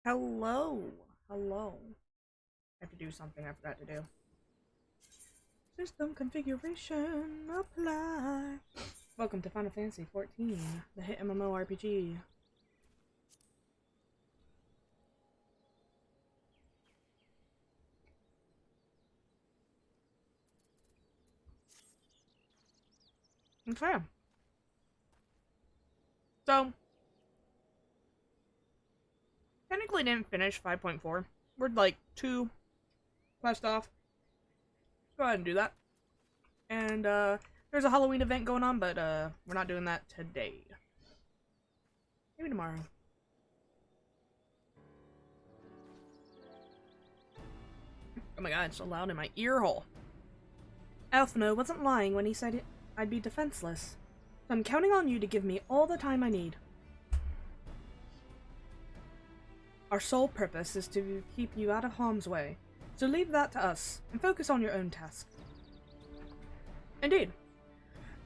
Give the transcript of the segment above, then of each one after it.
Hello. Hello. I have to do something I forgot to do. System configuration apply. Welcome to Final Fantasy XIV, the hit MMORPG. Okay. So, technically didn't finish 5.4. We're like 2 quest off. Go ahead and do that. And, there's a Halloween event going on, but, we're not doing that today. Maybe tomorrow. Oh my god, it's so loud in my ear hole. Alphino wasn't lying when he said I'd be defenseless. So I'm counting on you to give me all the time I need. Our sole purpose is to keep you out of harm's way, so leave that to us, and focus on your own task. Indeed.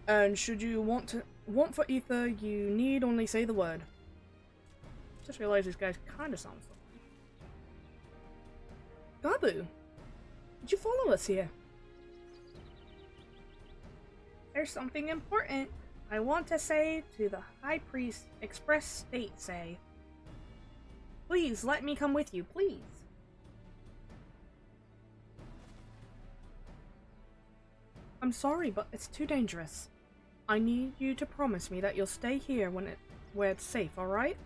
And should you want for ether, you need only say the word. Just realized these guys kinda sound something. Gabu, did you follow us here? There's something important I want to say to the High Priest Express State say. Please, let me come with you, please. I'm sorry, but it's too dangerous. I need you to promise me that you'll stay here where it's safe, alright?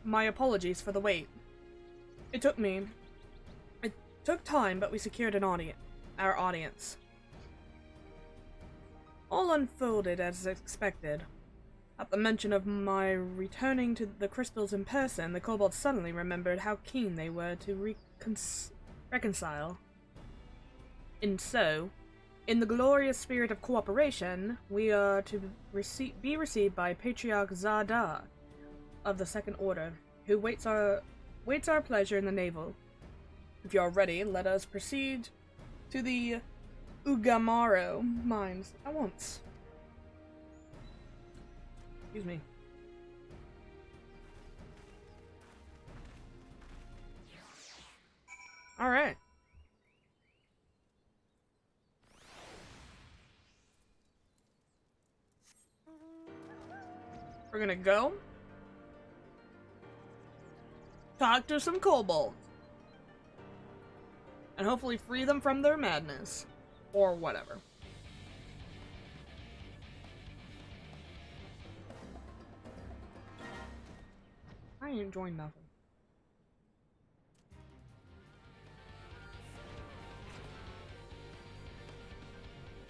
My apologies for the wait. It took time, but we secured our audience. All unfolded as expected. At the mention of my returning to the crystals in person, the kobolds suddenly remembered how keen they were to reconcile. And so, in the glorious spirit of cooperation, we are to be received by Patriarch Zada of the Second Order, who waits our pleasure in the navel. If you are ready, let us proceed to the Ugamaro mines at once. Excuse me. Alright. We're gonna go talk to some kobolds. And hopefully free them from their madness. Or whatever. I ain't enjoying nothing.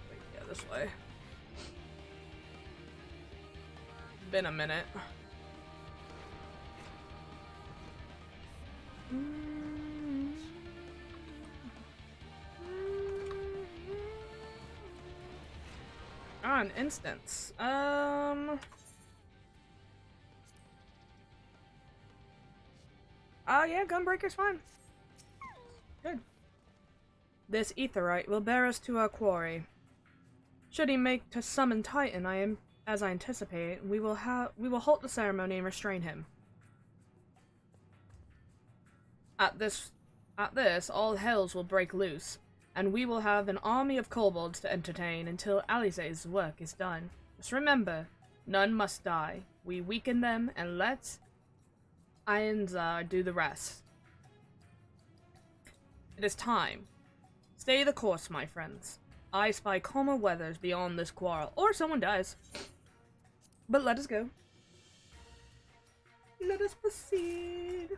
Wait, yeah, this way. Been a minute. An instance. Yeah, Gunbreaker's fine. Good. This aetheryte will bear us to our quarry. Should he make to summon Titan, as I anticipate, we will halt the ceremony and restrain him. At this, all hells will break loose, and we will have an army of kobolds to entertain until Alize's work is done. Just remember, none must die. We weaken them and let Ainzar do the rest. It is time. Stay the course, my friends. I spy calmer weathers beyond this quarrel, or someone dies. But let us go. Let us proceed.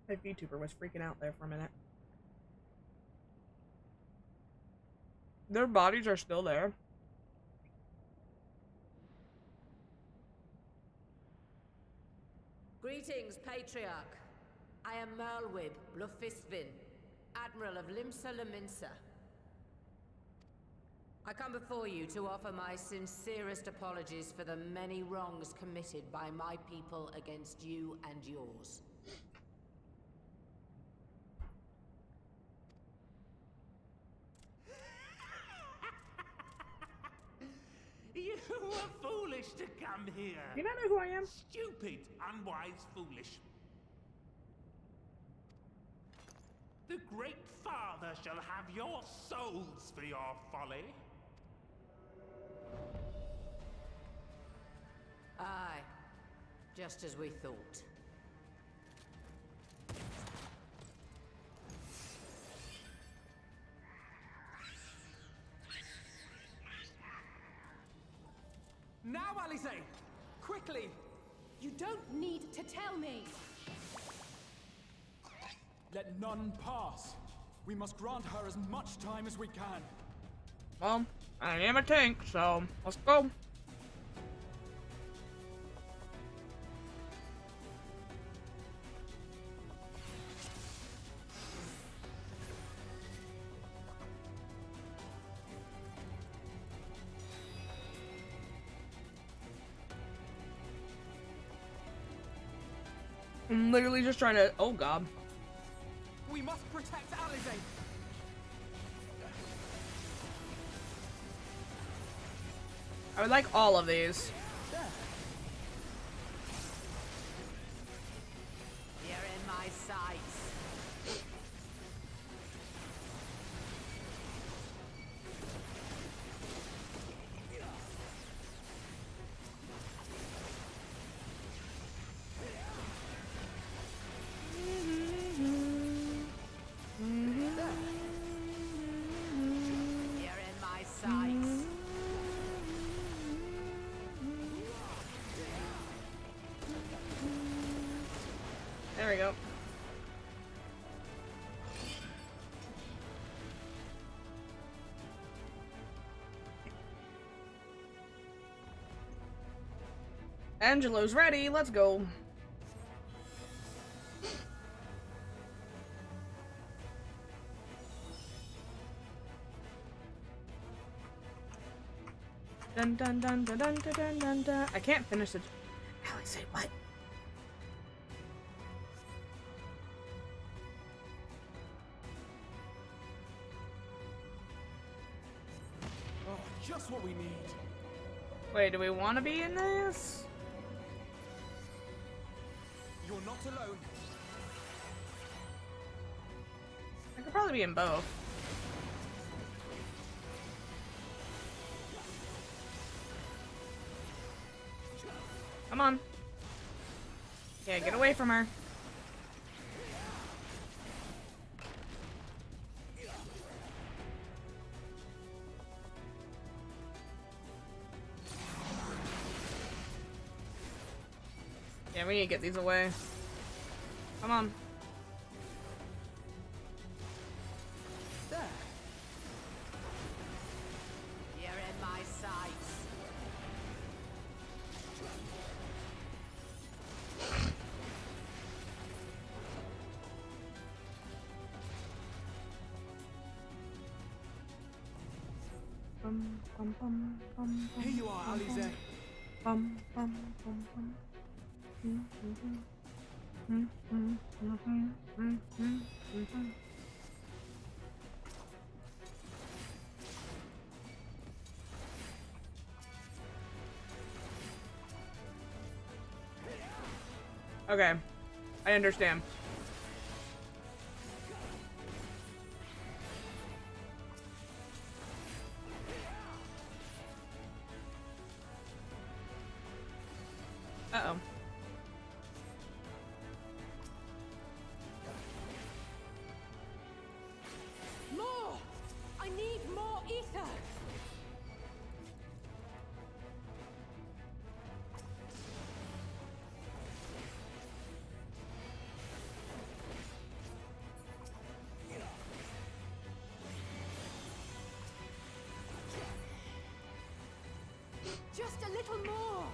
My VTuber was freaking out there for a minute. Their bodies are still there. Greetings, Patriarch. I am Merlwib Blufisvin, Admiral of Limsa Laminsa. I come before you to offer my sincerest apologies for the many wrongs committed by my people against you and yours. You were foolish to come here. You don't know who I am? Stupid, unwise, foolish. The Great Father shall have your souls for your folly. Aye, just as we thought. Now, Alize! Quickly! You don't need to tell me! Let none pass. We must grant her as much time as we can. Well, I am a tank, so let's go. I'm literally just trying to. Oh god. We must protect Alize! I would like all of these. You're in my sights. You're in my sights. There we go. Angelo's ready, let's go. Dun dun dun dun dun dun dun dun. I can't finish it. Alex, say what? Oh, just what we need. Wait, do we want to be in this? You're not alone. I could probably be in both. Come on. Yeah, get away from her. Yeah, we need to get these away. Come on. There. You're in my sights. Bum, bum, bum, bum, Here you are, Alize. bum, bum, bum, bum. Mm, mhm. Mm, mm, mhm, mm, mm, mhm. Okay, I understand. Uh-oh. More! I need more ether! Just a little more.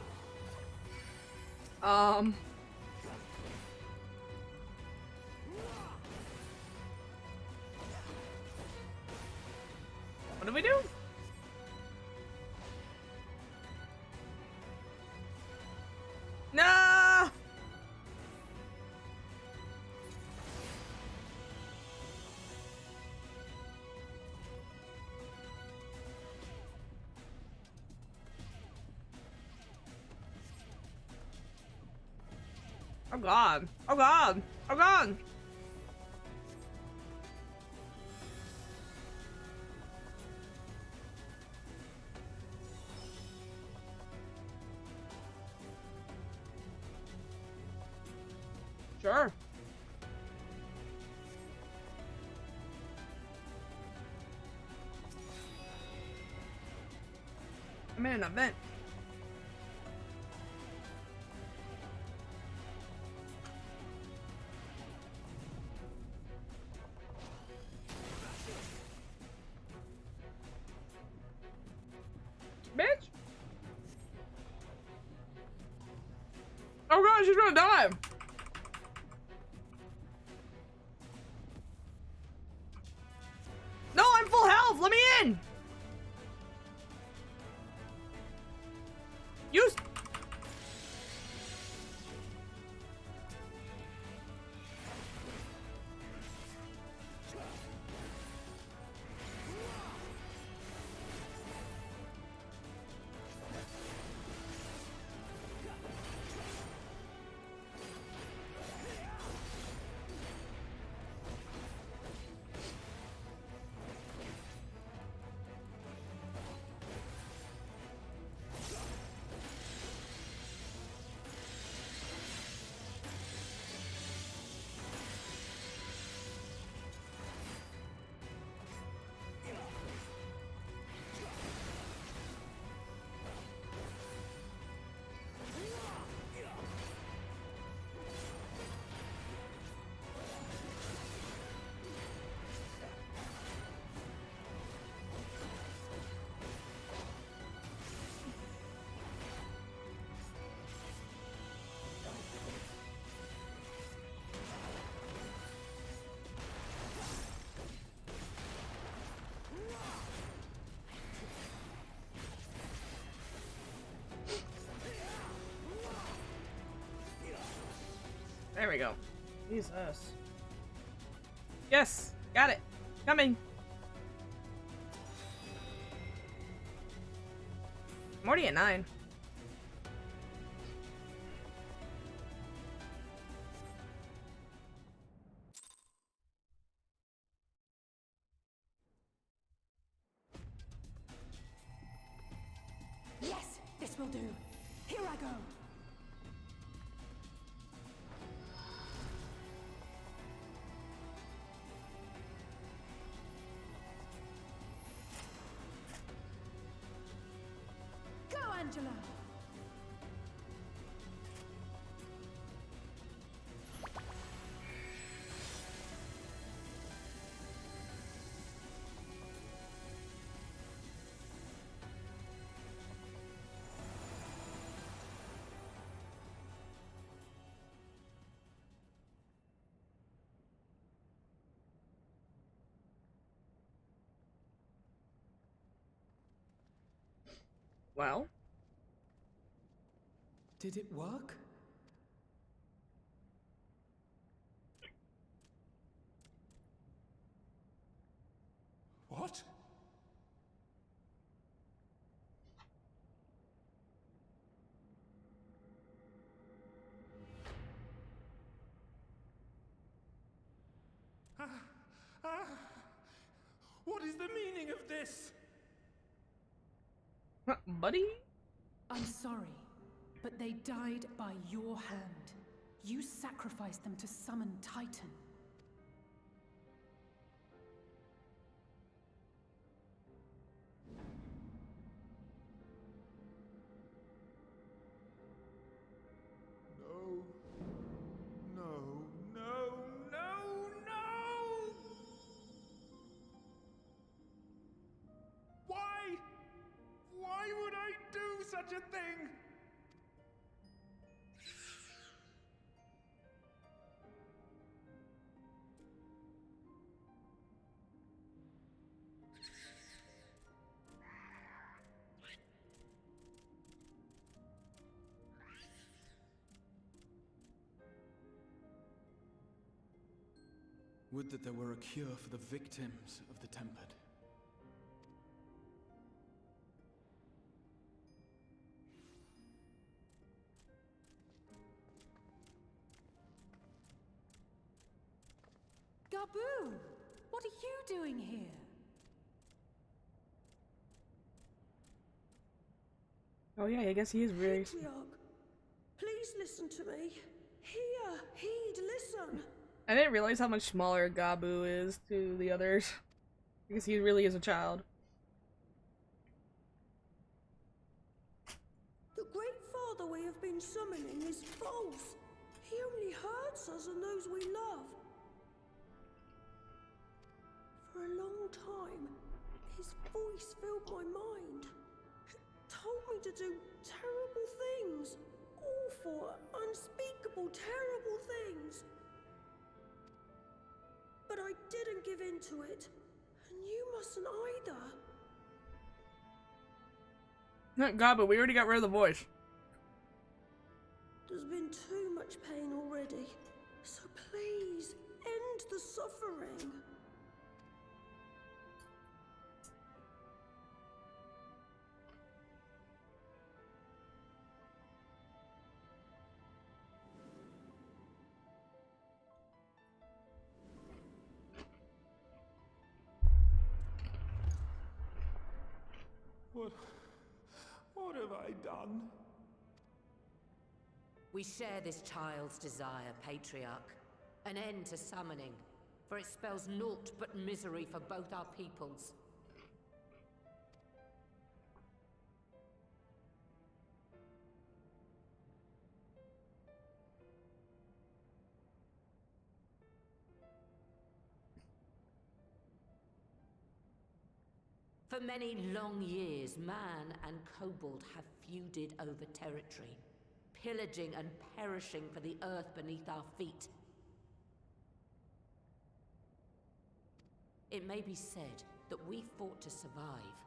What do we do? No! Oh god. Oh god. Oh god. Sure. I'm in an event. Bitch! Oh god, she's gonna die! No, I'm full health! Let me in! Use. There we go. Jesus. Yes! Got it! Coming! I'm already at 9. Yes, this will do. Here I go. Go, Angela. Well. Did it work? What? What is the meaning of this? Buddy? I'm sorry, but they died by your hand. You sacrificed them to summon Titan. No. No, no, no, no! Why? Why would I do such a thing? Would that there were a cure for the victims of the Tempered. Gabu! What are you doing here? Oh yeah, I guess he is really... Patriarch, please listen to me. Hear, heed, listen. I didn't realize how much smaller Gabu is to the others. Because he really is a child. The Great Father we have been summoning is false. He only hurts us and those we love. For a long time, his voice filled my mind. It told me to do terrible things. Awful, unspeakable, terrible things. But I didn't give in to it. And you mustn't either. Gabu, we already got rid of the voice. There's been too much pain already. So please, end the suffering. What have I done? We share this child's desire, Patriarch. An end to summoning, for it spells naught but misery for both our peoples. For many long years, man and kobold have feuded over territory, pillaging and perishing for the earth beneath our feet. It may be said that we fought to survive,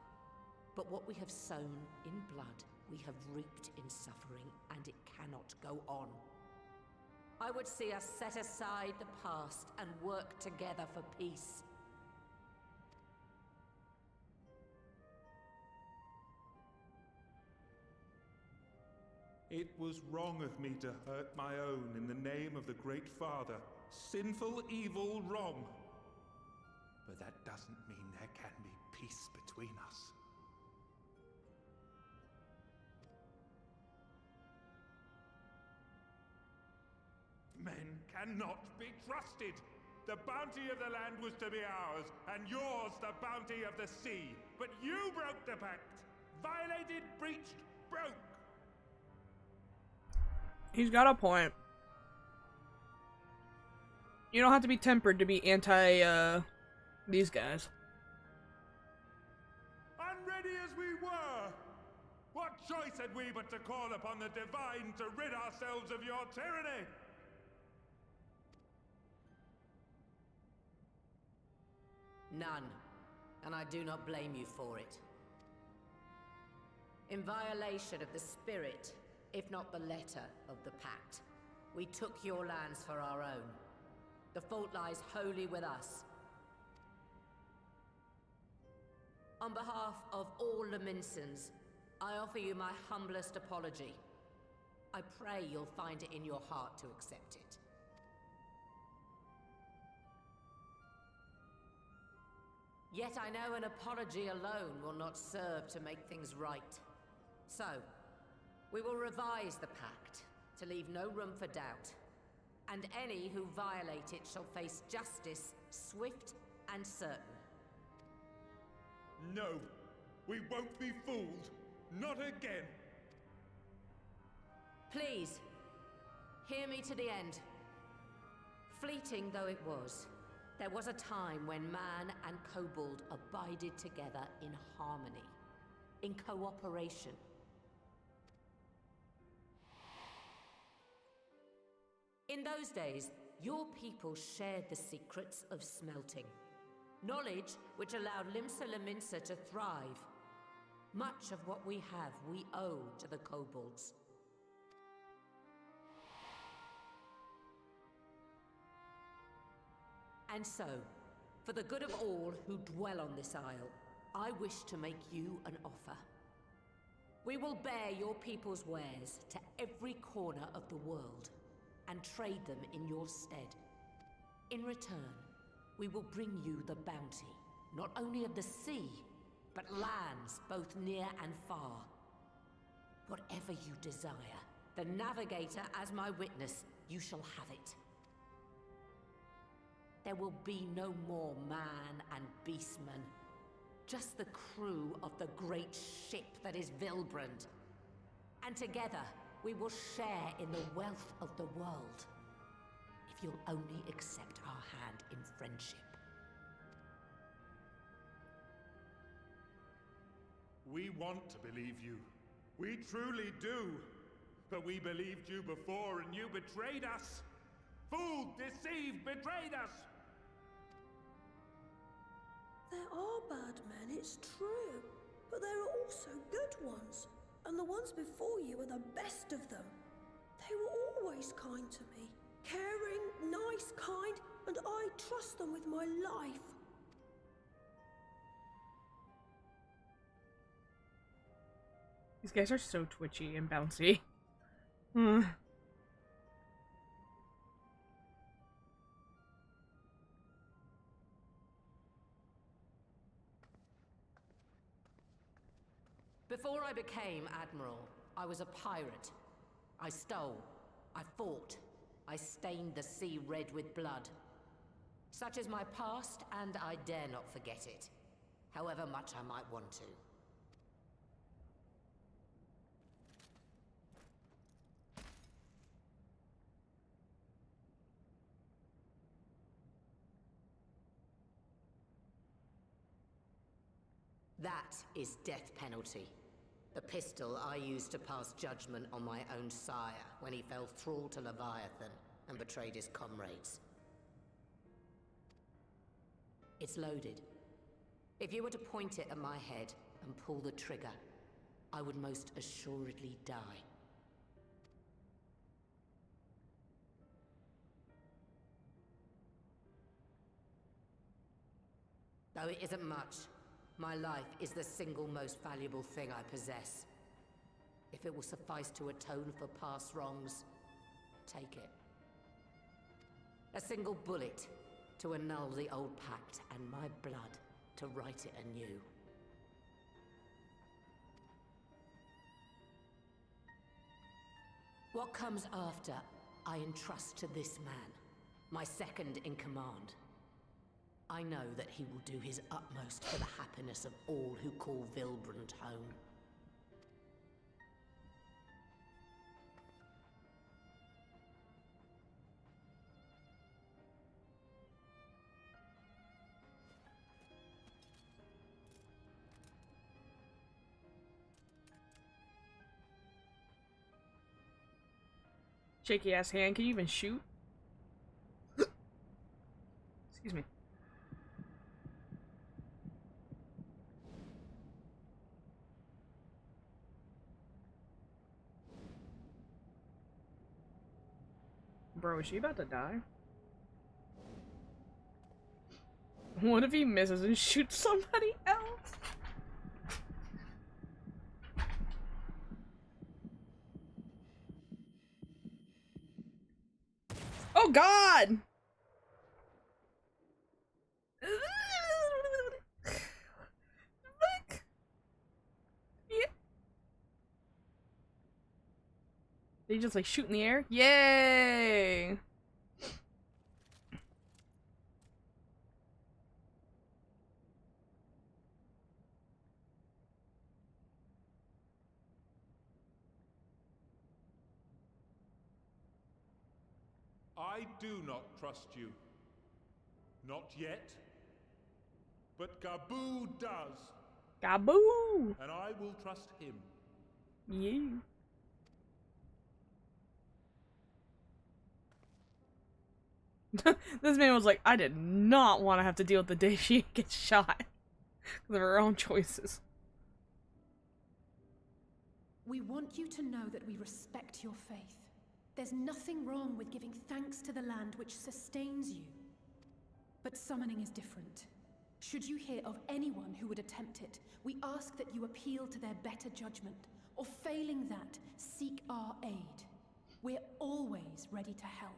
but what we have sown in blood, we have reaped in suffering, and it cannot go on. I would see us set aside the past and work together for peace. It was wrong of me to hurt my own in the name of the Great Father. Sinful, evil, wrong. But that doesn't mean there can be peace between us. Men cannot be trusted. The bounty of the land was to be ours, and yours the bounty of the sea. But you broke the pact. Violated, breached, broke. He's got a point. You don't have to be tempered to be anti, these guys. Unready as we were, what choice had we but to call upon the divine to rid ourselves of your tyranny? None, and I do not blame you for it. In violation of the spirit, if not the letter of the pact, we took your lands for our own. The fault lies wholly with us. On behalf of all Laminsons, I offer you my humblest apology. I pray you'll find it in your heart to accept it. Yet I know an apology alone will not serve to make things right. So, we will revise the pact to leave no room for doubt. And any who violate it shall face justice, swift and certain. No, we won't be fooled. Not again. Please, hear me to the end. Fleeting though it was, there was a time when man and kobold abided together in harmony, in cooperation. In those days, your people shared the secrets of smelting. Knowledge which allowed Limsa Laminsa to thrive. Much of what we have, we owe to the kobolds. And so, for the good of all who dwell on this isle, I wish to make you an offer. We will bear your people's wares to every corner of the world, and trade them in your stead. In return, we will bring you the bounty, not only of the sea, but lands both near and far. Whatever you desire, the Navigator as my witness, you shall have it. There will be no more man and beastman, just the crew of the great ship that is Vilbrand. And together, we will share in the wealth of the world, if you'll only accept our hand in friendship. We want to believe you. We truly do. But we believed you before and you betrayed us. Fooled, deceived, betrayed us. There are bad men, it's true. But there are also good ones. And the ones before you are the best of them. They were always kind to me. Caring, nice, kind, and I trust them with my life. These guys are so twitchy and bouncy. Before I became Admiral, I was a pirate. I stole, I fought, I stained the sea red with blood. Such is my past, and I dare not forget it, however much I might want to. That is death penalty. The pistol I used to pass judgment on my own sire when he fell thrall to Leviathan and betrayed his comrades. It's loaded. If you were to point it at my head and pull the trigger, I would most assuredly die. Though it isn't much, my life is the single most valuable thing I possess. If it will suffice to atone for past wrongs, take it. A single bullet to annul the old pact, and my blood to write it anew. What comes after, I entrust to this man, my second in command. I know that he will do his utmost for the happiness of all who call Vilbrand home. Shaky ass hand, can you even shoot? Excuse me. Bro, is she about to die? What if he misses and shoots somebody else? Oh God! Look! Yeah. They just like shoot in the air? Yay! I do not trust you. Not yet. But Gaboo does. Gaboo! And I will trust him. Yeah. This man was like, I did not want to have to deal with the day she gets shot. Because of her own choices. We want you to know that we respect your faith. There's nothing wrong with giving thanks to the land which sustains you. But summoning is different. Should you hear of anyone who would attempt it, we ask that you appeal to their better judgment, or failing that, seek our aid. We're always ready to help.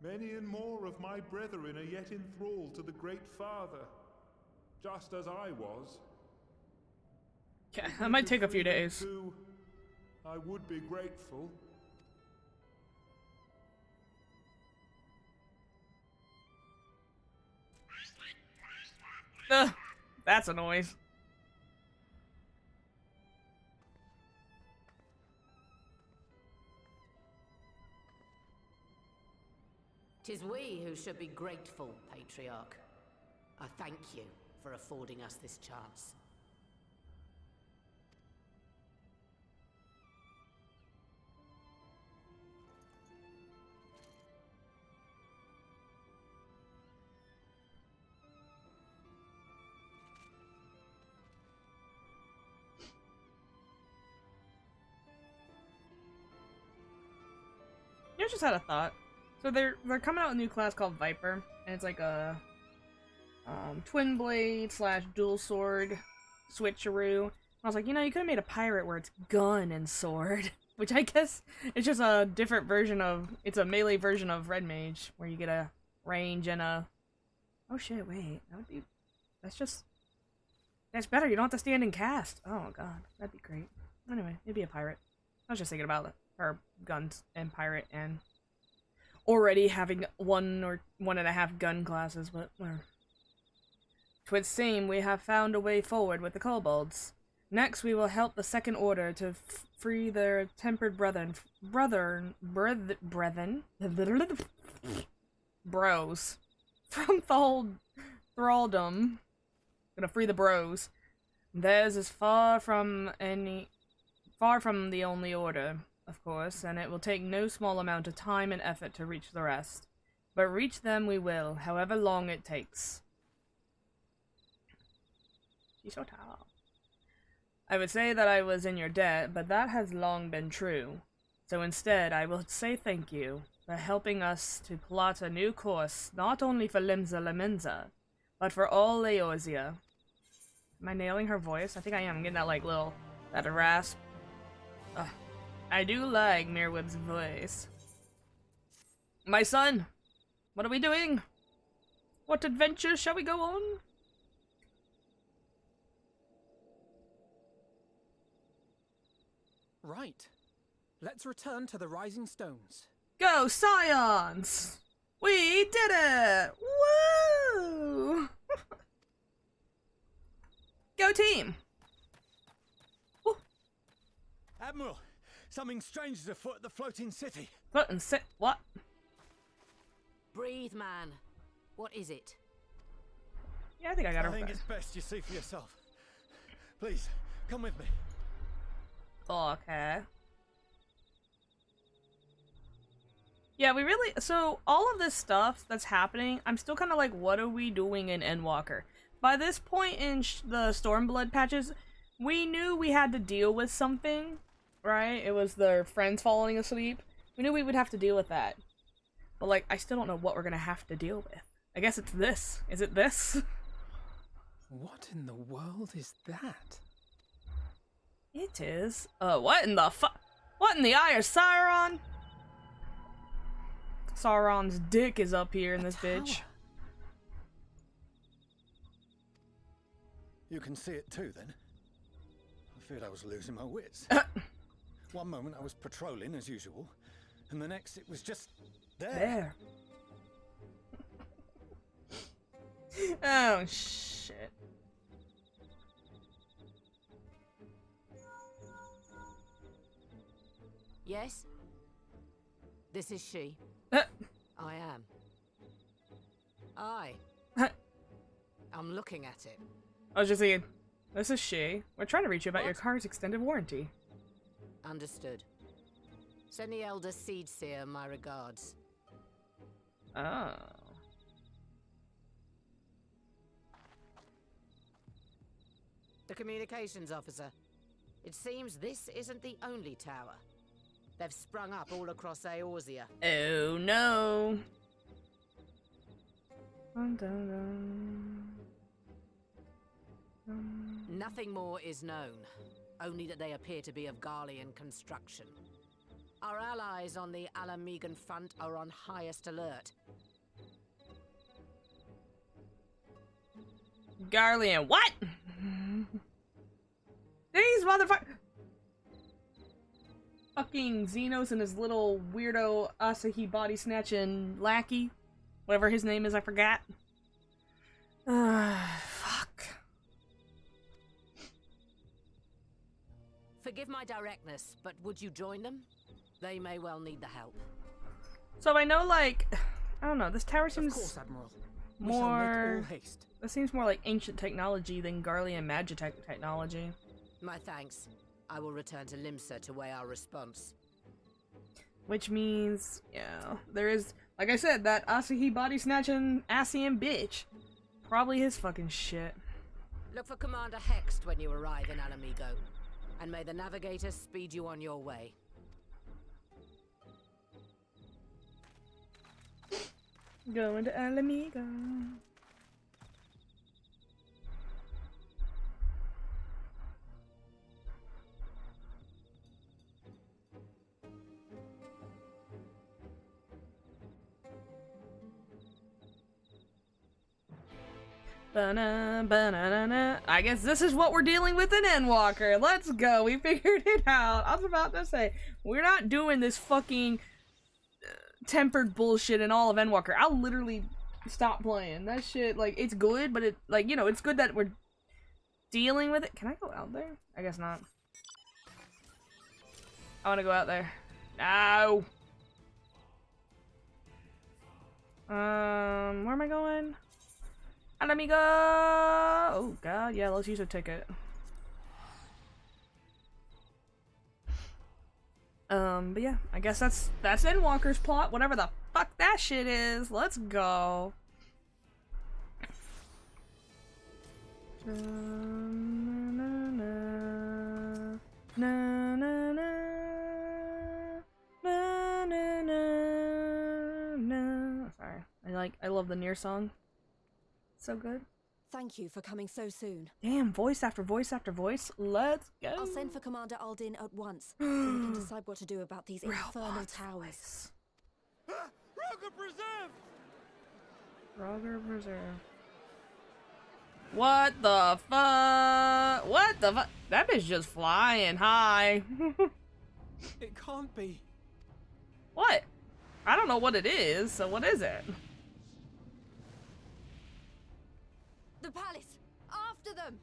Many and more of my brethren are yet enthralled to the Great Father, just as I was. Yeah, that might take a few days. Too, I would be grateful. Ugh, that's a noise. 'Tis we who should be grateful, Patriarch. I thank you for affording us this chance. I just had a thought. So they're coming out with a new class called Viper, and it's like a twin blade / dual sword switcheroo. I was like, you know, you could have made a pirate where it's gun and sword, which I guess it's just a different version of, it's a melee version of Red Mage, where you get a range and a, oh shit, wait, that would be, that's better, you don't have to stand and cast. Oh god, that'd be great. Anyway, maybe a pirate. I was just thinking about it, or guns and pirate, and already having 1 or 1.5 gun classes, but whatever. 'Twould seem we have found a way forward with the kobolds. Next, we will help the Second Order to free their tempered bros. From thraldom. Gonna free the bros. Theirs is far from the only order, of course, and it will take no small amount of time and effort to reach the rest. But reach them we will, however long it takes. She's so tall. I would say that I was in your debt, but that has long been true. So instead, I will say thank you for helping us to plot a new course, not only for Limsa Lemenza, but for all Leorzia. Am I nailing her voice? I think I am. I'm getting that, like, that rasp. Ugh. I do like Mirweb's voice. My son, what are we doing? What adventure shall we go on? Right. Let's return to the Rising Stones. Go, Scions! We did it! Woo! Go team! Woo. Admiral, something strange is afoot at the floating city. What? Breathe, man. What is it? Yeah, I think I got her. I think it's best you see for yourself. Please, come with me. Okay. Yeah, we really, so all of this stuff that's happening, I'm still kind of like, what are we doing in Endwalker? By this point in the Stormblood patches, we knew we had to deal with something, right? It was their friends falling asleep. We knew we would have to deal with that. But like, I still don't know what we're gonna have to deal with. I guess it's this. Is it this? What in the world is that? It is. What in the what in the eye of Sauron? Sauron's dick is up here in this bitch. You can see it too, then? I feared I was losing my wits. One moment I was patrolling as usual, and the next it was just there. Oh, shit. Yes? This is she. I am. I'm looking at it. I was just thinking, this is she. We're trying to reach you about your car's extended warranty. Understood. Send the Elder Seedseer my regards. Oh. The communications officer. It seems this isn't the only tower. They've sprung up all across Eorzea. Oh no. Dun, dun, dun. Nothing more is known, only that they appear to be of Garlean construction. Our allies on the Alamegan front are on highest alert. Garlean, what? These motherfuckers. Fucking Xenos and his little weirdo Asahi body snatching lackey. Whatever his name is, I forgot. Fuck. Forgive my directness, but would you join them? They may well need the help. So I know, like, I don't know, this tower Of seems course, Admiral. We shall make more... all haste. This seems more like ancient technology than Garlean Magitech technology. My thanks. I will return to Limsa to weigh our response. Which means, yeah, there is, like I said, that Asahi body snatching Asian bitch. Probably his fucking shit. Look for Commander Hext when you arrive in Alamigo, and may the Navigator speed you on your way. Going to Alamigo. Ba-na, ba-na-na-na. I guess this is what we're dealing with in Endwalker. Let's go. We figured it out. I was about to say, we're not doing this fucking tempered bullshit in all of Endwalker. I'll literally stop playing. That shit, like, it's good, but it, like, you know, it's good that we're dealing with it. Can I go out there? I guess not. I want to go out there. No! Where am I going? Let me go! Oh god, yeah, let's use a ticket. But yeah, I guess that's Endwalker's plot, whatever the fuck that shit is. Let's go. Na na na na na na na na na. Sorry, I love the Nier song. So good. Thank you for coming so soon. Damn, voice after voice after voice. Let's go. I'll send for Commander Aldin at once, then we can decide what to do about these infernal towers. Roger Preserve! Roger Preserve. What the fuck? What the fuck? That bitch just flying high. It can't be. What? I don't know what it is, so what is it? The palace! After them!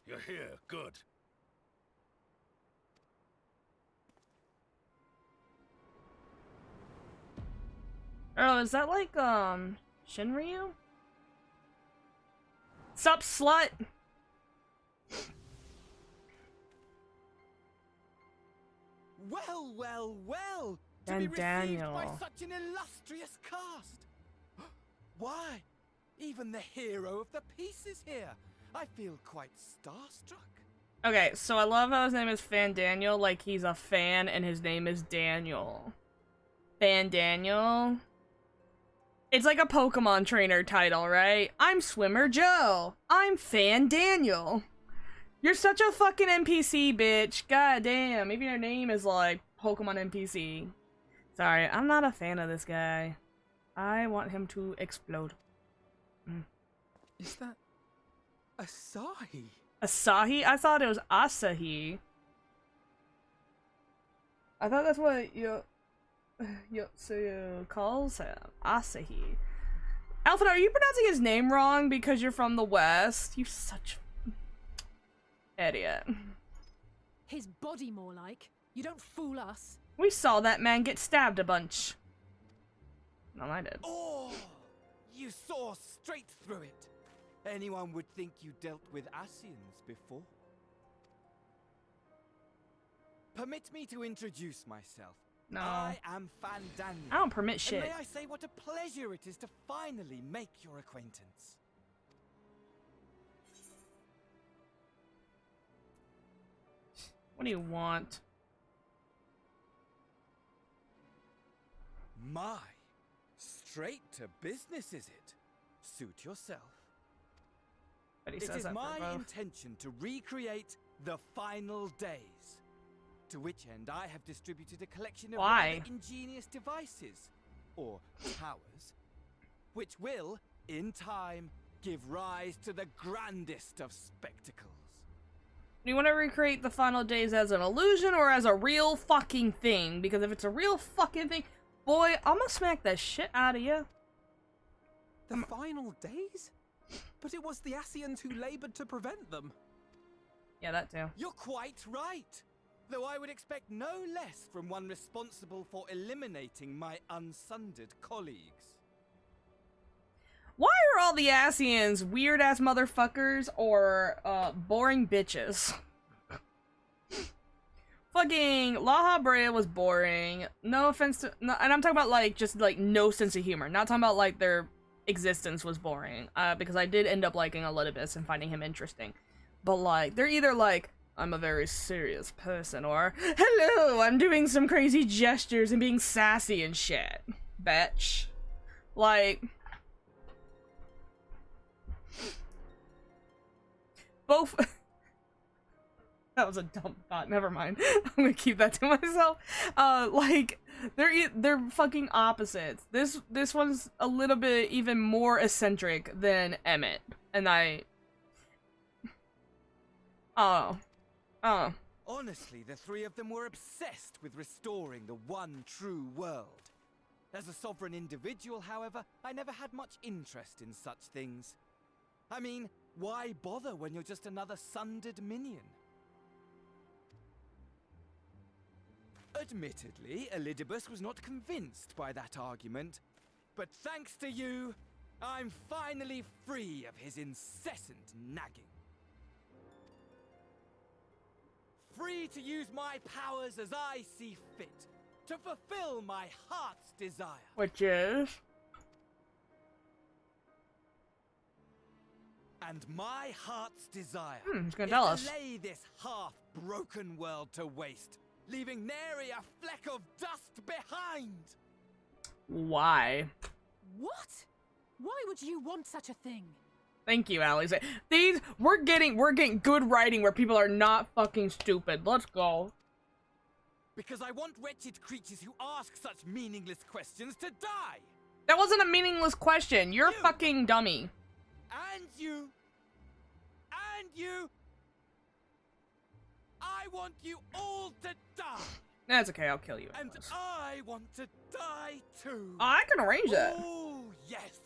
You're here, good. Oh, is that like, Shinryu? Sup, slut? Well, well, well! To And be received Daniel. by such an illustrious cast! Why? Even the hero of the piece is here! I feel quite starstruck. Okay, so I love how his name is Fan Daniel, like he's a fan and his name is Daniel. Fan Daniel? It's like a Pokemon trainer title, right? I'm Swimmer Joe. I'm Fan Daniel. You're such a fucking NPC, bitch. God damn. Maybe your name is like Pokemon NPC. Sorry, I'm not a fan of this guy. I want him to explode. Is that Asahi? Asahi? I thought it was Asahi. I thought that's what Yotsuyu calls him. Asahi. Alpha, are you pronouncing his name wrong because you're from the West? You such idiot. His body more like. You don't fool us. We saw that man get stabbed a bunch. No, I did. Oh! You saw straight through it! Anyone would think you dealt with Asians before. Permit me to introduce myself. No. I am Fandaniel. I don't permit shit. And may I say what a pleasure it is to finally make your acquaintance. What do you want? My, straight to business is it? Suit yourself. But he It says is that for my both. intention to recreate the final days. To which end I have distributed a collection of Why? rather ingenious devices, or towers, which will, in time, give rise to the grandest of spectacles. Do you want to recreate the final days as an illusion or as a real fucking thing? Because if it's a real fucking thing, boy, I'm gonna smack the shit out of you. The final days? But it was the Ascians who labored to prevent them. Yeah, that too. You're quite right. Though I would expect no less from one responsible for eliminating my unsundered colleagues. Why are all the Ascians weird-ass motherfuckers or, boring bitches? Fucking La Habrea was boring. No offense to- no, and I'm talking about, like, just, like, no sense of humor. Not talking about, like, their existence was boring. Because I did end up liking Elidibus and finding him interesting. But, like, they're either, like, I'm a very serious person, or, hello, I'm doing some crazy gestures and being sassy and shit. Bitch. Like... both. That was a dumb thought. Never mind. I'm gonna keep that to myself. Like they're fucking opposites. This one's a little bit even more eccentric than Emmett, and I. Honestly, the three of them were obsessed with restoring the one true world. As a sovereign individual, however, I never had much interest in such things. I mean, why bother when you're just another sundered minion? Admittedly, Elidibus was not convinced by that argument, but thanks to you, I'm finally free of his incessant nagging. Free to use my powers as I see fit, to fulfill my heart's desire. Which is. And my heart's desire He's gonna tell is us. to lay this half-broken world to waste, leaving nary a fleck of dust behind. Why? What? Why would you want such a thing? Thank you, Alex. We're getting good writing where people are not fucking stupid. Let's go. Because I want wretched creatures who ask such meaningless questions to die. That wasn't a meaningless question. You're a fucking dummy. And you. And you. I want you all to die. That's okay, I'll kill you. And anyways. I want to die too. Oh, I can arrange that. Oh, yes.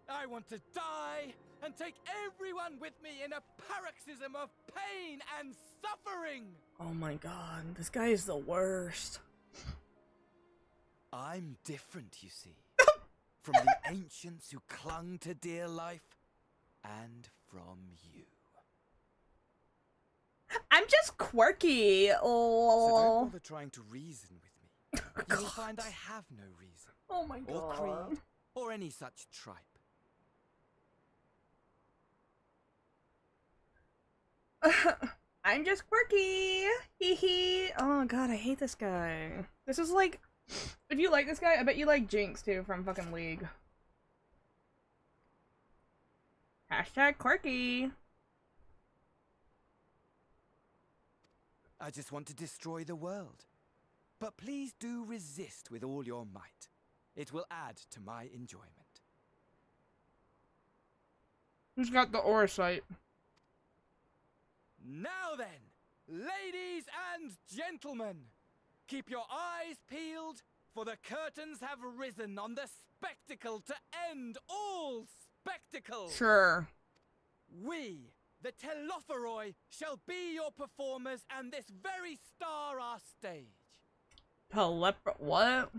I want to die and take everyone with me in a paroxysm of pain and suffering. Oh my god, this guy is the worst. I'm different, you see. From the ancients who clung to dear life, and from you. I'm just quirky. So Oh, don't bother trying to reason with me. You will find I have no reason, oh my or god. creed, or any such tripe. I'm just quirky. Hee hee. Oh god, I hate this guy. This is like, if you like this guy, I bet you like Jinx too from fucking League. Hashtag quirky. I just want to destroy the world. But please do resist with all your might. It will add to my enjoyment. Who's got the aura sight? Now then, ladies and gentlemen, keep your eyes peeled, for the curtains have risen on the spectacle to end all spectacles. Sure. We, the Telophoroi, shall be your performers and this very star our stage. What?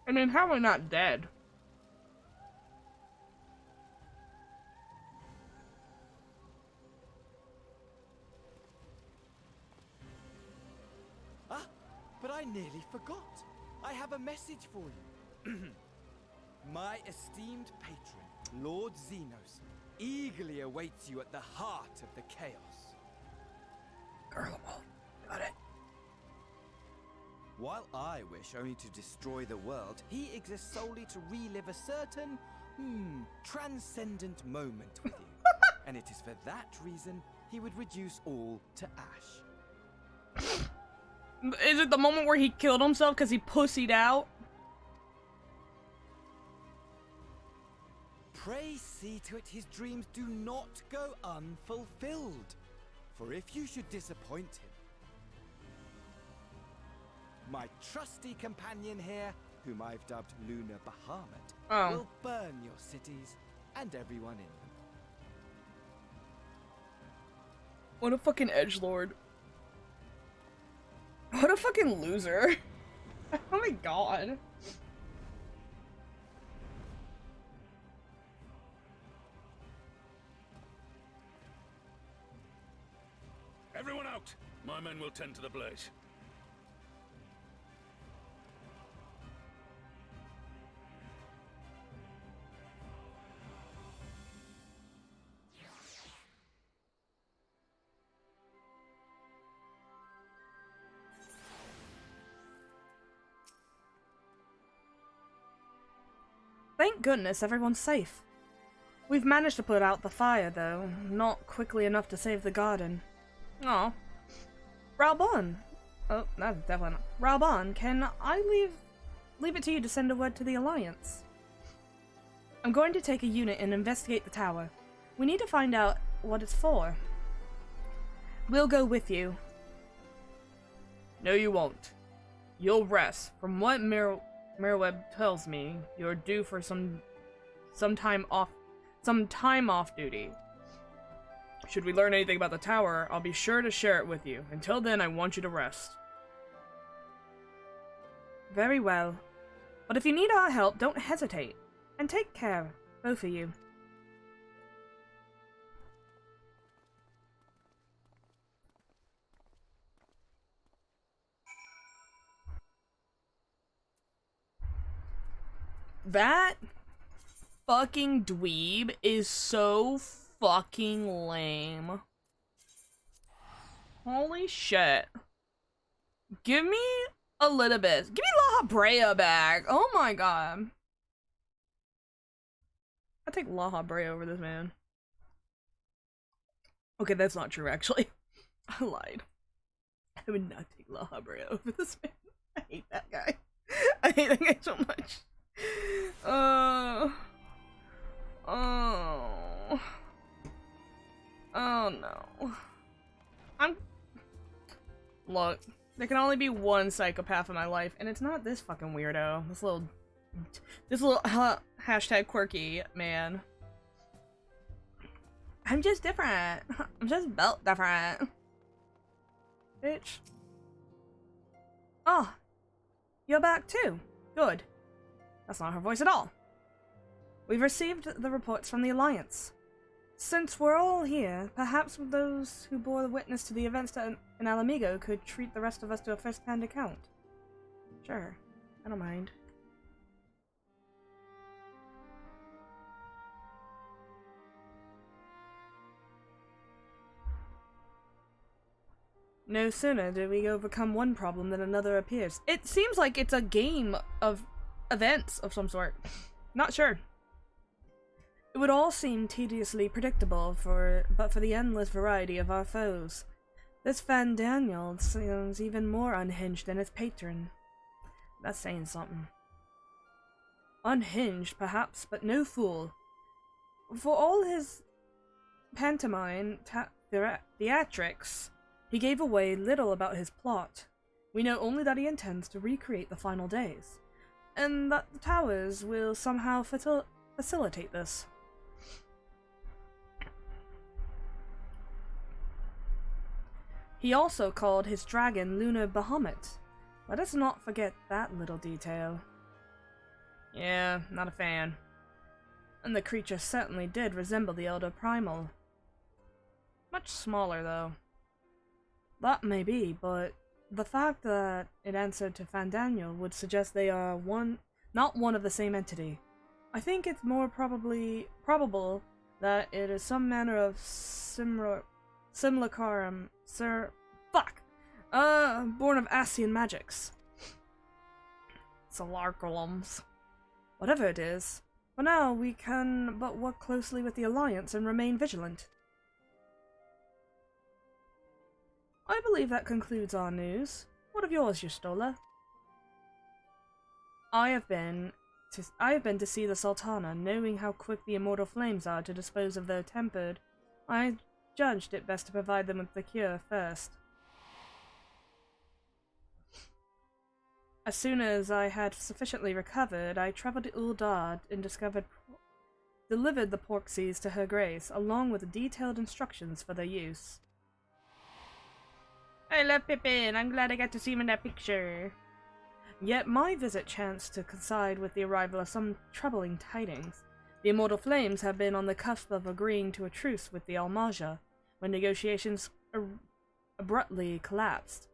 I mean, how am I not dead? Ah, but I nearly forgot. I have a message for you. My esteemed patron, Lord Xenos, eagerly awaits you at the heart of the chaos. Got it. While I wish only to destroy the world, he exists solely to relive a certain, transcendent moment with you. And it is for that reason he would reduce all to ash. Is it the moment where he killed himself because he pussied out? Pray see to it his dreams do not go unfulfilled. For if you should disappoint him, my trusty companion here, whom I've dubbed Lunar Bahamut, will burn your cities and everyone in them. What a fucking edgelord. What a fucking loser. Oh my god. Everyone out! My men will tend to the blaze. Thank goodness everyone's safe. We've managed to put out the fire, though. Not quickly enough to save the garden. Aw. Raubon! Oh, that's definitely not. Raubon, can I leave it to you to send a word to the Alliance? I'm going to take a unit and investigate the tower. We need to find out what it's for. We'll go with you. No, you won't. You'll rest. From what Mirweb tells me, you're due for some time off duty. Should we learn anything about the tower, I'll be sure to share it with you. Until then, I want you to rest. Very well. But if you need our help, don't hesitate. And take care, both of you. That fucking dweeb is so fucking lame. Holy shit. Give me a little bit. Give me La Brea back. Oh my god. I take La Brea over this man. Okay, that's not true actually. I lied. I would not take La Brea over this man. I hate that guy. I hate that guy so much. Oh no. Look, there can only be one psychopath in my life, and it's not this fucking weirdo. This little hashtag quirky man. I'm just different. I'm just built different. Bitch. Oh, you're back too. Good. That's not her voice at all. We've received the reports from the Alliance. Since we're all here, perhaps those who bore witness to the events in Alamigo could treat the rest of us to a first-hand account. Sure, I don't mind. No sooner do we overcome one problem than another appears. It seems like it's a game of events of some sort. Not sure. It would all seem tediously predictable but for the endless variety of our foes. This Van Daniel seems even more unhinged than its patron. That's saying something. Unhinged, perhaps, but no fool. For all his pantomime theatrics, he gave away little about his plot. We know only that he intends to recreate the final days, and that the towers will somehow facilitate this. He also called his dragon Lunar Bahamut. Let us not forget that little detail. Yeah, not a fan. And the creature certainly did resemble the Elder Primal. Much smaller, though. That may be, but the fact that it answered to Fandaniel would suggest they are not one of the same entity. I think it's more probable that it is some manner of simulacrum, born of Asian magics. Solarculums. Whatever it is, for now we can but work closely with the Alliance and remain vigilant. I believe that concludes our news. What of yours, Yustola? I have been to see the Sultana, knowing how quick the immortal flames are to dispose of their tempered. I judged it best to provide them with the cure first. As soon as I had sufficiently recovered, I traveled to Uldad and delivered the porksies to Her Grace, along with detailed instructions for their use. I love Pippin. I'm glad I got to see him in that picture. Yet my visit chanced to coincide with the arrival of some troubling tidings. The Immortal Flames have been on the cusp of agreeing to a truce with the Almaja, when negotiations abruptly collapsed.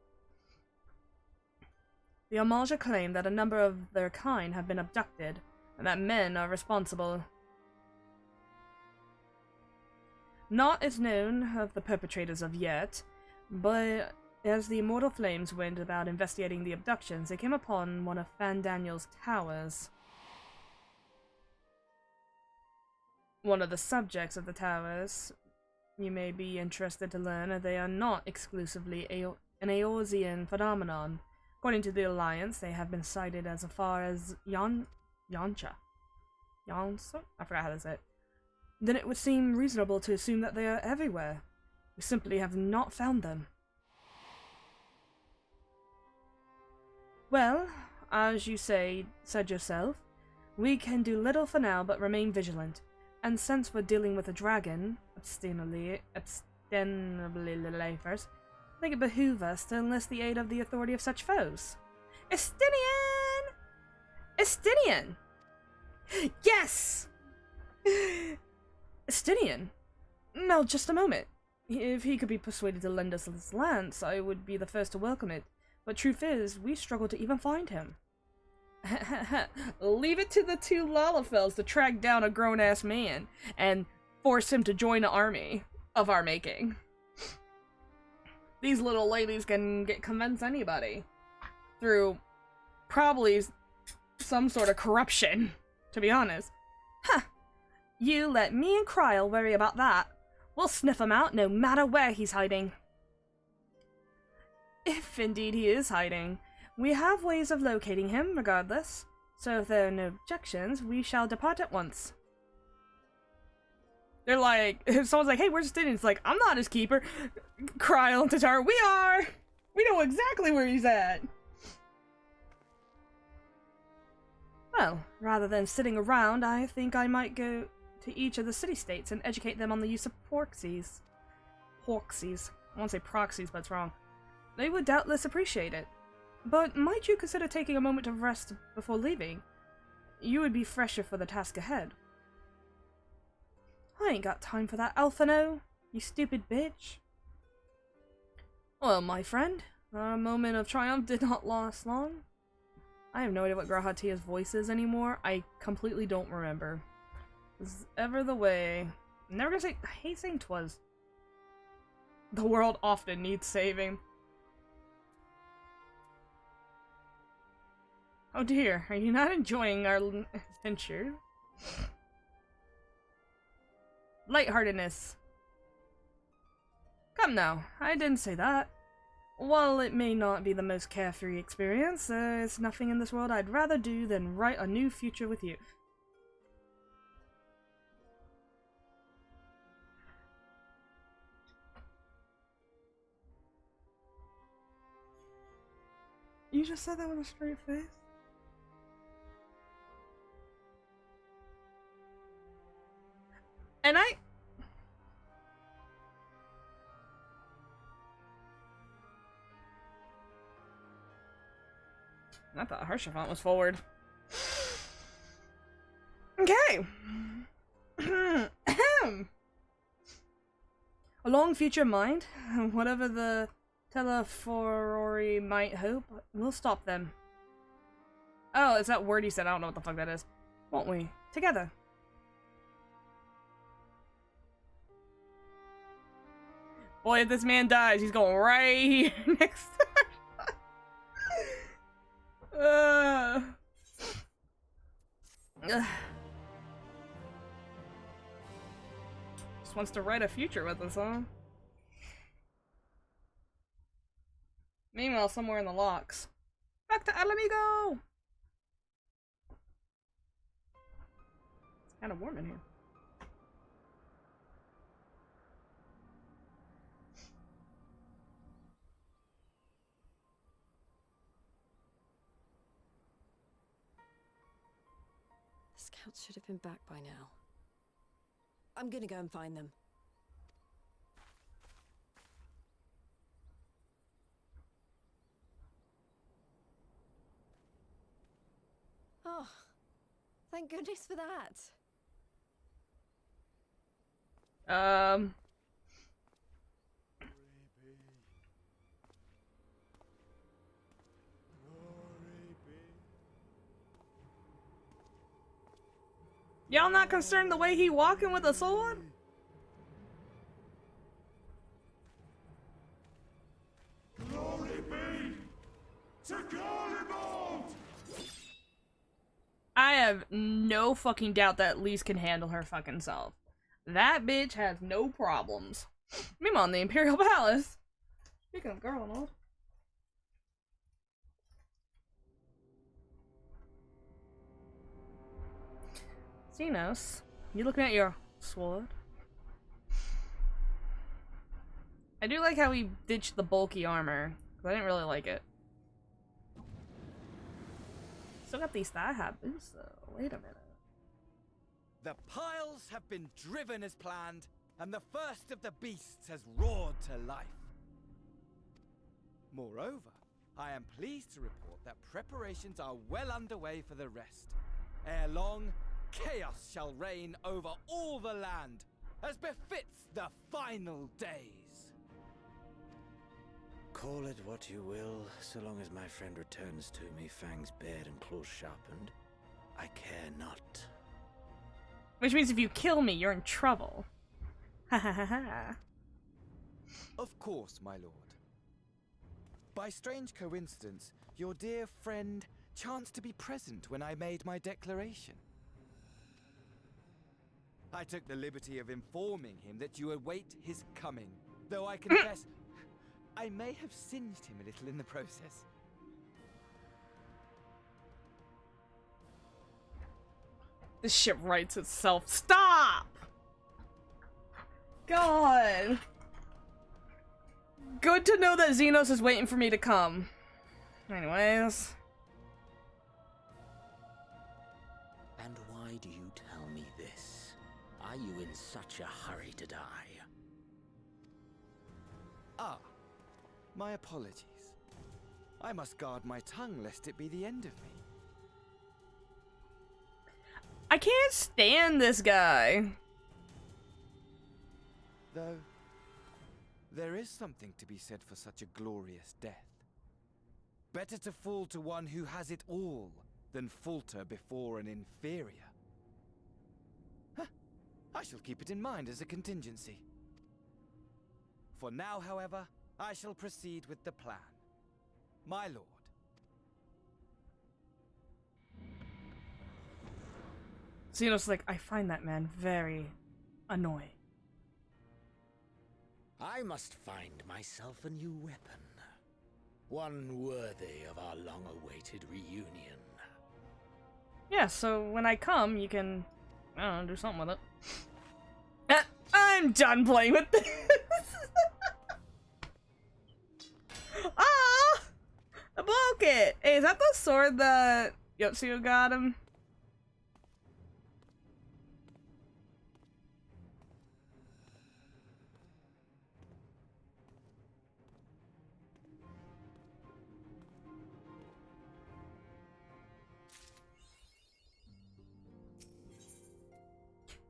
The Almaja claim that a number of their kind have been abducted, and that men are responsible. Naught is known of the perpetrators of yet, but as the Immortal Flames went about investigating the abductions, they came upon one of Fandaniel's towers. One of the subjects of the towers, you may be interested to learn, they are not exclusively an Eorzean phenomenon. According to the Alliance, they have been sighted as far as Yancha? I forgot how to say it. Then it would seem reasonable to assume that they are everywhere. We simply have not found them. Well, as you said yourself, we can do little for now but remain vigilant. And since we're dealing with a dragon, abstinently first, I think it behooves us to enlist the aid of the authority of such foes. Estinian! Estinian! Yes! Estinian! Now, just a moment. If he could be persuaded to lend us his lance, I would be the first to welcome it. But truth is, we struggle to even find him. Leave it to the two Lalafels to track down a grown-ass man and force him to join the army of our making. These little ladies can convince anybody through probably some sort of corruption, to be honest. Huh. You let me and Kryl worry about that. We'll sniff him out no matter where he's hiding. If indeed he is hiding, we have ways of locating him regardless, so if there are no objections, we shall depart at once. They're like, if someone's like, hey, where's Stinian? It's like, I'm not his keeper. Kryl and Tatar, we are! We know exactly where he's at! Well, rather than sitting around, I think I might go to each of the city-states and educate them on the use of porksies. Porksies. I want to say proxies, but it's wrong. They would doubtless appreciate it. But might you consider taking a moment of rest before leaving? You would be fresher for the task ahead. I ain't got time for that, Alphino, you stupid bitch. Well, my friend, our moment of triumph did not last long. I have no idea what Grahatia's voice is anymore. I completely don't remember. Is ever the way. I'm never gonna say. I hate saying 'twas. The world often needs saving. Oh dear, are you not enjoying our adventure? Lightheartedness. Come now, I didn't say that. While it may not be the most carefree experience, there's nothing in this world I'd rather do than write a new future with you. You just said that with a straight face? And I thought Harshafant was forward. long future mind, whatever the Telephorori might hope, we'll stop them. Oh, it's that word he said. I don't know what the fuck that is. Won't we? Together. Boy, if this man dies, he's going right here next time. Just wants to write a future with us, huh? Meanwhile, somewhere in the locks. Back to Alamigo! It's kind of warm in here. Scouts should have been back by now. I'm gonna go and find them. Oh, thank goodness for that. Y'all not concerned the way he walking with a sword? Glory be to Garibald! I have no fucking doubt that Lise can handle her fucking self. That bitch has no problems. Meanwhile, in the Imperial Palace. Speaking of girl and all. Xenos, you looking at your sword? I do like how he ditched the bulky armor, because I didn't really like it. Still got these thigh-high boots though. Wait a minute. The piles have been driven as planned, and the first of the beasts has roared to life. Moreover, I am pleased to report that preparations are well underway for the rest. Ere long, chaos shall reign over all the land, as befits the final days. Call it what you will, so long as my friend returns to me, fangs bared and claws sharpened. I care not. Which means if you kill me, you're in trouble. Ha ha ha ha. Of course, my lord. By strange coincidence, your dear friend chanced to be present when I made my declaration. I took the liberty of informing him that you await his coming, though I confess I may have singed him a little in the process. This shit writes itself. Stop! God. Good to know that Xenos is waiting for me to come. Anyways. And why do you tell me this? Are you in such a hurry to die? Ah, my apologies. I must guard my tongue lest it be the end of me. I can't stand this guy. Though, there is something to be said for such a glorious death. Better to fall to one who has it all than falter before an inferior. Huh. I shall keep it in mind as a contingency. For now, however, I shall proceed with the plan. My lord. Xenos like, I find that man very annoying. I must find myself a new weapon. One worthy of our long-awaited reunion. Yeah, so when I come, you can, I don't know, do something with it. I'm done playing with this! Ah! I broke it! Hey, is that the sword that Yotsuyo got him?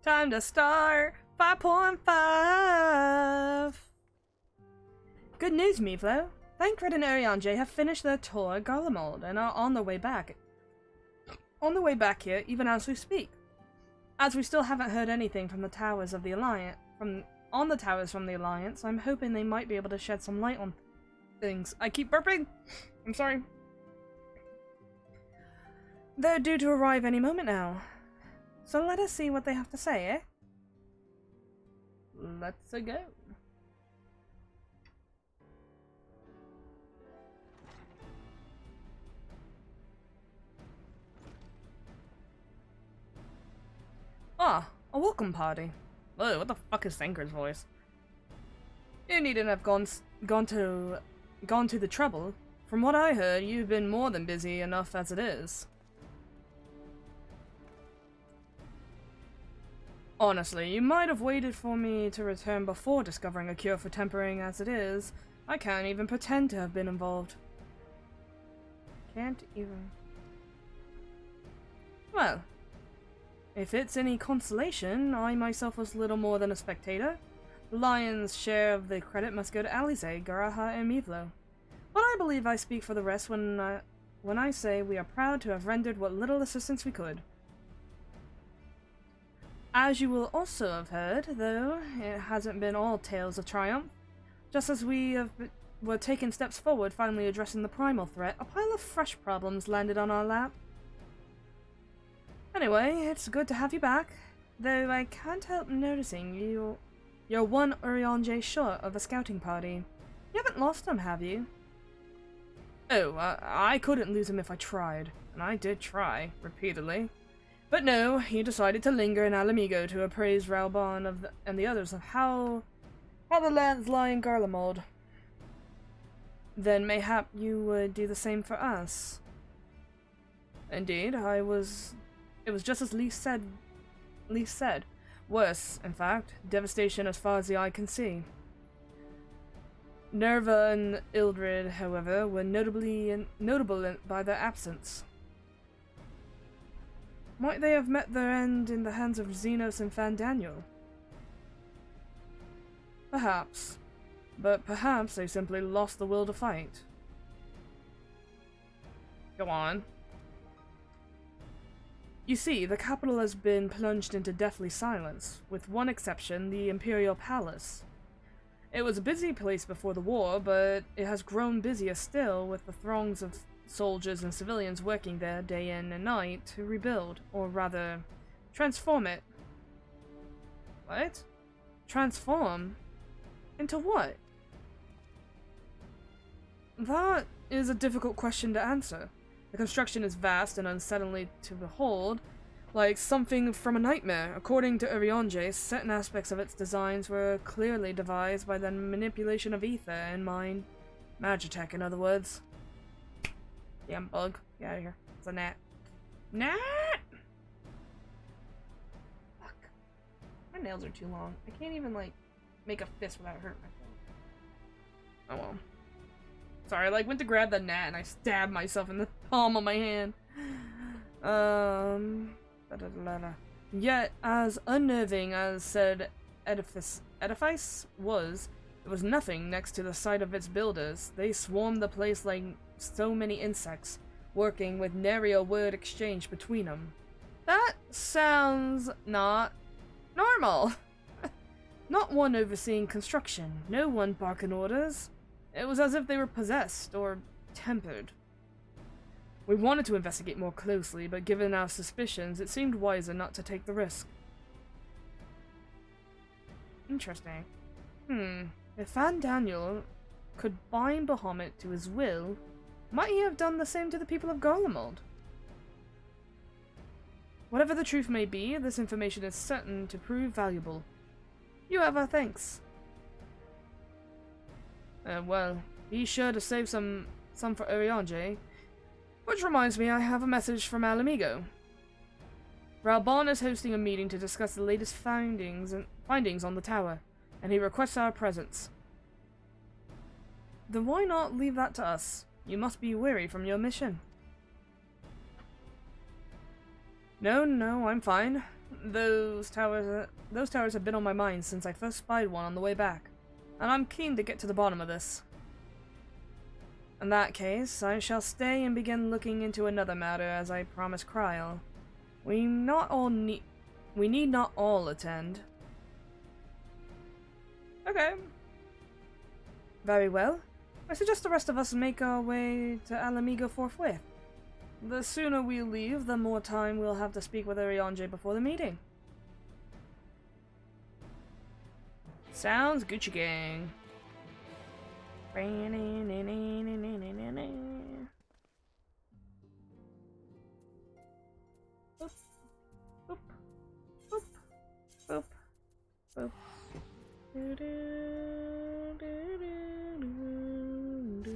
Time to start 5.5. Good news, Mivlo. Thancred and Urianger have finished their tour at Garlemald and are on their way back. On the way back here, even as we speak. As we still haven't heard anything from the towers of the Alliance, from the Alliance, I'm hoping they might be able to shed some light on things. I keep burping. I'm sorry. They're due to arrive any moment now. So let us see what they have to say, eh? Let's go. Ah, a welcome party. Whoa, what the fuck is Thancred's voice? You needn't have gone to the trouble. From what I heard, you've been more than busy enough as it is. Honestly, you might have waited for me to return before discovering a cure for tempering as it is. I can't even pretend to have been involved. Can't even... Well, if it's any consolation, I myself was little more than a spectator. The lion's share of the credit must go to Alize, Garaha, and Mivlo. But I believe I speak for the rest when I say we are proud to have rendered what little assistance we could. As you will also have heard, though, it hasn't been all tales of triumph. Just as were taking steps forward, finally addressing the primal threat, a pile of fresh problems landed on our lap. Anyway, it's good to have you back, though I can't help noticing you're one Urianger short of a scouting party. You haven't lost him, have you? Oh, I couldn't lose him if I tried, and I did try, repeatedly. But no, he decided to linger in Alamigo to appraise Raubon and the others of how the lands lie in Garlemald. Then mayhap you would do the same for us. Indeed, it was just as Leaf said. Worse, in fact, devastation as far as the eye can see. Nerva and Ildrid, however, were notable by their absence. Might they have met their end in the hands of Xenos and Fandaniel? Perhaps. But perhaps they simply lost the will to fight. Go on. You see, the capital has been plunged into deathly silence, with one exception, the Imperial Palace. It was a busy place before the war, but it has grown busier still, with the throngs of soldiers and civilians working there day in and night to rebuild, or rather, transform it. What? Transform? Into what? That is a difficult question to answer. The construction is vast and unsettlingly to behold, like something from a nightmare. According to Urianger, certain aspects of its designs were clearly devised by the manipulation of ether and mind. Magitech, in other words. Damn bug. Get out of here. It's a gnat. Gnat! Fuck. My nails are too long. I can't even, like, make a fist without hurting myself. Oh well. Sorry, I went to grab the gnat and I stabbed myself in the palm of my hand. Yet, as unnerving as said edifice was, it was nothing next to the sight of its builders. They swarmed the place like so many insects, working with nary a word exchange between them. That sounds not normal. Not one overseeing construction, no one barking orders. It was as if they were possessed, or tempered. We wanted to investigate more closely, but given our suspicions, it seemed wiser not to take the risk. Interesting. If Fandaniel could bind Bahamut to his will, might he have done the same to the people of Garlemald? Whatever the truth may be, this information is certain to prove valuable. You have our thanks. Well, be sure to save some for Urianger. Which reminds me, I have a message from Alamigo. Raubon is hosting a meeting to discuss the latest findings on the tower, and he requests our presence. Then why not leave that to us? You must be weary from your mission. No, I'm fine. those towers have been on my mind since I first spied one on the way back, and I'm keen to get to the bottom of this. In that case, I shall stay and begin looking into another matter as I promised Kryl. We need not all attend. Okay. Very well. I suggest the rest of us make our way to Alamigo forthwith. The sooner we leave, the more time we'll have to speak with Urianger before the meeting. Sounds Gucci gang. Boop, boop, boop, boop, boop. Do, do, do, do, do, do.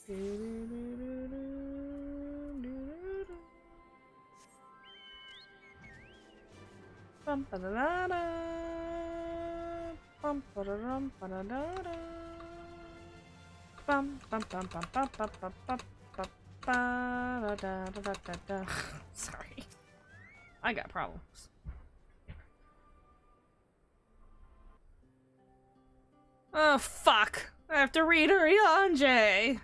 Do, do, do, do, do, do, do. Bum, ba, da, da, da. Bum, ba, da, dum, ba, da, da, da. Bum, bum, bum, bum, bum, bum, bum, bum, bum, ba, da, da, da, da, da, da. Sorry. I got problems. Oh, fuck. I have to read Urianger.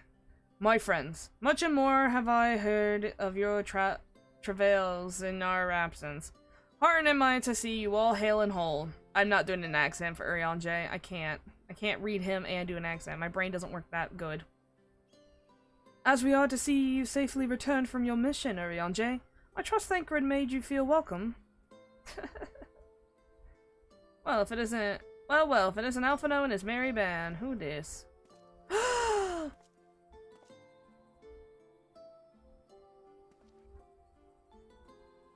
My friends, much and more have I heard of your travails in our absence. Heartened am I to see you all hale and whole. I'm not doing an accent for Urianger. I can't read him and do an accent. My brain doesn't work that good. As we are to see you safely returned from your mission, Urianger, I trust Thancred made you feel welcome. Well, if it isn't... Well, if it isn't Alphino and his merry band, who dis?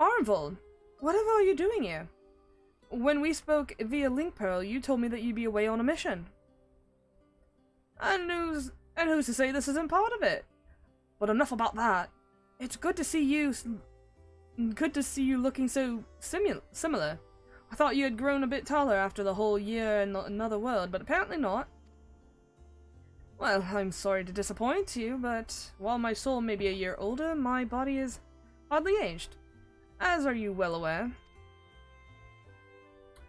Arnvold, whatever are you doing here? When we spoke via Link Pearl, you told me that you'd be away on a mission. And who's to say this isn't part of it? But enough about that. It's good to see you looking so similar. I thought you had grown a bit taller after the whole year in another world, but apparently not. Well, I'm sorry to disappoint you, but while my soul may be a year older, my body is oddly aged. As are you well aware.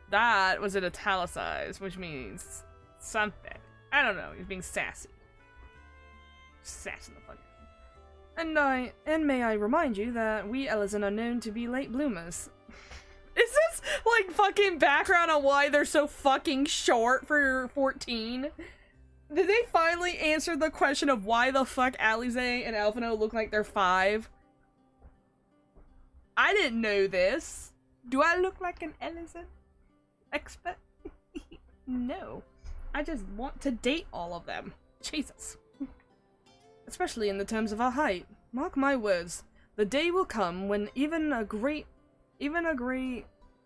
That was in italicized, which means something. I don't know, he's being sassy. Sassing the fuck out. And may I remind you that we Elezen are known to be late bloomers. Is this, like, fucking background on why they're so fucking short for 14? Did they finally answer the question of why the fuck Alize and Alphino look like they're 5? I didn't know this. Do I look like an Elezen expert? No. I just want to date all of them. Jesus. Especially in the terms of our height. Mark my words. The day will come when even a great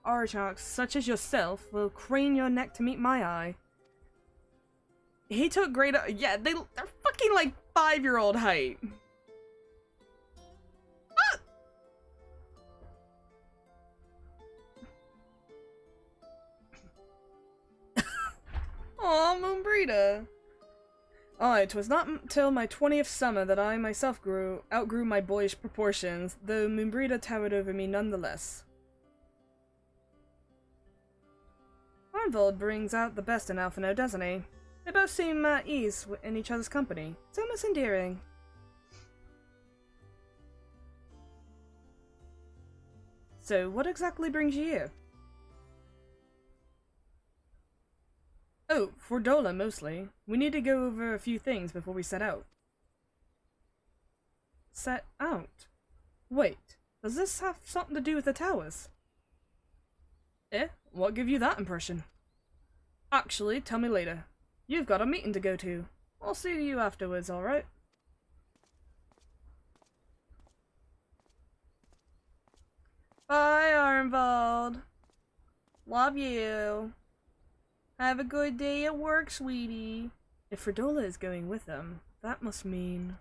Archon such as yourself will crane your neck to meet my eye. He took great... Yeah, they're fucking like 5-year-old height. Aw, Moonbrita. It was not until my 20th summer that I myself outgrew my boyish proportions, though Moonbrita towered over me nonetheless. Arnvold brings out the best in Alphino, doesn't he? They both seem at ease in each other's company. It's almost endearing. So, what exactly brings you here? Oh, for Dola mostly. We need to go over a few things before we set out. Set out? Wait, does this have something to do with the towers? Eh? What gave you that impression? Actually, tell me later. You've got a meeting to go to. I'll see you afterwards, alright? Bye, Arnvold. Love you. Have a good day at work, sweetie. If Fredola is going with them, that must mean...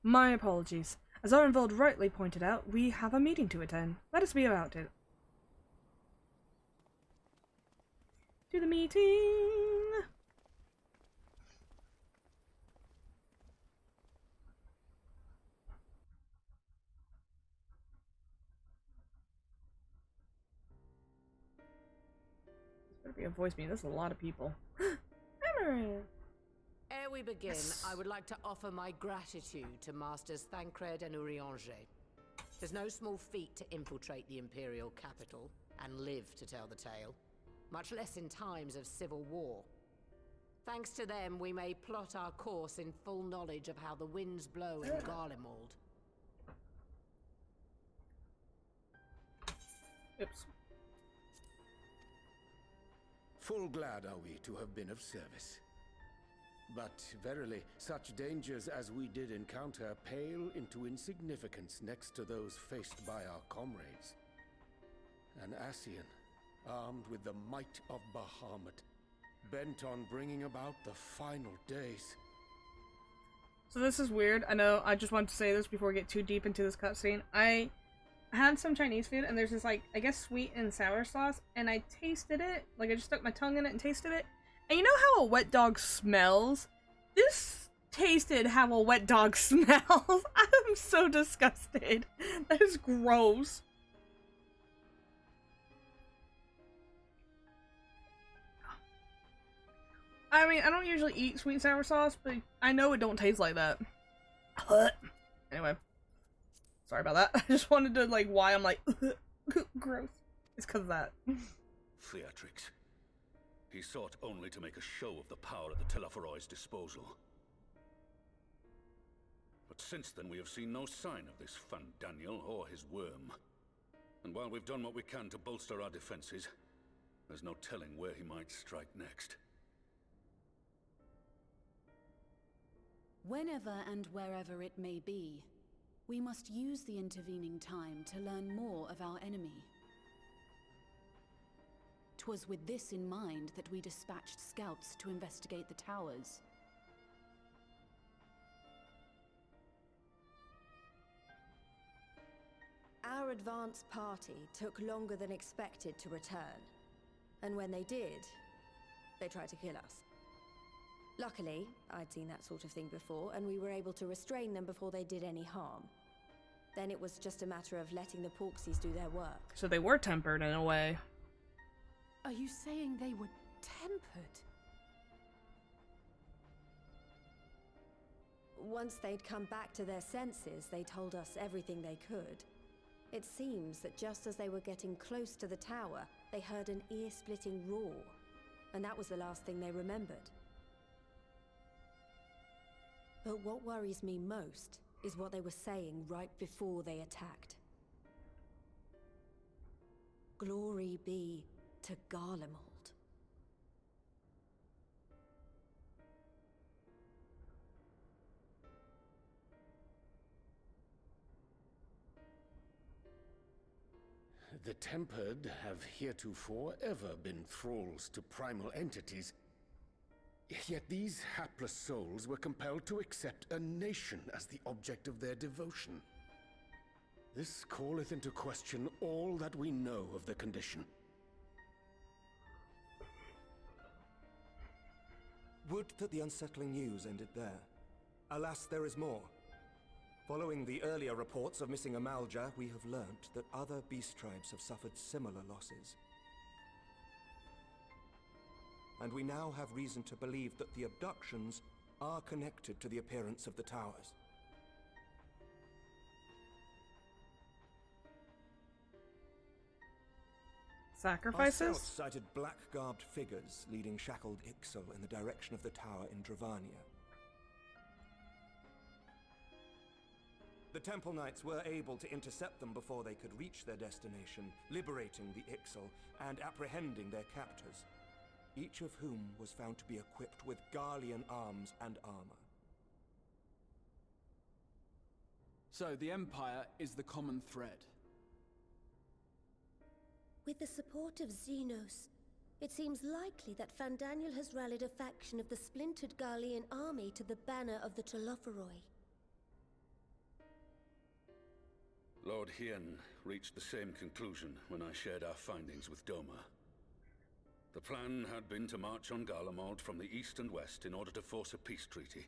My apologies. As Arnvold rightly pointed out, we have a meeting to attend. Let us be about it. To the meeting! We have voice meeting. This is a lot of people. Amaranth! Ere we begin, Yes. I would like to offer my gratitude to Masters Thancred and Urianger. There's no small feat to infiltrate the Imperial capital and live to tell the tale, much less in times of civil war. Thanks to them, we may plot our course in full knowledge of how the winds blow in Garlemald. Oops. Full glad are we to have been of service. But verily, such dangers as we did encounter pale into insignificance next to those faced by our comrades. An Ascian, armed with the might of Bahamut, bent on bringing about the final days. So this is weird. I know, I just wanted to say this before we get too deep into this cutscene. I had some Chinese food, and there's this, like, I guess sweet and sour sauce, and I tasted it. Like, I just stuck my tongue in it and tasted it. And you know how a wet dog smells? This tasted how a wet dog smells. I'm so disgusted. That is gross. I mean, I don't usually eat sweet and sour sauce, but I know it don't taste like that. Anyway. Sorry about that. I just wanted to, like, why I'm like, gross. It's because of that. Theatrics. He sought only to make a show of the power at the Teleforoi's disposal. But since then we have seen no sign of this Fandaniel or his worm. And while we've done what we can to bolster our defenses, there's no telling where he might strike next. Whenever and wherever it may be, we must use the intervening time to learn more of our enemy. 'Twas with this in mind that we dispatched scouts to investigate the towers. Our advance party took longer than expected to return. And when they did, they tried to kill us. Luckily, I'd seen that sort of thing before, and we were able to restrain them before they did any harm. Then it was just a matter of letting the Porksies do their work. So they were tempered in a way. Are you saying they were tempered? Once they'd come back to their senses, they told us everything they could. It seems that just as they were getting close to the tower, they heard an ear-splitting roar, and that was the last thing they remembered. But what worries me most is what they were saying right before they attacked. Glory be to Garlemald. The Tempered have heretofore ever been thralls to primal entities. Yet these hapless souls were compelled to accept a nation as the object of their devotion. This calleth into question all that we know of the condition. Would that the unsettling news ended there. Alas, there is more. Following the earlier reports of missing Amalja, we have learnt that other beast tribes have suffered similar losses. And we now have reason to believe that the abductions are connected to the appearance of the towers. Sacrifices? Our scouts sighted black-garbed figures leading shackled Ixal in the direction of the tower in Dravania. The Temple Knights were able to intercept them before they could reach their destination, liberating the Ixal and apprehending their captors, each of whom was found to be equipped with Garlean arms and armor. So the Empire is the common thread. With the support of Xenos, it seems likely that Fandaniel has rallied a faction of the splintered Garlean army to the banner of the Telefforoi. Lord Hien reached the same conclusion when I shared our findings with Doma. The plan had been to march on Garlemald from the east and west in order to force a peace treaty.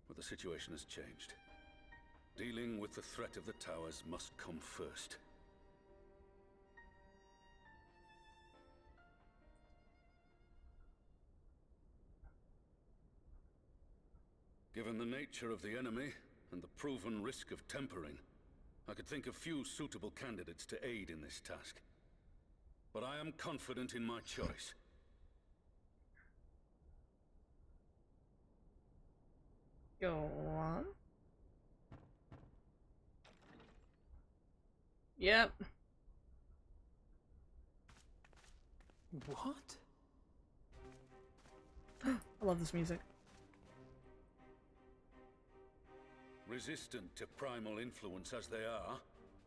But the situation has changed. Dealing with the threat of the towers must come first. Given the nature of the enemy and the proven risk of tempering, I could think of few suitable candidates to aid in this task. But I am confident in my choice. Go on. Yep. What? I love this music. Resistant to primal influence as they are,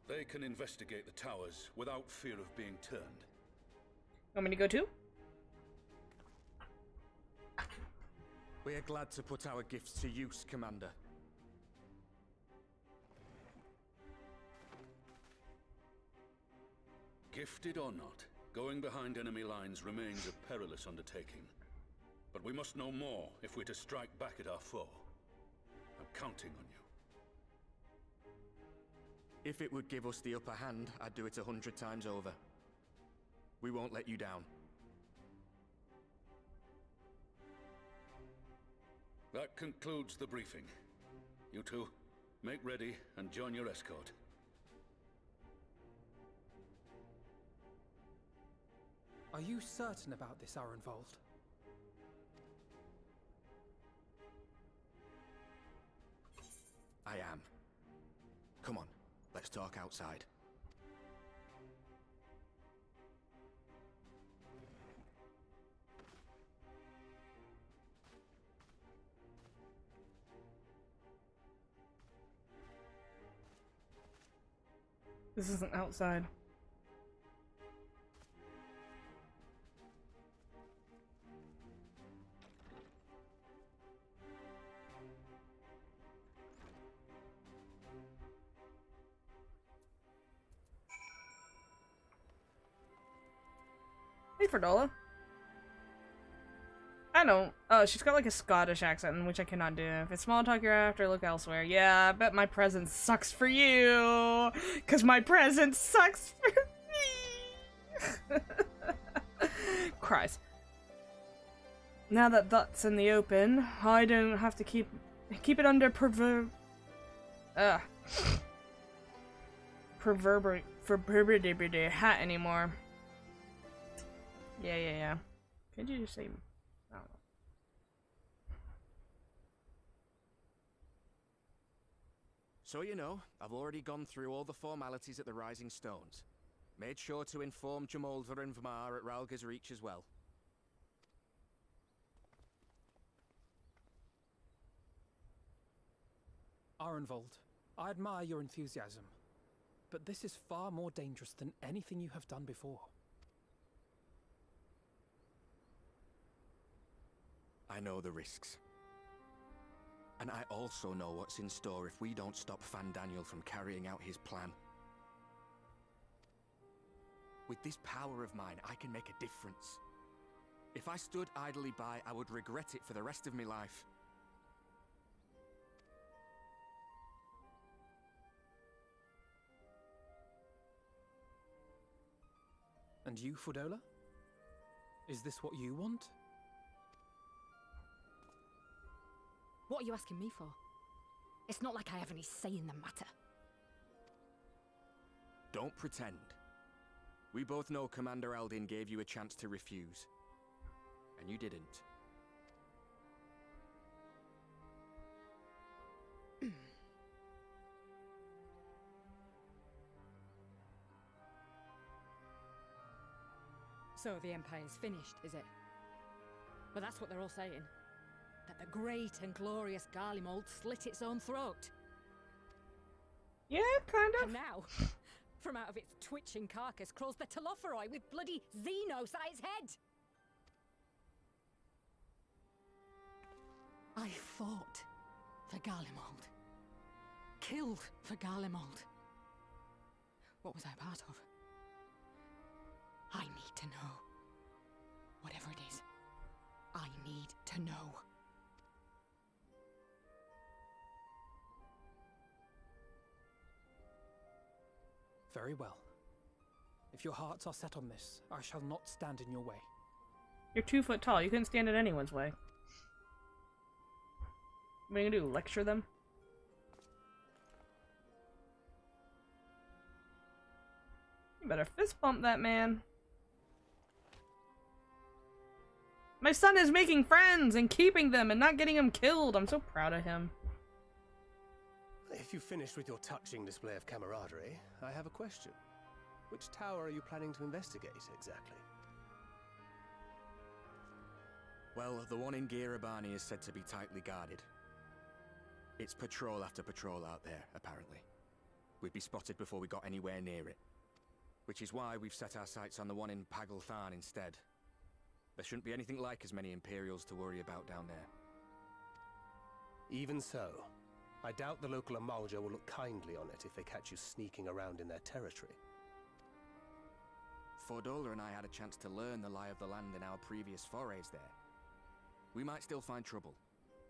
they can investigate the towers without fear of being turned. Want me to go too? We are glad to put our gifts to use, Commander. Gifted or not, going behind enemy lines remains a perilous undertaking. But we must know more if we're to strike back at our foe. I'm counting on you. If it would give us the upper hand, I'd do it 100 times over. We won't let you down. That concludes the briefing. You two, make ready and join your escort. Are you certain about this, Arenvold? I am. Come on, let's talk outside. This isn't outside. Hey, Fredola. I don't. Oh, she's got like a Scottish accent, which I cannot do. If it's small talk you're after, look elsewhere. Yeah, I bet my present sucks for you. Cause my present sucks for me. Christ. Now that that's in the open, I don't have to keep it under proverbial hat anymore. Yeah. Could you just say? I don't know. So you know, I've already gone through all the formalities at the Rising Stones. Made sure to inform Jamolver and Vmar at Ralga's Reach as well. Arenvold, I admire your enthusiasm, but this is far more dangerous than anything you have done before. I know the risks. And I also know what's in store if we don't stop Fandaniel from carrying out his plan. With this power of mine, I can make a difference. If I stood idly by, I would regret it for the rest of my life. And you, Fredola? Is this what you want? What are you asking me for? It's not like I have any say in the matter. Don't pretend. We both know Commander Eldin gave you a chance to refuse. And you didn't. So the Empire's finished, is it? Well, that's what they're all saying. That the great and glorious Garlemald slit its own throat. Yeah, kind of. And now, from out of its twitching carcass crawls the Telophoroi with bloody Xenos at its head! I fought for Garlemald. Killed for Garlemald. What was I part of? I need to know. Whatever it is, I need to know. Very well. If your hearts are set on this, I shall not stand in your way. You're 2 foot tall. You couldn't stand in anyone's way. What are you gonna do? Lecture them? You better fist bump that man. My son is making friends and keeping them and not getting them killed. I'm so proud of him. If you've finished with your touching display of camaraderie, I have a question. Which tower are you planning to investigate, exactly? Well, the one in Girabani is said to be tightly guarded. It's patrol after patrol out there, apparently. We'd be spotted before we got anywhere near it. Which is why we've set our sights on the one in Pagalthan instead. There shouldn't be anything like as many Imperials to worry about down there. Even so, I doubt the local Amalja will look kindly on it if they catch you sneaking around in their territory. Fordola and I had a chance to learn the lie of the land in our previous forays there. We might still find trouble,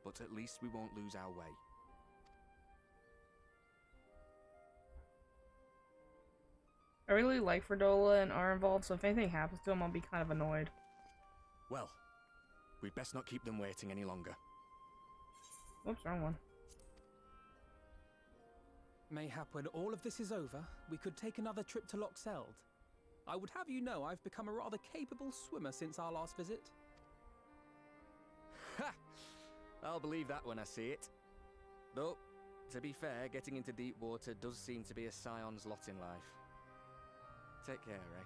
but at least we won't lose our way. I really like Fordola and are involved, so if anything happens to him, I'll be kind of annoyed. Well, we'd best not keep them waiting any longer. Oops, wrong one. Mayhap when all of this is over, we could take another trip to Loxeld. I would have you know I've become a rather capable swimmer since our last visit. Ha! I'll believe that when I see it. Though, to be fair, getting into deep water does seem to be a scion's lot in life. Take care, Ray.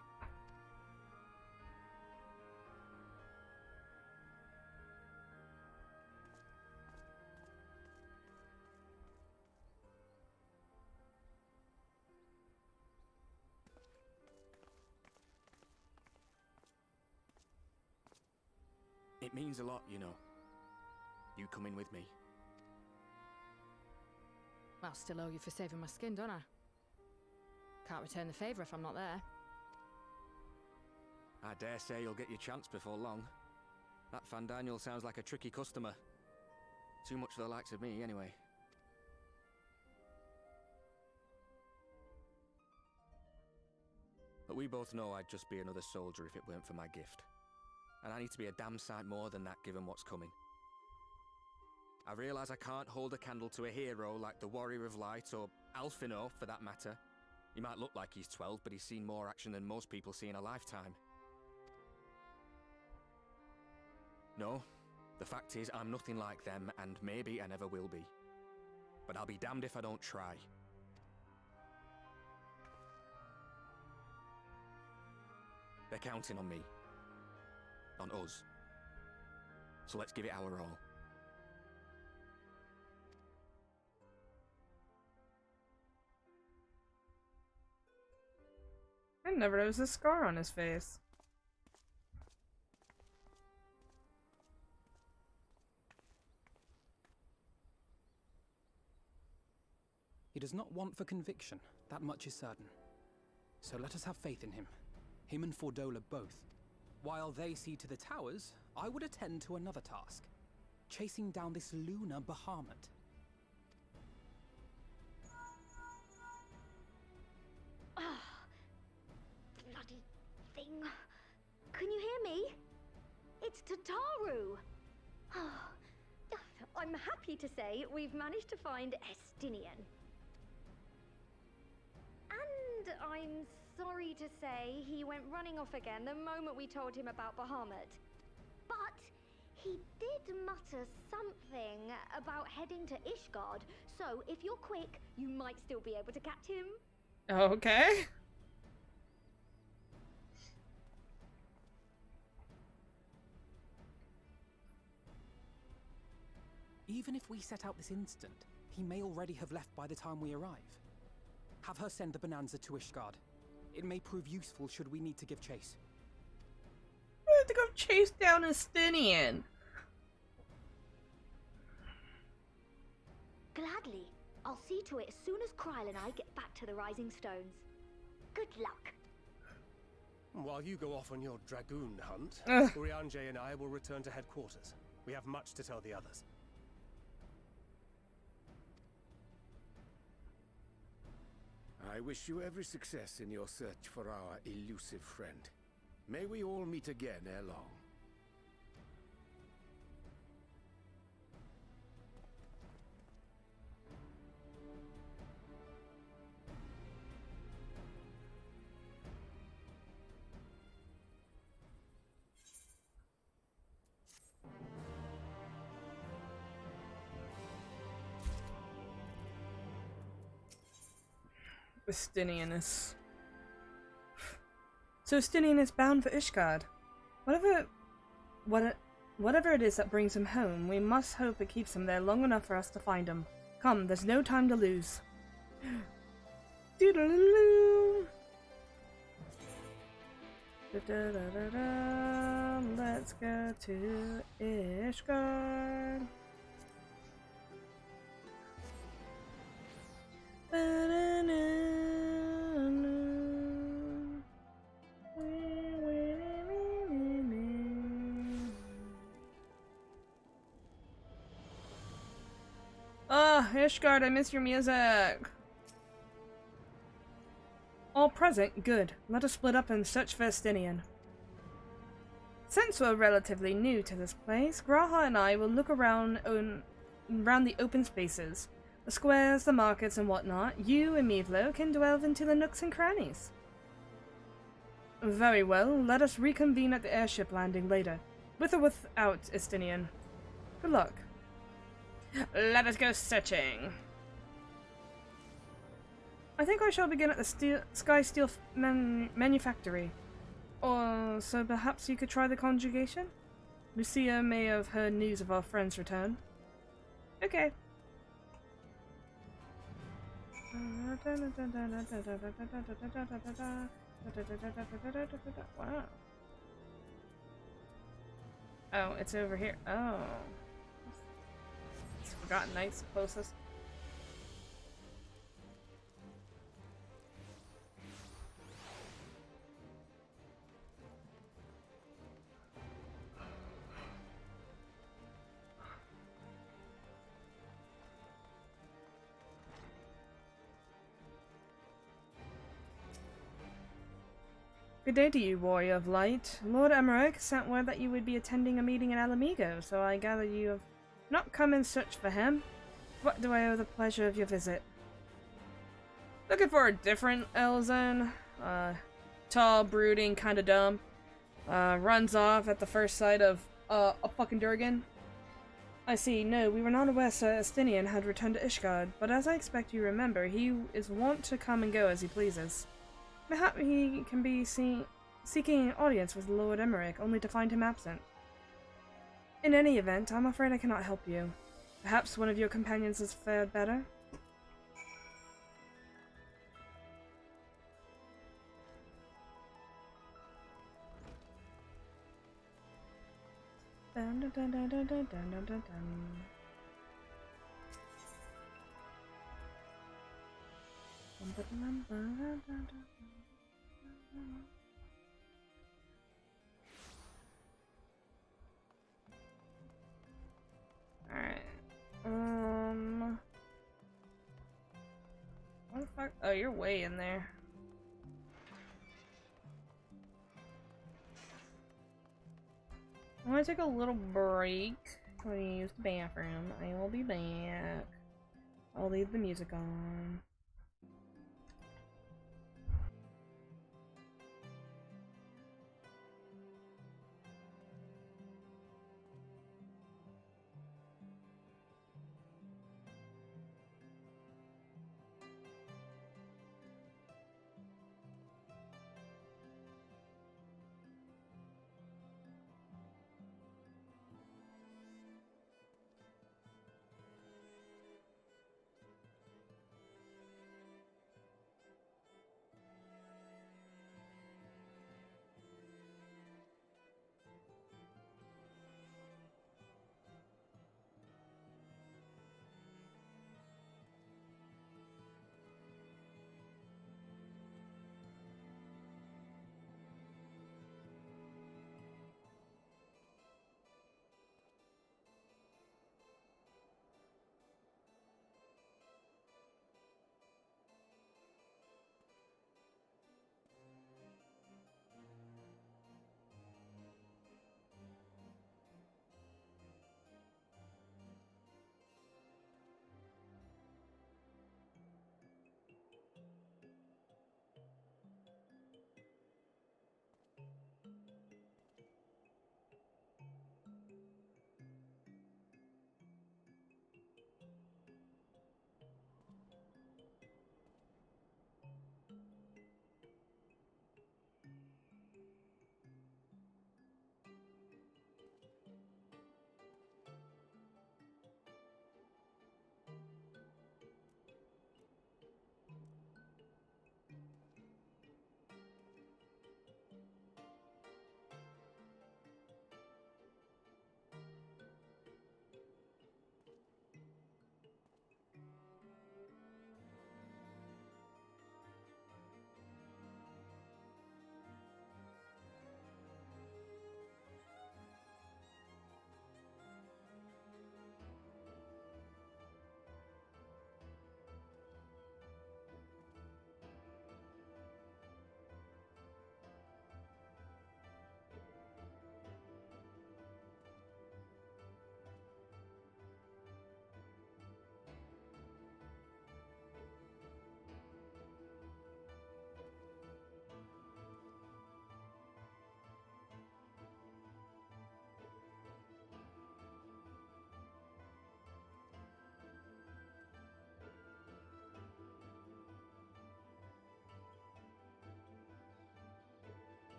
It means a lot, you know. You coming with me. I'll still owe you for saving my skin, don't I? Can't return the favour if I'm not there. I dare say you'll get your chance before long. That Fandaniel sounds like a tricky customer. Too much for the likes of me, anyway. But we both know I'd just be another soldier if it weren't for my gift. And I need to be a damn sight more than that given what's coming. I realise I can't hold a candle to a hero like the Warrior of Light, or Alphino for that matter. He might look like he's 12, but he's seen more action than most people see in a lifetime. No, the fact is I'm nothing like them, and maybe I never will be. But I'll be damned if I don't try. They're counting on me. On us. So let's give it our all. I never noticed a scar on his face. He does not want for conviction, that much is certain. So let us have faith in him. Him and Fordola both. While they see to the towers, I would attend to another task. Chasing down this lunar Bahamut. Bloody thing. Can you hear me? It's Tataru. I'm happy to say we've managed to find Estinian. And I'm sorry to say he went running off again the moment we told him about Bahamut. But he did mutter something about heading to Ishgard, so if you're quick, you might still be able to catch him. Okay. Even if we set out this instant, he may already have left by the time we arrive. Have her send the Bonanza to Ishgard. It may prove useful should we need to give chase. We have to go chase down Estinian. Gladly. I'll see to it as soon as Kryl and I get back to the Rising Stones. Good luck. While you go off on your dragoon hunt, Urianger and I will return to headquarters. We have much to tell the others. I wish you every success in your search for our elusive friend. May we all meet again ere long. Estinian is... So Estinian is bound for Ishgard. Whatever it is that brings him home, we must hope it keeps him there long enough for us to find him. Come, there's no time to lose. Doodaloo. Da-da-da-da-da. Let's go to Ishgard. Ah, Ishgard, I miss your music. All present? Good. Let us split up and search for Estinian. Since we're relatively new to this place, Graha and I will look around the open spaces. The squares, the markets, and whatnot. You and Mevlo can delve into the nooks and crannies. Very well, let us reconvene at the airship landing later. With or without Estinian. Good luck. Let us go searching. I think I shall begin at the Sky Steel Manufactory. Or so perhaps you could try the conjugation? Lucia may have heard news of our friend's return. Okay. Wow. Oh, it's over here. Oh. It's Forgotten Knights closest. Good day to you, Warrior of Light. Lord Emmerich sent word that you would be attending a meeting in Alamigo, so I gather you have not come in search for him. What do I owe the pleasure of your visit? Looking for a different Elzen. Tall, brooding, kinda dumb. Runs off at the first sight of a fucking Durgan. I see. No, we were not aware Sir Estinian had returned to Ishgard, but as I expect you remember, he is wont to come and go as he pleases. Perhaps he can be seeking an audience with Lord Emmerich, only to find him absent. In any event, I'm afraid I cannot help you. Perhaps one of your companions has fared better? Dun, dun, dun, dun, dun, dun, dun, dun, dun. Alright. What the fuck? Oh, you're way in there. I'm gonna take a little break. I'm gonna use the bathroom. I will be back. I'll leave the music on.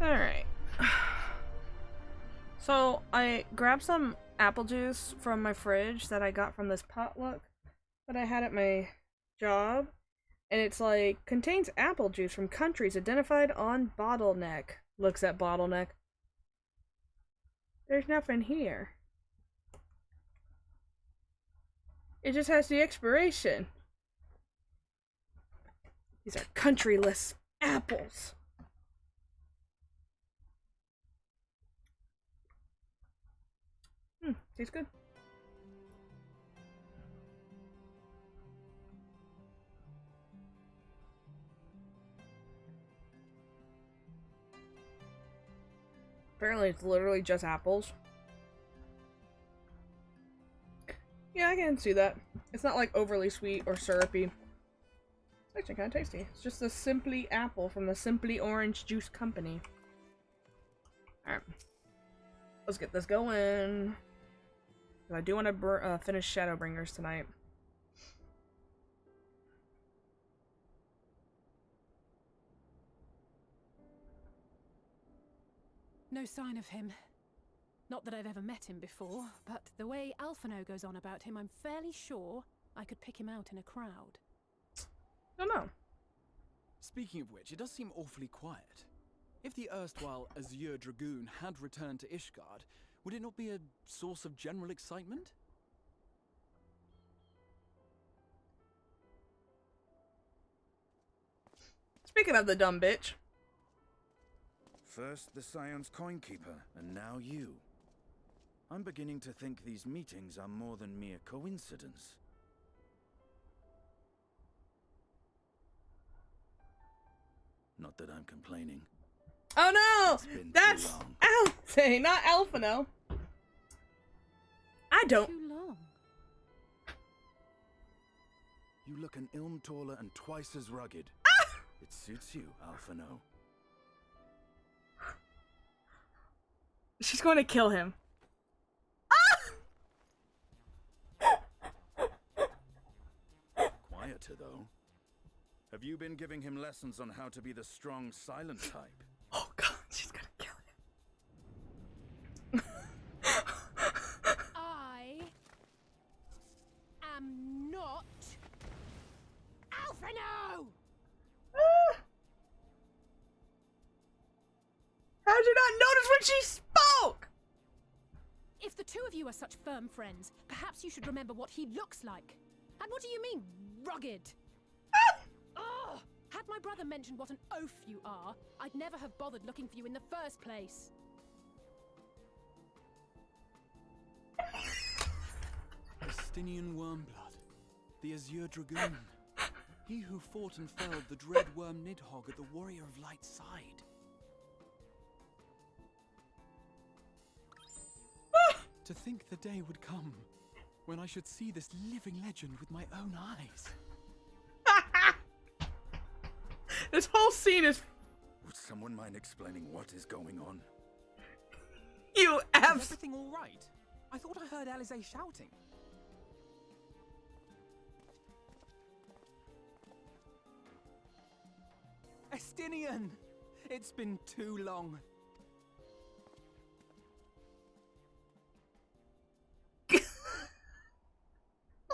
Alright. So, I grabbed some apple juice from my fridge that I got from this potluck that I had at my job. And it's like, contains apple juice from countries identified on bottleneck. Looks at bottleneck. There's nothing here. It just has the expiration. These are countryless apples. Tastes good. Apparently it's literally just apples. Yeah, I can see that. It's not like overly sweet or syrupy. It's actually kind of tasty. It's just a Simply apple from the Simply Orange Juice Company. Alright. Let's get this going. I do want to finish Shadowbringers tonight. No sign of him. Not that I've ever met him before, but the way Alphino goes on about him, I'm fairly sure I could pick him out in a crowd. I don't know. Speaking of which, it does seem awfully quiet. If the erstwhile Azure Dragoon had returned to Ishgard, would it not be a source of general excitement? Speaking of the dumb bitch. First the Scion's Coinkeeper, and now you. I'm beginning to think these meetings are more than mere coincidence. Not that I'm complaining. Oh no! That's Alpha, not Alphino. I don't. Too long. You look an ilm taller and twice as rugged. It suits you, Alphino. She's going to kill him. Quieter, though. Have you been giving him lessons on how to be the strong, silent type? Oh god, she's gonna kill him. I am not Alphino! How'd you not notice when she spoke? If the two of you are such firm friends, perhaps you should remember what he looks like. And what do you mean, rugged? Ugh! Had my brother mentioned what an oaf you are, I'd never have bothered looking for you in the first place. Estinian Wormblood, the Azure Dragoon. He who fought and felled the dread worm Nidhogg at the Warrior of Light's side. To think the day would come when I should see this living legend with my own eyes. This whole scene is... Would someone mind explaining what is going on? You Is everything all right? I thought I heard Alize shouting. Estinian! It's been too long.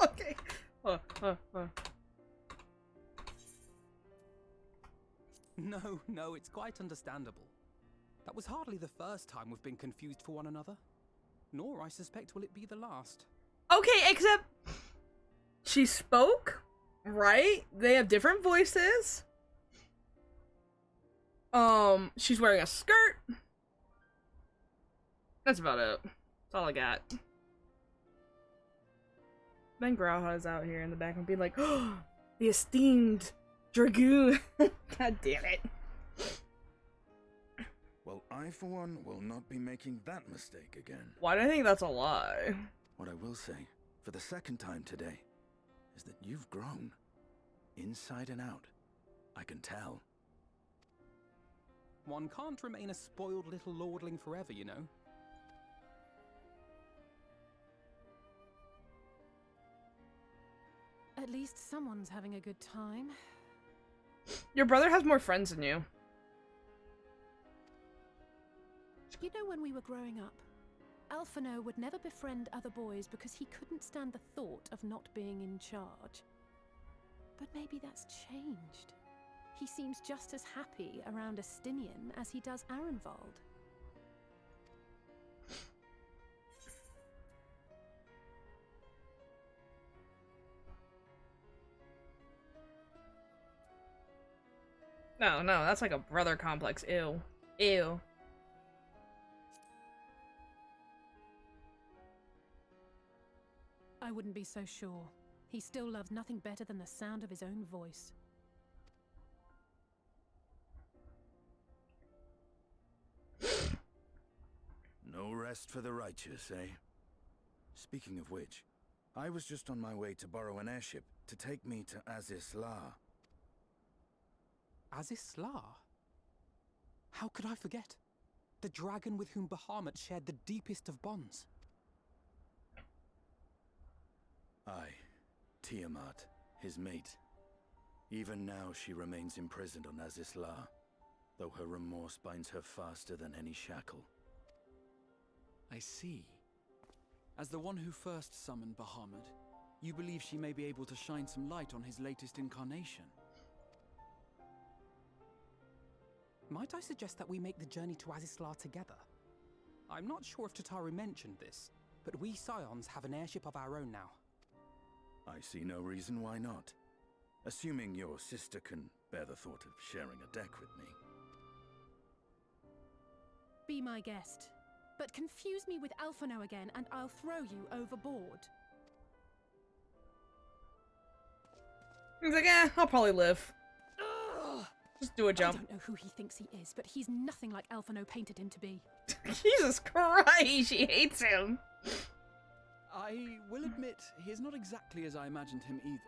Okay. No, it's quite understandable. That was hardly the first time we've been confused for one another. Nor, I suspect, will it be the last. Okay, except... she spoke, right? They have different voices. She's wearing a skirt. That's about it. That's all I got. Then Grauha's out here in the back and being like, oh, the esteemed Dragoon. God damn it. Well, I, for one, will not be making that mistake again. Why do I think that's a lie? What I will say, for the second time today, is that you've grown. Inside and out. I can tell. One can't remain a spoiled little lordling forever, you know. At least someone's having a good time. Your brother has more friends than you. You know, when we were growing up, Alphino would never befriend other boys because he couldn't stand the thought of not being in charge. But maybe that's changed. He seems just as happy around Astinian as he does Arenvald. No, that's like a brother complex. Ew. Ew. I wouldn't be so sure. He still loves nothing better than the sound of his own voice. No rest for the righteous, eh? Speaking of which, I was just on my way to borrow an airship to take me to Azis La. Azis La? How could I forget? The dragon with whom Bahamut shared the deepest of bonds. Aye, Tiamat, his mate. Even now she remains imprisoned on Azis La, though her remorse binds her faster than any shackle. I see. As the one who first summoned Bahamut, you believe she may be able to shine some light on his latest incarnation. Might I suggest that we make the journey to Azisla together? I'm not sure if Tataru mentioned this, but we Scions have an airship of our own now. I see no reason why not. Assuming your sister can bear the thought of sharing a deck with me. Be my guest. But confuse me with Alphino again and I'll throw you overboard. He's like, I'll probably live. Just do a jump. I don't know who he thinks he is, but he's nothing like Alphino painted him to be. Jesus Christ, she hates him. I will admit, he is not exactly as I imagined him either.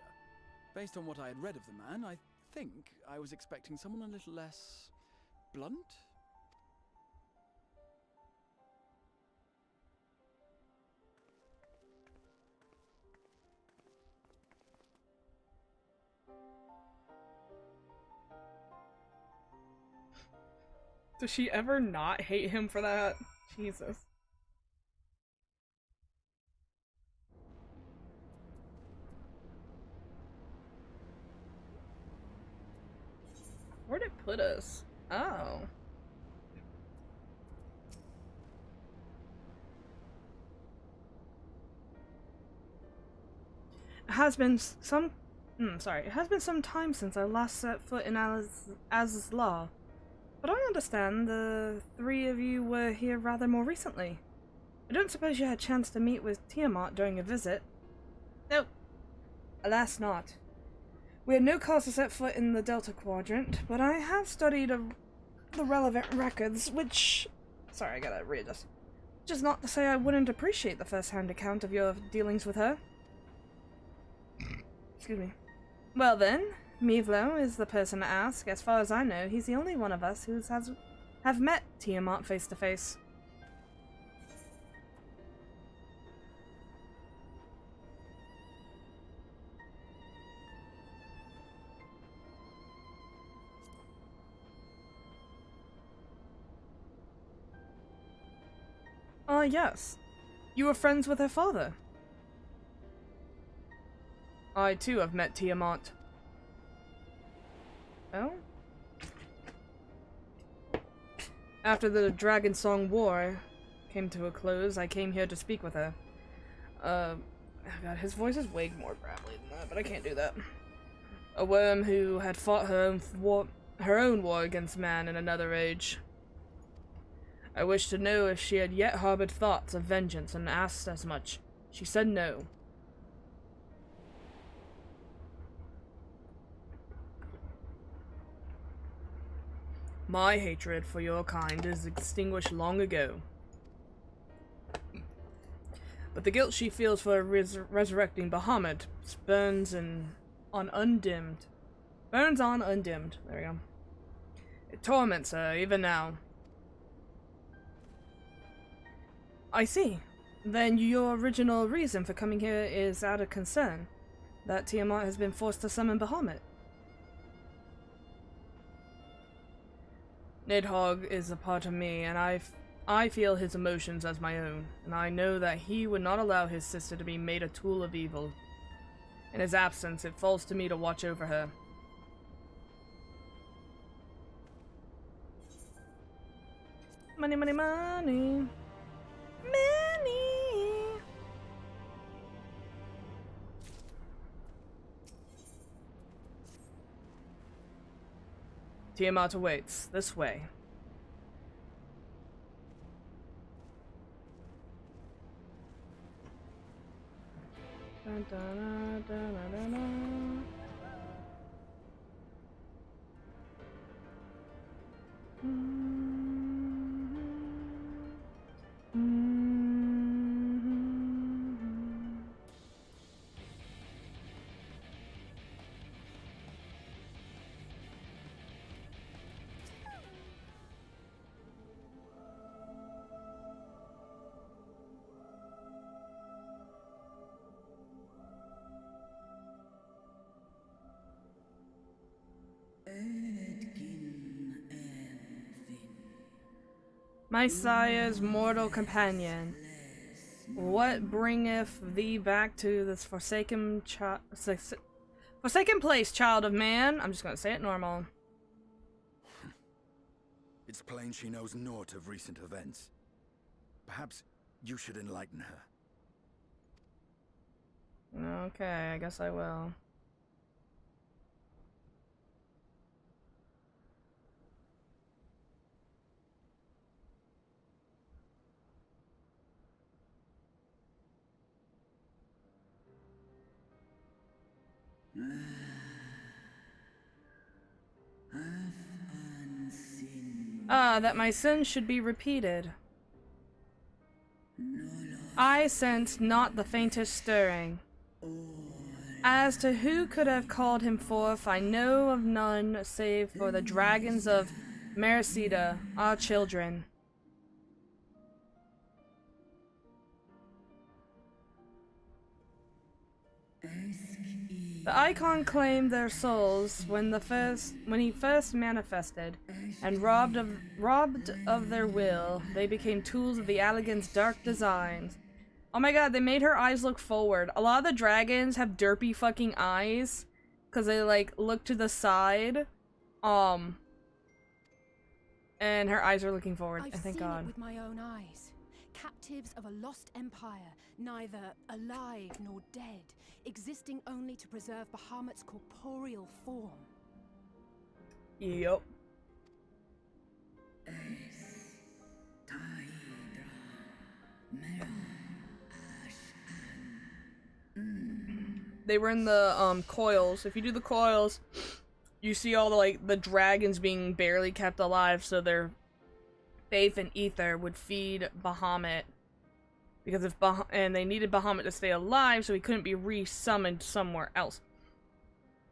Based on what I had read of the man, I think I was expecting someone a little less blunt. Does she ever not hate him for that? Jesus. Where'd it put us? Oh. It has been some time since I last set foot in Azizla. But I understand the three of you were here rather more recently. I don't suppose you had a chance to meet with Tiamat during a visit? Nope. Alas not. We had no cause to set foot in the Delta Quadrant, but I have studied the relevant records, which... Sorry, I gotta read this. Which is not to say I wouldn't appreciate the first-hand account of your dealings with her. Excuse me. Well then, Mivlo is the person to ask. As far as I know, he's the only one of us who have met Tiamat face to face. Yes. You were friends with her father. I too have met Tiamat. Oh? After the Dragon Song War came to a close, I came here to speak with her. Oh god, his voice is way more gravelly than that, but I can't do that. A worm who had fought her own war against man in another age. I wished to know if she had yet harbored thoughts of vengeance and asked as much. She said no. My hatred for your kind is extinguished long ago. But the guilt she feels for resurrecting Bahamut burns on undimmed. There we go. It torments her, even now. I see. Then your original reason for coming here is out of concern. That Tiamat has been forced to summon Bahamut. Nidhogg is a part of me, and I feel his emotions as my own, and I know that he would not allow his sister to be made a tool of evil. In his absence, it falls to me to watch over her. Money, money, money. Money. Tiamat awaits. This way. Dun, dun, dun, dun, dun, dun. My sire's mortal companion, what bringeth thee back to this forsaken place, child of man? I'm just gonna say it normal. It's plain she knows naught of recent events. Perhaps you should enlighten her. Okay, I guess I will. Ah, that my sins should be repeated. I sense not the faintest stirring. As to who could have called him forth, I know of none save for the dragons of Mercida, our children. The Icon claimed their souls when he first manifested, and robbed of their will, they became tools of the Allegan's dark designs. Oh my god, they made her eyes look forward. A lot of the dragons have derpy fucking eyes, because they like look to the side, and her eyes are looking forward. I've thank seen God. it with my own eyes. Captives of a lost empire, neither alive nor dead, existing only to preserve Bahamut's corporeal form. Yup. They were in the coils. If you do the coils, you see all the dragons being barely kept alive, so their faith and ether would feed Bahamut, because and they needed Bahamut to stay alive, so he couldn't be re-summoned somewhere else.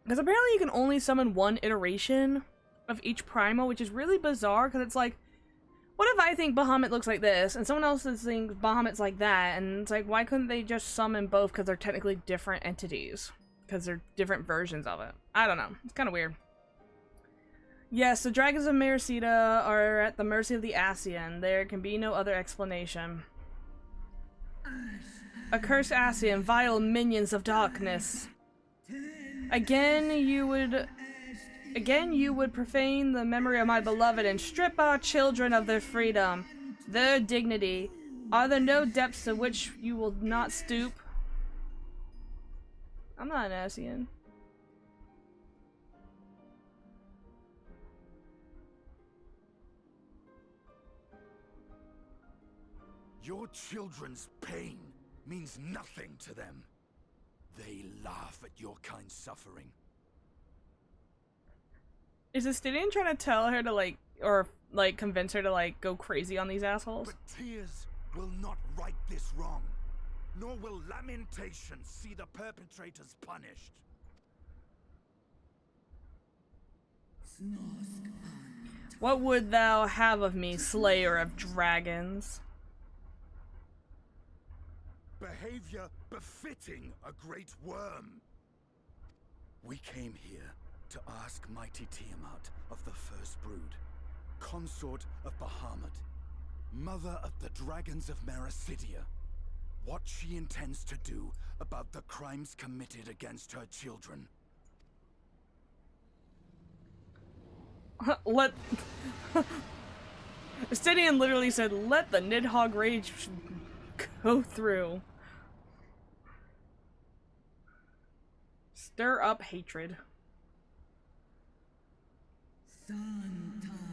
Because apparently you can only summon one iteration of each primal, which is really bizarre, because it's like, what if I think Bahamut looks like this, and someone else thinks Bahamut's like that, and it's like, why couldn't they just summon both, because they're technically different entities, because they're different versions of it. I don't know, it's kind of weird. Yes, the dragons of Mercida are at the mercy of the Ascian. There can be no other explanation. Accursed Ascian, vile minions of darkness. Again you would profane the memory of my beloved and strip our children of their freedom, their dignity. Are there no depths to which you will not stoop? I'm not an Ascian. Your children's pain means nothing to them. They laugh at your kind suffering. Is Astidian trying to tell her to convince her to go crazy on these assholes? But tears will not right this wrong, nor will lamentation see the perpetrators punished. What would thou have of me, slayer of dragons? Behavior befitting a great worm. We came here to ask mighty Tiamat of the First Brood, consort of Bahamut, Mother of the Dragons of Mericidia, what she intends to do about the crimes committed against her children. Let... Estinian literally said, let the Nidhogg rage go through. Stir up hatred.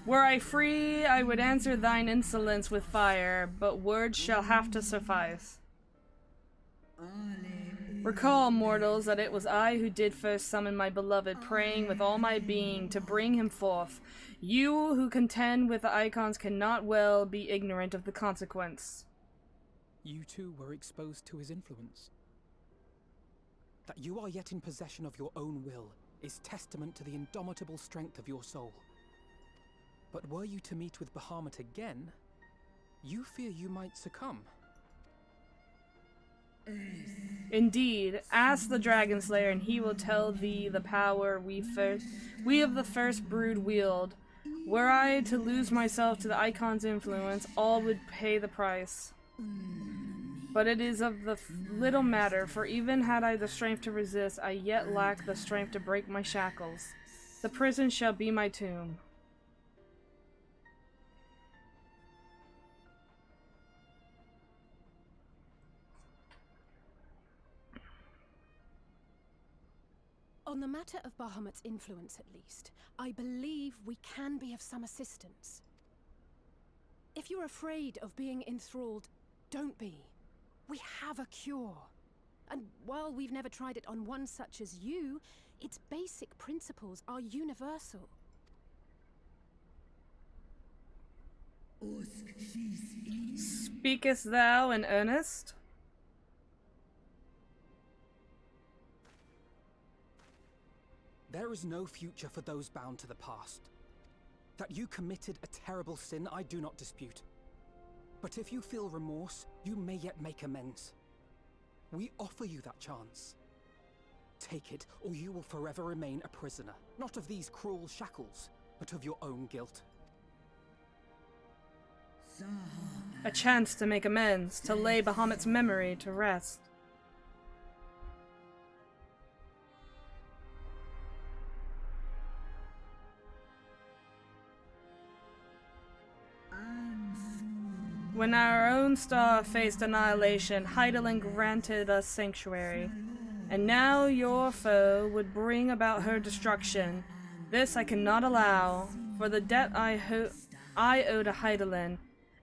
Were I free, I would answer thine insolence with fire, but words shall have to suffice. Recall, mortals, that it was I who did first summon my beloved, praying with all my being to bring him forth. You who contend with the icons cannot well be ignorant of the consequence. You too were exposed to his influence. That you are yet in possession of your own will is testament to the indomitable strength of your soul. But were you to meet with Bahamut again, you fear you might succumb. Indeed, ask the Dragon Slayer and he will tell thee the power we of the first brood wield. Were I to lose myself to the Icon's influence, all would pay the price. But it is of the little matter, for even had I the strength to resist, I yet lack the strength to break my shackles. The prison shall be my tomb. On the matter of Bahamut's influence, at least, I believe we can be of some assistance. If you're afraid of being enthralled, don't be. We have a cure. And while we've never tried it on one such as you, its basic principles are universal. Speakest thou in earnest? There is no future for those bound to the past. That you committed a terrible sin, I do not dispute. But if you feel remorse, you may yet make amends. We offer you that chance. Take it, or you will forever remain a prisoner, not of these cruel shackles, but of your own guilt. A chance to make amends, to lay Bahamut's memory to rest. When our own star faced annihilation, Hydaelyn granted us sanctuary. And now your foe would bring about her destruction. This I cannot allow, for the debt I owe to Hydaelyn,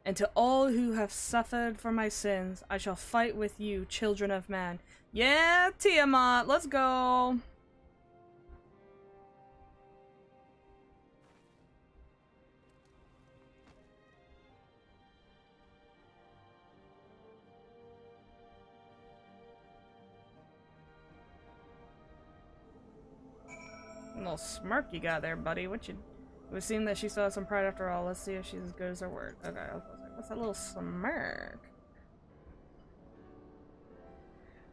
and to all who have suffered for my sins, I shall fight with you, children of man. Yeah, Tiamat, let's go! Little smirk you got there, buddy. What you? It would seem that she still has some pride after all. Let's see if she's as good as her word. Okay, I was like, what's that little smirk?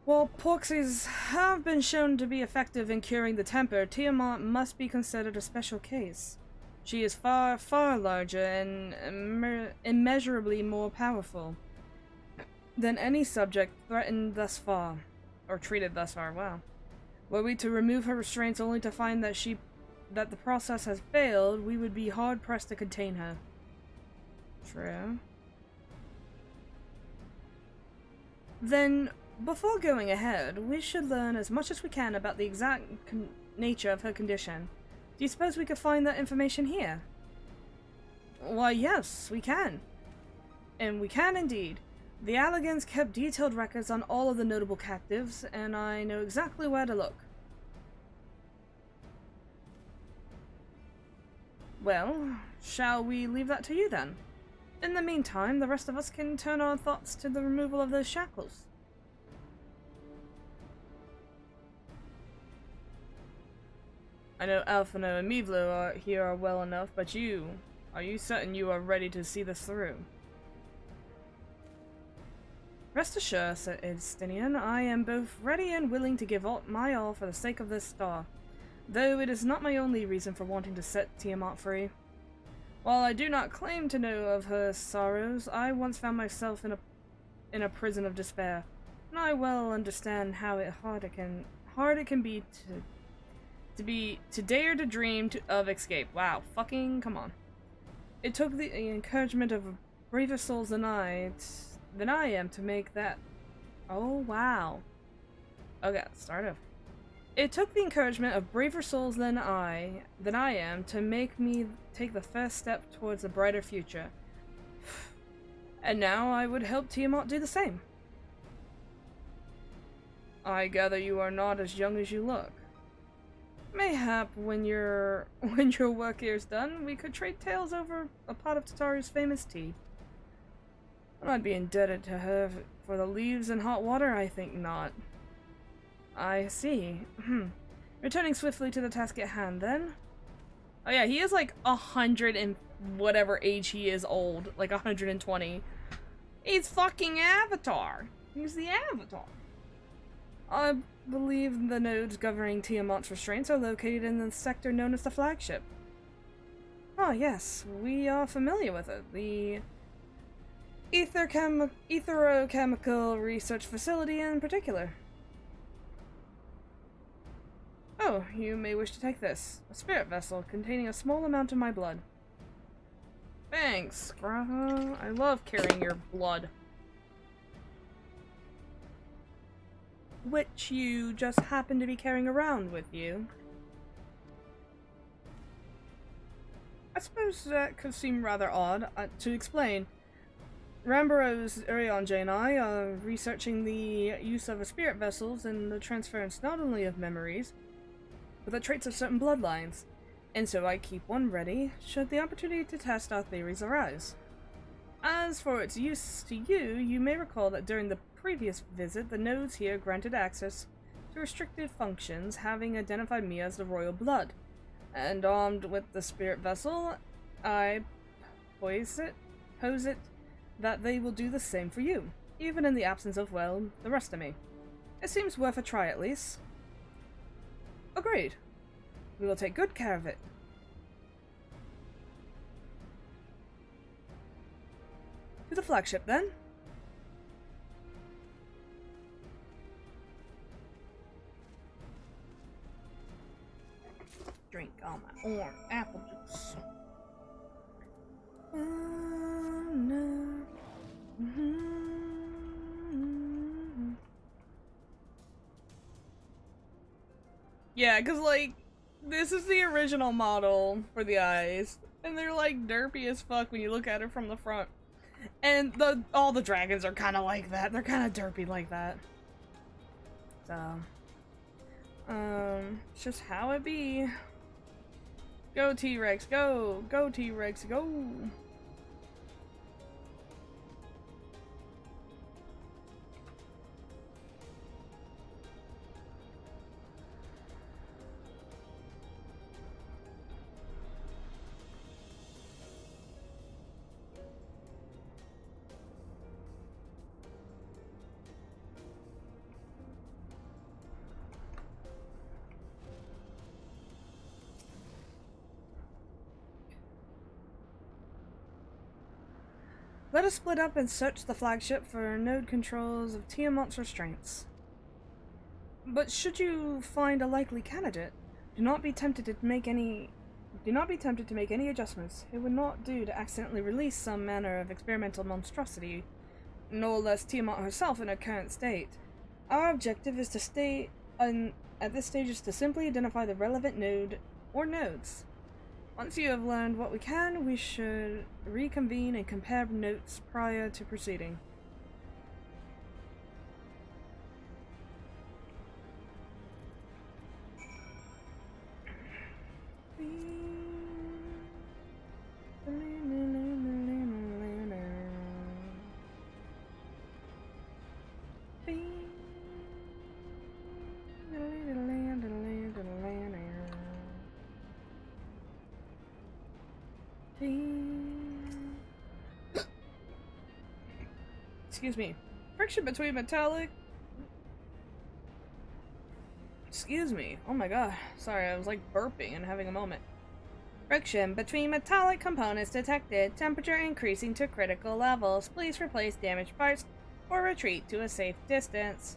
While Porxies have been shown to be effective in curing the temper, Tiamat must be considered a special case. She is far, far larger and immeasurably more powerful than any subject threatened thus far, or treated thus far. Wow. Were we to remove her restraints only to find that the process has failed, we would be hard-pressed to contain her. True. Then, before going ahead, we should learn as much as we can about the exact nature of her condition. Do you suppose we could find that information here? Why, yes, we can. And we can indeed. The Allegans kept detailed records on all of the notable captives, and I know exactly where to look. Well, shall we leave that to you then? In the meantime, the rest of us can turn our thoughts to the removal of those shackles. I know Alphino and Mivlo are well enough, but are you certain you are ready to see this through? Rest assured, said Estinian, I am both ready and willing to give my all for the sake of this star, though it is not my only reason for wanting to set Tiamat free. While I do not claim to know of her sorrows, I once found myself in a prison of despair, and I well understand how hard it can be to dare to dream of escape. Wow, fucking come on. It took the encouragement of braver souls than I am to make that. Oh wow. Okay, let's start over. It took the encouragement of braver souls than I am to make me take the first step towards a brighter future. And now I would help Tiamat do the same. I gather you are not as young as you look. Mayhap when your work here is done, we could trade tales over a pot of Tataru's famous tea. I'd be indebted to her for the leaves and hot water, I think not. I see. Returning swiftly to the task at hand, then. Oh yeah, he is like 100 and whatever age he is old. Like 120. He's fucking Avatar. He's the Avatar. I believe the nodes governing Tiamat's restraints are located in the sector known as the flagship. Ah, yes, we are familiar with it. The Etherochemical Research Facility in particular. Oh, you may wish to take this. A spirit vessel containing a small amount of my blood. Thanks, Graha. I love carrying your blood. Which you just happen to be carrying around with you. I suppose that could seem rather odd. To explain, Ramboros, Urianje, and I are researching the use of spirit vessels and the transference not only of memories, but the traits of certain bloodlines, and so I keep one ready should the opportunity to test our theories arise. As for its use to you, you may recall that during the previous visit, the nodes here granted access to restricted functions, having identified me as the royal blood. And armed with the spirit vessel, I pose it that they will do the same for you, even in the absence of, well, the rest of me. It seems worth a try at least. Agreed. We will take good care of it. To the flagship, then. Drink all my orange apple juice. Oh, no. Yeah, because, like, this is the original model for the eyes, and they're, like, derpy as fuck when you look at it from the front. And all the dragons are kind of like that. They're kind of derpy like that. So, it's just how it be. Go T-Rex, go! Go T-Rex, go! Let us split up and search the flagship for node controls of Tiamat's restraints. But should you find a likely candidate, do not be tempted to make any adjustments. It would not do to accidentally release some manner of experimental monstrosity, no less Tiamat herself in her current state. Our objective is to at this stage is to simply identify the relevant node or nodes. Once you have learned what we can, we should reconvene and compare notes prior to proceeding. Excuse me. Friction between metallic. Excuse me. Oh my god. Sorry, I was like burping and having a moment. Friction between metallic components detected. Temperature increasing to critical levels. Please replace damaged parts or retreat to a safe distance.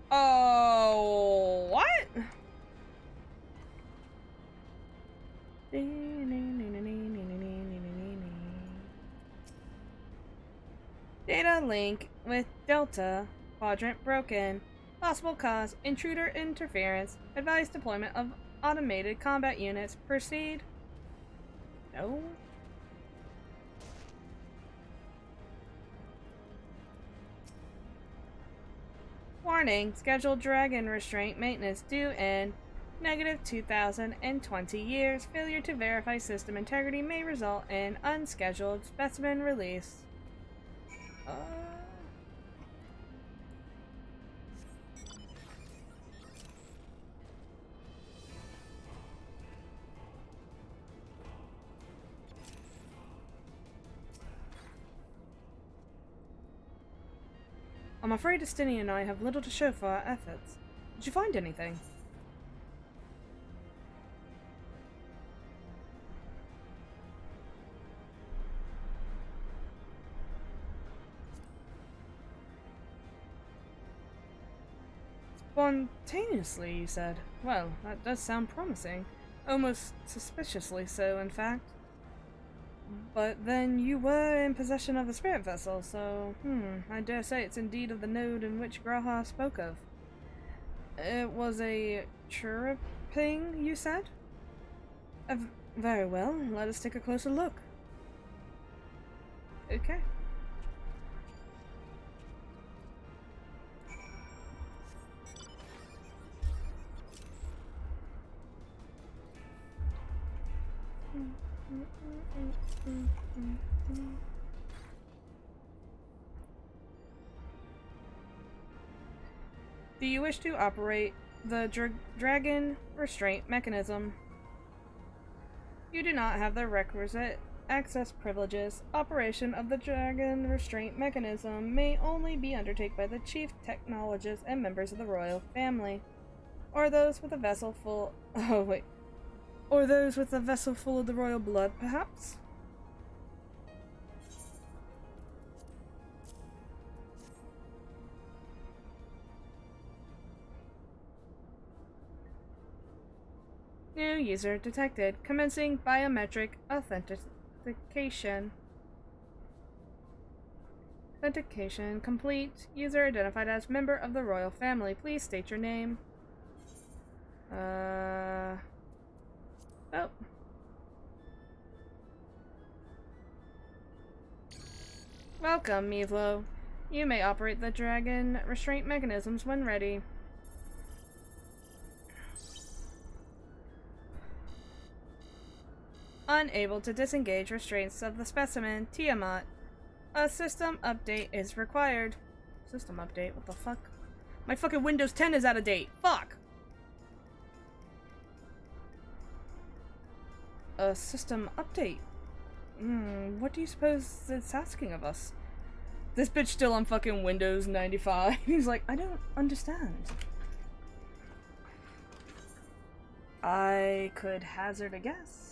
Oh, what? Data link with Delta quadrant broken. Possible cause, intruder interference. Advised deployment of automated combat units. Proceed. No. Warning, scheduled dragon restraint maintenance due in -2020 years. Failure to verify system integrity may result in unscheduled specimen release. I'm afraid Destiny and I have little to show for our efforts. Did you find anything? Spontaneously, you said. Well, that does sound promising. Almost suspiciously so, in fact. But then you were in possession of the spirit vessel, so, I dare say it's indeed of the node in which Graha spoke of. It was a chirruping, you said? Very well, let us take a closer look. Okay. Do you wish to operate the dragon restraint mechanism? You do not have the requisite access privileges. Operation of the dragon restraint mechanism may only be undertaken by the chief technologists and members of the royal family, or those with a vessel full. Or those with a vessel full of the royal blood, perhaps? New user detected. Commencing biometric authentication. Authentication complete. User identified as member of the royal family. Please state your name. Oh. Welcome, Mevlo. You may operate the dragon restraint mechanisms when ready. Unable to disengage restraints of the specimen, Tiamat. A system update is required. System update? What the fuck? My fucking Windows 10 is out of date. Fuck! A system update? What do you suppose it's asking of us? This bitch still on fucking Windows 95. He's like, I don't understand. I could hazard a guess.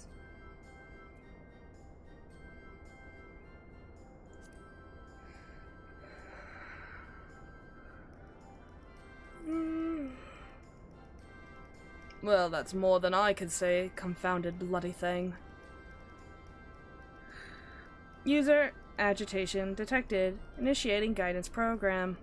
Well, that's more than I could say, confounded bloody thing. User agitation detected. Initiating guidance program.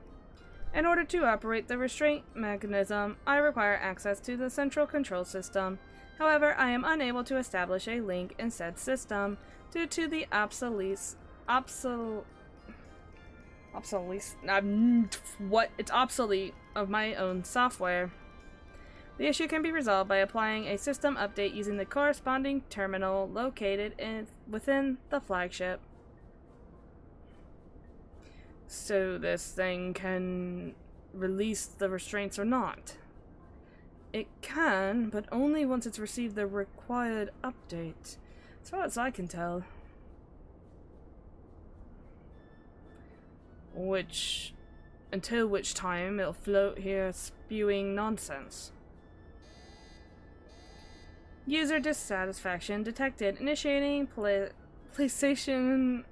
In order to operate the restraint mechanism, I require access to the central control system. However, I am unable to establish a link in said system due to the obsolete of my own software. The issue can be resolved by applying a system update using the corresponding terminal located within the flagship. So this thing can release the restraints or not? It can, but only once it's received the required update, as far as I can tell. Until which time it'll float here spewing nonsense. User dissatisfaction detected. Initiating PlayStation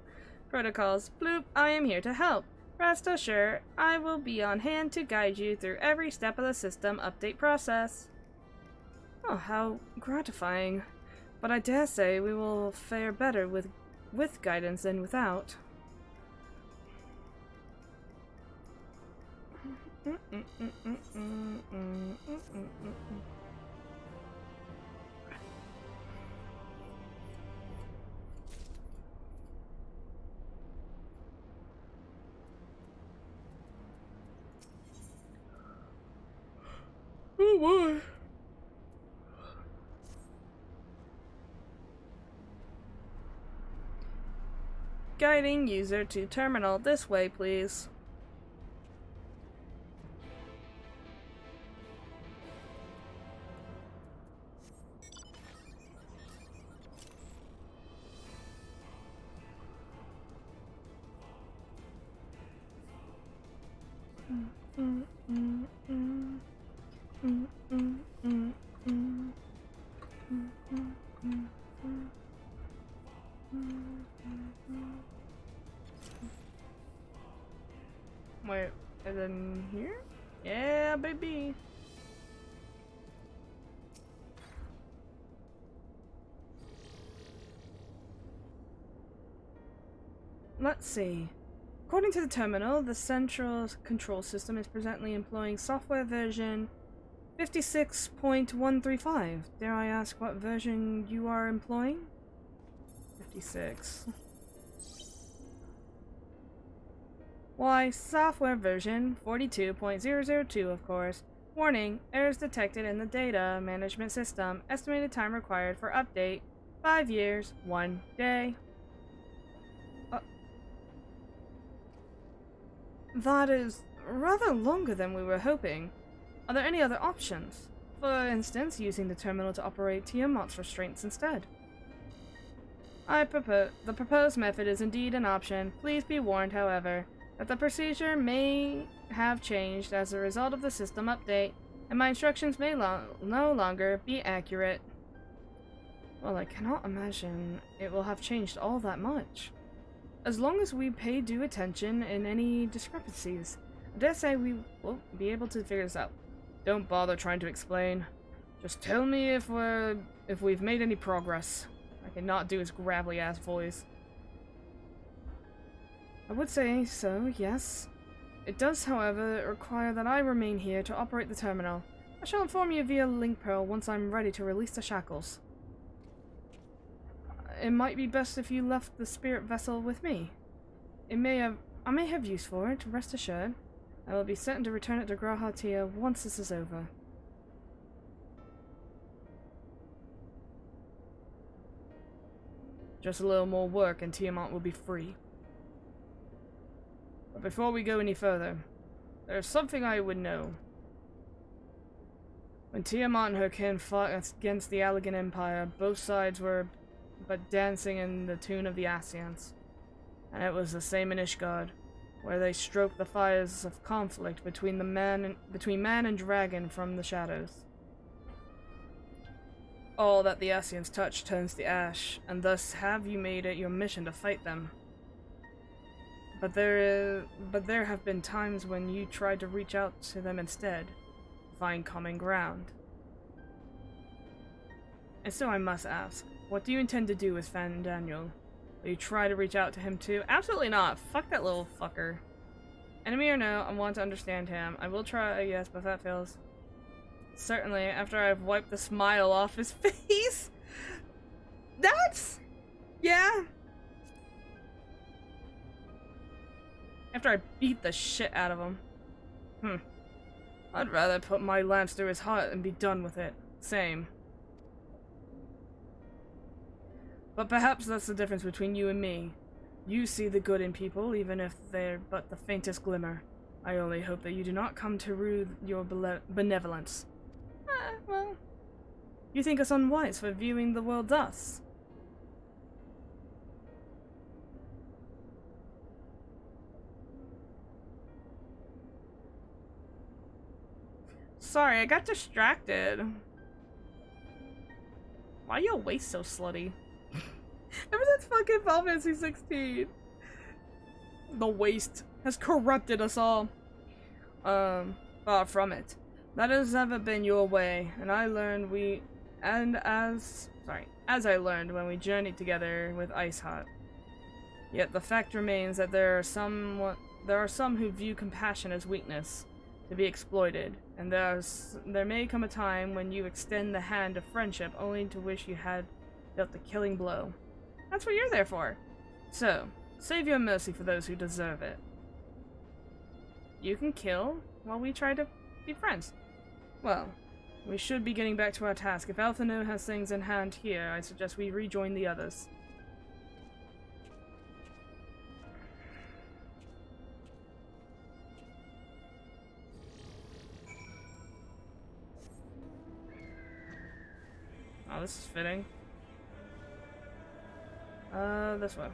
protocols. Bloop, I am here to help. Rest assured, I will be on hand to guide you through every step of the system update process. Oh, how gratifying. But I dare say we will fare better with guidance than without. Oh boy. Guiding user to terminal. This way, please. Wait, is it in here? Yeah, baby. Let's see. According to the terminal, the central control system is presently employing software version 56.135. Dare I ask what version you are employing? 56. Why, software version 42.002, of course. Warning, errors detected in the data management system. Estimated time required for update, 5 years, 1 day. That is rather longer than we were hoping. Are there any other options? For instance, using the terminal to operate Tiamat's restraints instead. The proposed method is indeed an option. Please be warned, however, that the procedure may have changed as a result of the system update, and my instructions may no longer be accurate. Well, I cannot imagine it will have changed all that much. As long as we pay due attention in any discrepancies, I dare say we will be able to figure this out. Don't bother trying to explain. Just tell me if we've made any progress. I cannot do his gravelly-ass voice. I would say so, yes. It does, however, require that I remain here to operate the terminal. I shall inform you via link pearl once I'm ready to release the shackles. It might be best if you left the spirit vessel with me. I may have use for it, rest assured. I will be certain to return it to Grahatia once this is over. Just a little more work and Tiamat will be free. But before we go any further, there's something I would know. When Tiamat and her kin fought against the Allegan Empire, both sides were but dancing in the tune of the Ascians. And it was the same in Ishgard, where they stroked the fires of conflict between man and dragon from the shadows. All that the Ascians touch turns to ash, and thus have you made it your mission to fight them. But there have been times when you tried to reach out to them instead, to find common ground. And so I must ask, what do you intend to do with Fan Daniel? Will you try to reach out to him too? Absolutely not! Fuck that little fucker. Enemy or no, I want to understand him. I will try, yes, but if that fails. Certainly, after I've wiped the smile off his face. Yeah. After I beat the shit out of him. I'd rather put my lance through his heart and be done with it. Same. But perhaps that's the difference between you and me. You see the good in people, even if they're but the faintest glimmer. I only hope that you do not come to rue your benevolence. Well, you think us unwise for viewing the world thus? Sorry, I got distracted. Why are your waist so slutty? Ever since fucking Final Fantasy 16. The waste has corrupted us all. Far from it. That has never been your way, and as I learned when we journeyed together with Iceheart. Yet the fact remains that there are some who view compassion as weakness, to be exploited, and there may come a time when you extend the hand of friendship only to wish you had dealt the killing blow. That's what you're there for. So, save your mercy for those who deserve it. You can kill while we try to be friends. Well, we should be getting back to our task. If Alphino has things in hand here, I suggest we rejoin the others. Oh, this is fitting. This way.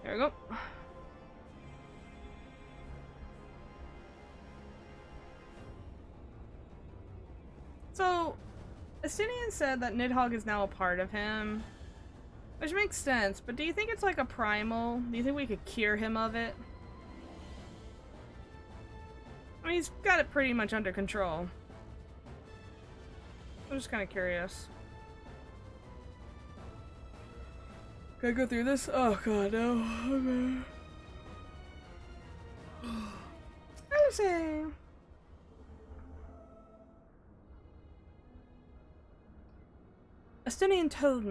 There we go. So, Estinian said that Nidhogg is now a part of him, which makes sense, but do you think it's like a primal? Do you think we could cure him of it? I mean, he's got it pretty much under control. I'm just kind of curious. Can I go through this? Oh god, no. Okay. I was saying. Estinian told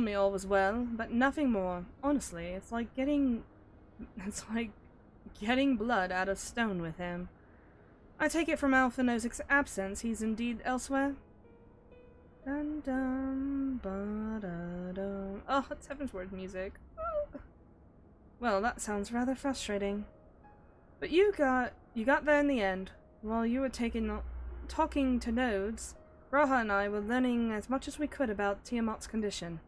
me all was well, but nothing more. Honestly, it's like getting blood out of stone with him. I take it from Alphino's absence, he's indeed elsewhere. Dun dun ba da dum. Oh, it's Heavensward music. Well, that sounds rather frustrating. But you got there in the end. While you were talking to nodes, Raha and I were learning as much as we could about Tiamat's condition.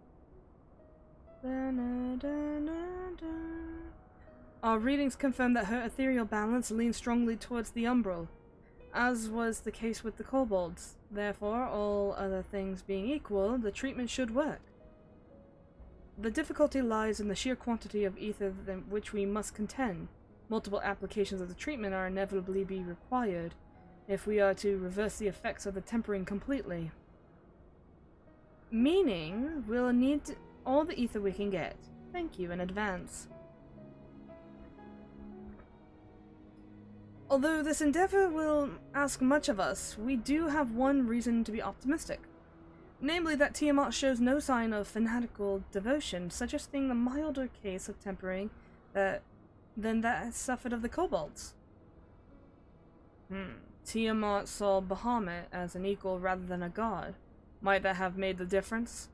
Our readings confirmed that her ethereal balance leaned strongly towards the umbral, as was the case with the kobolds. Therefore, all other things being equal, the treatment should work. The difficulty lies in the sheer quantity of ether which we must contend. Multiple applications of the treatment are inevitably be required if we are to reverse the effects of the tempering completely. Meaning, we'll need all the ether we can get. Thank you in advance. Although this endeavor will ask much of us, we do have one reason to be optimistic. Namely that Tiamat shows no sign of fanatical devotion, suggesting a milder case of tempering than that suffered of the kobolds. Tiamat saw Bahamut as an equal rather than a god. Might that have made the difference?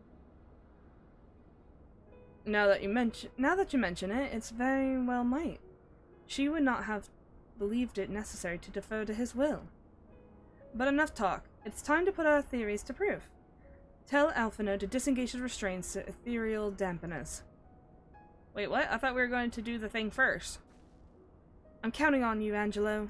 Now that you mention it, it's very well might. She would not have believed it necessary to defer to his will. But enough talk. It's time to put our theories to proof. Tell Alphino to disengage his restraints to ethereal dampeners. Wait, what? I thought we were going to do the thing first. I'm counting on you, Angelo.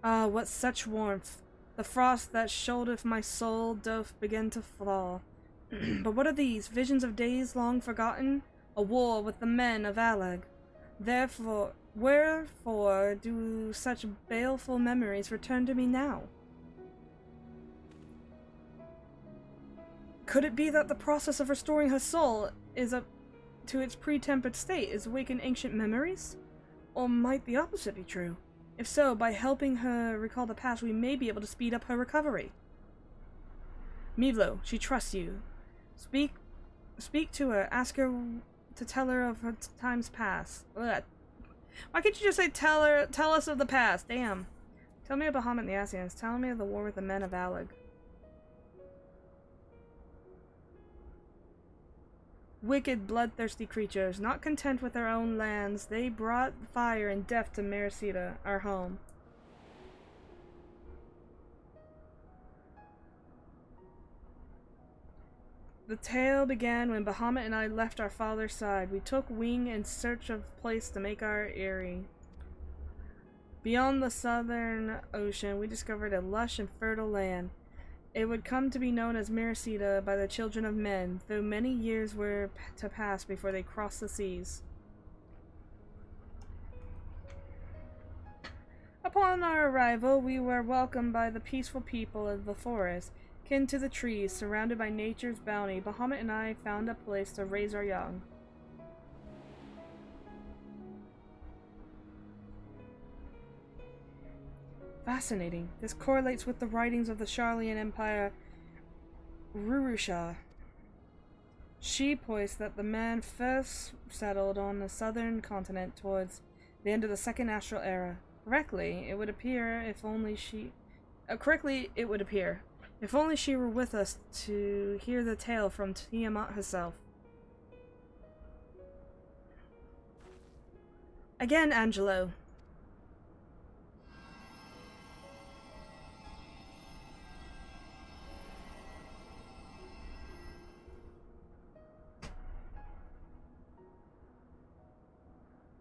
Ah, what such warmth. The frost that shouldereth my soul doth begin to thaw. But what are these? Visions of days long forgotten? A war with the men of Alag. Wherefore do such baleful memories return to me now? Could it be that the process of restoring her soul is up to its pre-tempered state is awaken ancient memories? Or might the opposite be true? If so, by helping her recall the past, we may be able to speed up her recovery. Mivlo, she trusts you. Speak to her. Ask her to tell her of her times past. Ugh. Why can't you just say tell us of the past? Damn. Tell me of Bahamut and the Ascians. Tell me of the war with the men of Alag. Wicked, bloodthirsty creatures. Not content with their own lands, they brought fire and death to Merecida, our home. The tale began when Bahamut and I left our father's side. We took wing in search of a place to make our eyrie. Beyond the southern ocean, we discovered a lush and fertile land. It would come to be known as Merecida by the children of men, though many years were to pass before they crossed the seas. Upon our arrival, we were welcomed by the peaceful people of the forest. Kin to the trees, surrounded by nature's bounty, Bahamut and I found a place to raise our young. Fascinating. This correlates with the writings of the Charlian Empire Rurusha. She points that the man first settled on the southern continent towards the end of the Second Astral Era. Correctly, it would appear if only she were with us to hear the tale from Tiamat herself. Again, Angelo.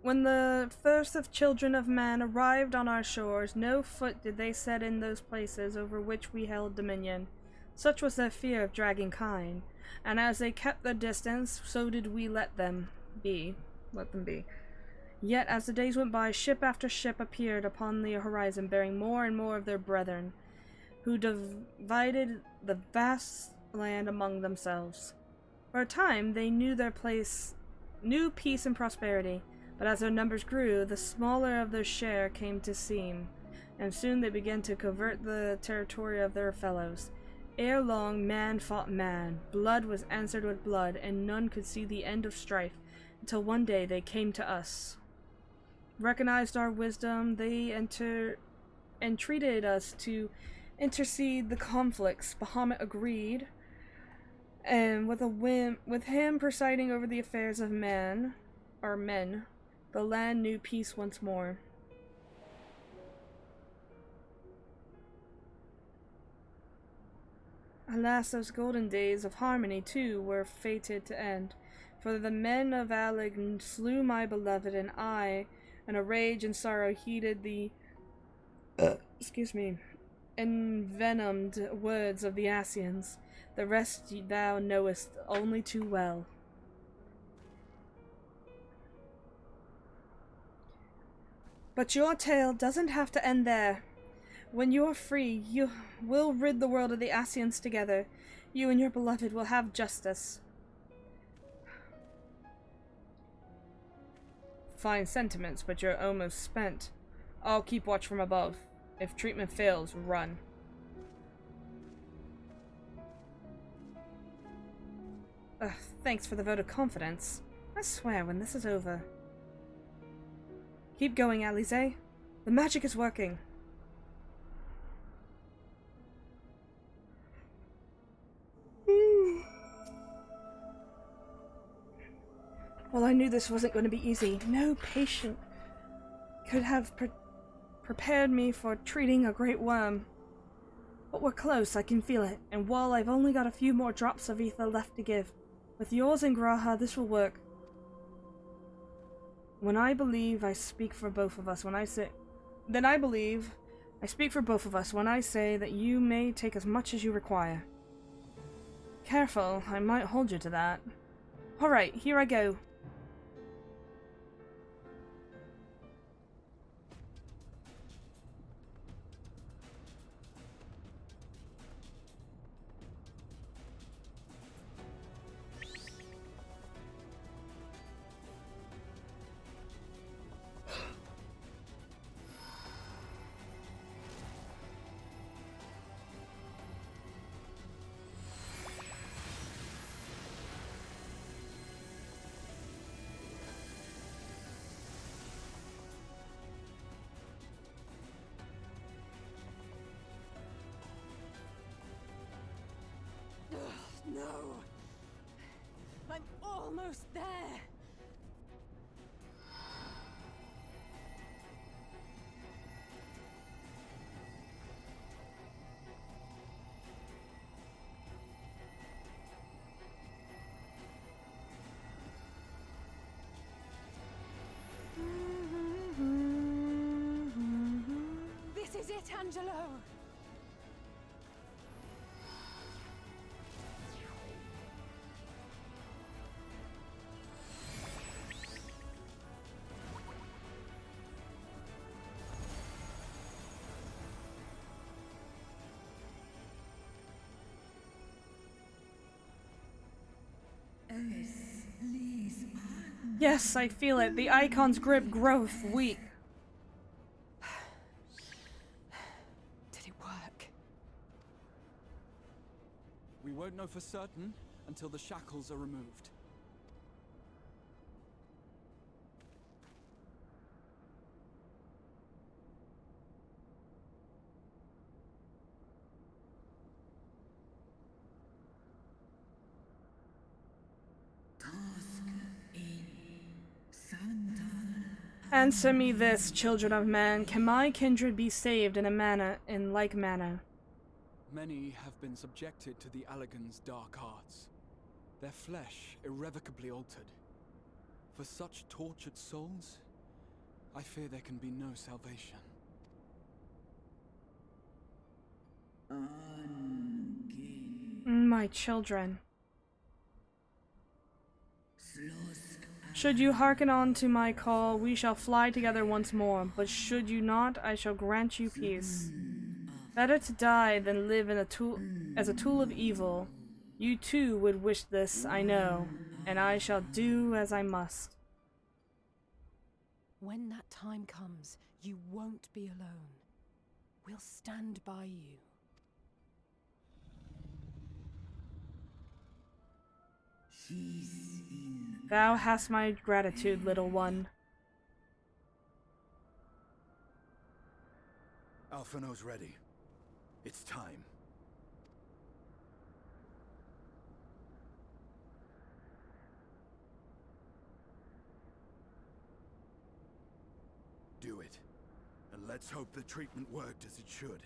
When the first of children of man arrived on our shores, no foot did they set in those places over which we held dominion. Such was their fear of dragging kine, and as they kept their distance, so did we let them be. Yet as the days went by, ship after ship appeared upon the horizon, bearing more and more of their brethren, who divided the vast land among themselves. For a time they knew peace and prosperity. But as their numbers grew, the smaller of their share came to seem, and soon they began to covet the territory of their fellows. Ere long, man fought man, blood was answered with blood, and none could see the end of strife, until one day they came to us. Recognized our wisdom, they entreated us to intercede the conflicts. Bahamut agreed, and with him presiding over the affairs of men, the land knew peace once more. Alas, those golden days of harmony, too, were fated to end. For the men of Alig slew my beloved, and I, in a rage and sorrow, heeded the envenomed words of the Asians. The rest thou knowest only too well. But your tale doesn't have to end there. When you're free, you will rid the world of the Asians together. You and your beloved will have justice. Fine sentiments, but you're almost spent. I'll keep watch from above. If treatment fails, run. Thanks for the vote of confidence. I swear, when this is over... Keep going, Alize. The magic is working. Well, I knew this wasn't going to be easy. No patient could have prepared me for treating a great worm. But we're close, I can feel it. And while I've only got a few more drops of ether left to give, with yours and Graha, this will work. When I believe I speak for both of us when I say... Then I believe I speak for both of us when I say that you may take as much as you require. Careful, I might hold you to that. Alright, here I go. No. I'm almost there. This is it, Angelo. Yes, I feel it. The icon's grip growth weak. Did it work? We won't know for certain until the shackles are removed. Answer me this, children of man. Can my kindred be saved in like manner? Many have been subjected to the Allagan's dark arts, their flesh irrevocably altered. For such tortured souls, I fear there can be no salvation. My children. Should you hearken on to my call, we shall fly together once more, but should you not, I shall grant you peace. Better to die than live as a tool of evil. You too would wish this, I know, and I shall do as I must. When that time comes, you won't be alone. We'll stand by you. Thou hast my gratitude, little one. Alphino's ready. It's time. Do it. And let's hope the treatment worked as it should.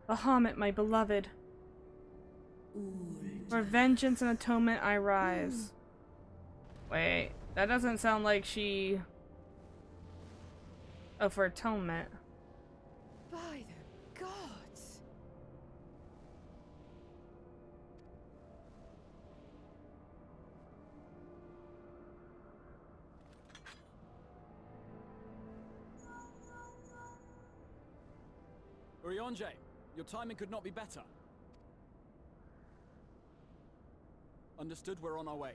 Bahamut, my beloved. For vengeance and atonement I rise. Wait, that doesn't sound like she... Oh, for atonement. By the gods! Urianger, your timing could not be better. Understood, we're on our way.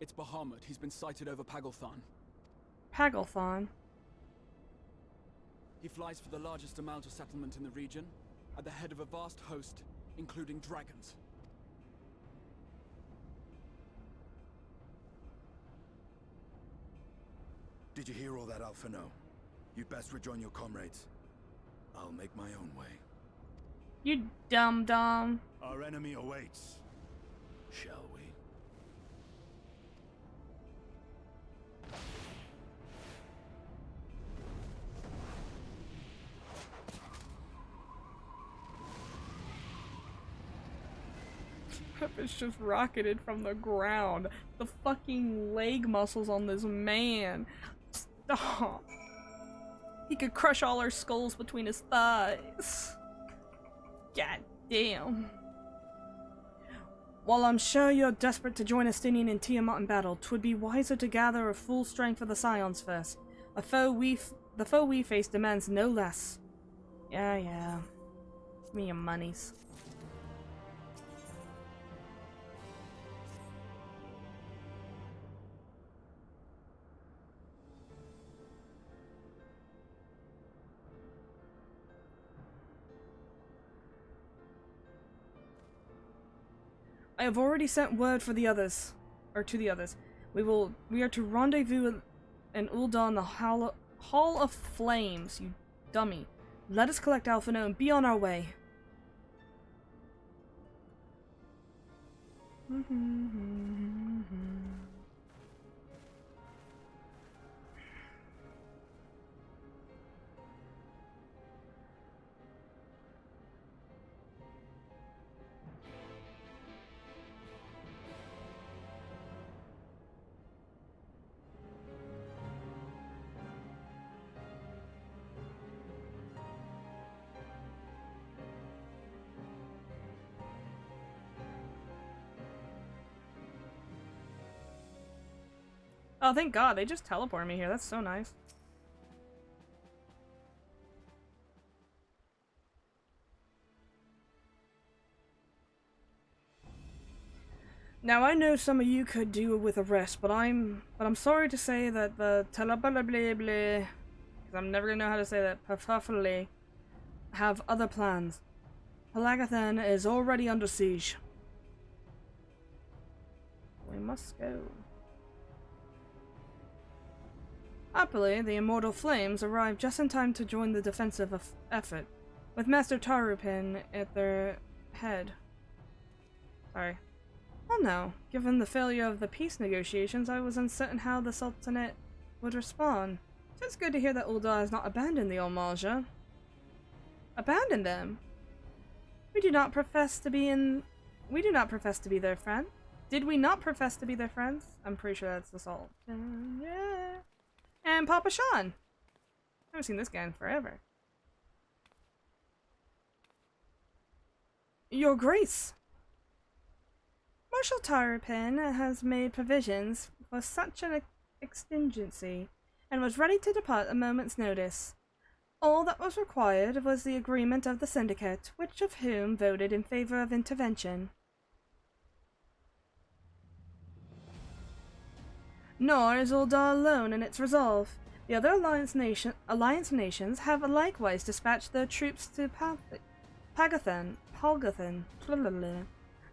It's Bahamut. He's been sighted over Pagalthan. Pagalthan? He flies for the largest amount of settlement in the region, at the head of a vast host, including dragons. Did you hear all that, Alphino? You'd best rejoin your comrades. I'll make my own way. You dum-dum. Our enemy awaits. Shall we? It's just rocketed from the ground. The fucking leg muscles on this man. Stop. He could crush all our skulls between his thighs. God damn. While I'm sure you're desperate to join Estinian and Tiamat in battle, 'twould be wiser to gather a full strength of the Scions first. The foe we face demands no less. Yeah. Give me your monies. I have already sent word for the others, or to the others. We are to rendezvous in Ul'dah, the Hall of Flames, you dummy. Let us collect Alphino and be on our way. Oh, thank God, they just teleported me here. That's so nice. Now, I know some of you could do with a rest, but I'm sorry to say that the because I'm never gonna know how to say that, perfectly, have other plans. Pelagathan is already under siege. We must go. Happily, the Immortal Flames arrived just in time to join the defensive effort, with Master Tarupin at their head. Sorry. Well no, given the failure of the peace negotiations, I was uncertain how the Sultanate would respond. So it's good to hear that Ul'dah has not abandoned the Al-Malja. Abandoned them? We do not profess to be their friend. Did we not profess to be their friends? I'm pretty sure that's the Sultan. Yeah. And Papa Sean. I haven't seen this guy in forever. Your Grace. Marshal Tarupin has made provisions for such an exigency, and was ready to depart at a moment's notice. All that was required was the agreement of the Syndicate, which of whom voted in favor of intervention. Nor is Ul'dah alone in its resolve. The other alliance nations have likewise dispatched their troops to Pelagathan.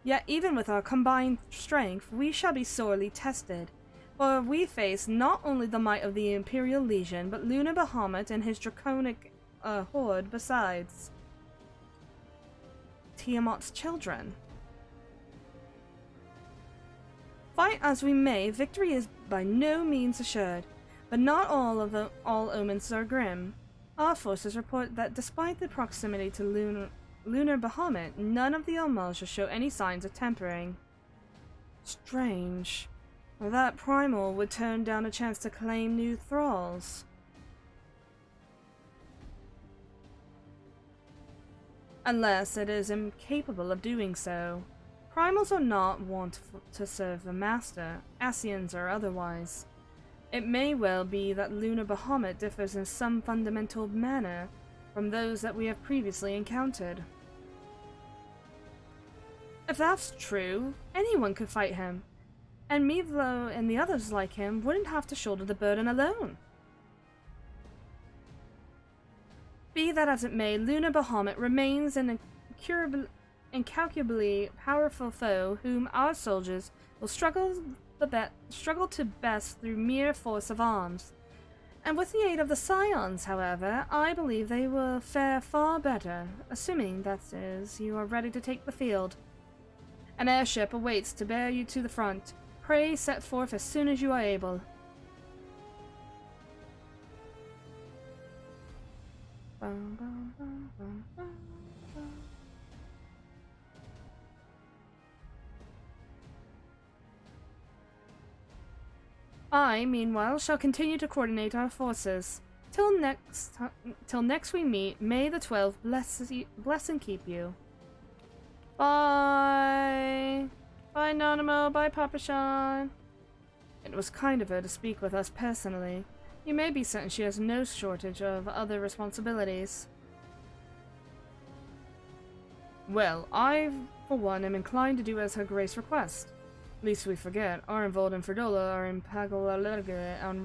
Yet even with our combined strength, we shall be sorely tested, for we face not only the might of the Imperial Legion, but Lunar Bahamut and his draconic horde besides. Tiamat's children. Fight as we may, victory is by no means assured, but not all omens are grim. Our forces report that despite the proximity to Lunar Bahamut, none of the Al-Malja show any signs of tempering. Strange. That Primal would turn down a chance to claim new thralls. Unless it is incapable of doing so. Primals are not wont to serve the Master, Ascians or otherwise. It may well be that Lunar Bahamut differs in some fundamental manner from those that we have previously encountered. If that's true, anyone could fight him, and Mivlo and the others like him wouldn't have to shoulder the burden alone. Be that as it may, Lunar Bahamut remains an incalculably powerful foe whom our soldiers will struggle to best through mere force of arms. And with the aid of the Scions, however, I believe they will fare far better, assuming, that is, you are ready to take the field. An airship awaits to bear you to the front. Pray set forth as soon as you are able. Bum, bum, bum, bum, bum, bum. I, meanwhile, shall continue to coordinate our forces. Till next we meet, may the 12 bless and keep you. Bye! Bye, Nonamo. Bye, Papa Sean. It was kind of her to speak with us personally. You may be certain she has no shortage of other responsibilities. Well, I, for one, am inclined to do as Her Grace requests. Least we forget, Arenvold and Ferdola are in Pagalarga on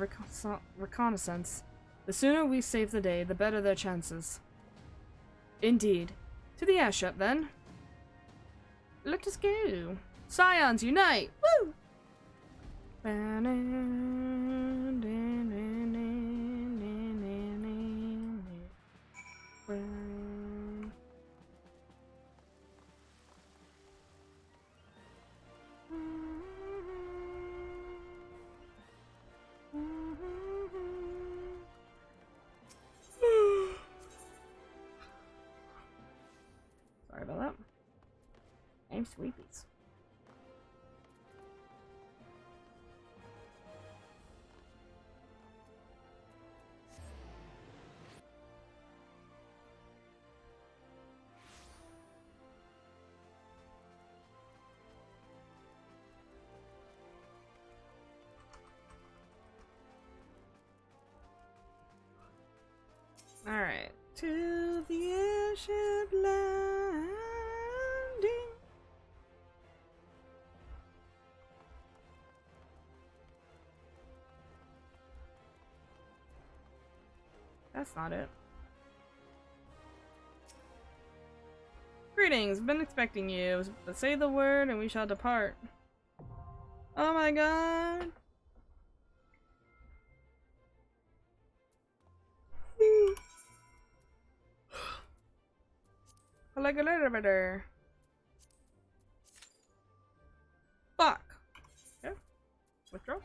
reconnaissance. The sooner we save the day, the better their chances. Indeed. To the airship, then. Let us go. Scions, unite! Woo! Sorry about that. I'm sleepies. Alright, to the airship landing. That's not it. Greetings, been expecting you, but say the word and we shall depart. Oh my god. Like a little bit. Fuck. Okay. Withdraw.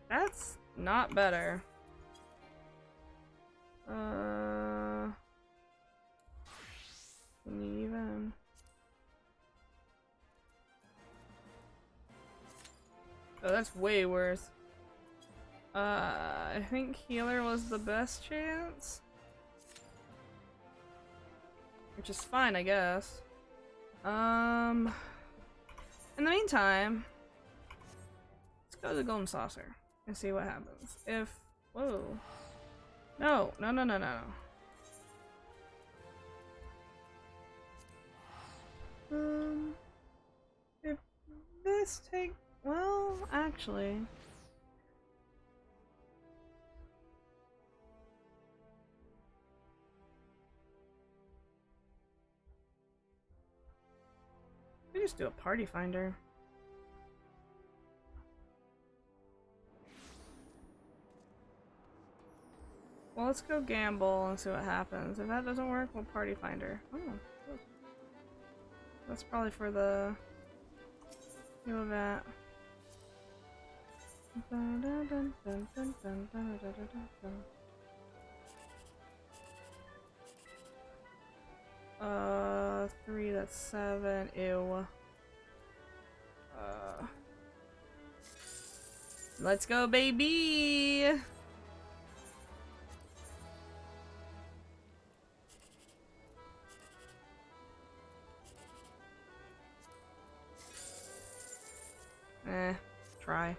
That's not better. Can you even? Oh, that's way worse. I think healer was the best chance. Which is fine, I guess. In the meantime, let's go to the Golden Saucer and see what happens. If... Whoa. No, no, no, no, no. If this take... Well, actually... We just do a party finder. Well, let's go gamble and see what happens. If that doesn't work, we'll party finder. Oh, that's probably for the deal of that. 3, that's 7, ew. Let's go, baby! Try.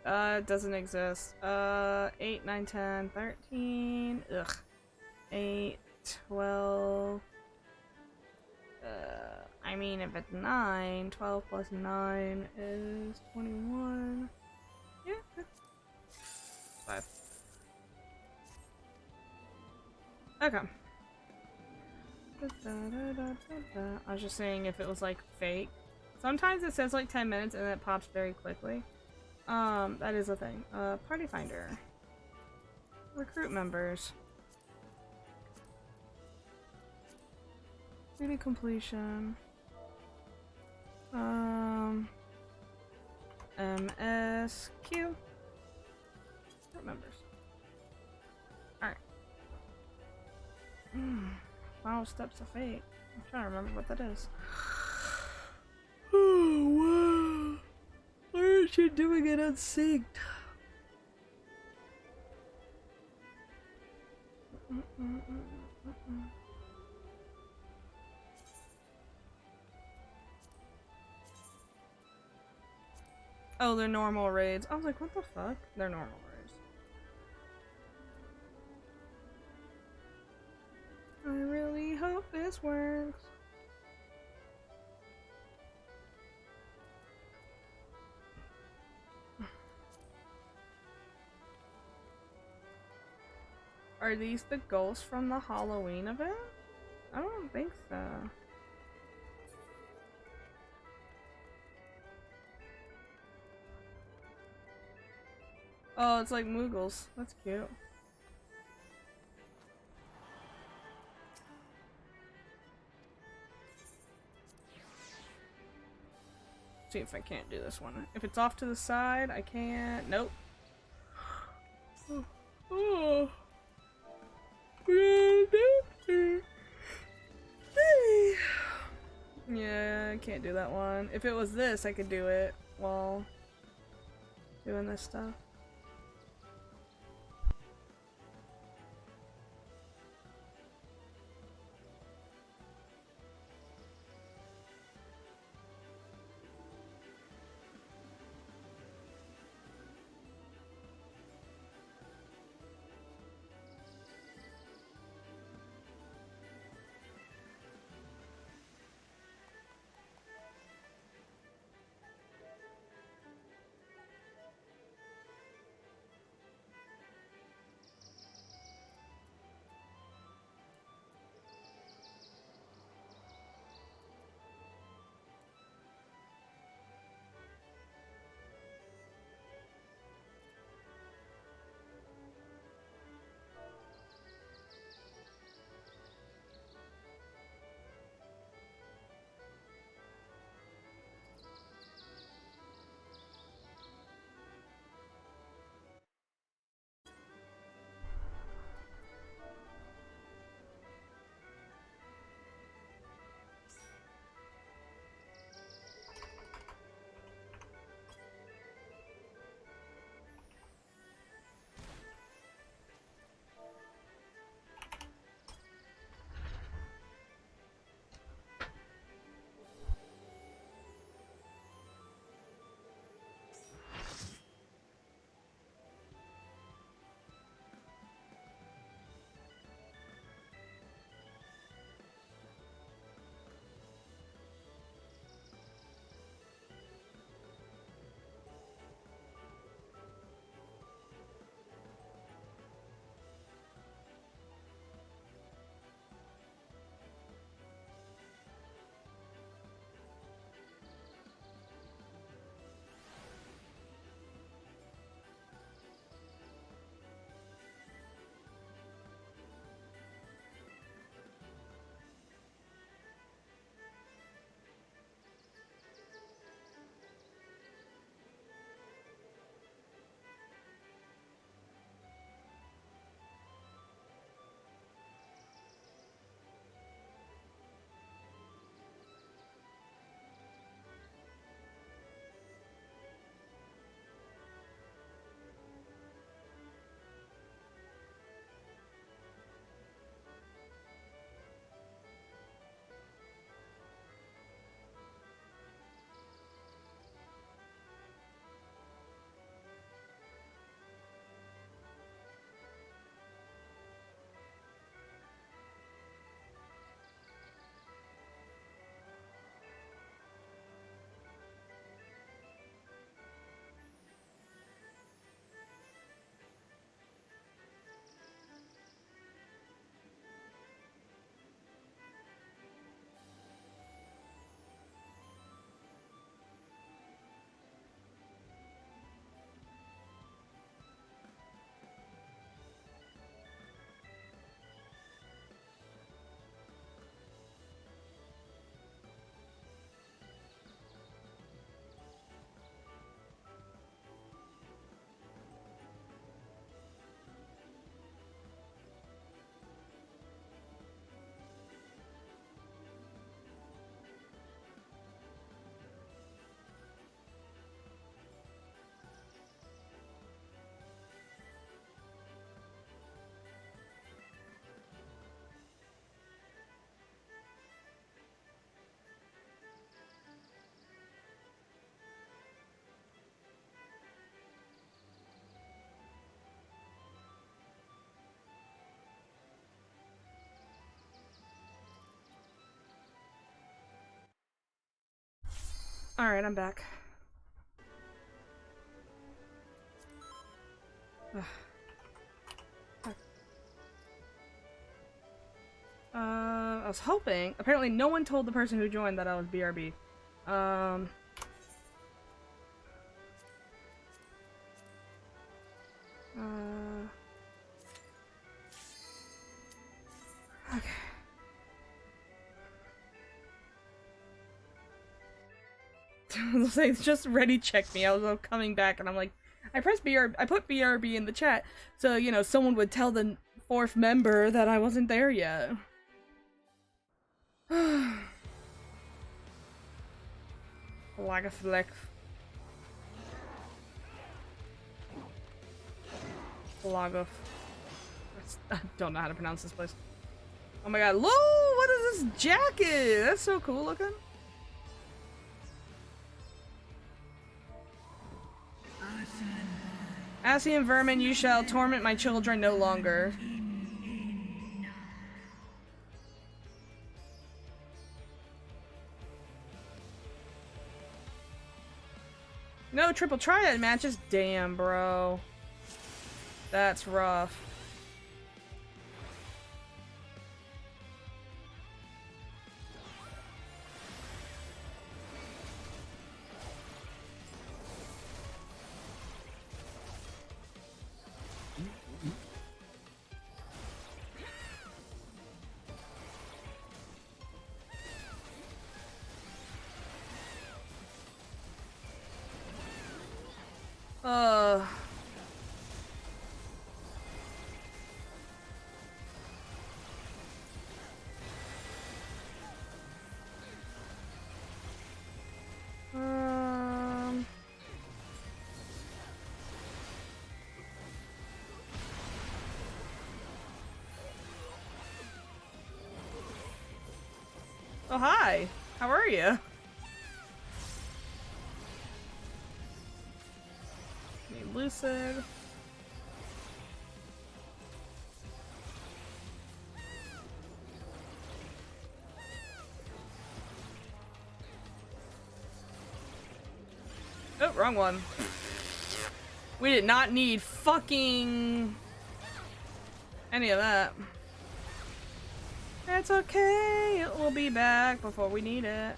It doesn't exist. 8, 9, 10, 13. Ugh. 8, 12. I mean, if it's 9, 12 plus 9 is 21. Yeah. 5. Okay. I was just saying if it was like fake. Sometimes it says like 10 minutes and it pops very quickly. That is a thing. Party finder. Recruit members. Duty completion. MSQ. Recruit members. Alright. Wow, steps of fate. I'm trying to remember what that is. Oh, wow. Where's you're doing it unsynced. Oh, they're normal raids. I was like, what the fuck? They're normal raids. I really hope this works. Are these the ghosts from the Halloween event? I don't think so. Oh, it's like Moogles. That's cute. See if I can't do this one. If it's off to the side, I can't. Nope. Oh. Yeah, I can't do that one. If it was this, I could do it while doing this stuff. Alright, I'm back. Ugh. I was hoping. Apparently, no one told the person who joined that I was BRB. Okay. It's just ready check me. I was coming back and I'm like, I put BRB in the chat so, you know, someone would tell the fourth member that I wasn't there yet. Like a fleck. Lagos. I don't know how to pronounce this place. Oh my god, Lo! What is this jacket? That's so cool looking. Asian vermin, you shall torment my children no longer. No triple triad matches? Damn, bro. That's rough. Oh, hi. How are you? Need Lucid. Oh, wrong one. We did not need fucking any of that. It's okay, it will be back before we need it.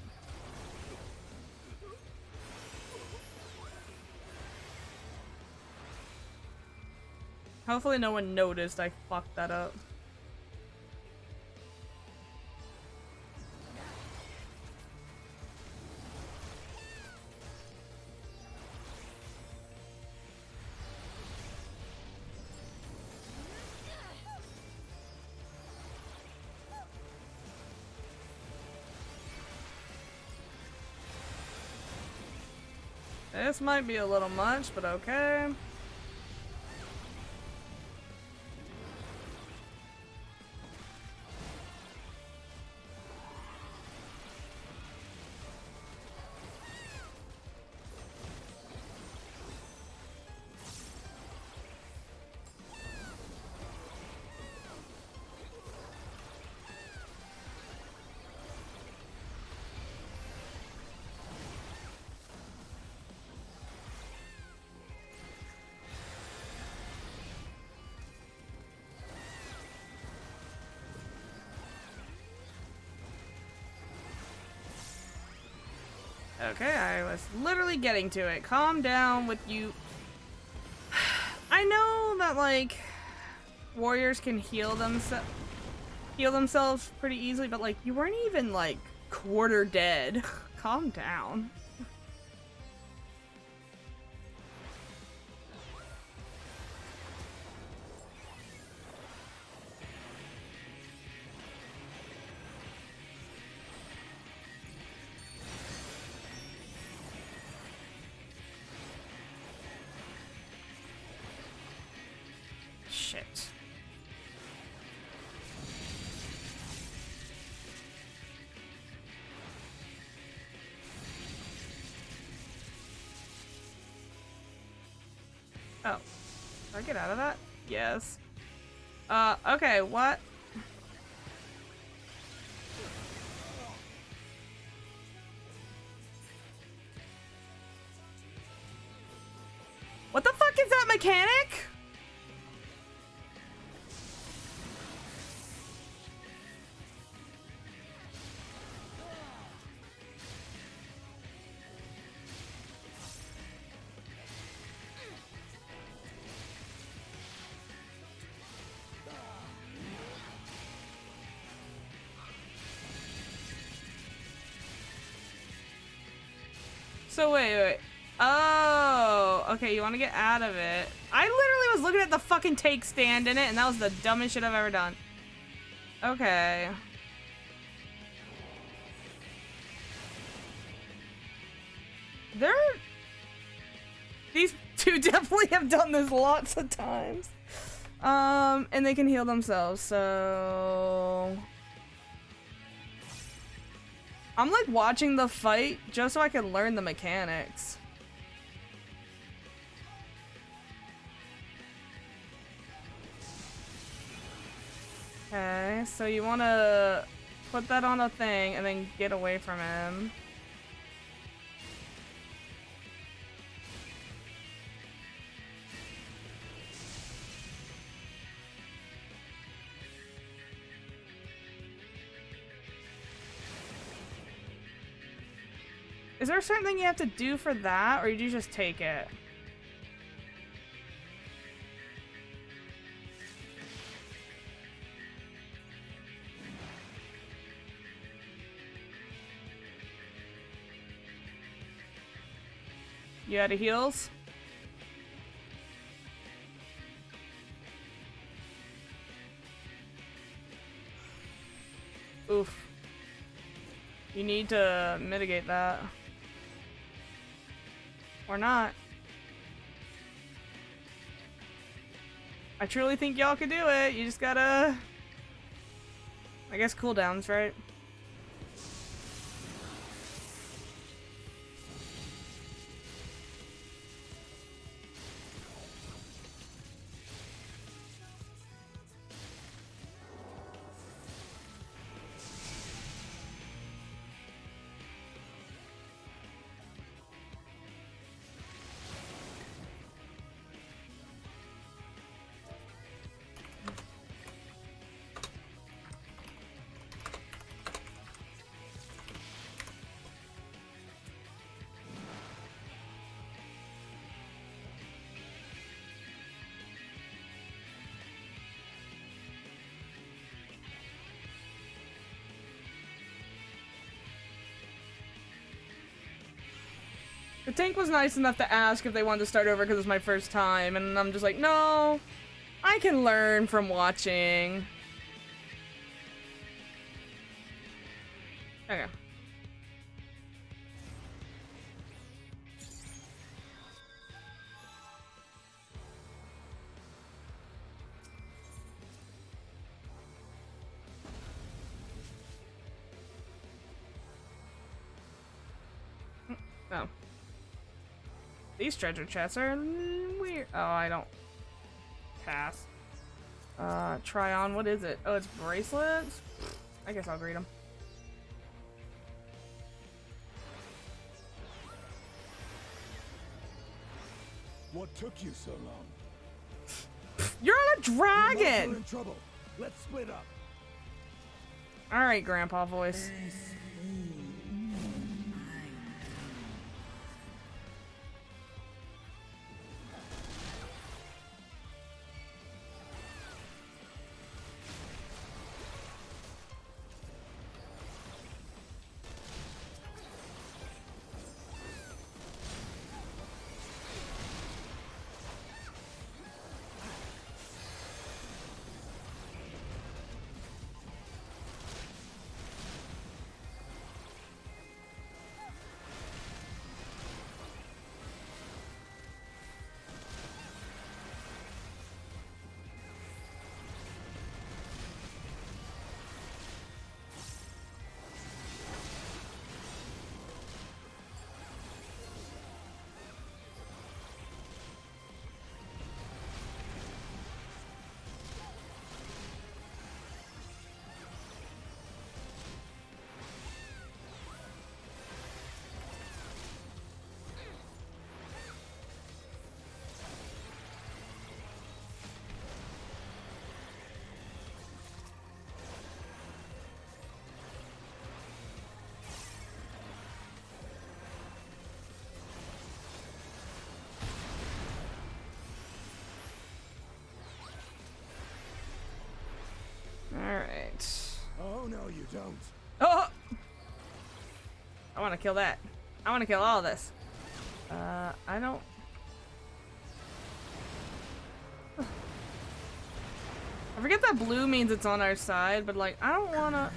Hopefully no one noticed I fucked that up. This might be a little much, but okay. Okay, I was literally getting to it. Calm down with you. I know that, like, warriors can heal themselves pretty easily, but, like, you weren't even, like, quarter dead. Calm down. Shit. Oh. Did I get out of that? Yes. Okay, what? mechanic? So wait. Oh, okay, you want to get out of it. I literally was looking at the fucking take stand in it, and that was the dumbest shit I've ever done. Okay. These two definitely have done this lots of times. And they can heal themselves, so... I'm like watching the fight just so I can learn the mechanics. Okay, so you want to put that on a thing and then get away from him. Is there a certain thing you have to do for that, or do you just take it? You out of heals? Oof. You need to mitigate that. Or not. I truly think y'all could do it. You just gotta... I guess cooldowns, right? The tank was nice enough to ask if they wanted to start over because it was my first time, and I'm just like, no, I can learn from watching. Okay. Oh. These treasure chests are weird. Oh, I don't. Pass. Try on. What is it? Oh, it's bracelets? I guess I'll greet them. What took you so long? You're on a dragon! We're in trouble. Let's split up. Alright, Grandpa voice. I want to kill that. I want to kill all this. I don't... I forget that blue means it's on our side, but like, I don't wanna...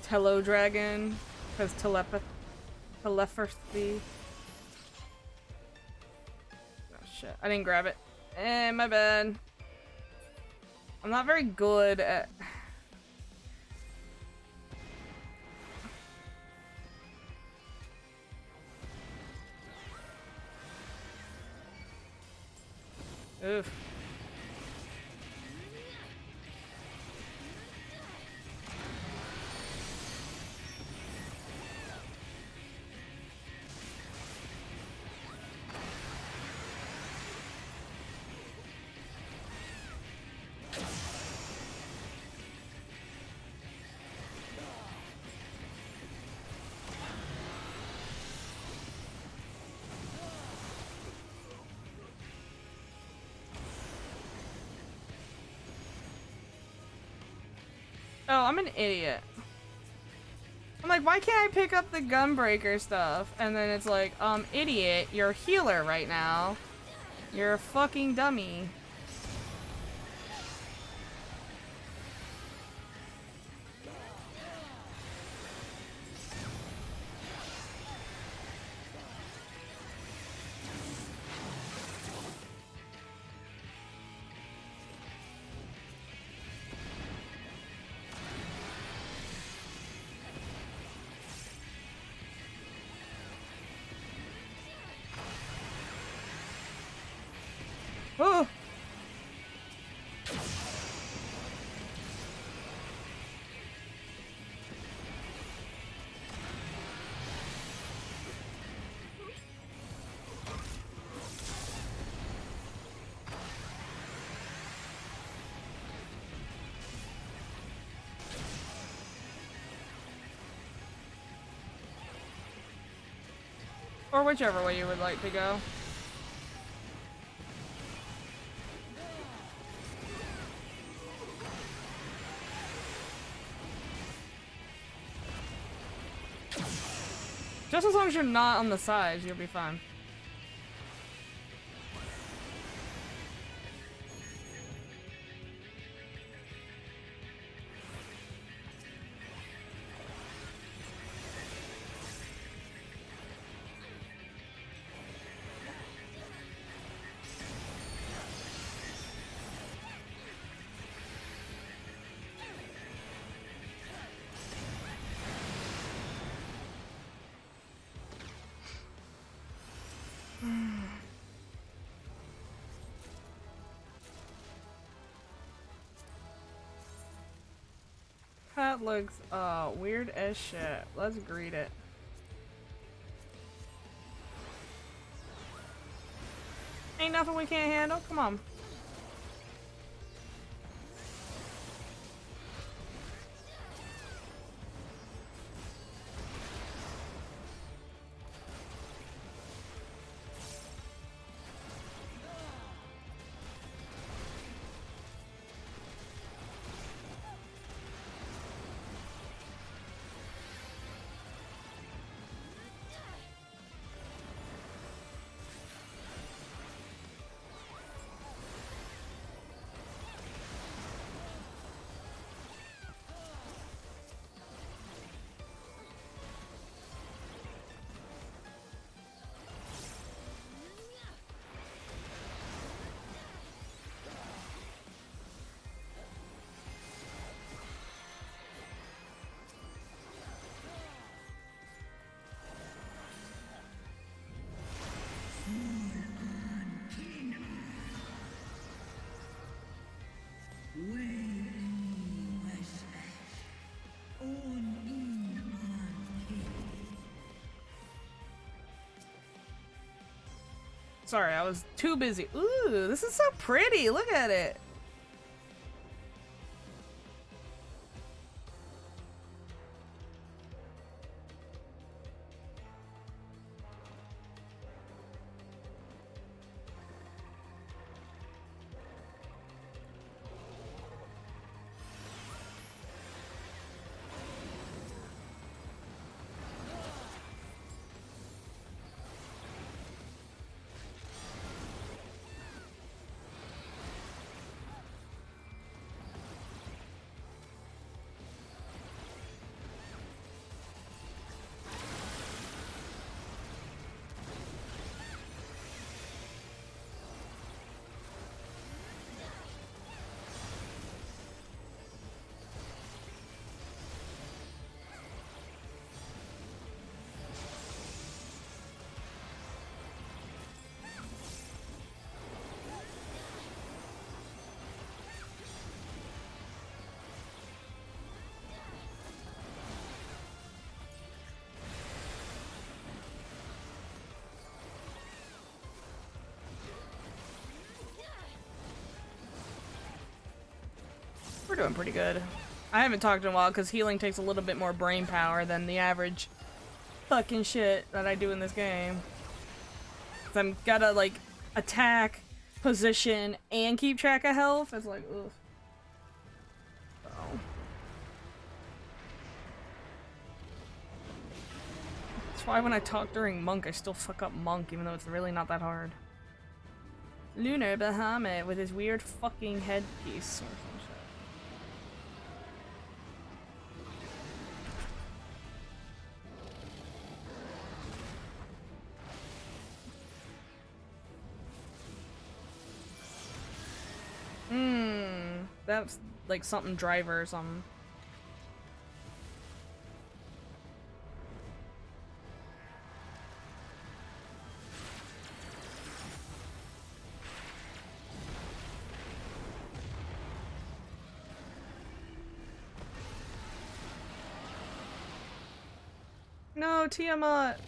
Hello, dragon, because telepathy. Oh shit! I didn't grab it. My bad. I'm not very good at. Oof. Oh, I'm an idiot. I'm like, why can't I pick up the gunbreaker stuff? And then it's like, idiot, you're a healer right now. You're a fucking dummy. Oh. Or whichever way you would like to go. Just as long as you're not on the sides, you'll be fine. That looks weird as shit. Let's greet it. Ain't nothing we can't handle. Come on. Sorry, I was too busy. Ooh, this is so pretty. Look at it. We're doing pretty good. I haven't talked in a while because healing takes a little bit more brain power than the average fucking shit that I do in this game. 'Cause I'm gotta like attack, position, and keep track of health. It's like, ugh. Oh. That's why when I talk during Monk, I still fuck up Monk, even though it's really not that hard. Lunar Bahamut with his weird fucking headpiece. That's like something driver or something. No, Tiamat!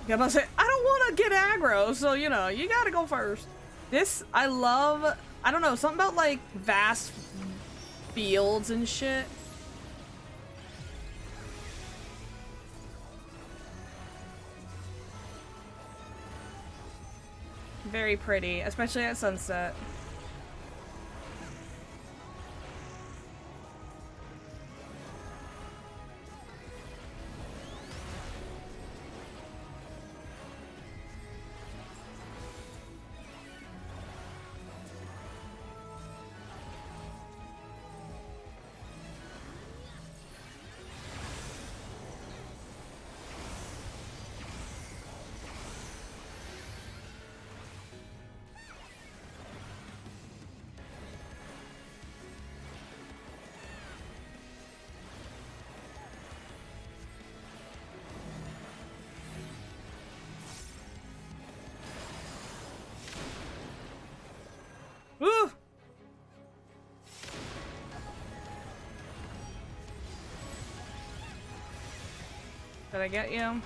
Yeah, but I say, I don't want to get aggro, so you know, you gotta go first. This, I love, I don't know, something about like vast fields and shit. Very pretty, especially at sunset. Woo! Did I get you?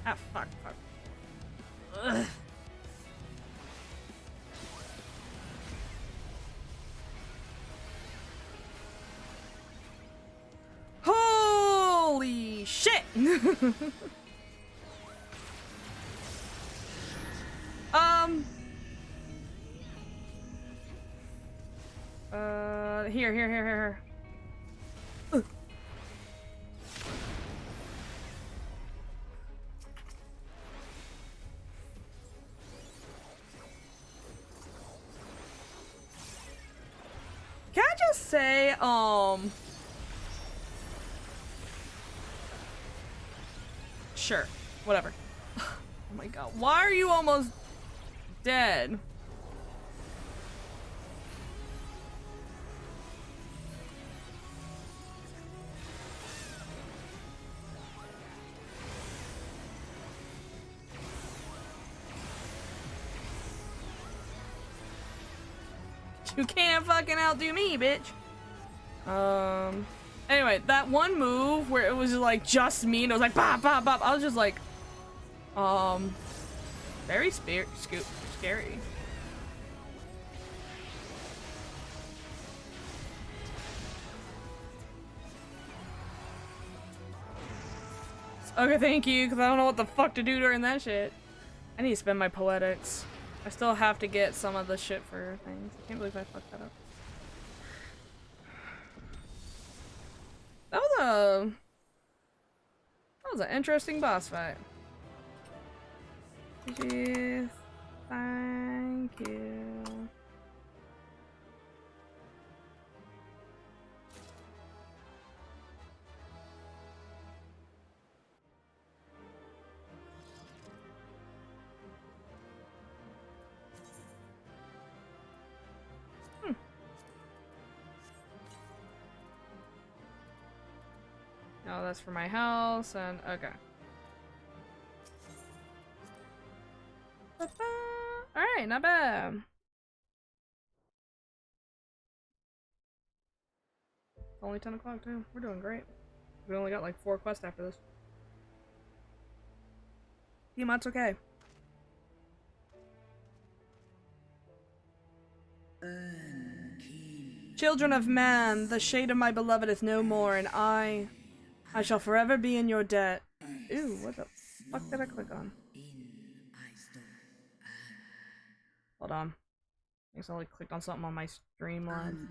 Ah, fuck. Ugh. Holy shit! Here. God just say, sure, whatever. Oh my god, why are you almost dead? You can't fucking outdo me, bitch. Anyway, that one move where it was like just me and it was like bop bop bop. I was just like, very scary. Okay, thank you, because I don't know what the fuck to do during that shit. I need to spend my poetics. I still have to get some of the shit for things. I can't believe I fucked that up. That was an interesting boss fight. GG. Thank you. No, that's for my house, and okay. Alright, not bad. It's only 10 o'clock too. We're doing great. We only got like 4 quests after this. Tiamat's okay. Children of man, the shade of my beloved is no more, and I shall forever be in your debt. Ew, what the fuck did I click on? Hold on. I guess I only clicked on something on my streamline.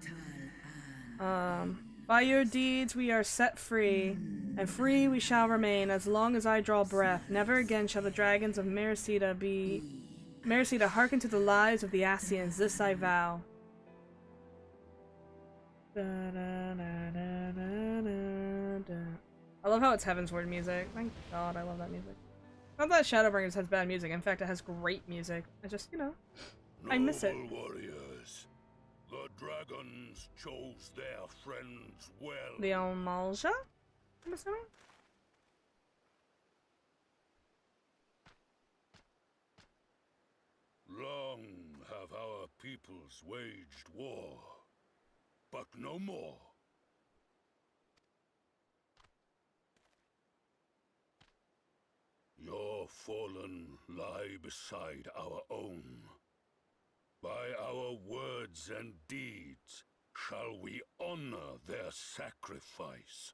By your deeds we are set free, and free we shall remain as long as I draw breath. Never again shall the dragons of Mercida hearken to the lies of the Asians, this I vow. I love how it's Heavensward music. Thank God, I love that music. Not that Shadowbringers has bad music, in fact it has great music. I just, you know, I miss it. Warriors, the dragons chose their friends well. The Almalja? I'm assuming? Long have our peoples waged war, but no more. Your fallen lie beside our own. By our words and deeds shall we honor their sacrifice.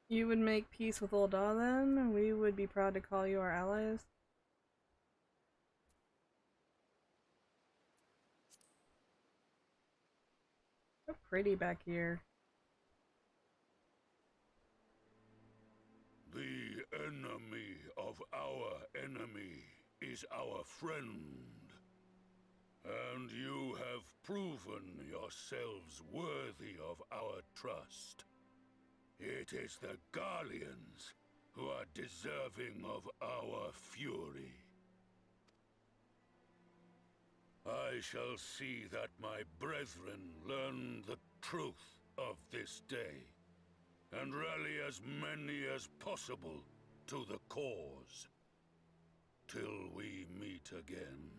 You would make peace with Ul'dah then, and we would be proud to call you our allies. So pretty back here. The enemy of our enemy is our friend. And you have proven yourselves worthy of our trust. It is the Garleans who are deserving of our fury. I shall see that my brethren learn the truth of this day, and rally as many as possible to the cause, till we meet again.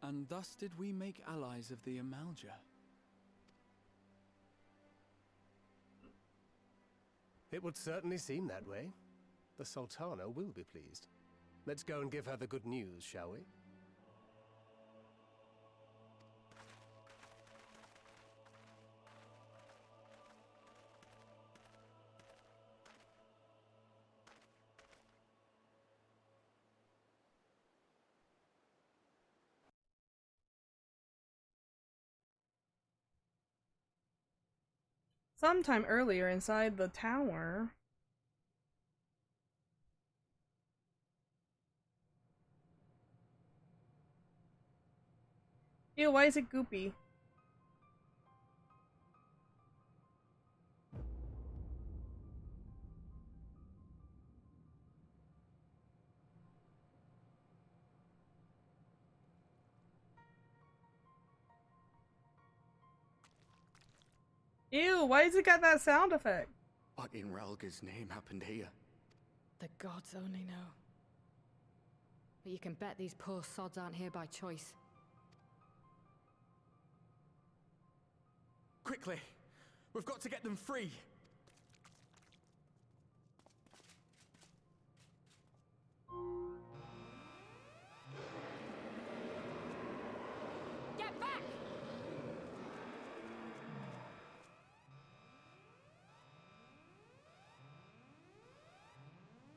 And thus did we make allies of the Almalja. It would certainly seem that way. The Sultana will be pleased. Let's go and give her the good news, shall we? sometime earlier inside the tower. Ew, why is it goopy? Ew, why has it got that sound effect? What in Ralga's name happened here? The gods only know. But you can bet these poor sods aren't here by choice. Quickly! We've got to get them free! Get back!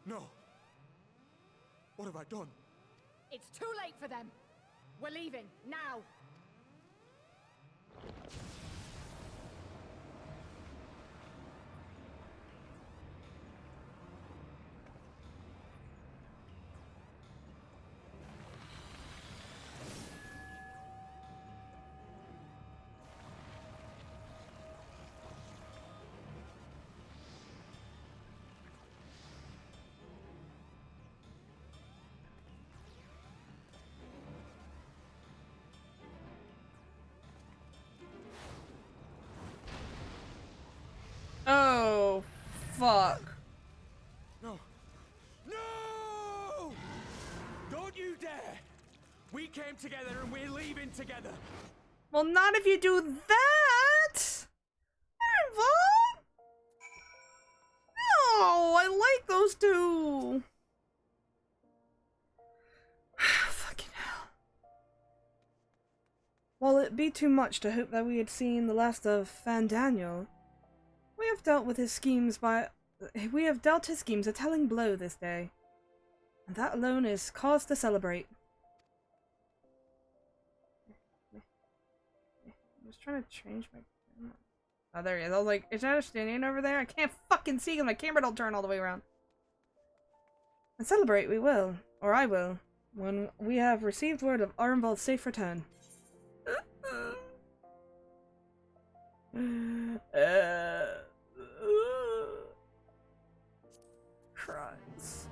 No! What have I done? It's too late for them! We're leaving, now! Oh, fuck. No. No! Don't you dare! We came together and we're leaving together. Well, not if you do that! Irvine? No, I like those two. Fucking hell. While it be too much to hope that we had seen the last of Fandaniel, we have dealt his schemes a telling blow this day, and that alone is cause to celebrate. I was trying to change my camera. Oh, there he is. I was like, is that a standing over there? I can't fucking see because my camera don't turn all the way around. And celebrate we will, or I will, when we have received word of Arnvald's safe return. Cries.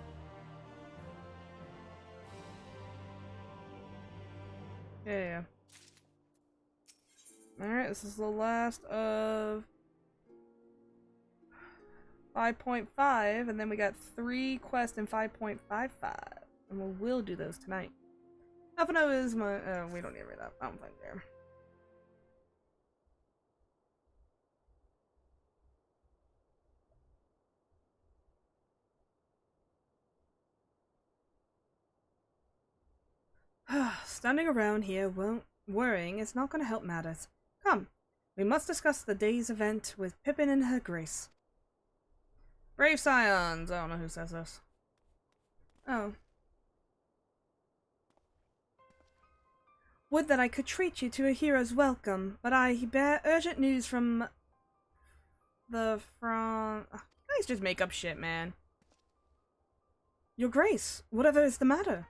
Yeah. Alright, this is the last of 5.5, and then we got 3 quests in 5.55, and we will do those tonight. Alphino is my, we don't need to read that, I don't think there. Standing around here worrying is not going to help matters. Come, we must discuss the day's event with Pippin and her grace. Brave Scions! I don't know who says this. Oh. Would that I could treat you to a hero's welcome, but I bear urgent news from guys just make up shit, man. Your grace, whatever is the matter?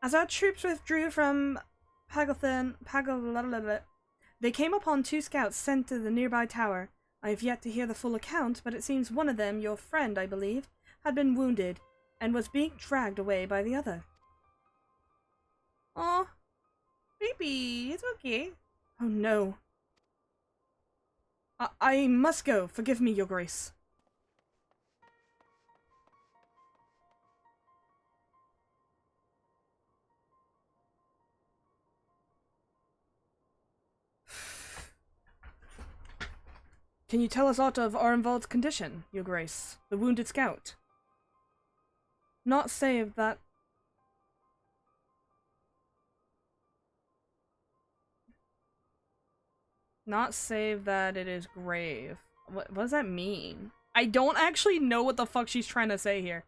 As our troops withdrew from they came upon 2 scouts sent to the nearby tower. I have yet to hear the full account, but it seems one of them, your friend, I believe, had been wounded, and was being dragged away by the other. Oh, baby, it's okay. Oh no. I must go. Forgive me, your grace. Can you tell us aught of Arnvald's condition, your grace? The wounded scout? Not save that... Not save that it is grave. What does that mean? I don't actually know what the fuck she's trying to say here.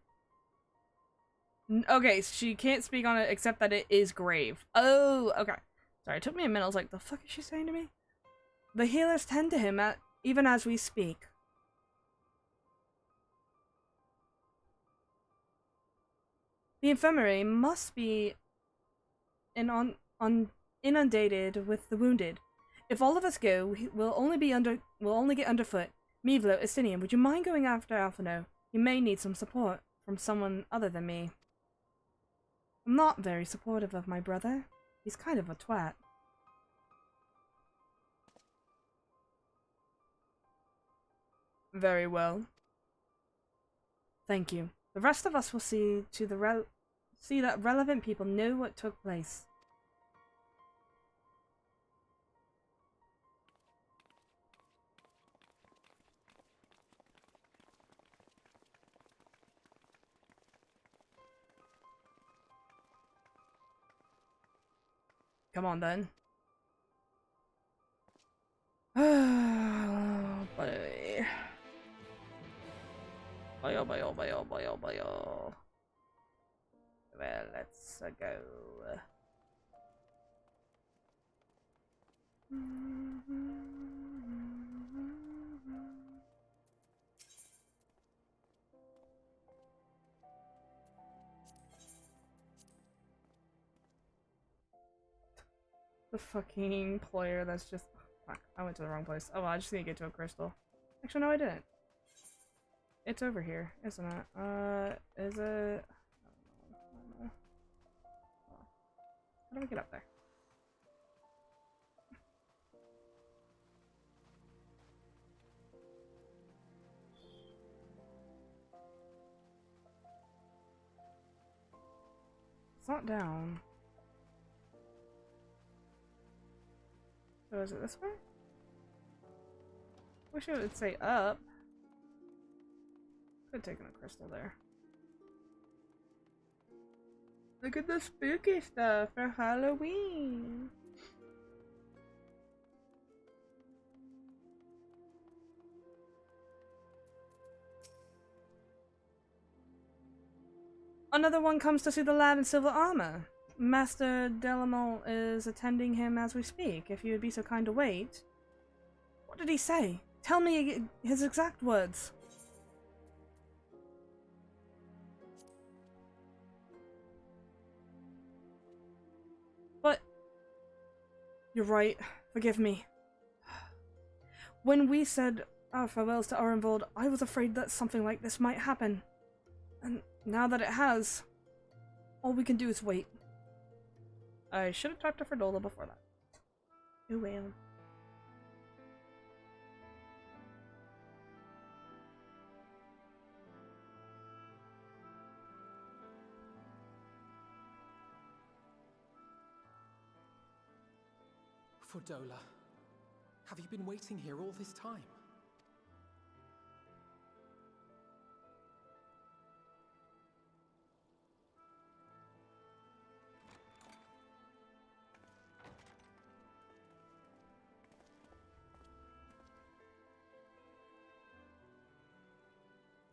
Okay, she can't speak on it except that it is grave. Oh, okay. Sorry, it took me a minute. I was like, the fuck is she saying to me? The healers tend to him even as we speak. The infirmary must be inundated with the wounded. If all of us go, we'll only get underfoot. Mevlo, Estinian, would you mind going after Alphino? He may need some support from someone other than me. I'm not very supportive of my brother. He's kind of a twat. Very well. Thank you. The rest of us will see that relevant people know what took place. Come on then. Oh, boy. Boy. Well, let's go. The fucking player that's just... Fuck, I went to the wrong place. Oh well, I just need to get to a crystal. Actually, no, I didn't. It's over here, isn't it? Is it... I don't know. How do we get up there? It's not down. So is it this way? Wish it would say up. Could have taken a crystal there. Look at the spooky stuff for Halloween. Another one comes to see the lad in silver armor. Master Delamont is attending him as we speak. If you would be so kind to wait. What did he say? Tell me his exact words. But... You're right. Forgive me. When we said our farewells to Arenvold, I was afraid that something like this might happen. And now that it has, all we can do is wait. I should have talked to Fredola before that. Oh well. Fredola, have you been waiting here all this time?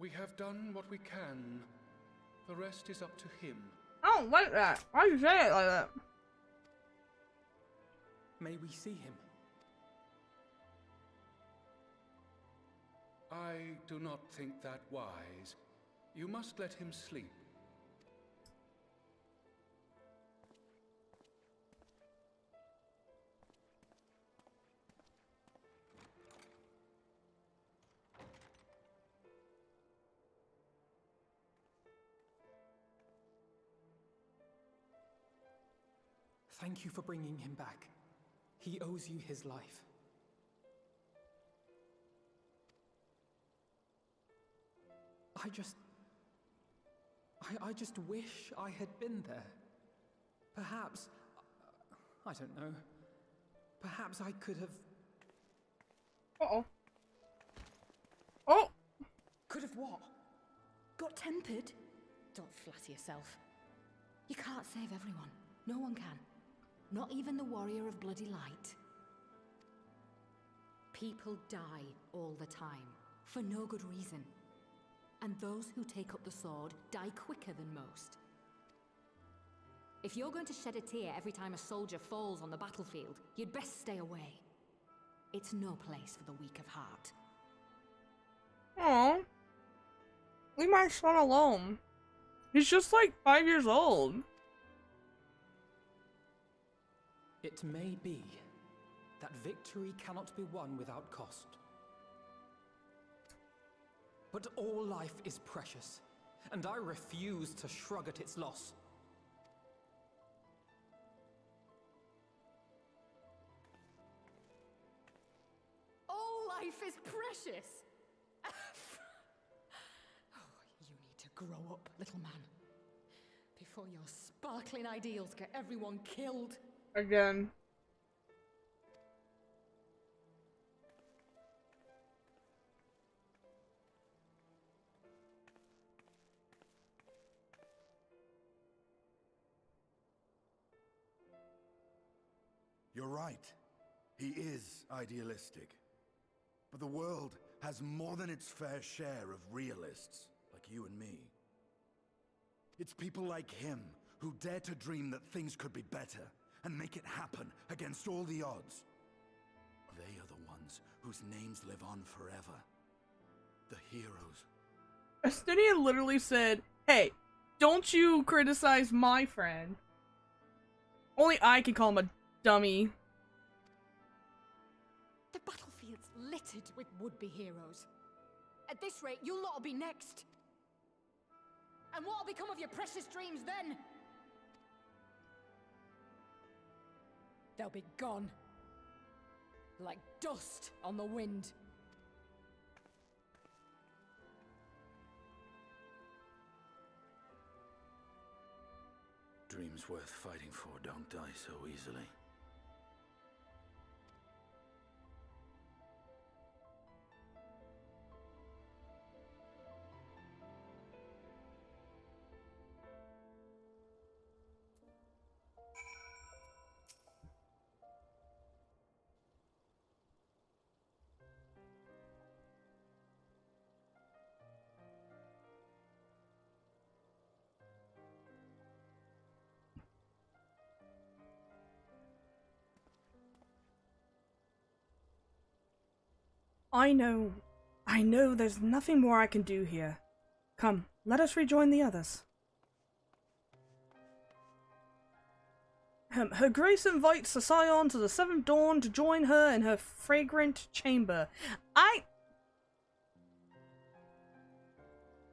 We have done what we can. The rest is up to him. I don't like that. Why do you say it like that? May we see him? I do not think that wise. You must let him sleep. Thank you for bringing him back. He owes you his life. I just wish I had been there. Perhaps, I don't know. Perhaps I could have... Uh-oh. Oh! Could have what? Got tempered? Don't flatter yourself. You can't save everyone. No one can. Not even the warrior of bloody light. People die all the time, for no good reason. And those who take up the sword die quicker than most. If you're going to shed a tear every time a soldier falls on the battlefield, you'd best stay away. It's no place for the weak of heart. Aw. Leave my son alone. He's just like 5 years old. It may be that victory cannot be won without cost. But all life is precious, and I refuse to shrug at its loss. All life is precious! Oh, you need to grow up, little man. Before your sparkling ideals get everyone killed. Again. You're right. He is idealistic. But the world has more than its fair share of realists, like you and me. It's people like him who dare to dream that things could be better and make it happen against all the odds. They are the ones whose names live on forever. The heroes. Astunia literally said, hey, don't you criticize my friend. Only I can call him a dummy. The battlefield's littered with would-be heroes. At this rate, you'll lot'll be next. And what'll become of your precious dreams then? They'll be gone. Like dust on the wind. Dreams worth fighting for don't die so easily. I know there's nothing more I can do here. Come, let us rejoin the others. Her Grace invites the Scion to the Seventh Dawn to join her in her fragrant chamber. I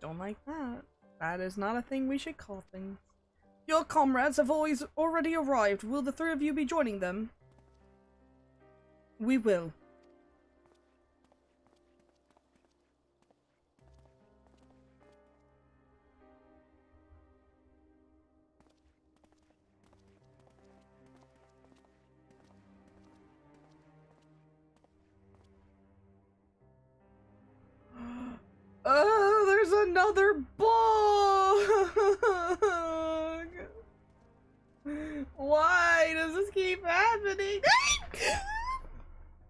don't like that. That is not a thing we should call things. Your comrades have already arrived. Will the three of you be joining them? We will. Oh, there's another bug! Why does this keep happening?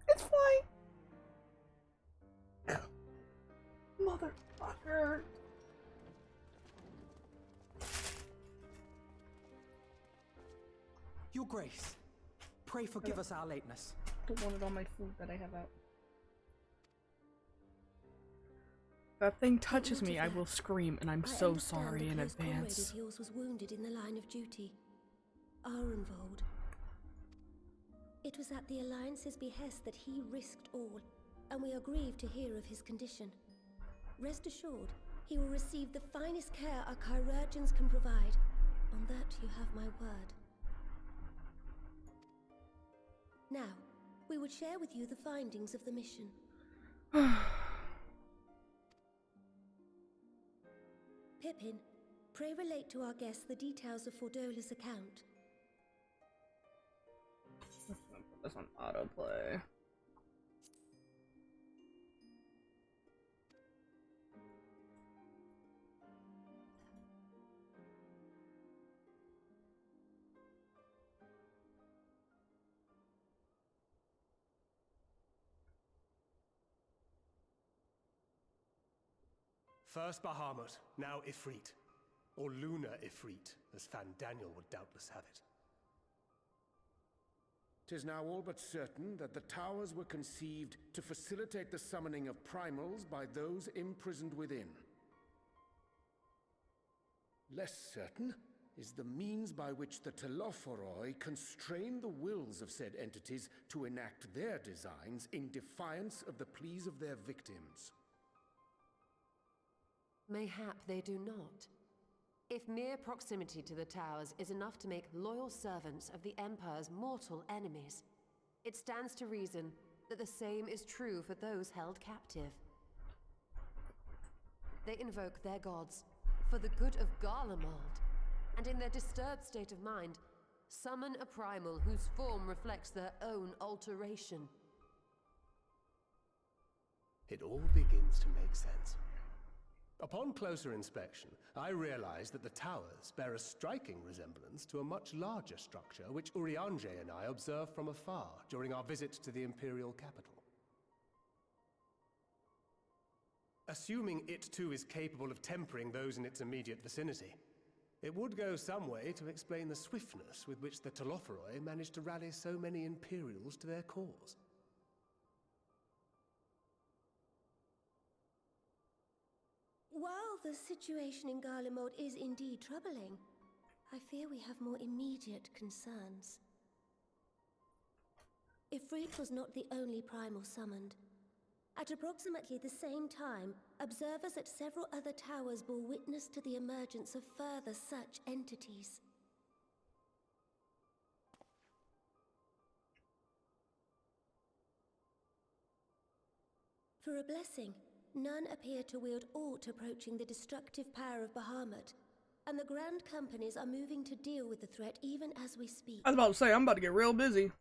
It's fine. Motherfucker. Your Grace, pray forgive us our lateness. Don't want it on my food that I have out. That thing touches me, I will scream, and I'm so sorry in advance. Yours was wounded in the line of duty. Arenvold. It was at the Alliance's behest that he risked all, and we are grieved to hear of his condition. Rest assured, he will receive the finest care our chirurgeons can provide. On that you have my word. Now, we would share with you the findings of the mission. Pippin, pray relate to our guests the details of Fordola's account. Put this on autoplay. First Bahamut, now Ifrit. Or Lunar Ifrit, as Fan Daniel would doubtless have it. 'Tis now all but certain that the towers were conceived to facilitate the summoning of primals by those imprisoned within. Less certain is the means by which the Telophoroi constrain the wills of said entities to enact their designs in defiance of the pleas of their victims. Mayhap they do not. If mere proximity to the towers is enough to make loyal servants of the Empire's mortal enemies, it stands to reason that the same is true for those held captive. They invoke their gods for the good of Garlemald, and in their disturbed state of mind, summon a primal whose form reflects their own alteration. It all begins to make sense. Upon closer inspection, I realized that the towers bear a striking resemblance to a much larger structure which Urianger and I observed from afar during our visit to the Imperial capital. Assuming it too is capable of tempering those in its immediate vicinity, it would go some way to explain the swiftness with which the Telophoroi managed to rally so many Imperials to their cause. While the situation in Garlemald is indeed troubling, I fear we have more immediate concerns. Ifrit was not the only primal summoned. At approximately the same time, observers at several other towers bore witness to the emergence of further such entities. For a blessing, none appear to wield aught approaching the destructive power of Bahamut, and the Grand Companies are moving to deal with the threat even as we speak. I was about to say, I'm about to get real busy.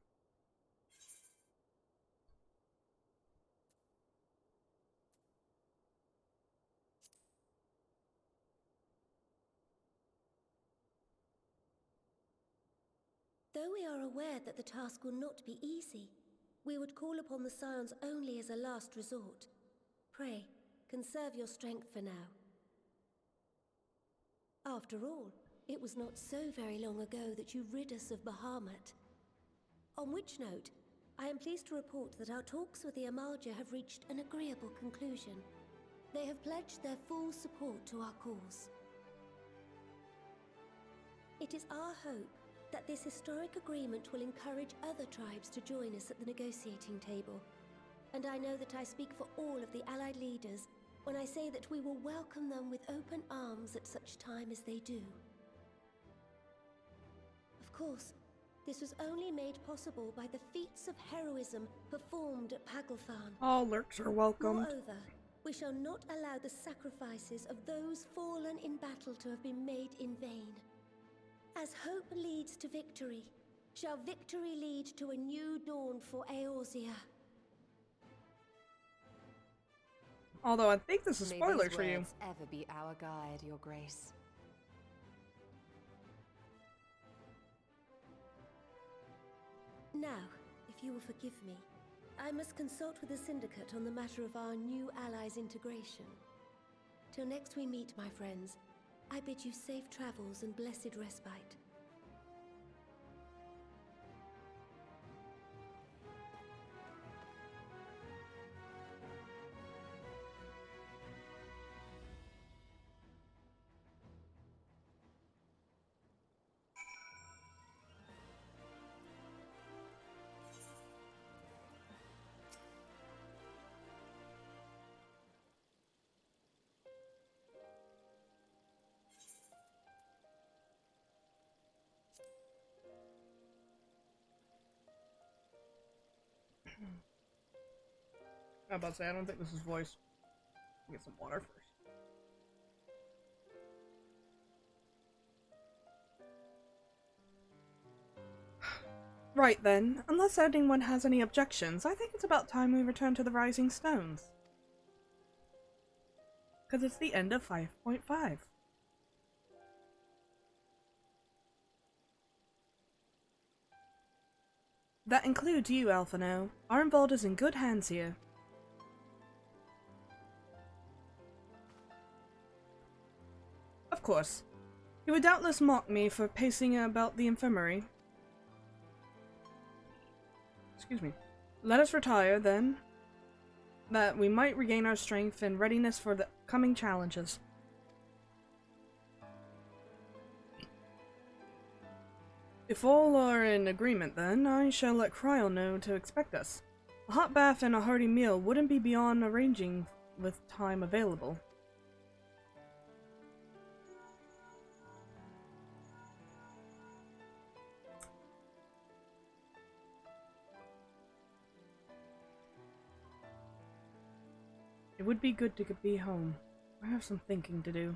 Though we are aware that the task will not be easy, we would call upon the Scions only as a last resort. Pray, conserve your strength for now. After all, it was not so very long ago that you rid us of Bahamut. On which note, I am pleased to report that our talks with the Amalja have reached an agreeable conclusion. They have pledged their full support to our cause. It is our hope that this historic agreement will encourage other tribes to join us at the negotiating table. And I know that I speak for all of the Allied leaders when I say that we will welcome them with open arms at such time as they do. Of course, this was only made possible by the feats of heroism performed at Paglfan. All lurks are welcomed. Moreover, we shall not allow the sacrifices of those fallen in battle to have been made in vain. As hope leads to victory, shall victory lead to a new dawn for Eorzea. Although I think this is May spoilers these for you. words ever be our guide, Your Grace. Now, if you will forgive me, I must consult with the Syndicate on the matter of our new allies' integration. Till next we meet, my friends, I bid you safe travels and blessed respite. I'm about to say, I don't think this is voice. Get some water first. Right then, unless anyone has any objections, I think it's about time we return to the Rising Stones. Because it's the end of 5.5. That includes you, Alphino. Armvold is in good hands here. Of course. You would doubtless mock me for pacing about the infirmary. excuse me. Let us retire, then, that we might regain our strength and readiness for the coming challenges. If all are in agreement, then, I shall let Cryle know to expect us. A hot bath and a hearty meal wouldn't be beyond arranging with time available. It would be good to be home. I have some thinking to do.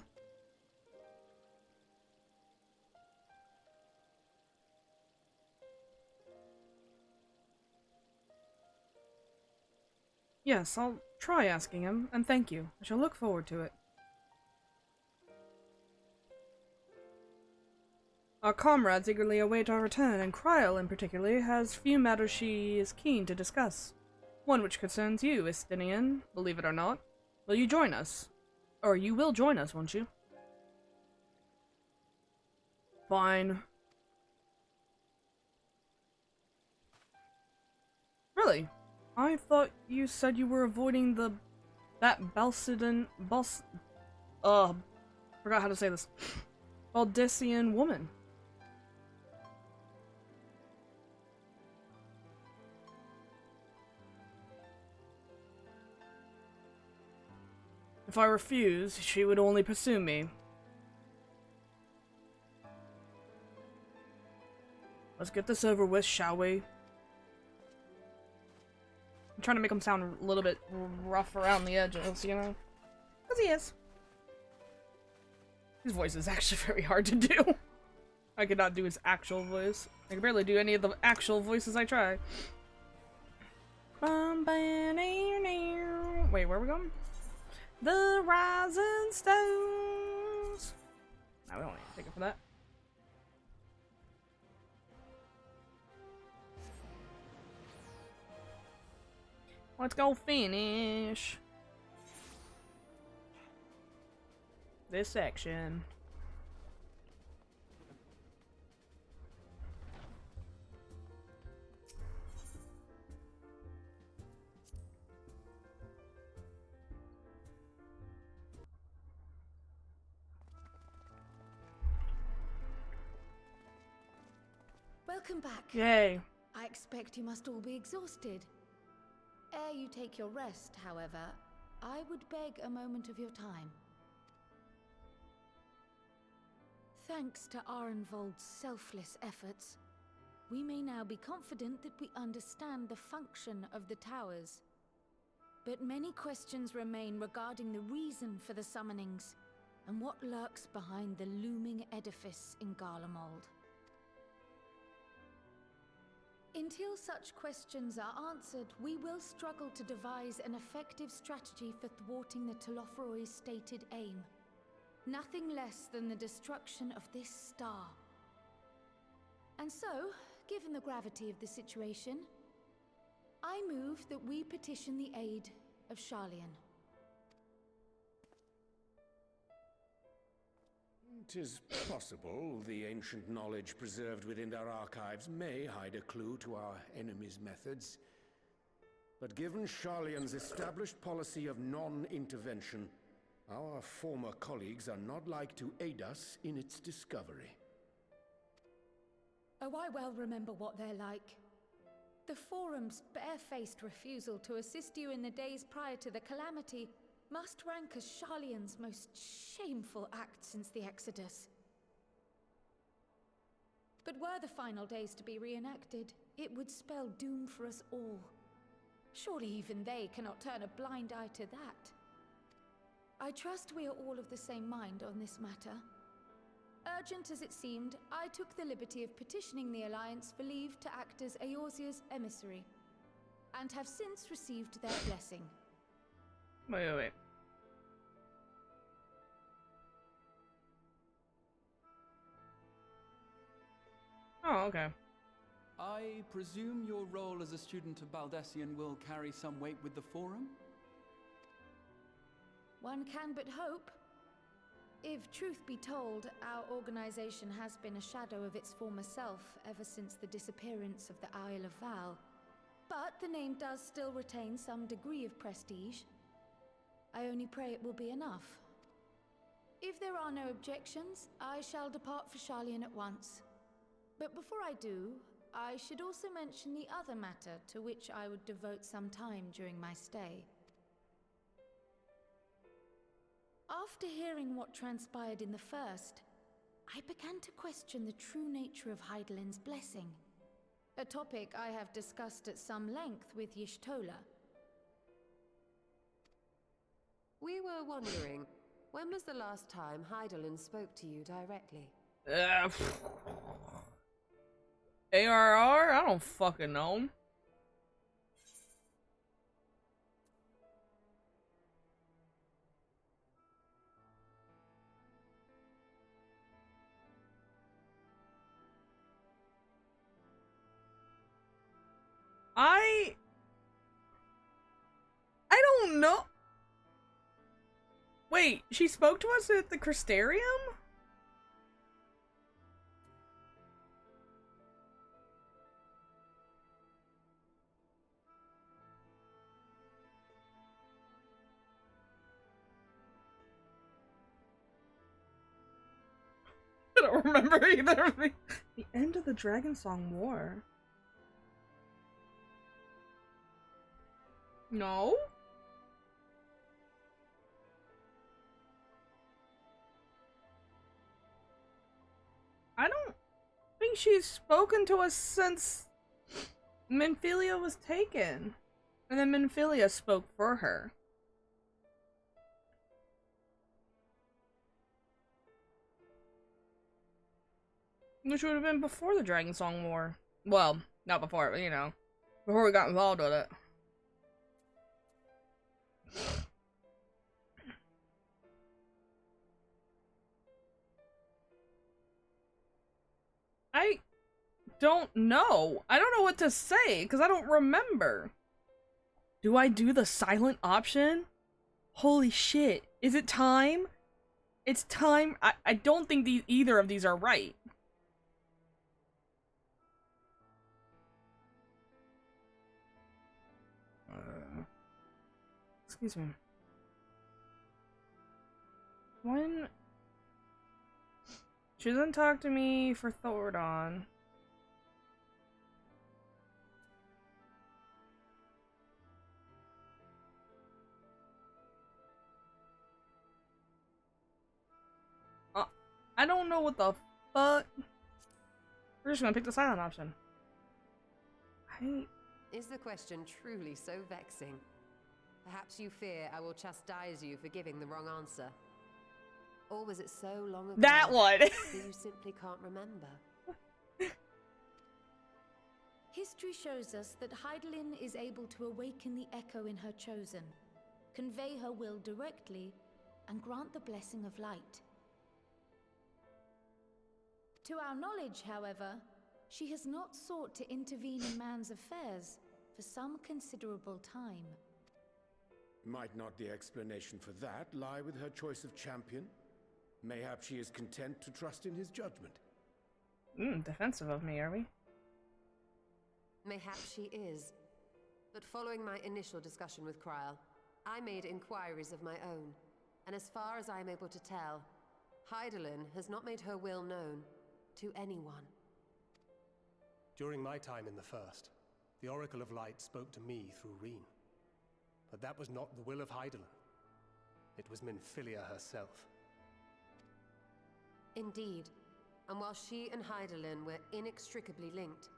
Yes, I'll try asking him, and thank you. I shall look forward to it. Our comrades eagerly await our return, and Cryle, in particular, has few matters she is keen to discuss. One which concerns you, Estinian, believe it or not. Will you join us? Or you will join us, won't you? Fine. Really? I thought you said you were avoiding that forgot how to say this. Baldessian woman. If I refuse, she would only pursue me. Let's get this over with, shall we? I'm trying to make him sound a little bit rough around the edges, you know? Because he is. His voice is actually very hard to do. I could not do his actual voice. I can barely do any of the actual voices I try. Wait, where are we going? The Rising Stones! No, we don't need to take it for that. Let's go finish this section. Welcome back. Yay. I expect you must all be exhausted. Ere you take your rest, however, I would beg a moment of your time. Thanks to Arenvold's selfless efforts, we may now be confident that we understand the function of the towers. But many questions remain regarding the reason for the summonings, and what lurks behind the looming edifice in Garlemald. Until such questions are answered, we will struggle to devise an effective strategy for thwarting the Telofroi's stated aim. Nothing less than the destruction of this star. And so, given the gravity of the situation, I move that we petition the aid of Sharlayan. 'Tis possible the ancient knowledge preserved within our archives may hide a clue to our enemy's methods. But given Sharlayan's established policy of non-intervention, our former colleagues are not like to aid us in its discovery. Oh, I well remember what they're like. The Forum's barefaced refusal to assist you in the days prior to the calamity must rank as Sharlayan's most shameful act since the Exodus. But were the final days to be reenacted, it would spell doom for us all. Surely even they cannot turn a blind eye to that. I trust we are all of the same mind on this matter. Urgent as it seemed, I took the liberty of petitioning the Alliance for leave to act as Eorzea's emissary, and have since received their blessing. Wait. Oh, okay. I presume your role as a student of Baldessian will carry some weight with the Forum? One can but hope. If truth be told, our organization has been a shadow of its former self ever since the disappearance of the Isle of Val. but the name does still retain some degree of prestige. I only pray it will be enough. If there are no objections, I shall depart for Sharlayan at once. But before I do, I should also mention the other matter to which I would devote some time during my stay. After hearing what transpired in the first, I began to question the true nature of Hydaelyn's blessing. A topic I have discussed at some length with Y'shtola. We were wondering, when was the last time Hydaelyn spoke to you directly? ARR? I don't fucking know. I don't know. Wait, she spoke to us at the Crystarium? I don't remember either of the end of the Dragonsong War. No? I don't think she's spoken to us since Minfilia was taken. And then Minfilia spoke for her. Which would have been before the Dragonsong War. Well, not before, but you know, before we got involved with it. I don't know. I don't know what to say, because I don't remember. Do I do the silent option? Holy shit. Is it time? It's time. I don't think either of these are right. Excuse me. When... She doesn't talk to me for Thordon. I don't know what the fuck. We're just gonna pick the silent option. Is the question truly so vexing? Perhaps you fear I will chastise you for giving the wrong answer. Or was it so long ago that one that you simply can't remember? History shows us that Hydaelyn is able to awaken the echo in her chosen, convey her will directly, and grant the blessing of light. To our knowledge, however, she has not sought to intervene in man's affairs for some considerable time. Might not the explanation for that lie with her choice of champion? Mayhap she is content to trust in his judgment. Defensive of me, are we? Mayhap she is. But following my initial discussion with Kryl, I made inquiries of my own. And as far as I am able to tell, Hydaelyn has not made her will known to anyone. During my time in the First, the Oracle of Light spoke to me through Reen. But that was not the will of Hydaelyn. It was Minfilia herself. Indeed. And while she and Hydaelyn were inextricably linked,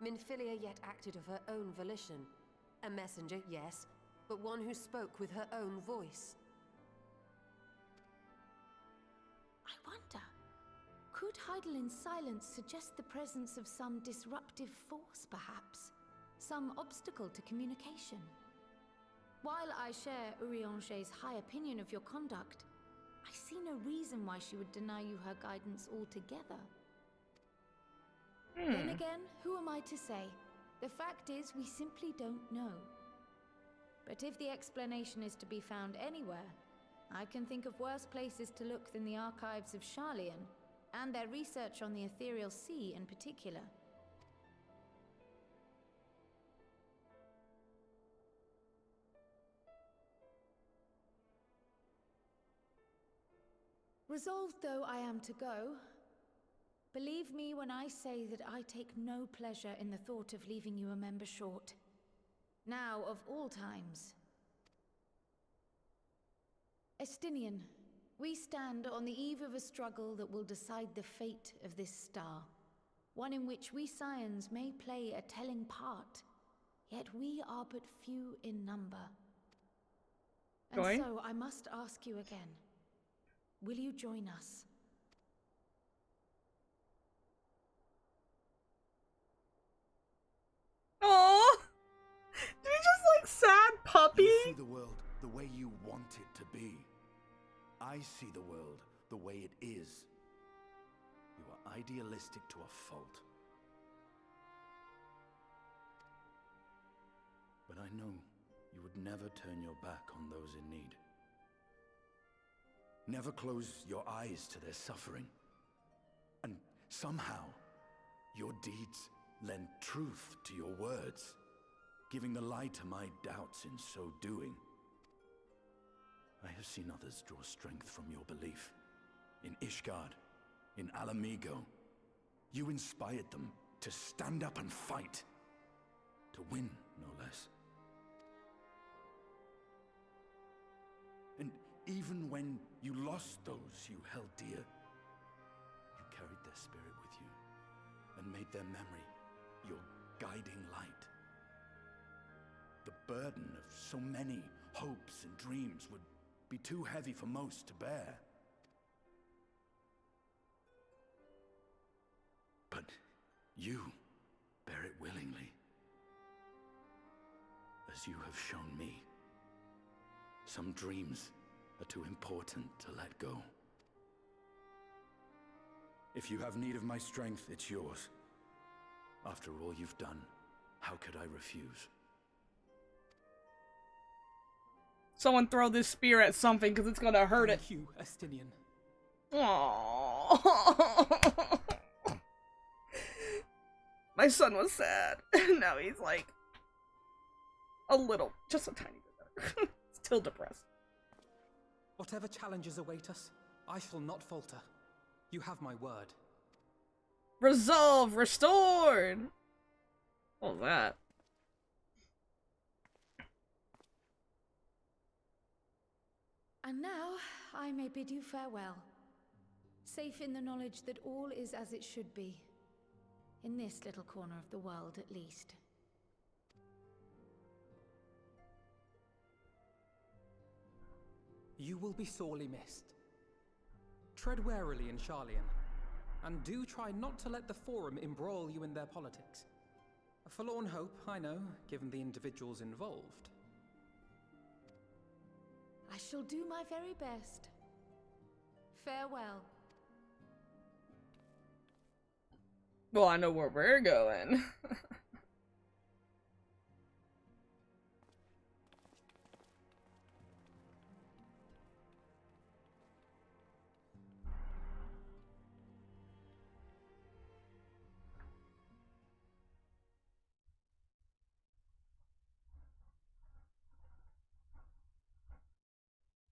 Minfilia yet acted of her own volition. A messenger, yes, but one who spoke with her own voice. I wonder, could Hydaelyn's silence suggest the presence of some disruptive force, perhaps? Some obstacle to communication? While I share Urianger's high opinion of your conduct, I see no reason why she would deny you her guidance altogether. Then again, who am I to say? The fact is, we simply don't know. But if the explanation is to be found anywhere, I can think of worse places to look than the archives of Sharlayan, and their research on the Ethereal Sea in particular. Resolved though I am to go, believe me when I say that I take no pleasure in the thought of leaving you a member short. Now of all times. Estinian, we stand on the eve of a struggle that will decide the fate of this star. One in which we Scions may play a telling part, yet we are but few in number. And so I must ask you again, will you join us? Oh, did he just like sad puppy? You see the world the way you want it to be. I see the world the way it is. You are idealistic to a fault. But I know you would never turn your back on those in need. Never close your eyes to their suffering. And somehow, your deeds lend truth to your words, giving the lie to my doubts in so doing. I have seen others draw strength from your belief. In Ishgard, in Alamigo, you inspired them to stand up and fight. To win, no less. And even when you lost those you held dear, you carried their spirit with you and made their memory your guiding light. The burden of so many hopes and dreams would be too heavy for most to bear. But you bear it willingly, as you have shown me. Some dreams are too important to let go. If you have need of my strength, it's yours. After all you've done, how could I refuse? Someone throw this spear at something, because it's gonna hurt it. Thank you, Estinian. Aww. My son was sad. Now he's like a little, just a tiny bit better. Still depressed. Whatever challenges await us, I shall not falter. You have my word. Resolve restored. What was that? And now I may bid you farewell, safe in the knowledge that all is as it should be. In this little corner of the world, at least. You will be sorely missed. Tread warily in Sharlayan, and do try not to let the Forum embroil you in their politics. A forlorn hope, I know, given the individuals involved. I shall do my very best. Farewell. Well, I know where we're going.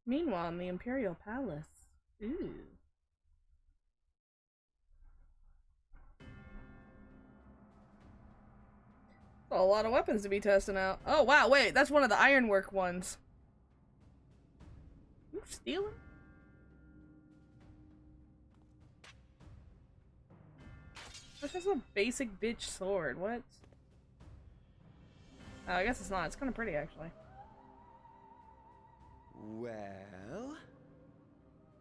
Meanwhile, in the Imperial Palace. Ooh. A lot of weapons to be testing out. Oh wow, wait, that's one of the ironwork ones. You stealing? That's just a basic bitch sword, what? Oh, I guess it's not, it's kinda pretty actually. Well,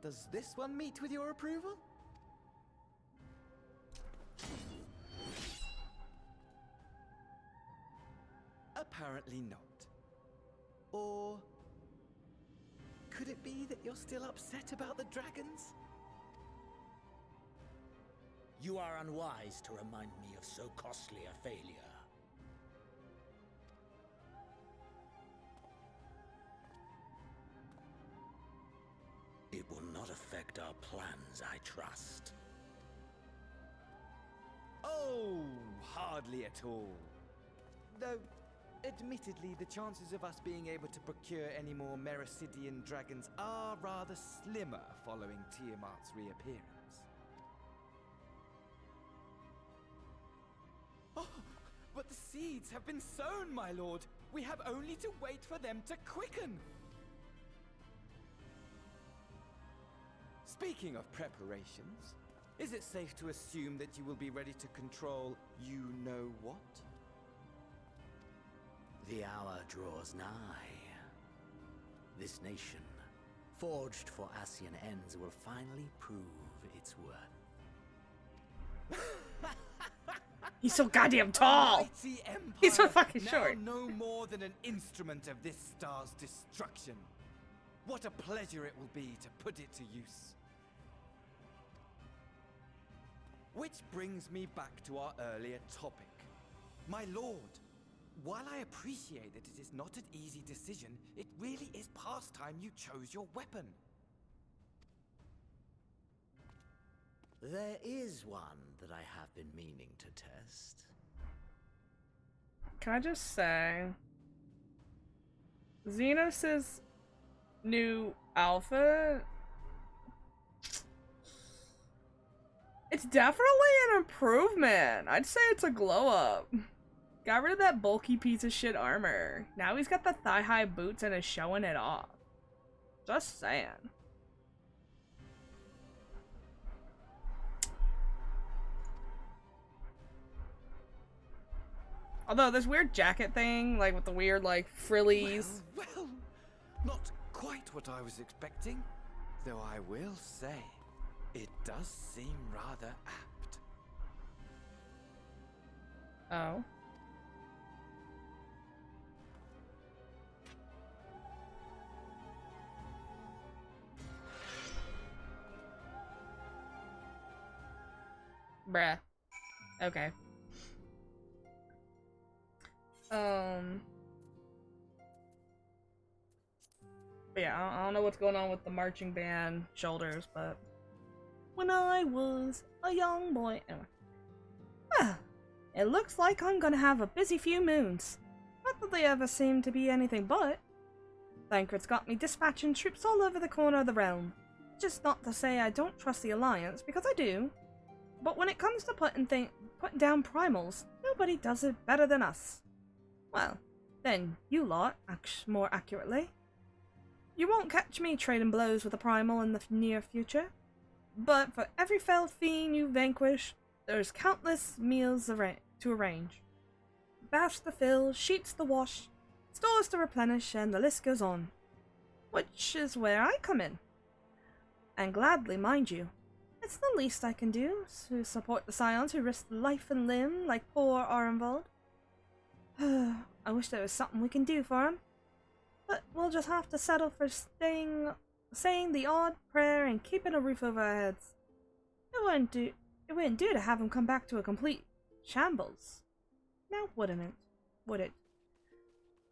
does this one meet with your approval? Apparently not. Or could it be that you're still upset about the dragons? You are unwise to remind me of so costly a failure. It will not affect our plans, I trust. Oh, hardly at all. Though, Admittedly, the chances of us being able to procure any more Mericidian dragons are rather slimmer following Tiamat's reappearance. Oh, but the seeds have been sown, my lord! We have only to wait for them to quicken! Speaking of preparations, is it safe to assume that you will be ready to control you-know-what? The hour draws nigh. This nation, forged for Ascian ends, will finally prove its worth. He's so goddamn tall! He's so fucking short. Now no more than an instrument of this star's destruction. What a pleasure it will be to put it to use. Which brings me back to our earlier topic. My lord, while I appreciate that it is not an easy decision, it really is past time you chose your weapon. There is one that I have been meaning to test. Can I just say, Xenos' new outfit, it's definitely an improvement. I'd say it's a glow up. Got rid of that bulky piece of shit armor. Now he's got the thigh-high boots and is showing it off. Just saying. Although this weird jacket thing, like with the weird like frillies. Well, not quite what I was expecting. Though I will say, it does seem rather apt. Oh. Bruh. Okay. But yeah, I don't know what's going on with the marching band shoulders, but when I was a young boy, anyway. Well, it looks like I'm gonna have a busy few moons. Not that they ever seem to be anything but. Thancred's got me dispatching troops all over the corner of the realm. Just not to say I don't trust the Alliance, because I do. But when it comes to putting down primals, nobody does it better than us. Well, then you lot, more accurately. You won't catch me trading blows with a primal in the near future. But for every fell fiend you vanquish, there's countless meals to arrange. Baths to fill, sheets to wash, stores to replenish, and the list goes on. Which is where I come in. And gladly, mind you. It's the least I can do to support the scions who risk life and limb like poor Arenvald. I wish there was something we can do for him. But we'll just have to settle for saying the odd prayer and keeping a roof over our heads. It wouldn't do to have him come back to a complete shambles. Now wouldn't it? Would it?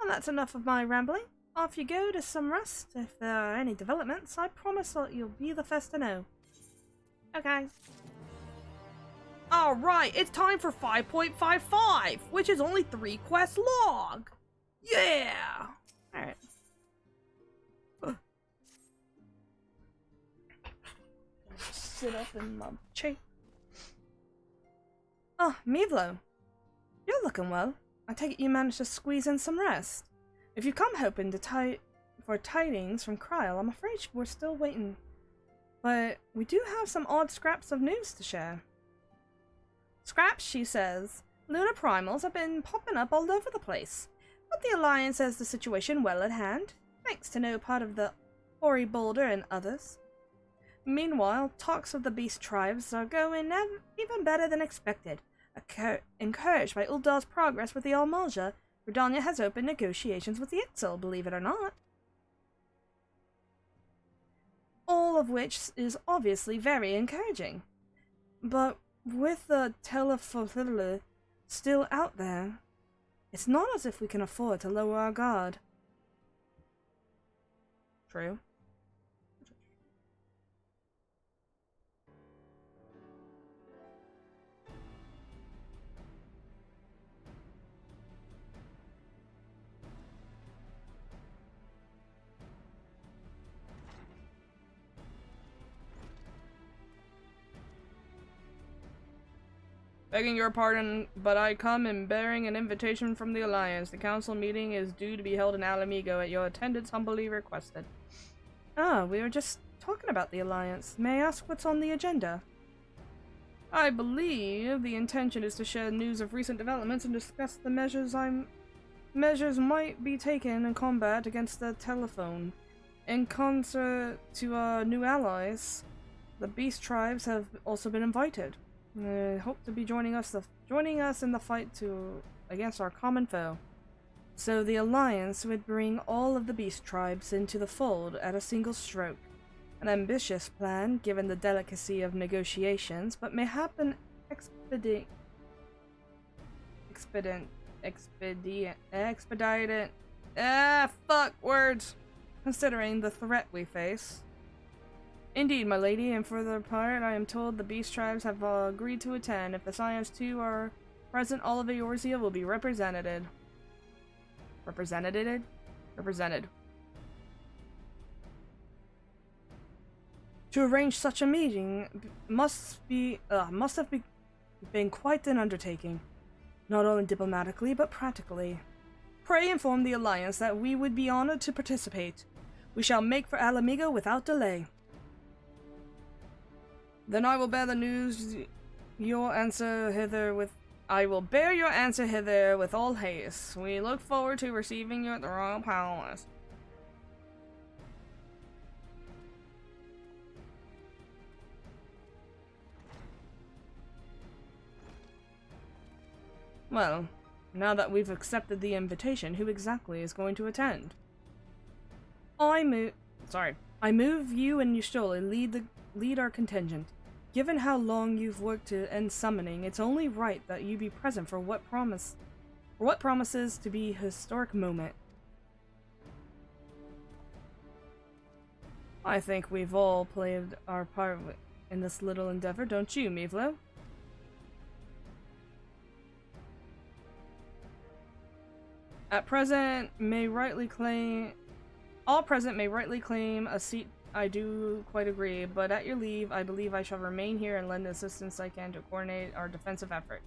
And that's enough of my rambling. Off you go to some rest. If there are any developments, I promise that you'll be the first to know. Okay. Alright, it's time for 5.55, which is only 3 quests long. Yeah! Alright. Sit up in my chair. Oh, Mevlo. You're looking well. I take it you managed to squeeze in some rest. If you come hoping for tidings from Kryl, I'm afraid we're still waiting. But we do have some odd scraps of news to share. Scraps, she says. Lunar primals have been popping up all over the place. But the Alliance has the situation well at hand, thanks to no part of the Ori Boulder and others. Meanwhile, talks of the beast tribes are going even better than expected. Encouraged by Uldar's progress with the Almalja, Redania has opened negotiations with the Ixal, believe it or not. All of which is obviously very encouraging. But with the Telephotilla still out there, it's not as if we can afford to lower our guard. True. Begging your pardon, but I come in bearing an invitation from the Alliance. The council meeting is due to be held in Alamigo at your attendance humbly requested. Ah, we were just talking about the Alliance. May I ask what's on the agenda? I believe the intention is to share news of recent developments and discuss the measures might be taken in combat against the telephone. In concert to our new allies, the beast tribes have also been invited. Hope to be joining us in the fight against our common foe. So the Alliance would bring all of the beast tribes into the fold at a single stroke. An ambitious plan, given the delicacy of negotiations, but may happen expedited. Words. Considering the threat we face. Indeed, my lady, and for their part, I am told the beast tribes have agreed to attend. If the Scions too are present, all of Eorzea will be represented. Represented. To arrange such a meeting must have been quite an undertaking, not only diplomatically but practically. Pray inform the Alliance that we would be honored to participate. We shall make for Alamigo without delay. Then I will bear your answer hither with all haste. We look forward to receiving you at the Royal Palace. Well, now that we've accepted the invitation, who exactly is going to attend? I move you and Yushtoli lead our contingent. Given how long you've worked to end summoning, it's only right that you be present for what promises to be a historic moment. I think we've all played our part in this little endeavor, don't you, Mivlo? All present may rightly claim a seat. I do quite agree, but at your leave, I believe I shall remain here and lend the assistance I can to coordinate our defensive efforts.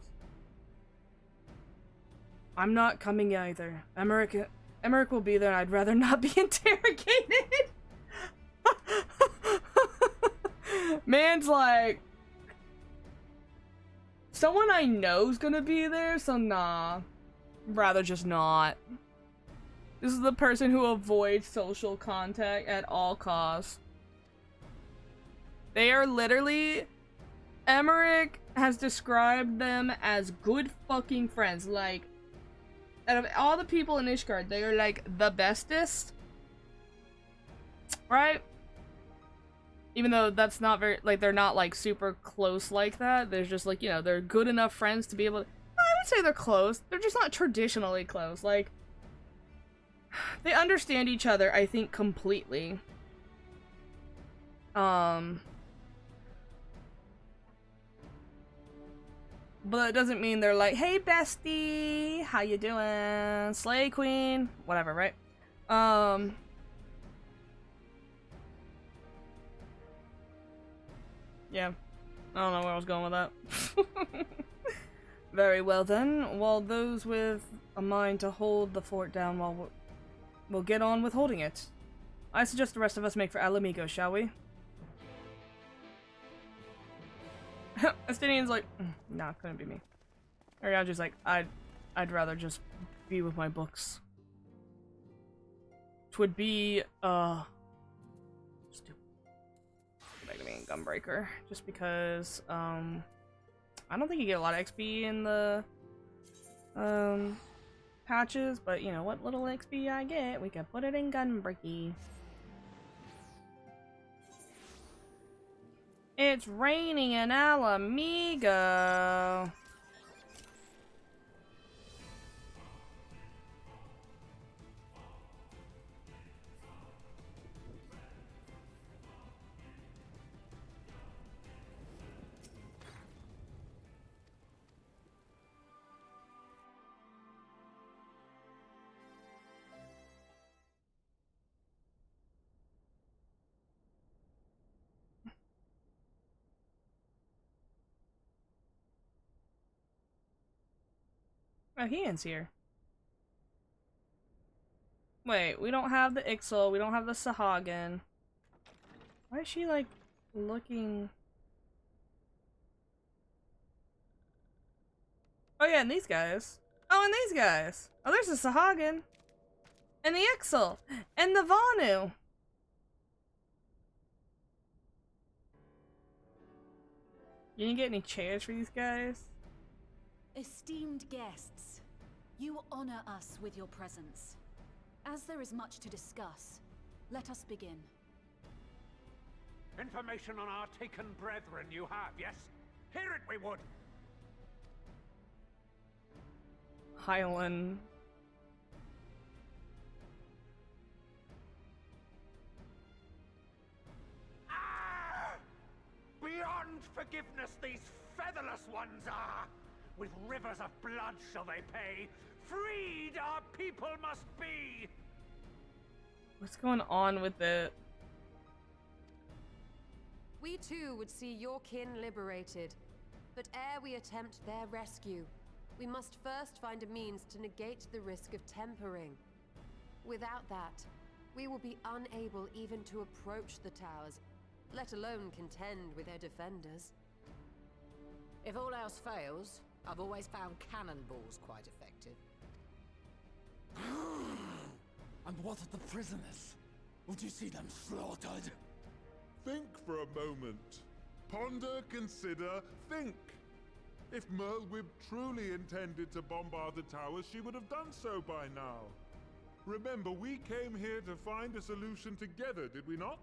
I'm not coming either. Emmerich will be there and I'd rather not be interrogated. Man's like, someone I know's gonna be there, so nah. Rather just not. This is the person who avoids social contact at all costs. They are literally... Emmerich has described them as good fucking friends. Like, out of all the people in Ishgard, they are like the bestest. Right? Even though that's not very... Like, they're not like super close like that. There's just like, you know, they're good enough friends to be able to... I would say they're close. They're just not traditionally close. Like... They understand each other, I think, completely. But it doesn't mean they're like, hey bestie, how you doing? Slay queen? Whatever, right? Yeah. I don't know where I was going with that. Very well then. While those with a mind to hold the fort down while we'll get on with holding it. I suggest the rest of us make for Alamigo, shall we? Estinian's like, nah, couldn't be me. Ariadne's like, I'd rather just be with my books. 'Twould be, stupid. Back to being Gunbreaker. Just because, I don't think you get a lot of XP in the, patches, but you know what little XP I get, we can put it in Gunbreaky. It's raining in Alamigo. Oh, Ian's here. Wait, we don't have the Ixal, we don't have the Sahagin. Why is she, like, looking... Oh yeah, and these guys. Oh, and these guys. Oh, there's the Sahagin. And the Ixal. And the Vanu. You didn't get any chairs for these guys? Esteemed guests, you honor us with your presence. As there is much to discuss, let us begin. Information on our taken brethren you have, yes? Hear it we would! Highland. Beyond forgiveness these featherless ones are! With rivers of blood shall they pay! Freed our people must be! What's going on with it? We too would see your kin liberated. But ere we attempt their rescue, we must first find a means to negate the risk of tempering. Without that, we will be unable even to approach the towers, let alone contend with their defenders. If all else fails, I've always found cannonballs quite effective. And what of the prisoners? Would you see them slaughtered? Think for a moment. Ponder, consider, think. If Merlwyb truly intended to bombard the towers, she would have done so by now. Remember, we came here to find a solution together, did we not?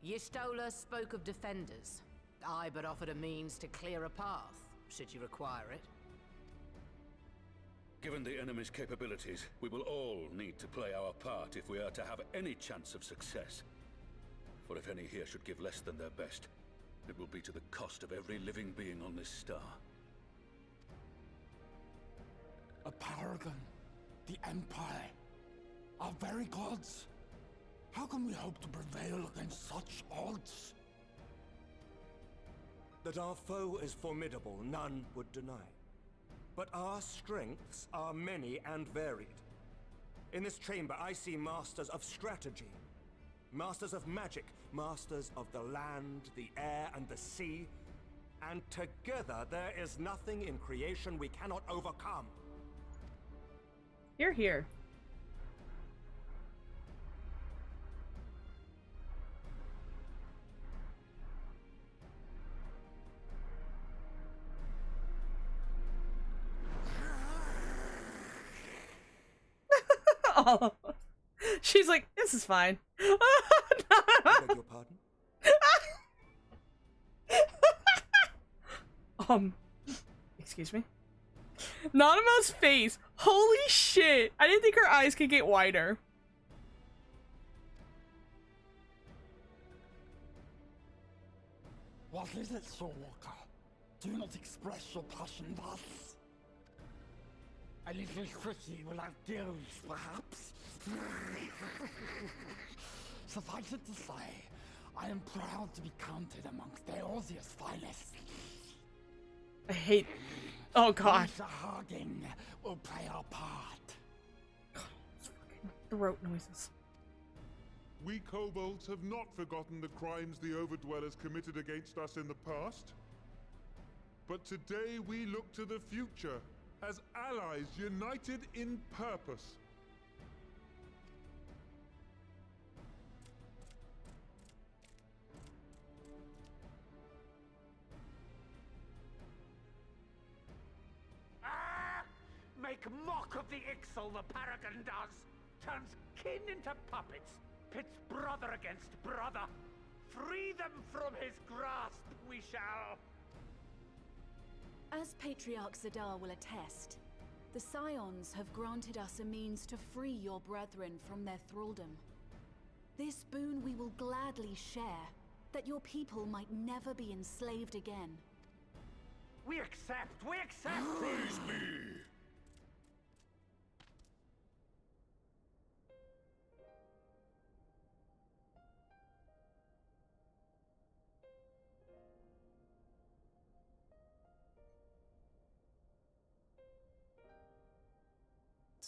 Y'Stola spoke of defenders. I but offered a means to clear a path, should you require it. Given the enemy's capabilities, we will all need to play our part if we are to have any chance of success. For if any here should give less than their best, it will be to the cost of every living being on this star. A paragon, the Empire, our very gods. How can we hope to prevail against such odds? That our foe is formidable, none would deny. But our strengths are many and varied. In this chamber, I see masters of strategy, masters of magic, masters of the land, the air, and the sea. And together, there is nothing in creation we cannot overcome. You're here. Oh. She's like, this is fine. I beg your pardon? Excuse me. Nanamo's face. Holy shit. I didn't think her eyes could get wider. What is it, Soulwalker? Do not express your passion thus. A little tricky will outdo, perhaps. Suffice it to say, I am proud to be counted amongst Eorzea's finest. I hate... Oh god. Hagen will play our part. Throat noises. We kobolds have not forgotten the crimes the Overdwellers committed against us in the past. But today we look to the future, as allies united in purpose. Make mock of the Ixal, the Paragon does! Turns kin into puppets, pits brother against brother. Free them from his grasp, we shall! As Patriarch Zadar will attest, the Scions have granted us a means to free your brethren from their thraldom. This boon we will gladly share, that your people might never be enslaved again. We accept! We accept! Praise me!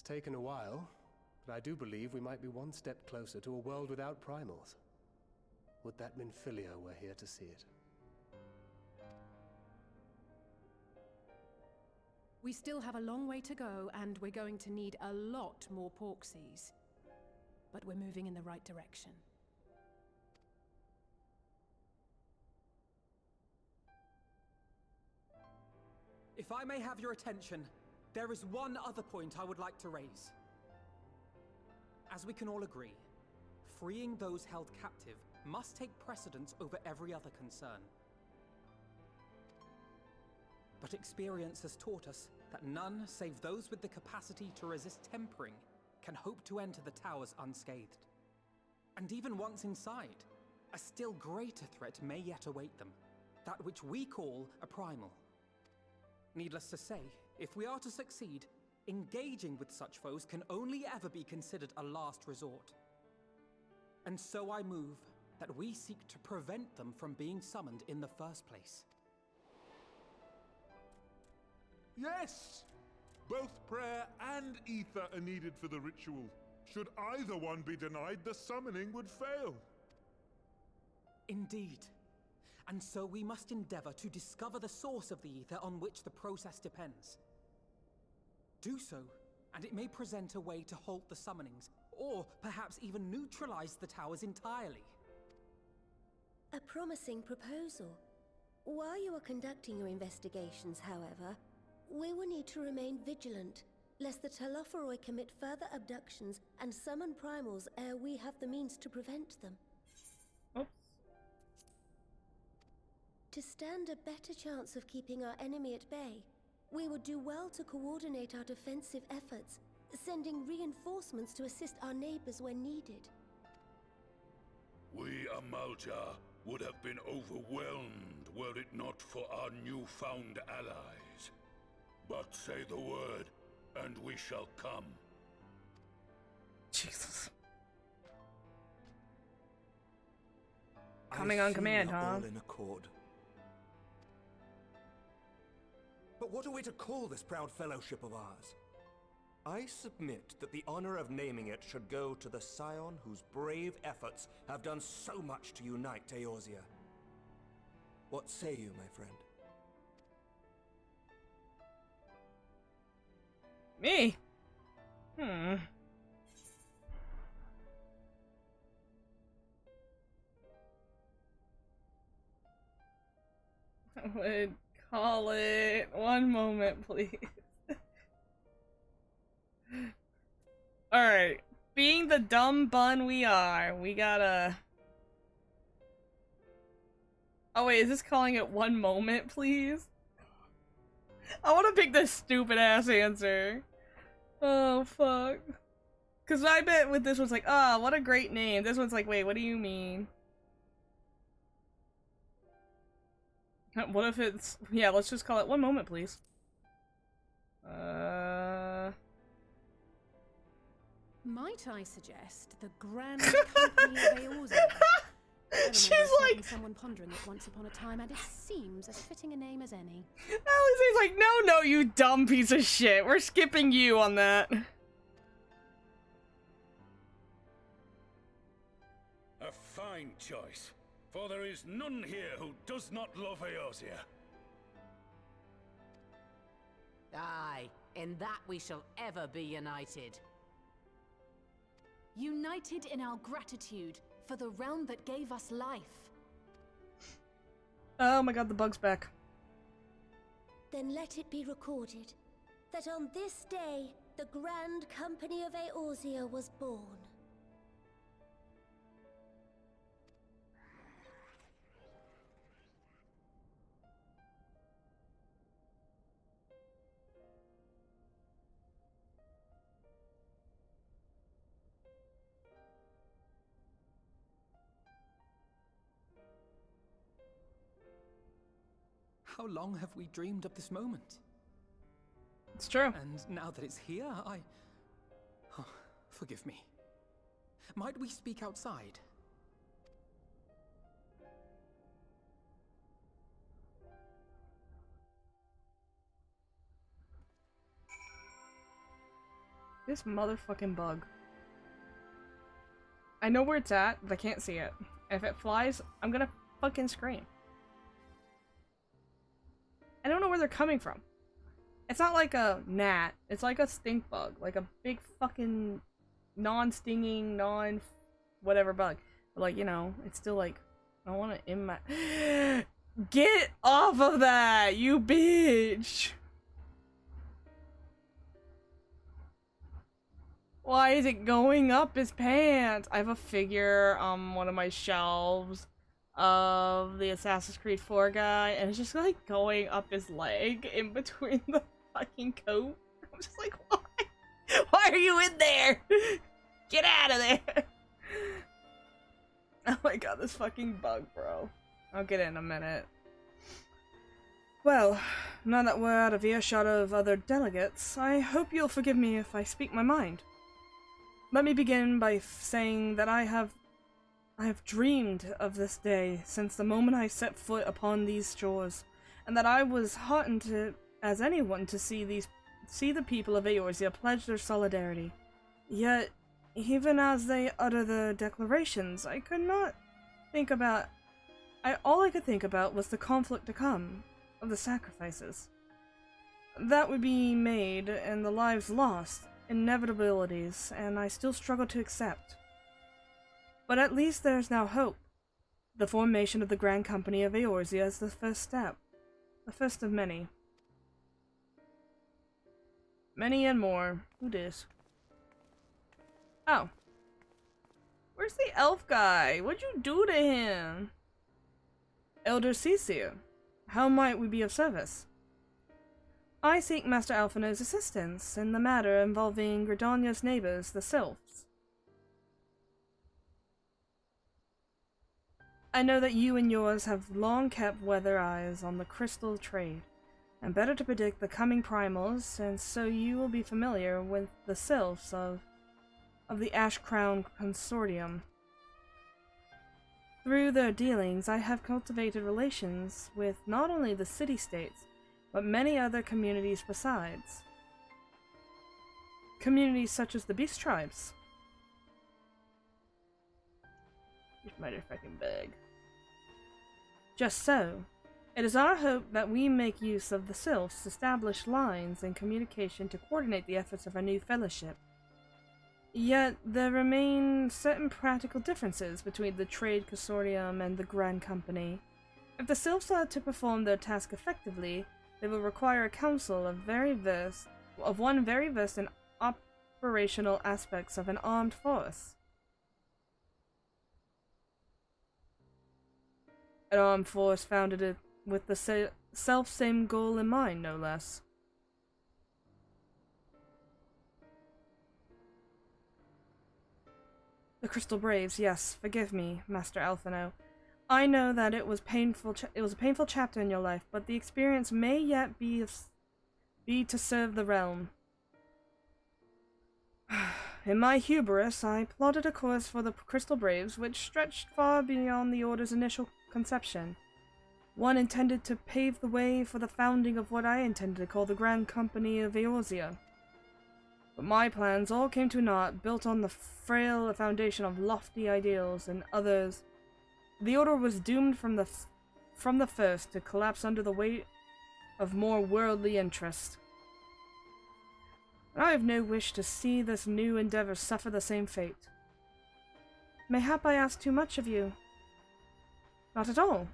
taken a while, but I do believe we might be one step closer to a world without primals. Would that Minfilia were here to see it. We still have a long way to go, and we're going to need a lot more Porksies. But we're moving in the right direction. If I may have your attention, there is one other point I would like to raise. As we can all agree, freeing those held captive must take precedence over every other concern. But experience has taught us that none save those with the capacity to resist tempering can hope to enter the towers unscathed. And even once inside, a still greater threat may yet await them, that which we call a primal. Needless to say, if we are to succeed, engaging with such foes can only ever be considered a last resort. And so I move that we seek to prevent them from being summoned in the first place. Yes! Both prayer and ether are needed for the ritual. Should either one be denied, the summoning would fail. Indeed. And so we must endeavor to discover the source of the ether on which the process depends. Do so, and it may present a way to halt the summonings, or perhaps even neutralize the towers entirely. A promising proposal. While you are conducting your investigations, however, we will need to remain vigilant, lest the Telophoroi commit further abductions and summon primals ere we have the means to prevent them. Oops. To stand a better chance of keeping our enemy at bay, we would do well to coordinate our defensive efforts, sending reinforcements to assist our neighbors when needed. We Amalja would have been overwhelmed were it not for our newfound allies. But say the word, and we shall come. Jesus. Coming on command, huh? All in accord. But what are we to call this proud fellowship of ours? I submit that the honor of naming it should go to the scion whose brave efforts have done so much to unite Eorzea. What say you, my friend? Me? I would call it... One moment, please. Alright. Being the dumb bun we are, we gotta... Oh wait, is this calling it one moment, please? I wanna pick this stupid ass answer. Oh, fuck. Cause I bet with this one's like, ah, oh, what a great name. This one's like, wait, what do you mean? What if it's... Yeah, let's just call it one moment, please. Might I suggest the Grand Company of Eorzea? She's like... Someone pondering it once upon a time, and it seems as fitting a name as any. Alice's like, no, you dumb piece of shit. We're skipping you on that. A fine choice, for there is none here who does not love Eorzea. Aye, in that we shall ever be united. United in our gratitude for the realm that gave us life. Oh my god, the bug's back. Then let it be recorded that on this day, the Grand Company of Eorzea was born. How long have we dreamed of this moment? It's true. And now that it's here, Oh, forgive me. Might we speak outside? This motherfucking bug. I know where it's at, but I can't see it. If it flies, I'm gonna fucking scream. I don't know where they're coming from. It's not like a gnat. It's like a stink bug. Like a big fucking non-stinging, non-whatever bug. But like, you know, it's still like, I want it in my... Get off of that, you bitch! Why is it going up his pants? I have a figure on one of my shelves of the Assassin's Creed 4 guy, and it's just like going up his leg in between the fucking coat. I'm just like, why? Why are you in there? Get out of there! Oh my god, this fucking bug, bro. I'll get it in a minute. Well, now that we're out of earshot of other delegates, I hope you'll forgive me if I speak my mind. Let me begin by saying that I have dreamed of this day since the moment I set foot upon these shores, and that I was heartened to, as anyone, to see the people of Eorzea pledge their solidarity. Yet, even as they utter their declarations, I could not think about... all I could think about was the conflict to come, of the sacrifices that would be made and the lives lost, inevitabilities, and I still struggle to accept. But at least there's now hope. The formation of the Grand Company of Eorzea is the first step. The first of many. Many and more. Who dis? Oh. Where's the elf guy? What'd you do to him? Elder Cecil, how might we be of service? I seek Master Alphinaud's assistance in the matter involving Gridania's neighbors, the Sylphs. I know that you and yours have long kept weather eyes on the crystal trade, and better to predict the coming primals, and so you will be familiar with the Sylphs of the Ash Crown Consortium. Through their dealings, I have cultivated relations with not only the city-states, but many other communities besides. Communities such as the Beast Tribes. This motherfucking bug. Just so, it is our hope that we make use of the Sylphs' established lines and communication to coordinate the efforts of our new fellowship. Yet, there remain certain practical differences between the Trade Consortium and the Grand Company. If the Sylphs are to perform their task effectively, they will require a council of one very versed in operational aspects of an armed force. An armed force founded with the self-same goal in mind, no less. The Crystal Braves, yes, forgive me, Master Alphinaud. I know that it was a painful chapter in your life, but the experience may yet be to serve the realm. In my hubris, I plotted a course for the Crystal Braves which stretched far beyond the Order's initial conception. One intended to pave the way for the founding of what I intended to call the Grand Company of Eorzea. But my plans all came to naught, built on the frail foundation of lofty ideals and others. The Order was doomed from the first to collapse under the weight of more worldly interest. And I have no wish to see this new endeavor suffer the same fate. Mayhap I ask too much of you? Not at all.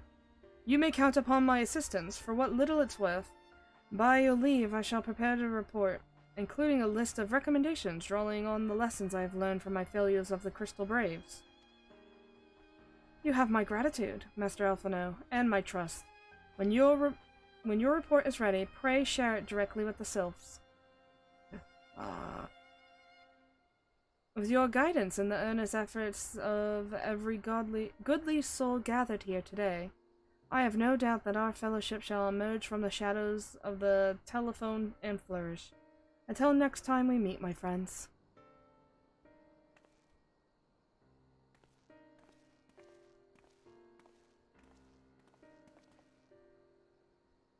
You may count upon my assistance for what little it's worth. By your leave, I shall prepare a report, including a list of recommendations drawing on the lessons I have learned from my failures of the Crystal Braves. You have my gratitude, Master Alphinaud, and my trust. When your report is ready, pray share it directly with the Sylphs. With your guidance and the earnest efforts of every goodly soul gathered here today, I have no doubt that our fellowship shall emerge from the shadows of the telephone and flourish. Until next time we meet, my friends.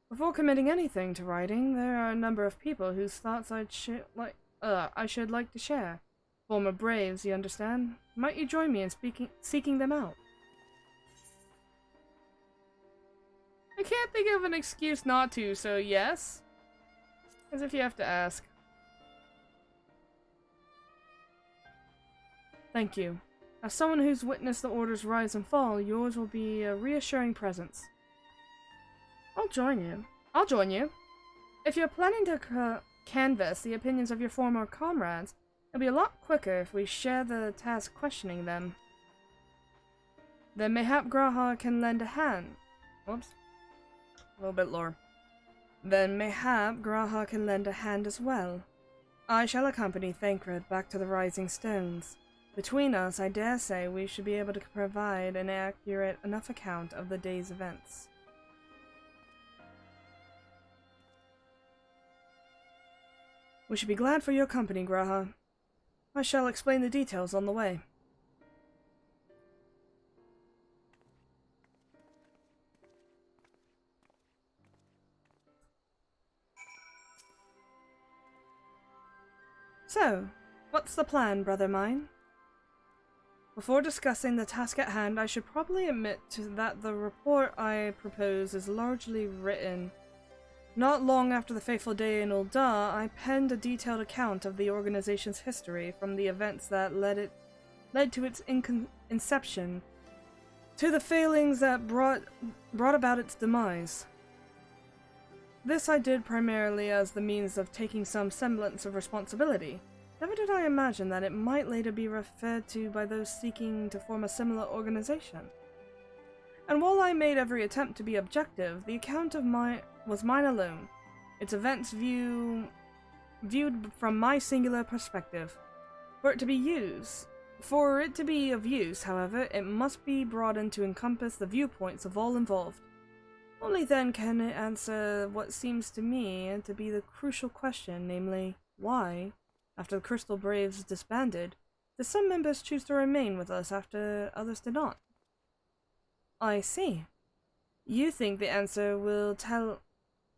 Before committing anything to writing, there are a number of people whose thoughts I'd I should like to share. Former braves, you understand? Might you join me in seeking them out? I can't think of an excuse not to, so yes. As if you have to ask. Thank you. As someone who's witnessed the Order's rise and fall, yours will be a reassuring presence. I'll join you. If you're planning to canvass the opinions of your former comrades, it'll be a lot quicker if we share the task questioning them. Then mayhap Graha can lend a hand. Whoops. A little bit lower. Then mayhap Graha can lend a hand as well. I shall accompany Thancred back to the Rising Stones. Between us, I dare say we should be able to provide an accurate enough account of the day's events. We should be glad for your company, Graha. I shall explain the details on the way. So, what's the plan, brother mine? Before discussing the task at hand, I should probably admit that the report I propose is largely written. Not long after the fateful day in Ul'dah, I penned a detailed account of the organization's history, from the events that led to its inception, to the failings that brought about its demise. This I did primarily as the means of taking some semblance of responsibility. Never did I imagine that it might later be referred to by those seeking to form a similar organization. And while I made every attempt to be objective, the account was mine alone, its events viewed from my singular perspective. For it to be of use, however, it must be broadened to encompass the viewpoints of all involved. Only then can it answer what seems to me to be the crucial question, namely, why, after the Crystal Braves disbanded, did some members choose to remain with us after others did not? I see. You think the answer will tell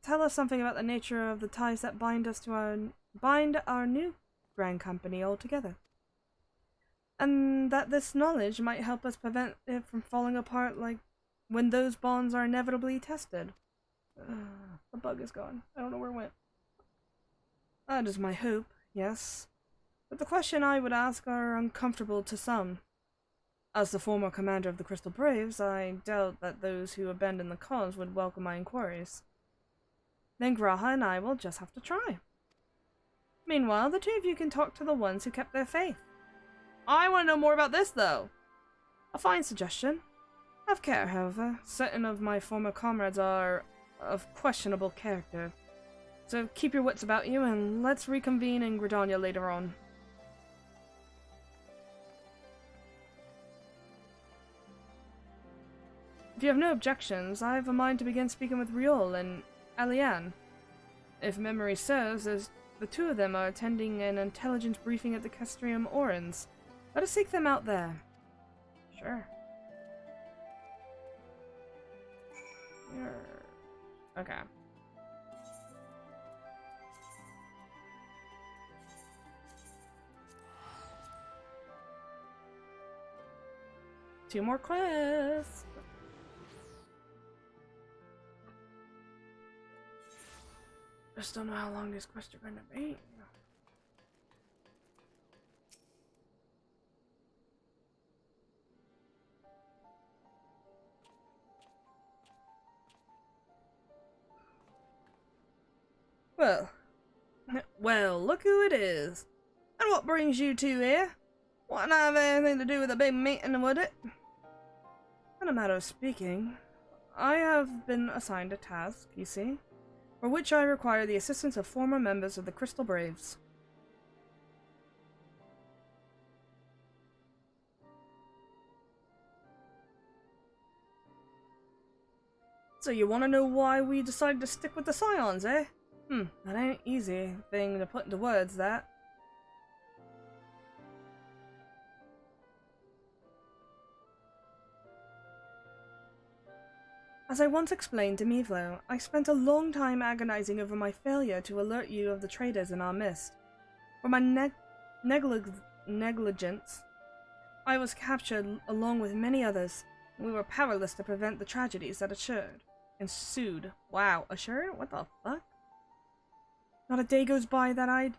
us something about the nature of the ties that bind our new Grand Company altogether. And that this knowledge might help us prevent it from falling apart like when those bonds are inevitably tested. The bug is gone. I don't know where it went. That is my hope, yes. But the question I would ask are uncomfortable to some. As the former commander of the Crystal Braves, I doubt that those who abandon the cause would welcome my inquiries. Then Graha and I will just have to try. Meanwhile, the two of you can talk to the ones who kept their faith. I want to know more about this, though. A fine suggestion. Have care, however. Certain of my former comrades are of questionable character. So keep your wits about you, and let's reconvene in Gridania later on. If you have no objections, I have a mind to begin speaking with Riol and Alianne. If memory serves, as the two of them are attending an intelligence briefing at the Castrium Orans. Let us seek them out there. Sure. Okay. Two more quests. Just don't know how long these quests are going to be. Well, look who it is. And what brings you two here? Wouldn't have anything to do with a big meeting, would it? In a matter of speaking, I have been assigned a task, you see, for which I require the assistance of former members of the Crystal Braves. So you want to know why we decided to stick with the Scions, eh? That ain't easy thing to put into words, that. As I once explained to Mivlo, I spent a long time agonizing over my failure to alert you of the traitors in our midst. For my negligence, I was captured along with many others. We were powerless to prevent the tragedies that ensued. Wow, assured? What the fuck? Not a day goes by that I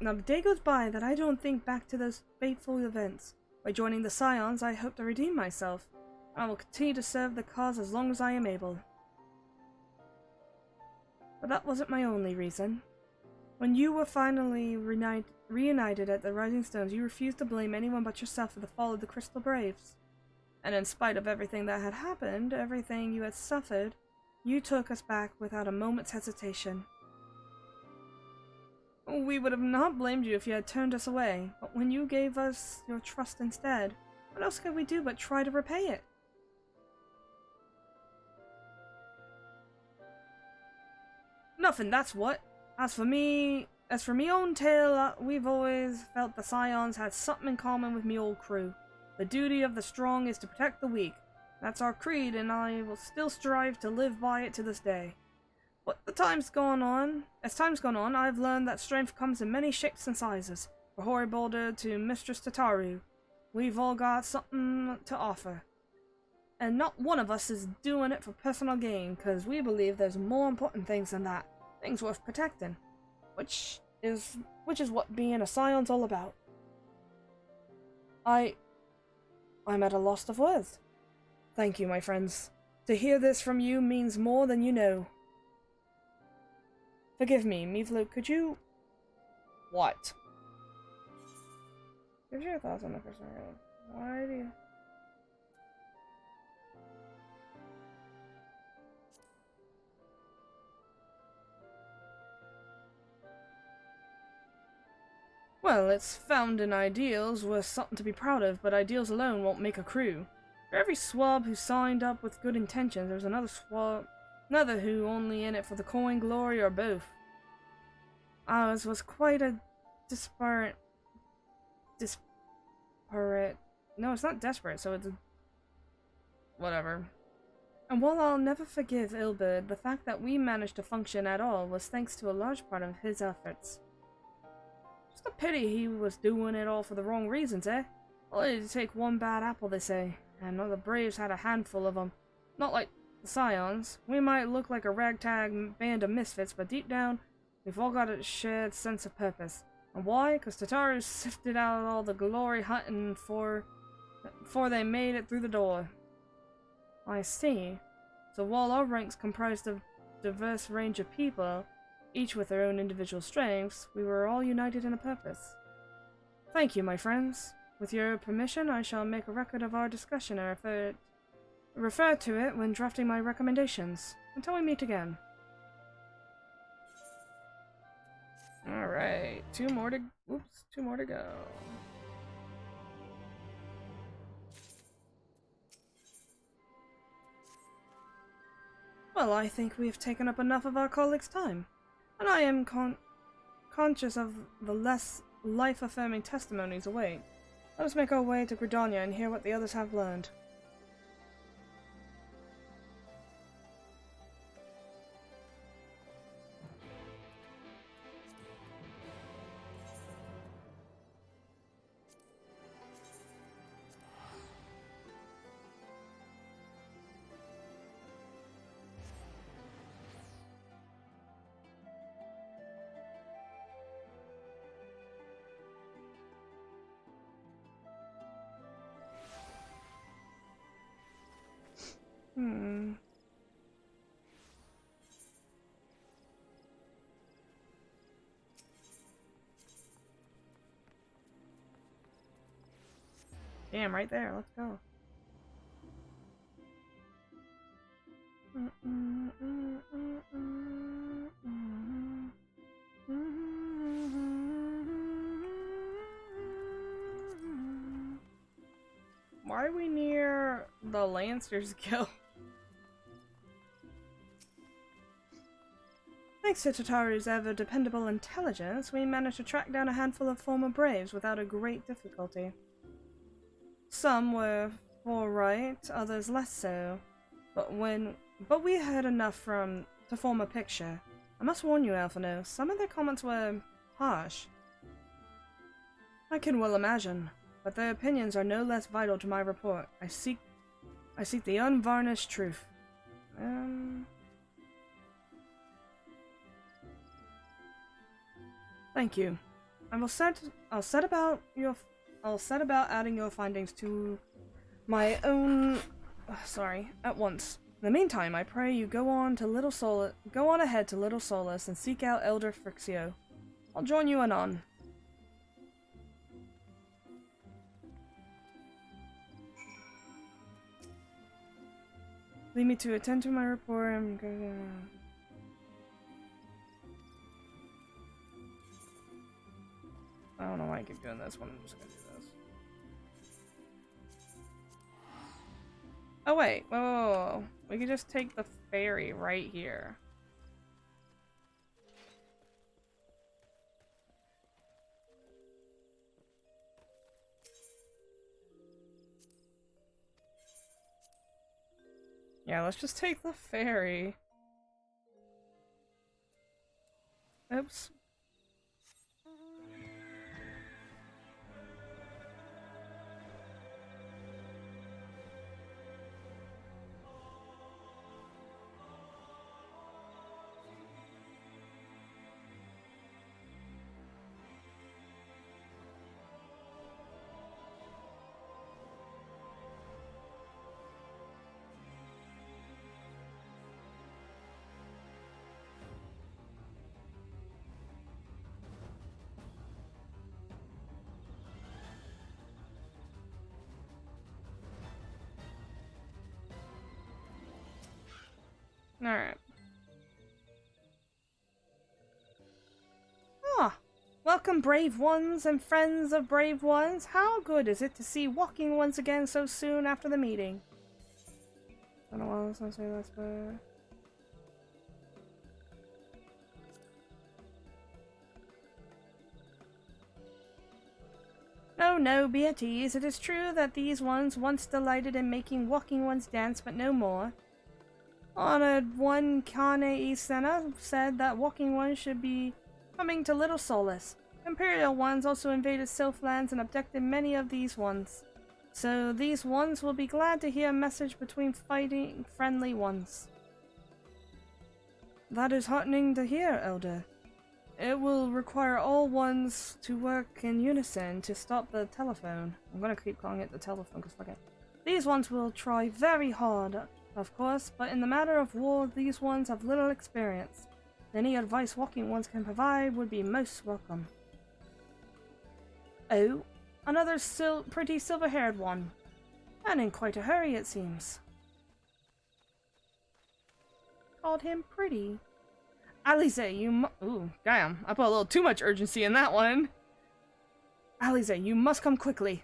don't think back to those fateful events. By joining the Scions, I hope to redeem myself. I will continue to serve the cause as long as I am able. But that wasn't my only reason. When you were finally reunited at the Rising Stones, you refused to blame anyone but yourself for the fall of the Crystal Braves. And in spite of everything that had happened, everything you had suffered, you took us back without a moment's hesitation. We would have not blamed you if you had turned us away, but when you gave us your trust instead, what else could we do but try to repay it? Nothing, that's what. As for me own tale, we've always felt the Scions had something in common with me old crew. The duty of the strong is to protect the weak. That's our creed, and I will still strive to live by it to this day. But as time's gone on, I've learned that strength comes in many shapes and sizes. From Hoary Boulder to Mistress Tataru, we've all got something to offer. And not one of us is doing it for personal gain, because we believe there's more important things than that. Things worth protecting. Which is what being a Scion's all about. I'm at a loss of words. Thank you, my friends. To hear this from you means more than you know. Forgive me, Meathloop, could you... What? Give your thoughts on the person. Why do you... Well, it's found in ideals worth something to be proud of, but ideals alone won't make a crew. For every swab who signed up with good intentions, there's another who only in it for the coin, glory, or both. Ours was quite a disparate... No, it's not desperate, so it's... whatever. And while I'll never forgive Ilberd, the fact that we managed to function at all was thanks to a large part of his efforts. Just a pity he was doing it all for the wrong reasons, eh? Only to take one bad apple, they say, and the Braves had a handful of them. Not like the Scions. We might look like a ragtag band of misfits, but deep down, we've all got a shared sense of purpose. And why? Because Tataru sifted out all the glory hunting before they made it through the door. I see. So while our ranks comprised of diverse range of people, each with their own individual strengths, we were all united in a purpose. Thank you, my friends. With your permission, I shall make a record of our discussion and refer to it when drafting my recommendations. Until we meet again. Alright, two more to go. Well, I think we have taken up enough of our colleagues' time, and I am conscious of the less life-affirming testimonies await. Let us make our way to Gridania and hear what the others have learned. Damn, right there. Let's go. Why are we near the Lancers Guild? Thanks to Tataru's ever-dependable intelligence, we managed to track down a handful of former Braves without a great difficulty. Some were alright, others less so. But we heard enough to form a picture. I must warn you, Alphino, some of their comments were harsh. I can well imagine, but their opinions are no less vital to my report. I seek the unvarnished truth. Thank you. I'll set about adding your findings to my own at once. In the meantime, I pray you go on ahead to Little Solace and seek out Elder Frixio. I'll join you anon. Leave me to attend to my report. I'm gonna... I don't know why I keep doing this one. I'm just gonna do this. Oh wait, whoa. We could just take the ferry right here. Yeah, let's just take the ferry. Oops. Alright. Ah! Welcome, brave ones and friends of brave ones. How good is it to see walking once again so soon after the meeting? I don't know what I was gonna say last, but... No, no, be at ease. It is true that these ones once delighted in making walking ones dance, but no more. Honored one Kane Isena said that walking ones should be coming to Little Solace. Imperial ones also invaded Sylphlands and abducted many of these ones. So these ones will be glad to hear a message between fighting friendly ones. That is heartening to hear, Elder. It will require all ones to work in unison to stop the telephone. I'm gonna keep calling it the telephone because fuck it. These ones will try very hard, of course, but in the matter of war, these ones have little experience. Any advice walking ones can provide would be most welcome. Oh, another pretty silver-haired one. And in quite a hurry, it seems. Called him pretty. Alize, ooh, damn, I put a little too much urgency in that one. Alize, you must come quickly.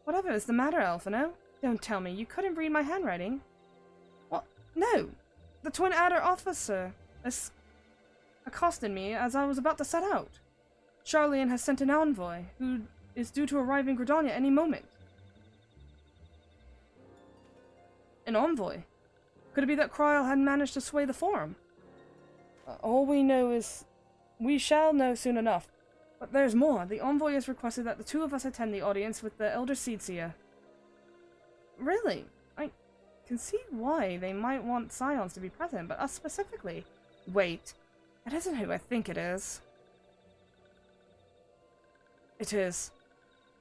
Whatever is the matter, Alphino? Don't tell me you couldn't read my handwriting. What? No! The Twin Adder officer accosted me as I was about to set out. Charlian has sent an envoy, who is due to arrive in Gridania any moment. An envoy? Could it be that Kryl had managed to sway the Forum? All we know is... We shall know soon enough. But there's more. The envoy has requested that the two of us attend the audience with the Elder Seedseer. Really? I can see why they might want Scions to be present, but us specifically. Wait. It isn't who I think it is. It is.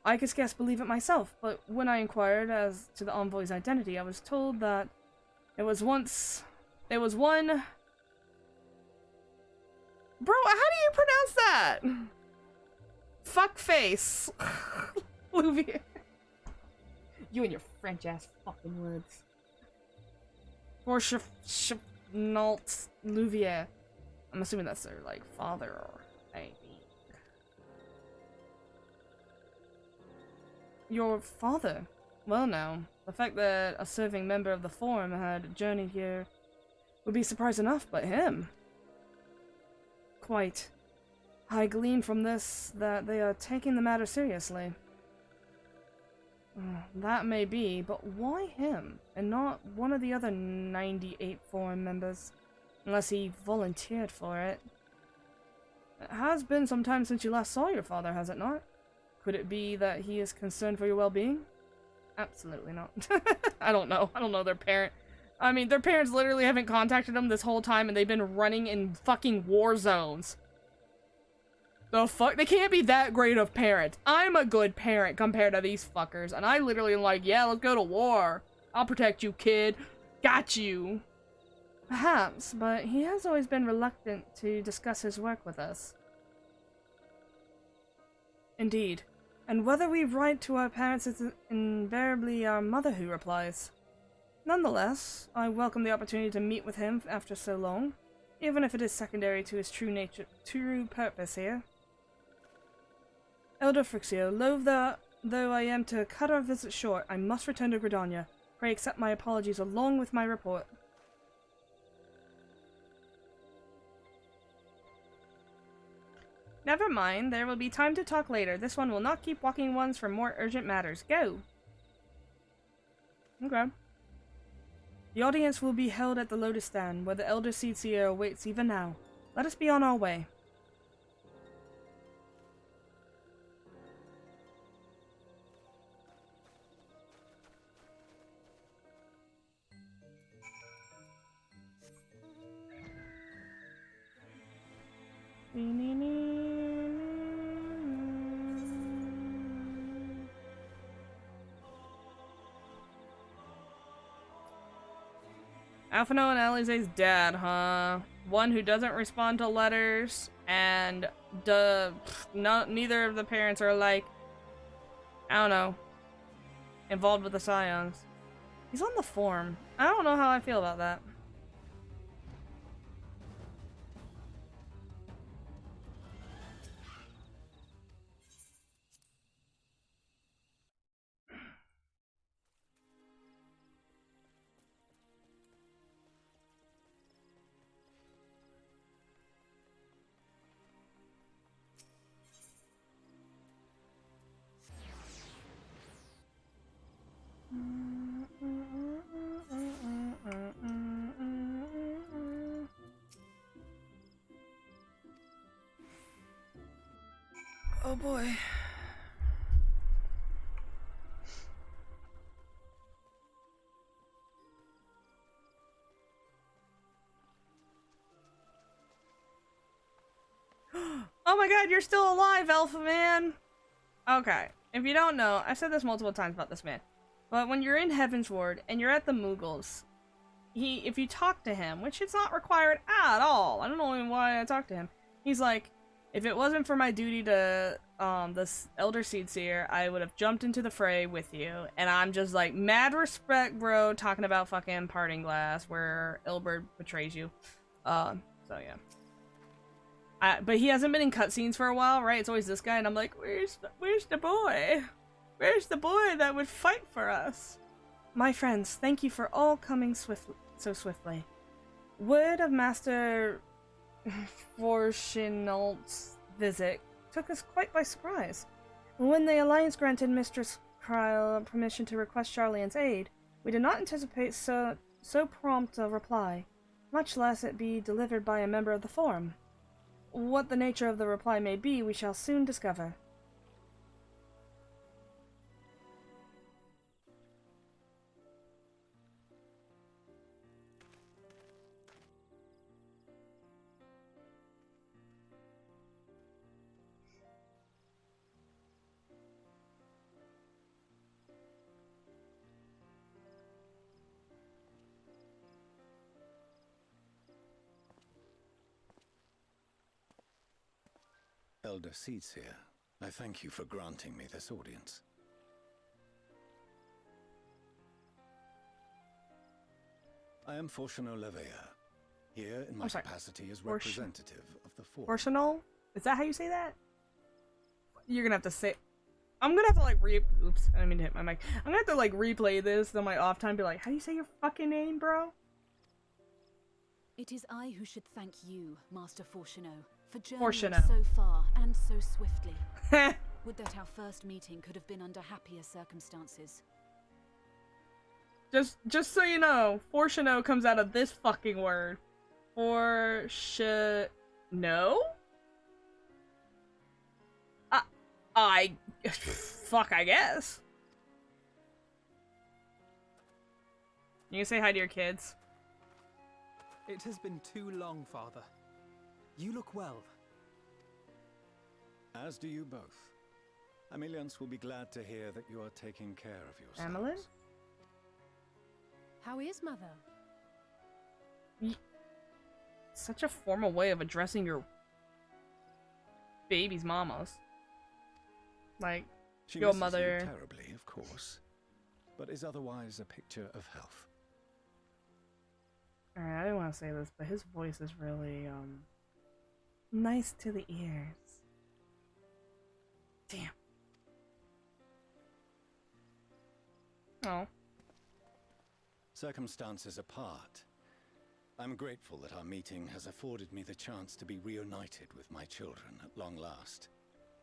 I could scarce believe it myself, but when I inquired as to the envoy's identity, I was told that there was one... Bro, how do you pronounce that? Fuckface. Louvier. You and your French-ass fucking words. Or Nalt Louvier. I'm assuming that's their, like, father or... Your father? Well now, the fact that a serving member of the Forum had journeyed here would be surprise enough, but him? Quite. I glean from this that they are taking the matter seriously. That may be, but why him, and not one of the other 98 Forum members? Unless he volunteered for it. It has been some time since you last saw your father, has it not? Could it be that he is concerned for your well-being? Absolutely not. I don't know. I don't know their parent. I mean, their parents literally haven't contacted them this whole time, and they've been running in fucking war zones. The fuck? They can't be that great of parents. I'm a good parent compared to these fuckers, and I literally am like, yeah, let's go to war. I'll protect you, kid. Got you. Perhaps, but he has always been reluctant to discuss his work with us. Indeed. And whether we write to our parents is invariably our mother who replies. Nonetheless, I welcome the opportunity to meet with him after so long, even if it is secondary to his true purpose here. Elder Frixio, loath though I am to cut our visit short, I must return to Gridania. Pray accept my apologies along with my report. Never mind, there will be time to talk later. This one will not keep walking ones for more urgent matters. Go! Okay. The audience will be held at the Lotus Stand, where the Elder Seer awaits even now. Let us be on our way. Alphino and Alize's dad, huh? One who doesn't respond to letters, and neither of the parents are like, I don't know, involved with the Scions. He's on the form. I don't know how I feel about that. Oh boy. Oh my god, you're still alive, Alpha Man! Okay, if you don't know, I've said this multiple times about this man, but when you're in Heaven's Ward and you're at the Moogles, if you talk to him, which is not required at all, I don't know even why I talk to him, he's like, if it wasn't for my duty to, this Elder Seer, I would have jumped into the fray with you, and I'm just like, mad respect, bro, talking about fucking Parting Glass, where Ilberd betrays you, so yeah. But he hasn't been in cutscenes for a while, right? It's always this guy, and I'm like, where's the boy? Where's the boy that would fight for us? My friends, thank you for all coming so swiftly. Word of Master Forshinalt's visit took us quite by surprise. When the Alliance granted Mistress Kryl permission to request Charlian's aid, we did not anticipate so prompt a reply, much less it be delivered by a member of the Forum. What the nature of the reply may be, we shall soon discover. Elder Seer, I thank you for granting me this audience. I am Fortuno Levea, here in my capacity as representative of the Forum. Fortuno? Is that how you say that? You're gonna have to say... I'm gonna have to like Oops, I didn't mean to hit my mic. I'm gonna have to like replay this on my off time, be like, how do you say your fucking name, bro? It is I who should thank you, Master Fortuno, for journeying Fortuno. so far and so swiftly. Would that our first meeting could have been under happier circumstances. Just so you know, Fortuno comes out of this fucking word. No? Fuck, I guess. You can say hi to your kids. It has been too long, Father. You look well. As do you both. Ameliance will be glad to hear that you are taking care of yourselves. Emily? How is Mother? Such a formal way of addressing your baby's mamas. Like, She your misses mother. you terribly, of course, but is otherwise a picture of health. Alright, I didn't want to say this, but his voice is really, nice to the ears. Damn. Oh. Circumstances apart, I'm grateful that our meeting has afforded me the chance to be reunited with my children at long last.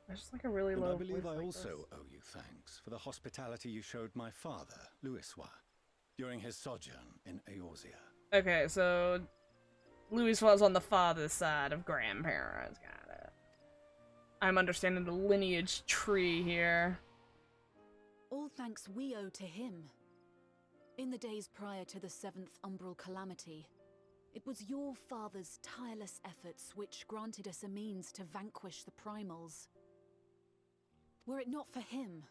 There's just like a really And low I believe voice I like also this. owe you thanks for the hospitality you showed my father, Louisois, during his sojourn in Eorzea. Okay, so Louis was on the father's side of grandparents. Got it. I'm understanding the lineage tree here. All thanks we owe to him. In the days prior to the 7th Umbral Calamity, it was your father's tireless efforts which granted us a means to vanquish the primals. Were it not for him,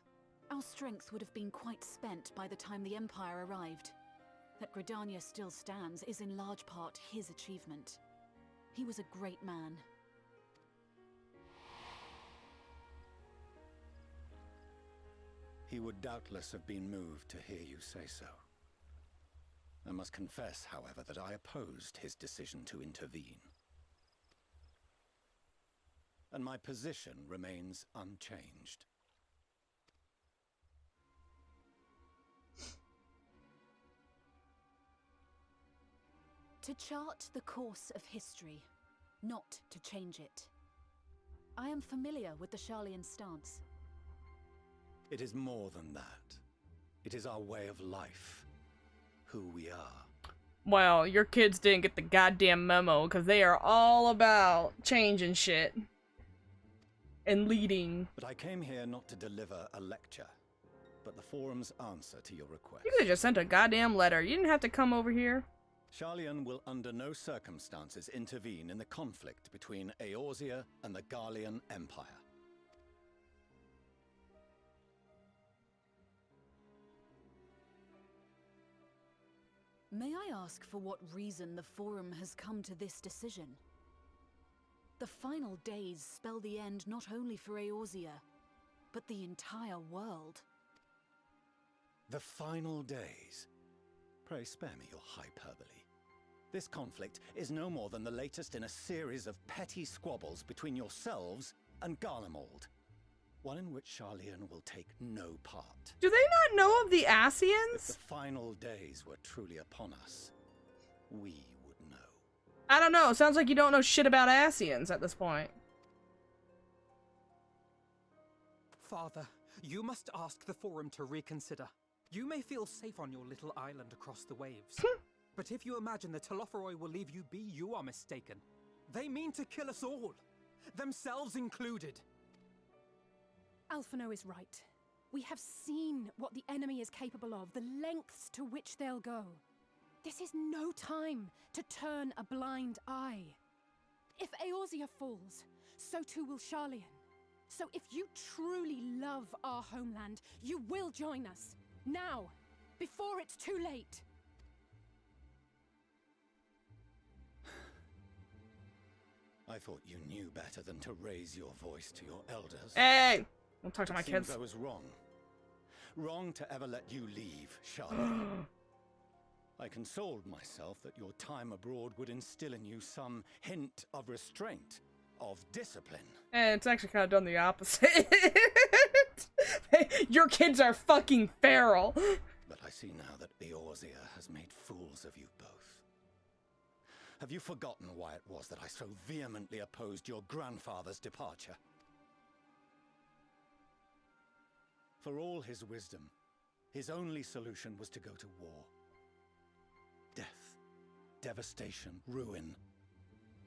our strength would have been quite spent by the time the Empire arrived. That Gridania still stands is in large part his achievement. He was a great man. He would doubtless have been moved to hear you say so. I must confess, however, that I opposed his decision to intervene. And my position remains unchanged. To chart the course of history, not to change it. I am familiar with the Sharlayan stance. It is more than that. It is our way of life. Who we are. Well, your kids didn't get the goddamn memo, because they are all about changing shit. And leading. But I came here not to deliver a lecture, but the Forum's answer to your request. You could have just sent a goddamn letter. You didn't have to come over here. Sharlayan will under no circumstances intervene in the conflict between Eorzea and the Garlean Empire. May I ask for what reason the Forum has come to this decision? The final days spell the end not only for Eorzea, but the entire world. The final days? Pray spare me your hyperbole. This conflict is no more than the latest in a series of petty squabbles between yourselves and Garlemald. One in which Sharlayan will take no part. Do they not know of the Ascians? If the final days were truly upon us, we would know. I don't know. Sounds like you don't know shit about Ascians at this point. Father, you must ask the Forum to reconsider. You may feel safe on your little island across the waves. But if you imagine the Telophoroi will leave you be, you are mistaken. They mean to kill us all, themselves included. Alphino is right. We have seen what the enemy is capable of, the lengths to which they'll go. This is no time to turn a blind eye. If Eorzea falls, so too will Sharlayan. So if you truly love our homeland, you will join us. Now, before it's too late. I thought you knew better than to raise your voice to your elders. Hey! Don't talk to my It seems kids. I was wrong. Wrong to ever let you leave, Sharlayan. I consoled myself that your time abroad would instill in you some hint of restraint, of discipline. And it's actually kind of done the opposite. Your kids are fucking feral. But I see now that Eorzea has made fools of you both. Have you forgotten why it was that I so vehemently opposed your grandfather's departure? For all his wisdom, his only solution was to go to war. Death, devastation, ruin.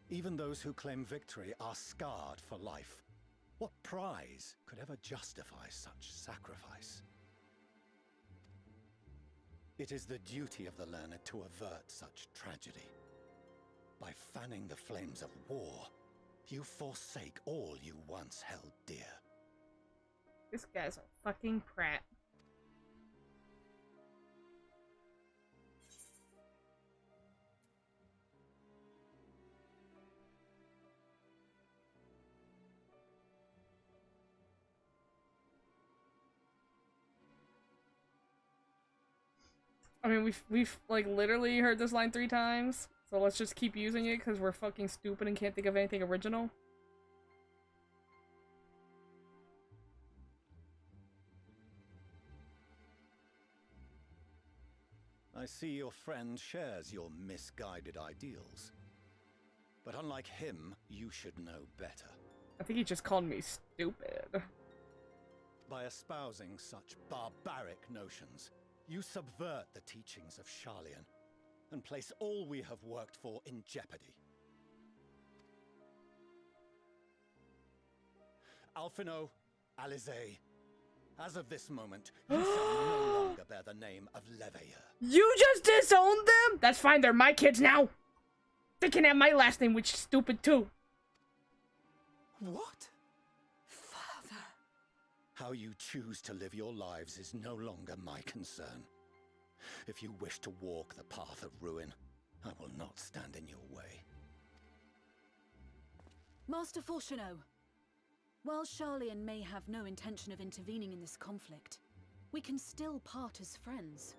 Even those who claim victory are scarred for life. What prize could ever justify such sacrifice? It is the duty of the learned to avert such tragedy. By fanning the flames of war, you forsake all you once held dear. This guy's a fucking prat. I mean, we've like literally heard this line 3 times, so let's just keep using it because we're fucking stupid and can't think of anything original. I see your friend shares your misguided ideals. But unlike him, you should know better. I think he just called me stupid. By espousing such barbaric notions, you subvert the teachings of Sharlayan and place all we have worked for in jeopardy. Alphino, Alizé, as of this moment, you shall no longer bear the name of Leveilleur. You just disowned them? That's fine, they're my kids now. They can have my last name, which is stupid too. What? Father. How you choose to live your lives is no longer my concern. If you wish to walk the path of ruin, I will not stand in your way. Master Fourcheneau, while Sharlayan may have no intention of intervening in this conflict, we can still part as friends.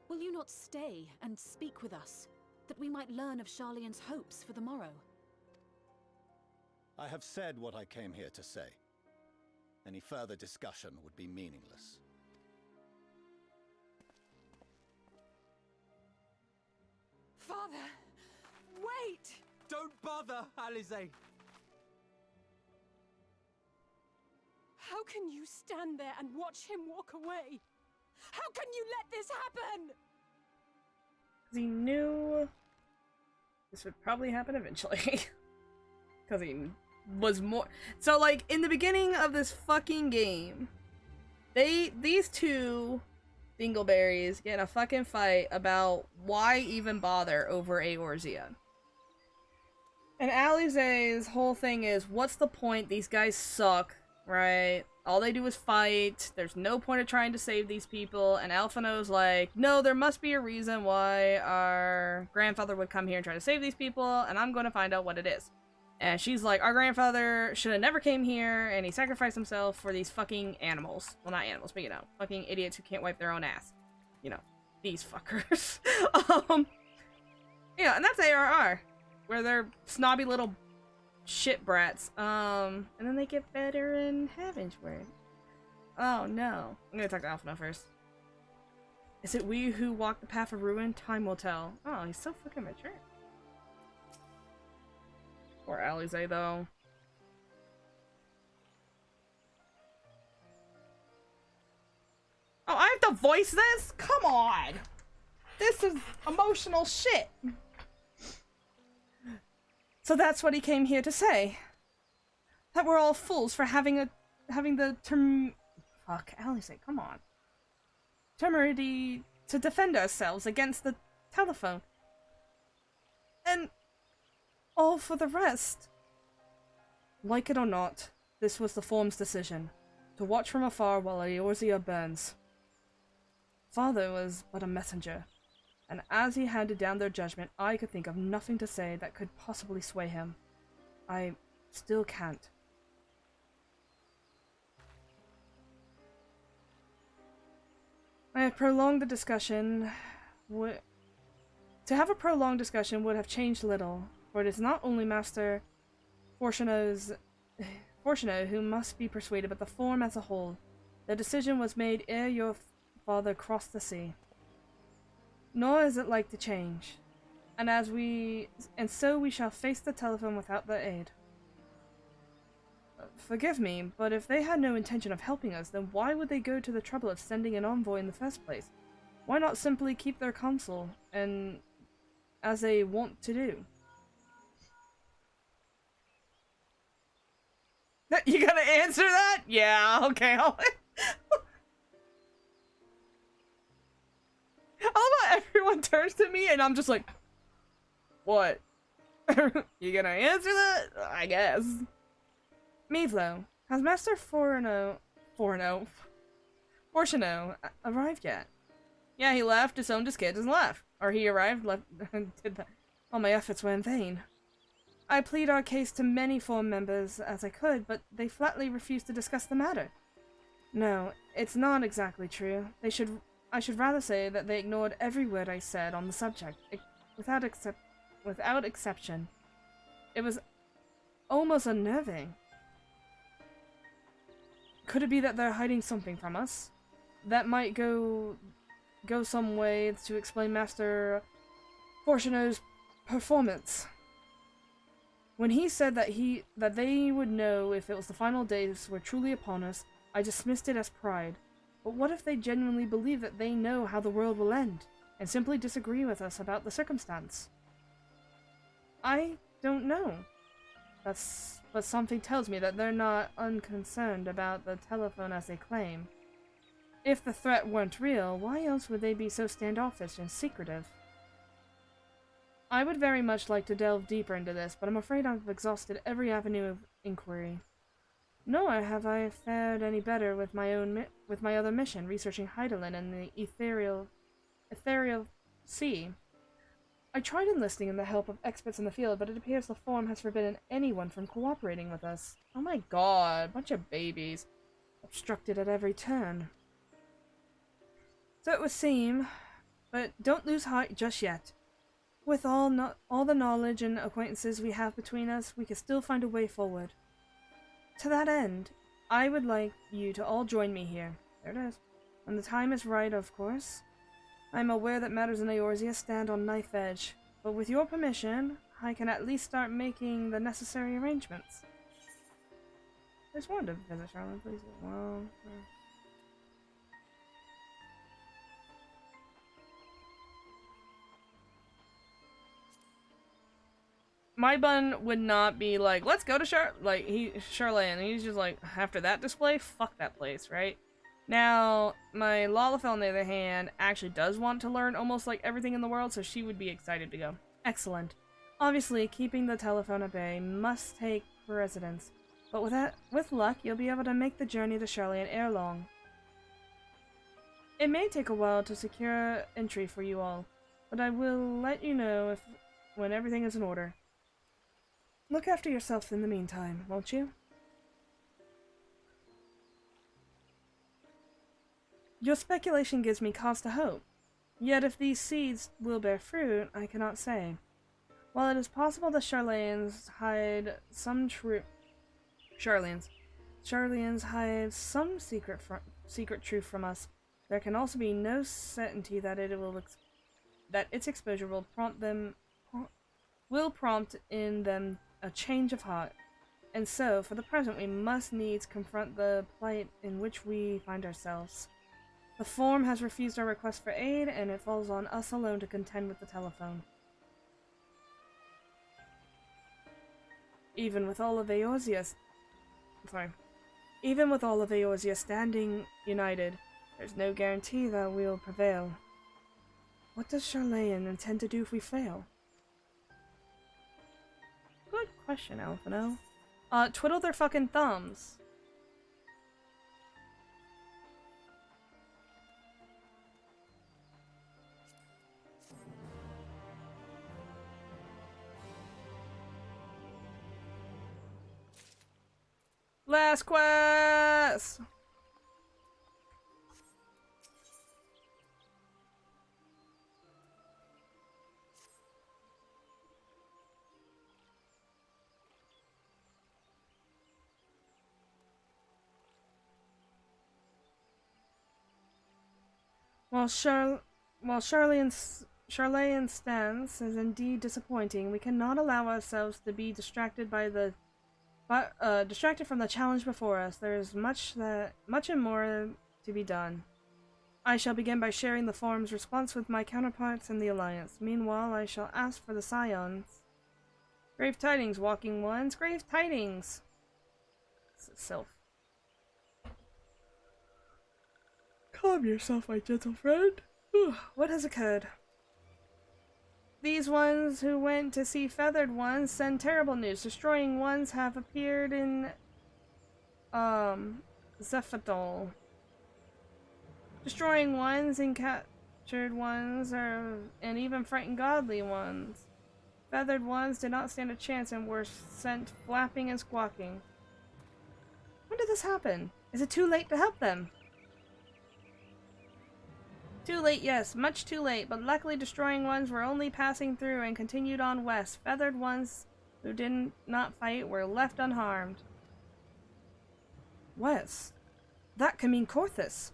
Will you not stay and speak with us, that we might learn of Sharlayan's hopes for the morrow? I have said what I came here to say. Any further discussion would be meaningless. Father! Wait! Don't bother, Alizé! How can you stand there and watch him walk away? How can you let this happen? Because he knew this would probably happen eventually. Because he was more... So, like, in the beginning of this fucking game, these two dingleberries get in a fucking fight about why even bother over Eorzea. And Alizé's whole thing is, what's the point? These guys suck, right? All they do is fight. There's no point of trying to save these people. And Alphino's like, no, there must be a reason why our grandfather would come here and try to save these people, and I'm going to find out what it is. And she's like, our grandfather should have never came here, and he sacrificed himself for these fucking animals. Well, not animals, but, you know, fucking idiots who can't wipe their own ass. You know, these fuckers. Yeah, and that's ARR, where they're snobby little shit brats. And then they get better in Heavensward. Oh, no. I'm gonna talk to Alphino first. Is it we who walk the path of ruin? Time will tell. Oh, he's so fucking mature. Poor Alizé, though. Oh, I have to voice this? Come on! This is emotional shit. So that's what he came here to say. That we're all fools for having the fuck, Alizé, come on. Temerity to defend ourselves against the telephone. And all for the rest. Like it or not, this was the Form's decision. To watch from afar while Eorzea burns. Father was but a messenger, and as he handed down their judgment, I could think of nothing to say that could possibly sway him. I still can't. I have prolonged the discussion. To have a prolonged discussion would have changed little, for it is not only Master Fourcheneau who must be persuaded, but the Form as a whole. The decision was made ere your father crossed the sea. Nor is it like to change. And so we shall face the telephone without their aid. Forgive me, but if they had no intention of helping us, then why would they go to the trouble of sending an envoy in the first place? Why not simply keep their counsel, and as they want to do? You gonna answer that? Yeah, okay. How about everyone turns to me and I'm just like, what? You gonna answer that? I guess. Mevlo, has Master Forno arrived yet? Yeah, he left, disowned his kids, and left. Or he arrived, left, did that. All my efforts were in vain. I plead our case to many Forum members as I could, but they flatly refused to discuss the matter. No, it's not exactly true. I should rather say that they ignored every word I said on the subject, without exception. It was almost unnerving. Could it be that they're hiding something from us? That might go some way to explain Master Fortuno's performance. When he said that they would know if it was the final days were truly upon us, I dismissed it as pride. But what if they genuinely believe that they know how the world will end, and simply disagree with us about the circumstance? I don't know. But something tells me that they're not unconcerned about the telephone as they claim. If the threat weren't real, why else would they be so standoffish and secretive? I would very much like to delve deeper into this, but I'm afraid I've exhausted every avenue of inquiry. Nor have I fared any better with my other mission, researching Heidelin and the ethereal sea. I tried enlisting in the help of experts in the field, but it appears the Forum has forbidden anyone from cooperating with us. Oh my god, bunch of babies. Obstructed at every turn. So it would seem, but don't lose heart just yet. With all the knowledge and acquaintances we have between us, we can still find a way forward. To that end, I would like you to all join me here. There it is. When the time is right, of course. I am aware that matters in Eorzea stand on knife edge, but with your permission, I can at least start making the necessary arrangements. I just wanted to visit Charlotte, please. Well, my bun would not be like, let's go to Charlene. He's just like, after that display, fuck that place, right? Now, my Lalafell, on the other hand, actually does want to learn almost like everything in the world, so she would be excited to go. Excellent. Obviously, keeping the telephone at bay must take precedence, but with luck, you'll be able to make the journey to Charlene ere long. It may take a while to secure entry for you all, but I will let you know when everything is in order. Look after yourself in the meantime, won't you? Your speculation gives me cause to hope. Yet if these seeds will bear fruit, I cannot say. While it is possible that Charlene hide some secret truth from us, there can also be no certainty that its exposure will prompt in them a change of heart. And so, for the present, we must needs confront the plight in which we find ourselves. The Forum has refused our request for aid, and it falls on us alone to contend with the telephone. Even with all of Eorzea standing united, there's no guarantee that we'll prevail. What does Charlene intend to do if we fail? Good question, Alphino. Twiddle their fucking thumbs. Last quest! While Charlene's stance is indeed disappointing, we cannot allow ourselves to be distracted distracted from the challenge before us. There is much and more to be done. I shall begin by sharing the Forum's response with my counterparts in the Alliance. Meanwhile, I shall ask for the Scions. Grave tidings, Walking Ones. Grave tidings! itself. Calm yourself, my gentle friend. What has occurred? These ones who went to see feathered ones send terrible news. Destroying ones have appeared in Zephadol. Destroying ones and captured ones and even frightened godly ones. Feathered ones did not stand a chance and were sent flapping and squawking. When did this happen? Is it too late to help them? Too late, yes, much too late, but luckily destroying ones were only passing through and continued on west. Feathered ones who did not fight were left unharmed. West? That can mean Corthus.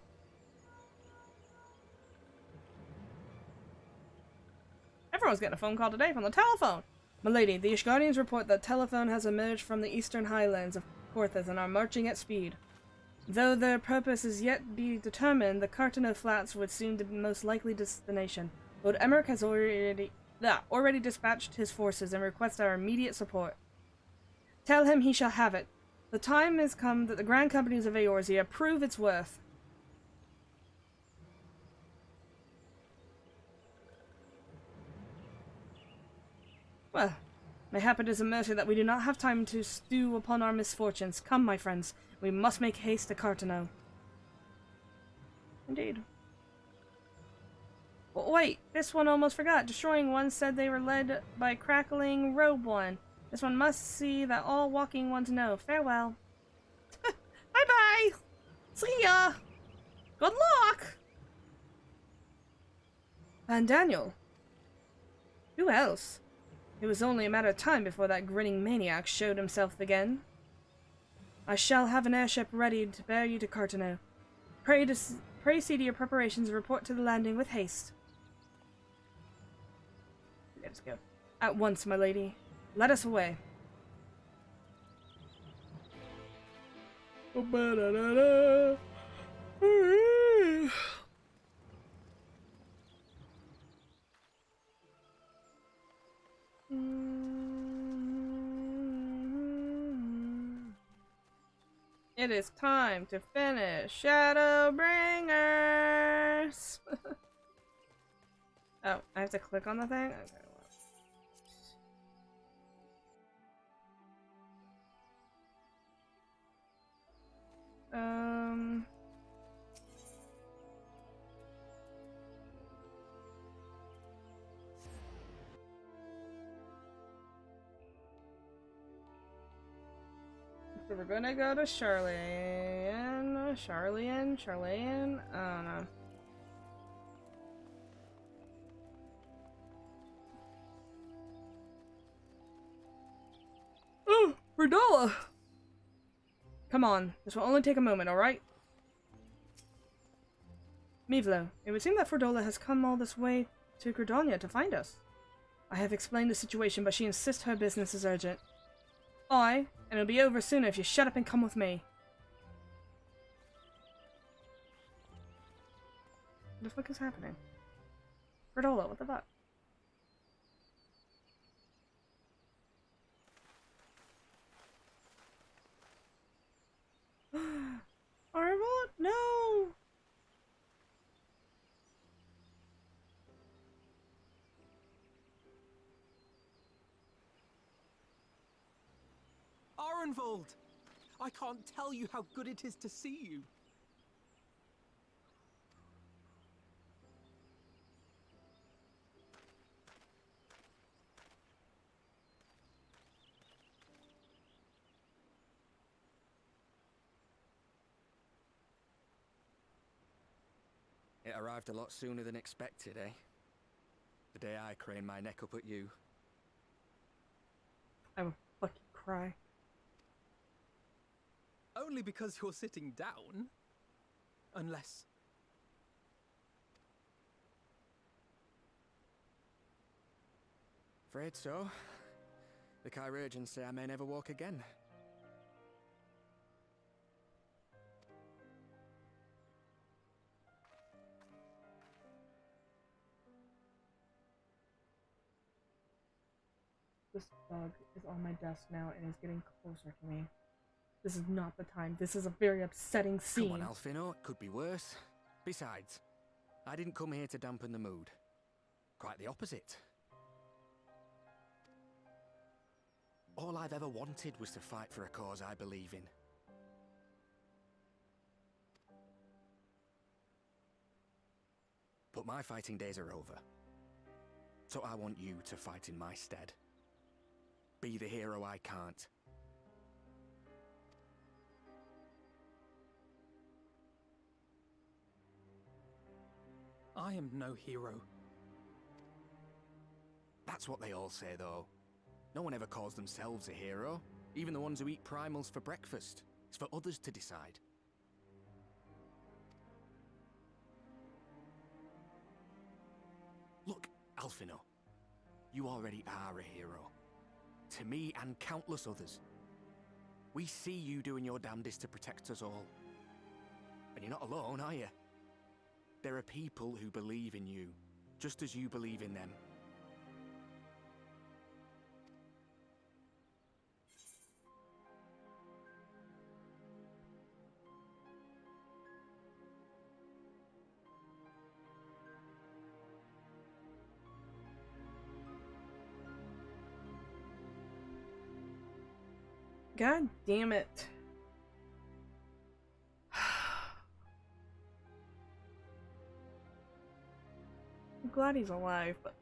Everyone's getting a phone call today from the telephone. Milady, the Ishgardians report that telephone has emerged from the eastern highlands of Corthus and are marching at speed. Though their purpose is yet be determined, the Cartano Flats would seem to be the most likely destination. Lord Emmerich has already dispatched his forces and requests our immediate support. Tell him he shall have it. The time has come that the Grand Companies of Eorzea prove its worth. Well, mayhap it is a mercy that we do not have time to stew upon our misfortunes. Come, my friends, we must make haste to Cartano. Indeed. Well, wait, this one almost forgot. Destroying ones said they were led by crackling robe one. This one must see that all walking ones know. Farewell. Bye-bye! See ya! Good luck! And Daniel. Who else? It was only a matter of time before that grinning maniac showed himself again. I shall have an airship ready to bear you to Cartano. Pray see to your preparations and report to the landing with haste. Let us go. At once, my lady. Let us away. It is time to finish Shadowbringers! Oh, I have to click on the thing? Okay. So we're gonna go to Charlene. I don't know. Oh, Verdala! Come on, this will only take a moment, alright? Mivlo, it would seem that Fordola has come all this way to Gridania to find us. I have explained the situation, but she insists her business is urgent. Aye, and it'll be over sooner if you shut up and come with me. What the fuck is happening? Fordola, what the fuck? Armot? No! Arenvold! I can't tell you how good it is to see you. It arrived a lot sooner than expected, eh? The day I craned my neck up at you. I will fucking cry. Only because you're sitting down. Unless... Afraid so. The Kyrians say I may never walk again. This bug is on my desk now and is getting closer to me. This is not the time. This is a very upsetting scene. Come on, Alfino, it could be worse. Besides, I didn't come here to dampen the mood. Quite the opposite. All I've ever wanted was to fight for a cause I believe in. But my fighting days are over. So I want you to fight in my stead. Be the hero I can't. I am no hero. That's what they all say, though. No one ever calls themselves a hero. Even the ones who eat primals for breakfast. It's for others to decide. Look, Alfino. You already are a hero. To me and countless others. We see you doing your damnedest to protect us all. And you're not alone, are you? There are people who believe in you, just as you believe in them. God damn it. I'm glad he's alive, but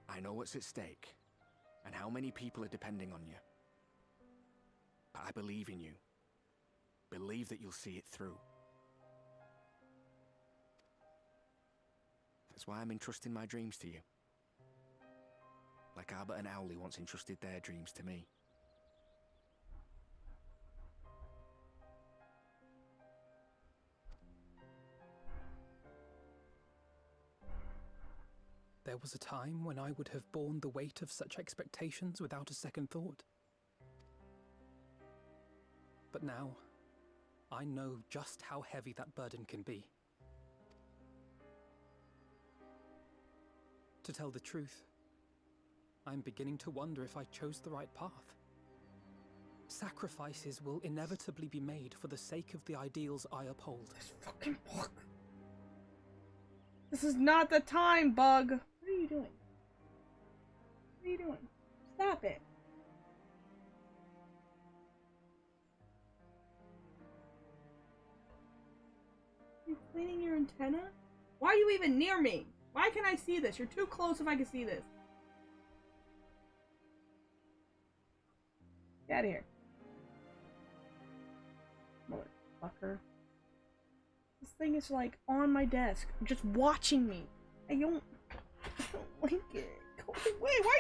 I know what's at stake, and how many people are depending on you. But I believe in you. Believe that you'll see it through. That's why I'm entrusting my dreams to you. Like Albert and Owley once entrusted their dreams to me. There was a time when I would have borne the weight of such expectations without a second thought. But now, I know just how heavy that burden can be. To tell the truth, I'm beginning to wonder if I chose the right path. Sacrifices will inevitably be made for the sake of the ideals I uphold. this fucking book. This is not the time, Bug. What are you doing? What are you doing? Stop it. You cleaning your antenna? Why are you even near me? Why can't I see this? You're too close if I can see this. Get out of here. Motherfucker. This thing is like on my desk, just watching me. I don't like it. Go away. Why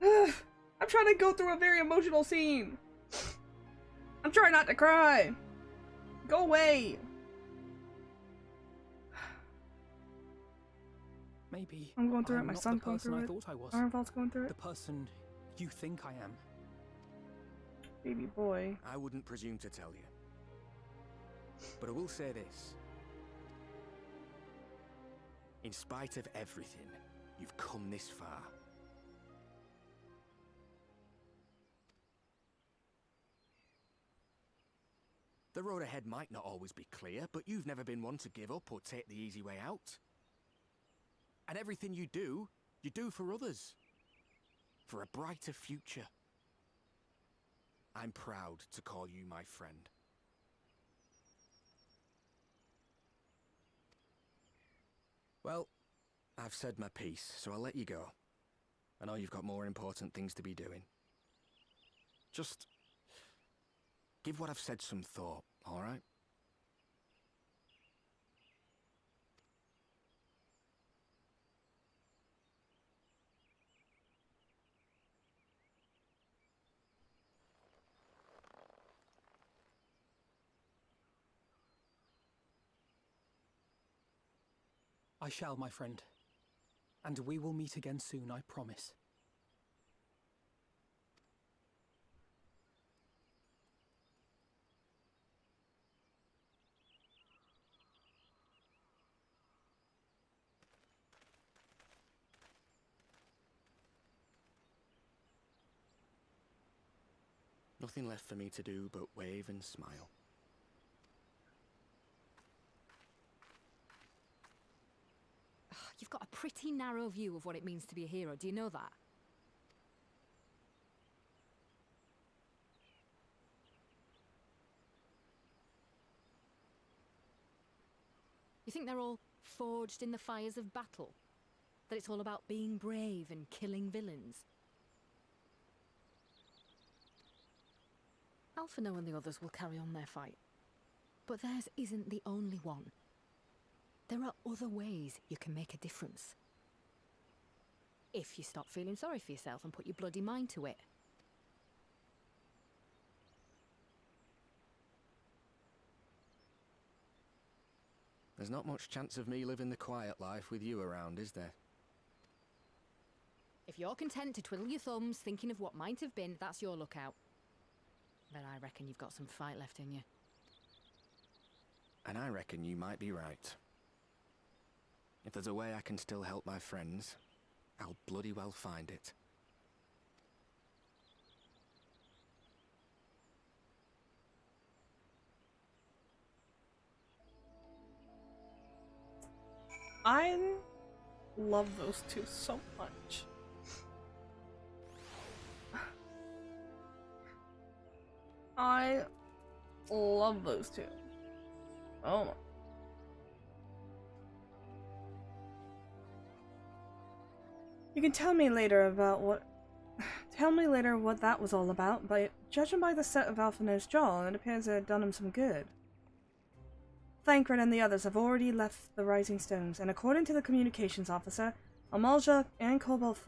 are you? I'm trying to go through a very emotional scene. I'm trying not to cry. Go away. Maybe I'm going through it. I'm My not son's the going person through I it. thought I was. Arnvald's going through it. The person you think I am. Baby boy. I wouldn't presume to tell you. But I will say this. In spite of everything, you've come this far. The road ahead might not always be clear, but you've never been one to give up or take the easy way out. And everything you do for others. For a brighter future. I'm proud to call you my friend. Well, I've said my piece, so I'll let you go. I know you've got more important things to be doing. Just give what I've said some thought, all right? I shall, my friend. And we will meet again soon, I promise. Nothing left for me to do but wave and smile. You've got a pretty narrow view of what it means to be a hero, do you know that? You think they're all forged in the fires of battle? That it's all about being brave and killing villains? Alphino and the others will carry on their fight. But theirs isn't the only one. There are other ways you can make a difference. If you stop feeling sorry for yourself and put your bloody mind to it. There's not much chance of me living the quiet life with you around, is there? If you're content to twiddle your thumbs thinking of what might have been, that's your lookout. But I reckon you've got some fight left in you. And I reckon you might be right. If there's a way I can still help my friends, I'll bloody well find it. I love those two so much. I love those two. Oh my. You can tell me later what that was all about, but judging by the set of Alphino's jaw, it appears it had done him some good. Thancred and the others have already left the Rising Stones, and according to the communications officer, Amalja and Cobalt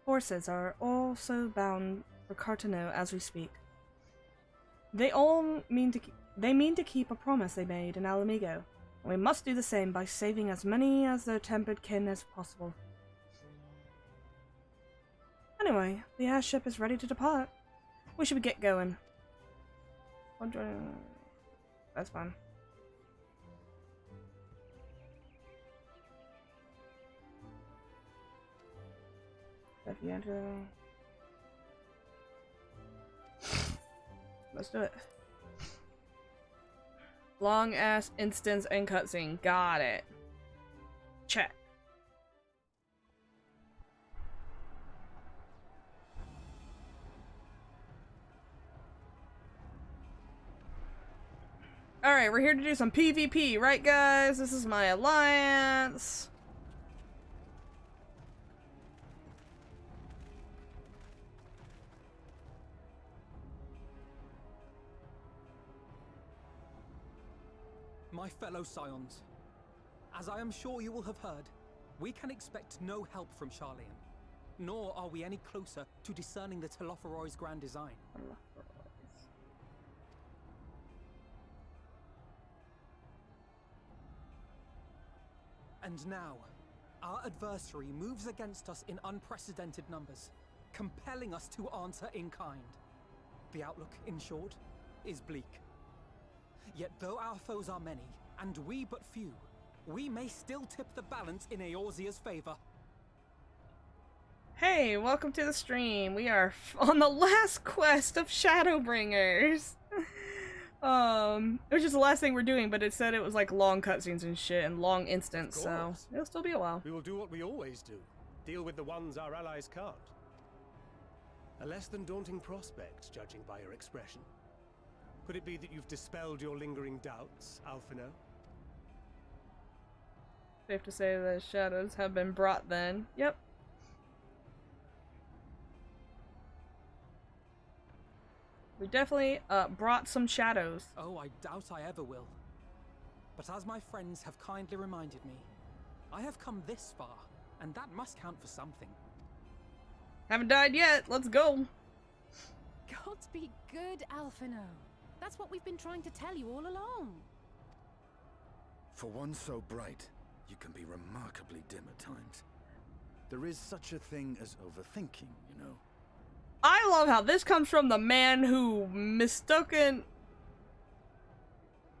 forces are also bound for Cartano as we speak. They mean to keep a promise they made in Alamigo, and we must do the same by saving as many as their tempered kin as possible. Anyway, the airship is ready to depart. We should get going. That's fine. Let's do it. Long ass instance and cutscene. Got it. Check. Alright, we're here to do some PvP, right guys? This is my alliance. My fellow Scions, as I am sure you will have heard, we can expect no help from Charlian, nor are we any closer to discerning the Telophoroi's grand design. And now, our adversary moves against us in unprecedented numbers, compelling us to answer in kind. The outlook, in short, is bleak. Yet though our foes are many, and we but few, we may still tip the balance in Eorzea's favor. Hey, welcome to the stream. We are on the last quest of Shadowbringers. It was just the last thing we're doing, but it said it was like long cutscenes and shit and long instants, so it'll still be a while. We will do what we always do. Deal with the ones our allies can't. A less than daunting prospect, judging by your expression. Could it be that you've dispelled your lingering doubts, Alphino? Safe to say the shadows have been brought then. Yep. We definitely brought some shadows. Oh, I doubt I ever will. But as my friends have kindly reminded me, I have come this far, and that must count for something. Haven't died yet. Let's go. Gods be good, Alphino. That's what we've been trying to tell you all along. For one so bright, You can be remarkably dim at times. There is such a thing as overthinking, you know. I love how this comes from the man who mistaken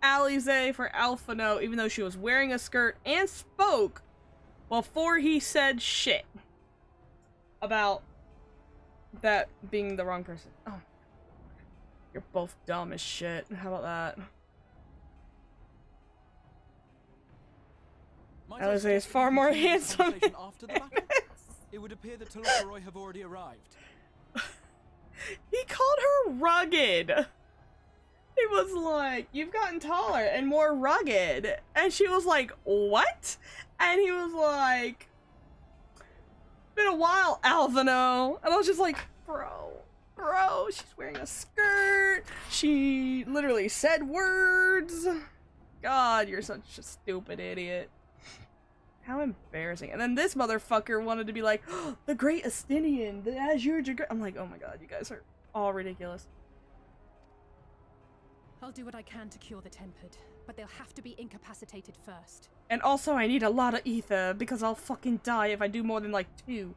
Alize for Alphino, even though she was wearing a skirt and spoke before he said shit about that being the wrong person. Oh, you're both dumb as shit. How about that? Alize is far more handsome. After the battle? It would appear that Telophoroi have already arrived. He called her rugged. He was like, you've gotten taller and more rugged. And she was like, what? And he was like, been a while, Alvino. And I was just like, bro, she's wearing a skirt. She literally said words. God, you're such a stupid idiot. How embarrassing. And then this motherfucker wanted to be like, oh, the Great Astinian, the Azure Dragon. I'm like, oh my god, you guys are all ridiculous. I'll do what I can to cure the Tempered, but they'll have to be incapacitated first. And also, I need a lot of ether, because I'll fucking die if I do more than like 2.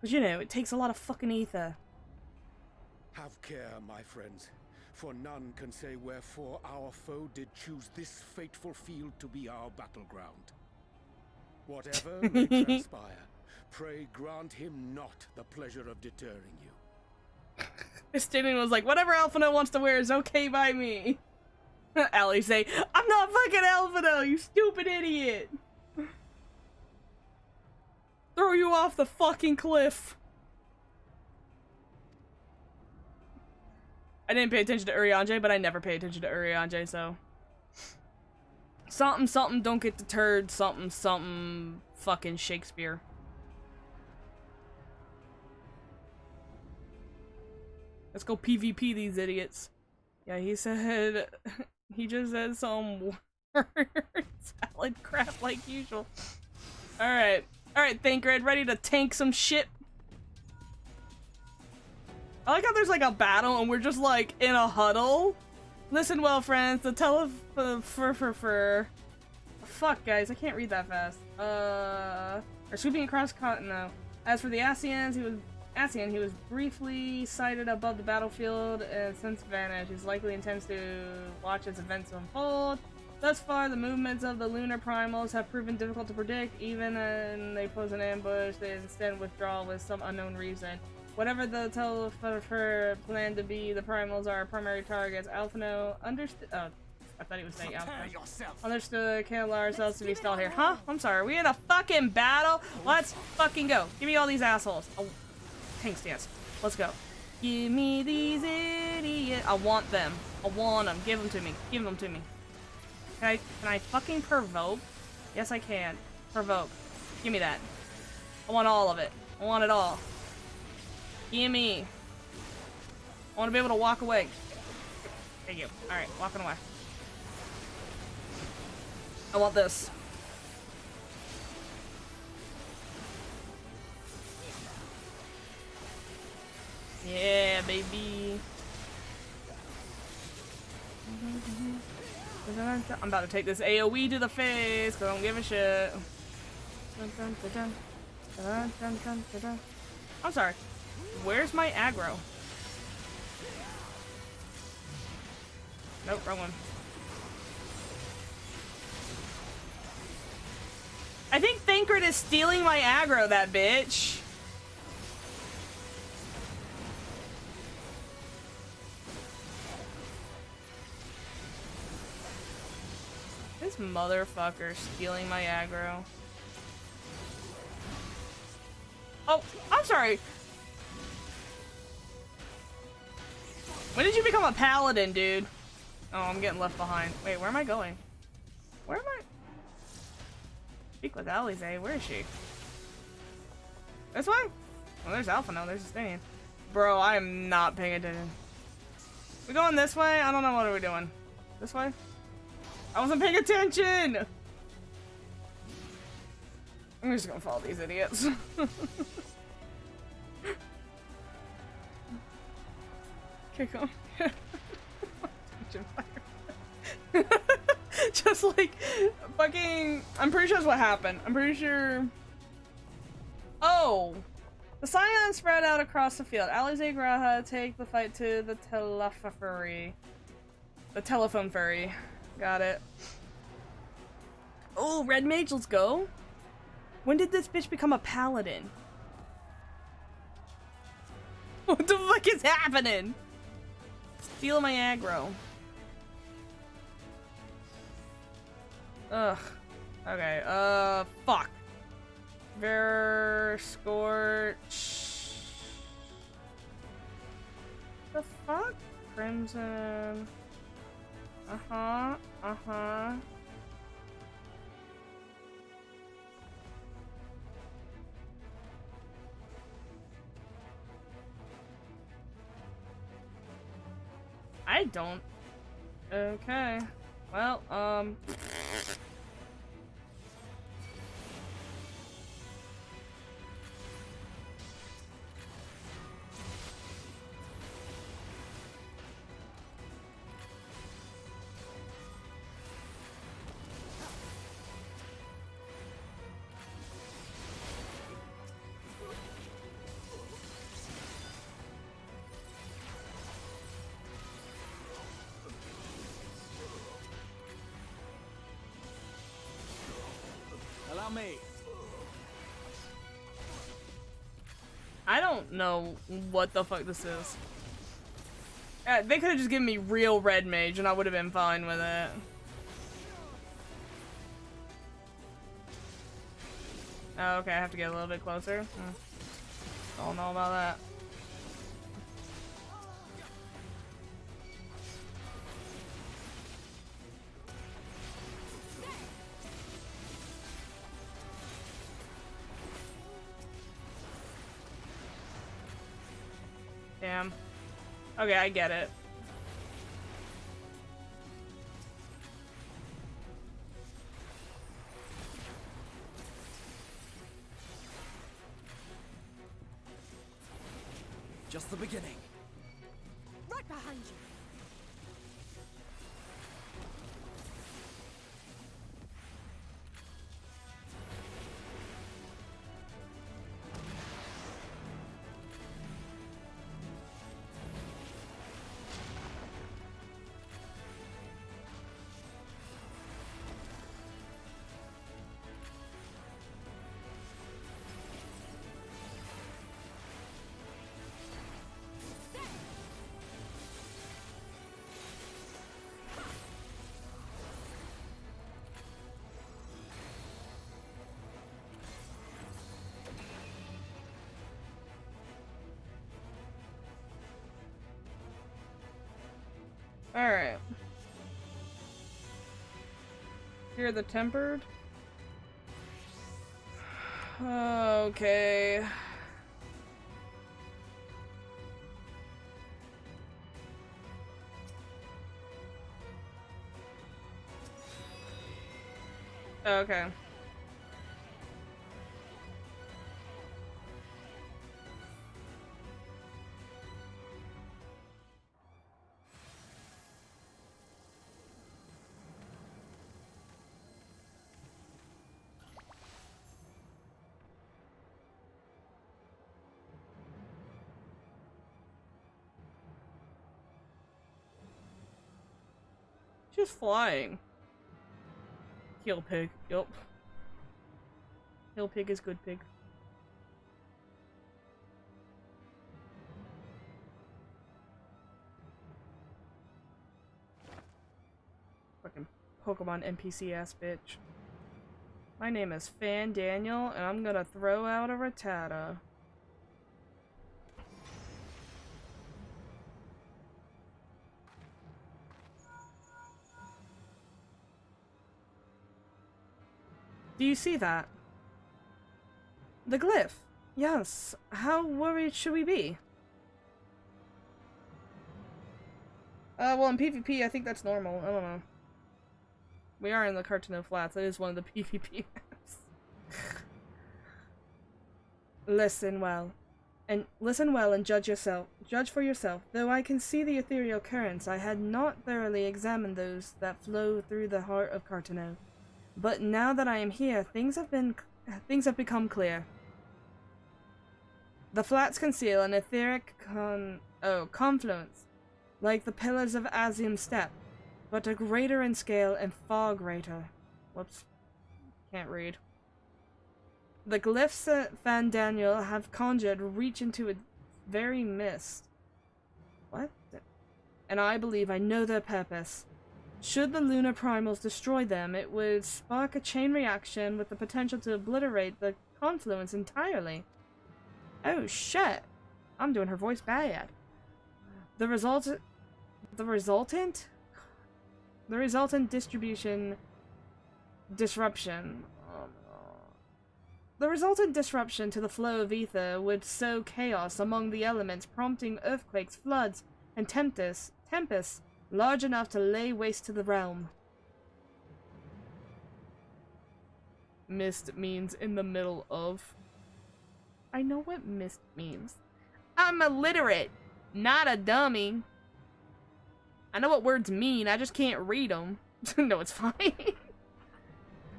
Because, you know, it takes a lot of fucking ether. Have care, my friends, for none can say wherefore our foe did choose this fateful field to be our battleground. Whatever may transpire, pray grant him not the pleasure of deterring you. Astinian was like, whatever Alphino wants to wear is okay by me. Alize, I'm not fucking Alphino, you stupid idiot. Throw you off the fucking cliff. I didn't pay attention to Urianger, but I never pay attention to Urianger, so. Something, something, don't get deterred, something, something, fucking Shakespeare. Let's go PvP these idiots. Yeah, he said, he just said some words, salad crap like usual. Alright, Thancred, ready to tank some shit? I like how there's like a battle and we're just like in a huddle. Listen well, friends, the fuck, guys, I can't read that fast. Are sweeping across continent. As for the Asians, he was briefly sighted above the battlefield and since vanished. He likely intends to watch as events unfold. Thus far, the movements of the lunar primals have proven difficult to predict. Even when they pose an ambush, they instead withdraw with some unknown reason. Whatever the Telophor plan to be, the primals are our primary targets. Alphino understood. Oh, I thought he was saying Alphino. Understood. Can't allow ourselves to be stalled here. Huh? I'm sorry. Are we in a fucking battle? Let's fucking go. Give me all these assholes. Oh, tank stance. Let's go. Give me these idiots. I want them. I want them. Give them to me. Give them to me. Can I fucking provoke? Yes, I can. Provoke. Give me that. I want all of it. I want it all. Gimme. I want to be able to walk away. Thank you. Alright, walking away. I want this. Yeah, baby. I'm about to take this AoE to the face, because I don't give a shit. I'm sorry. Where's my aggro? Nope, wrong one. I think Thancred is stealing my aggro, that bitch. This motherfucker stealing my aggro. Oh, I'm sorry. When did you become a paladin, dude? Oh, I'm getting left behind. Wait, where am I going? Where am I? Speak with Alize. Where is she? This way? Oh, there's Alphino. There's Astinian. Bro, I am not paying attention. We going this way? I don't know what are we doing. This way? I wasn't paying attention! I'm just gonna follow these idiots. Kick on. Just just like fucking. I'm pretty sure that's what happened. I'm pretty sure. Oh, the Scions spread out across the field. Alize Graha take the fight to the telephone furry. Got it. Oh, red mage, let's go. When did this bitch become a paladin? What the fuck is happening? Feel my aggro. Ugh. Okay, fuck. Scorch. The fuck? Crimson. Uh-huh. I don't. Okay. Well, Allow me. I don't know what the fuck this is. They could have just given me real red mage and I would have been fine with it. Oh, okay, I have to get a little bit closer. Don't know about that. Damn. Okay, I get it. Just the beginning. Right behind you. Alright. Here the tempered. Okay. Okay. Just flying. Heal pig. Yup. Heal pig is good pig. Fucking Pokemon NPC ass bitch. My name is Fan Daniel, and I'm gonna throw out a Rattata. Do you see that? The glyph. Yes. How worried should we be? Well, in PvP, I think that's normal. I don't know. We are in the Cartano Flats. That is one of the PvP maps. Listen well. And listen well and judge yourself. Judge for yourself. Though I can see the ethereal currents, I had not thoroughly examined those that flow through the heart of Cartano. But now that I am here, things have become clear. The flats conceal an etheric confluence, like the pillars of Azium Steppe, but a greater in scale and far greater. Whoops. Can't read. The glyphs that Van Daniel have conjured reach into its very mist. What? And I believe I know their purpose. Should the lunar primals destroy them, it would spark a chain reaction with the potential to obliterate the confluence entirely. Oh shit! I'm doing her voice bad. The resultant disruption. The resultant disruption to the flow of ether would sow chaos among the elements, prompting earthquakes, floods, and tempests large enough to lay waste to the realm. Mist means in the middle of. I know what mist means. I'm illiterate, not a dummy. I know what words mean, I just can't read them. No, it's fine.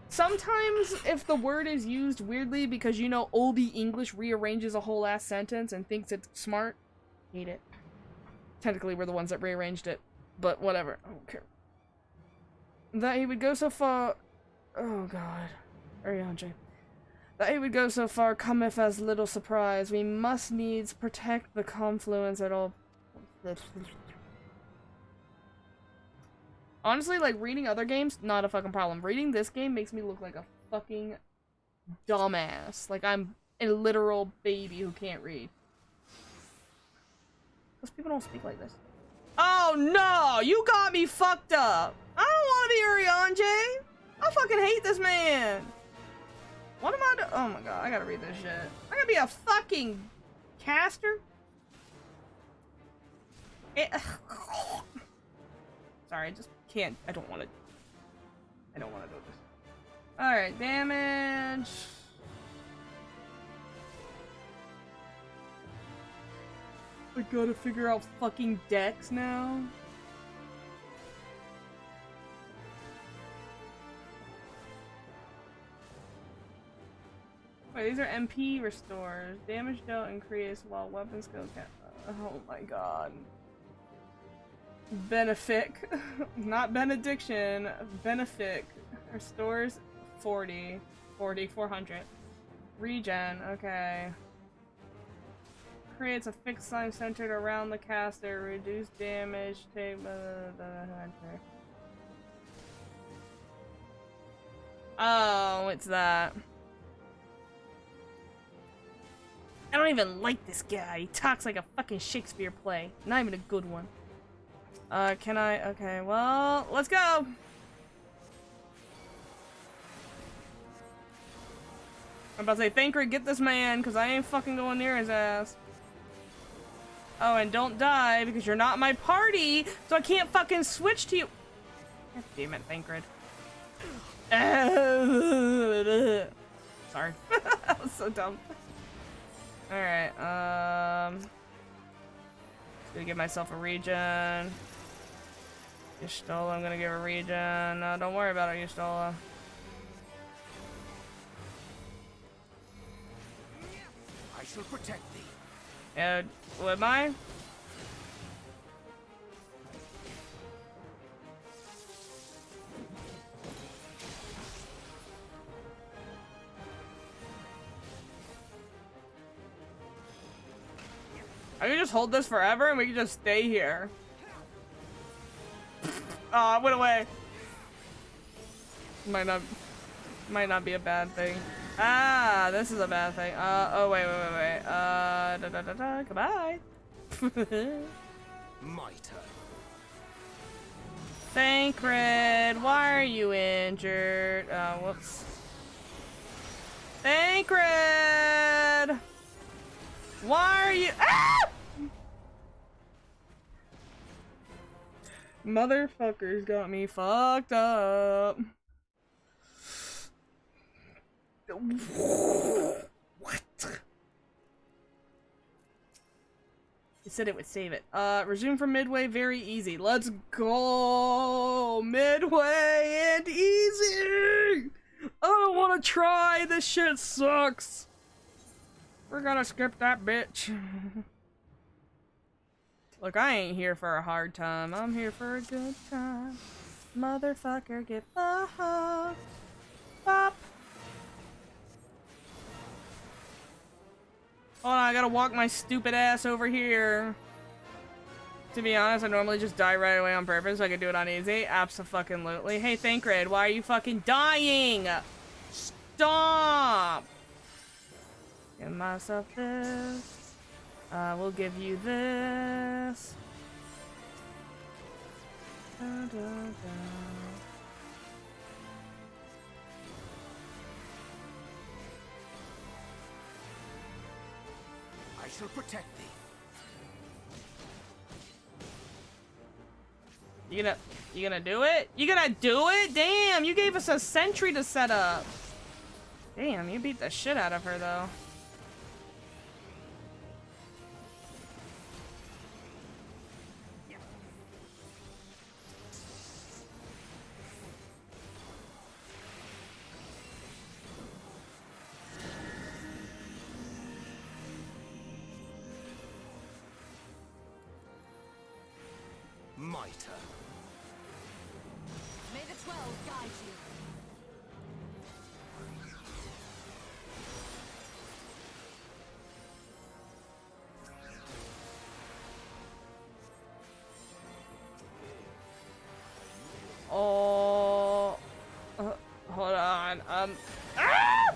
Sometimes, if the word is used weirdly because, you know, oldie English rearranges a whole ass sentence and thinks it's smart, hate it. Technically, we're the ones that rearranged it, but whatever. I don't care. That he would go so far... Oh, God. Arianje. That he would go so far cometh as little surprise. We must needs protect the confluence at all... Honestly, like, reading other games, not a fucking problem. Reading this game makes me look like a fucking dumbass. Like, I'm a literal baby who can't read. Because people don't speak like this. Oh, no! You got me fucked up! I don't want to be Arianje! I fucking hate this man! What am I doing? Oh my god, I gotta read this shit. I gotta be a fucking caster? Sorry, I just can't. I don't want to do this. Alright, damage. I gotta figure out fucking decks now. Wait, these are MP restores. Damage dealt increase while weapon skills can. Oh my god. Benefic. Not benediction. Benefic. Restores 400. Regen, okay. Creates a fixed sign centered around the caster. Reduce damage. Take Oh, it's that. I don't even like this guy. He talks like a fucking Shakespeare play. Not even a good one. Can I? Okay, well, let's go! I'm about to say, Thancred, get this man, because I ain't fucking going near his ass. Oh, and don't die, because you're not my party, so I can't fucking switch to you. God damn it, Thancred. Sorry. That was so dumb. Alright, just gonna give myself a regen. Y'shtola, I'm gonna give a regen. No, don't worry about it, Y'shtola. I shall protect thee. Yeah, what am I? I can just hold this forever and we can just stay here. Oh, it went away. Might not be a bad thing. Ah, this is a bad thing. Oh wait. Goodbye. My turn. Thancred, why are you injured? Whoops. Thancred! Why are you— ah! Motherfuckers got me fucked up. What? It said it would save it. Resume from midway, very easy. Let's go! Midway and easy! I don't want to try, this shit sucks! We're gonna skip that bitch. Look, I ain't here for a hard time. I'm here for a good time. Motherfucker, get fucked. Bop. Hold on, I gotta walk my stupid ass over here. To be honest, I normally just die right away on purpose so I can do it on easy. Abso-fucking-lutely. Hey, Thancred, why are you fucking dying? Stop! Give myself this. We'll give you this. Da, da, da. I shall protect thee. You gonna do it? You gonna do it? Damn, you gave us a sentry to set up. Damn, you beat the shit out of her though. My turn. May the 12 guide you. Oh, hold on. Ah!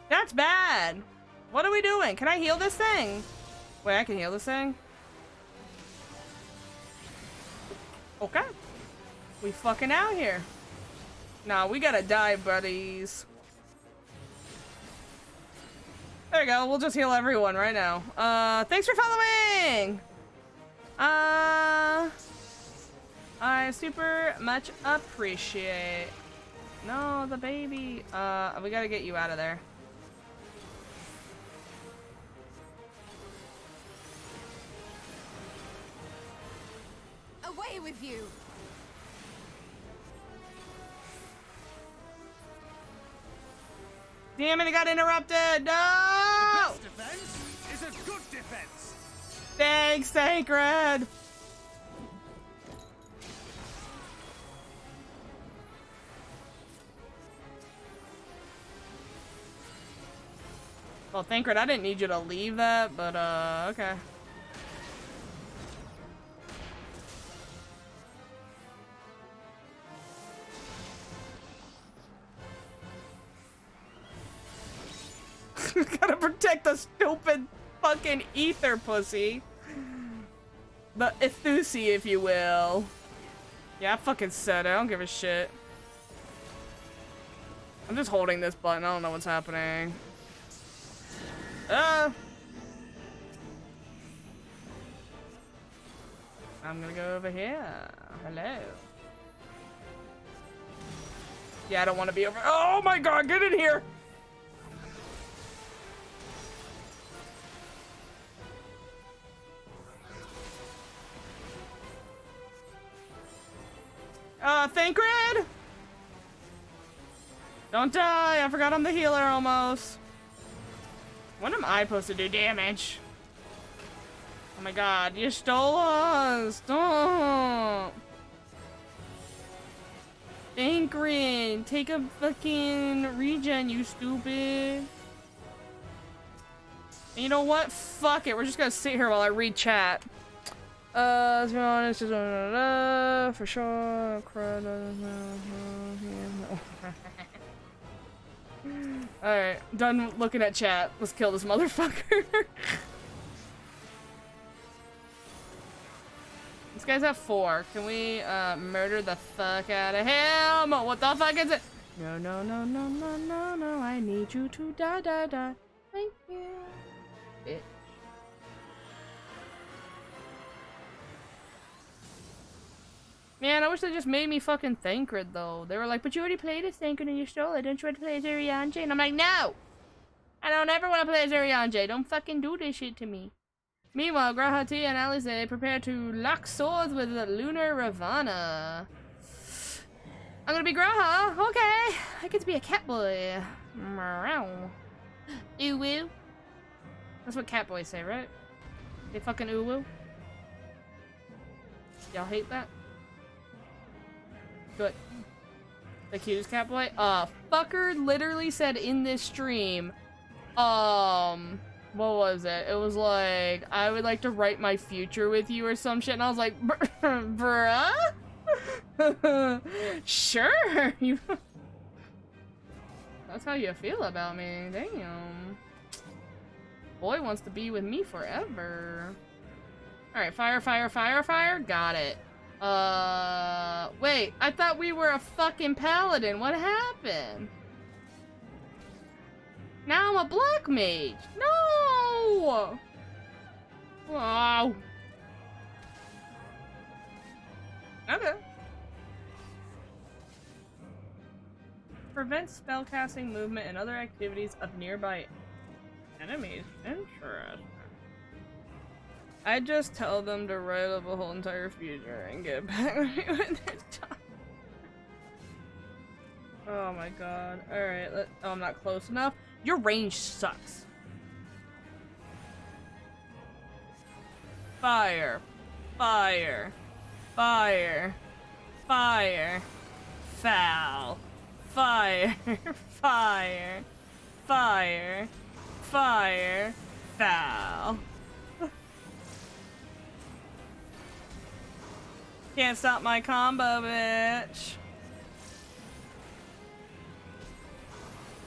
That's bad. What are we doing? Can I heal this thing? Wait, I can heal this thing? Okay. We fucking out here. Nah, we gotta die, buddies. There we go. We'll just heal everyone right now. Thanks for following! I super much appreciate. No, the baby. We gotta get you out of there. Away with you! Damn it, I got interrupted! No! The best defense is a good defense. Thanks, Thancred! Well, Thancred, I didn't need you to leave that, but, okay. Gotta protect the stupid fucking ether pussy. The Ethusi, if you will. Yeah, I fucking said it. I don't give a shit. I'm just holding this button. I don't know what's happening. I'm gonna go over here. Hello. Yeah, I don't want to be over. Oh my god, get in here! Thancred! Don't die! I forgot I'm the healer almost. When am I supposed to do damage? Oh my god, you stole us! Stop! Thancred, take a fucking regen, you stupid. And you know what? Fuck it, we're just gonna sit here while I read chat. To be honest, for sure. Alright, done looking at chat. Let's kill this motherfucker. This guy's at 4. Can we murder the fuck out of him? What the fuck is it? No, no, no, no, no, no, no. I need you to die, die, die. Thank you. Bitch. Man, I wish wish they just made me fucking Thancred, though. They were like, but you already played as Thancred and you stole it. Don't you want to play as Arianje? And I'm like, no! I don't ever want to play as Arianje. Don't fucking do this shit to me. Meanwhile, Grahati and Alize prepare to lock swords with the Lunar Ravana. I'm gonna be Graha. Okay. I get to be a cat boy. Meow. Ooh-woo. That's what cat boys say, right? They fucking ooh-woo. Y'all hate that? Good. The cutest cat boy? Fucker literally said in this stream, what was it? It was like, I would like to write my future with you or some shit, and I was like, bruh? Sure! That's how you feel about me, damn. Boy wants to be with me forever. Alright, fire, fire, fire, fire, got it. Wait, I thought we were a fucking paladin, what happened? Now I'm a black mage. No! Wow. Okay. Prevents spellcasting, movement, and other activities of nearby enemies. Interesting. I just tell them to write up a whole entire future and get back with me when they're done. Oh my god. Alright, oh, I'm not close enough. Your range sucks. Fire. Fire. Fire. Fire. Foul. Fire. Fire. Fire. Fire. Foul. Can't stop my combo, bitch.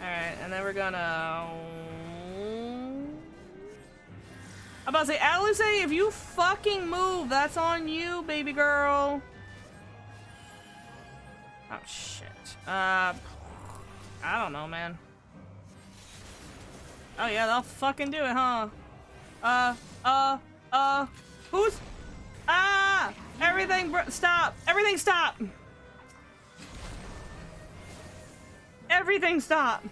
Alright, and then we're gonna... I'm about to say, Alice, if you fucking move, that's on you, baby girl. Oh, shit. I don't know, man. Oh, yeah, they'll fucking do it, huh? Who's... Ah! Everything, stop! Everything stop! Everything stop!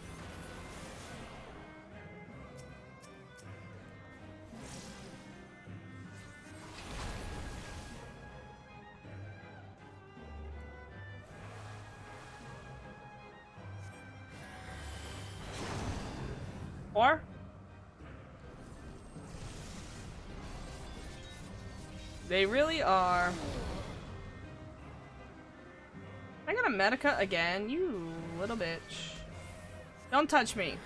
Or? They really are. I got a Medica again, you little bitch. Don't touch me.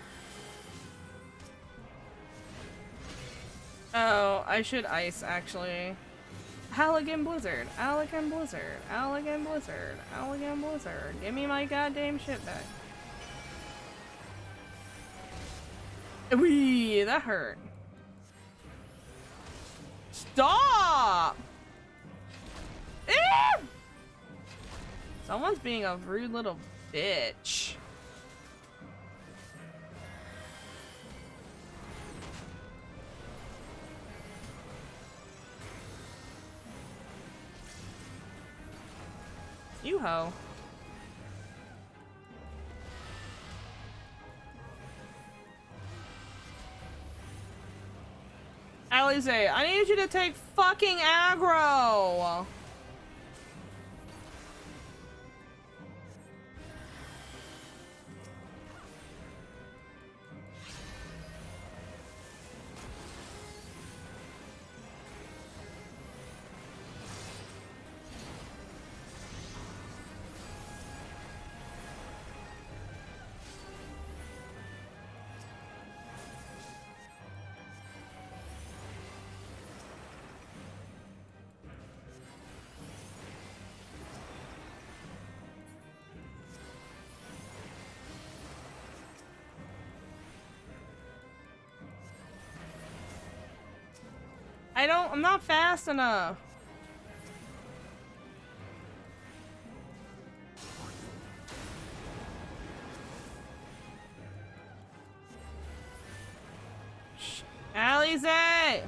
Oh, I should ice, actually. Halligan Blizzard, Halligan Blizzard, Halligan Blizzard, Halligan Blizzard. Give me my goddamn shit back. Wee, that hurt. Stop! Ew! Someone's being a rude little bitch. You ho. Alize, I need you to take fucking aggro. I'm not fast enough. Alize!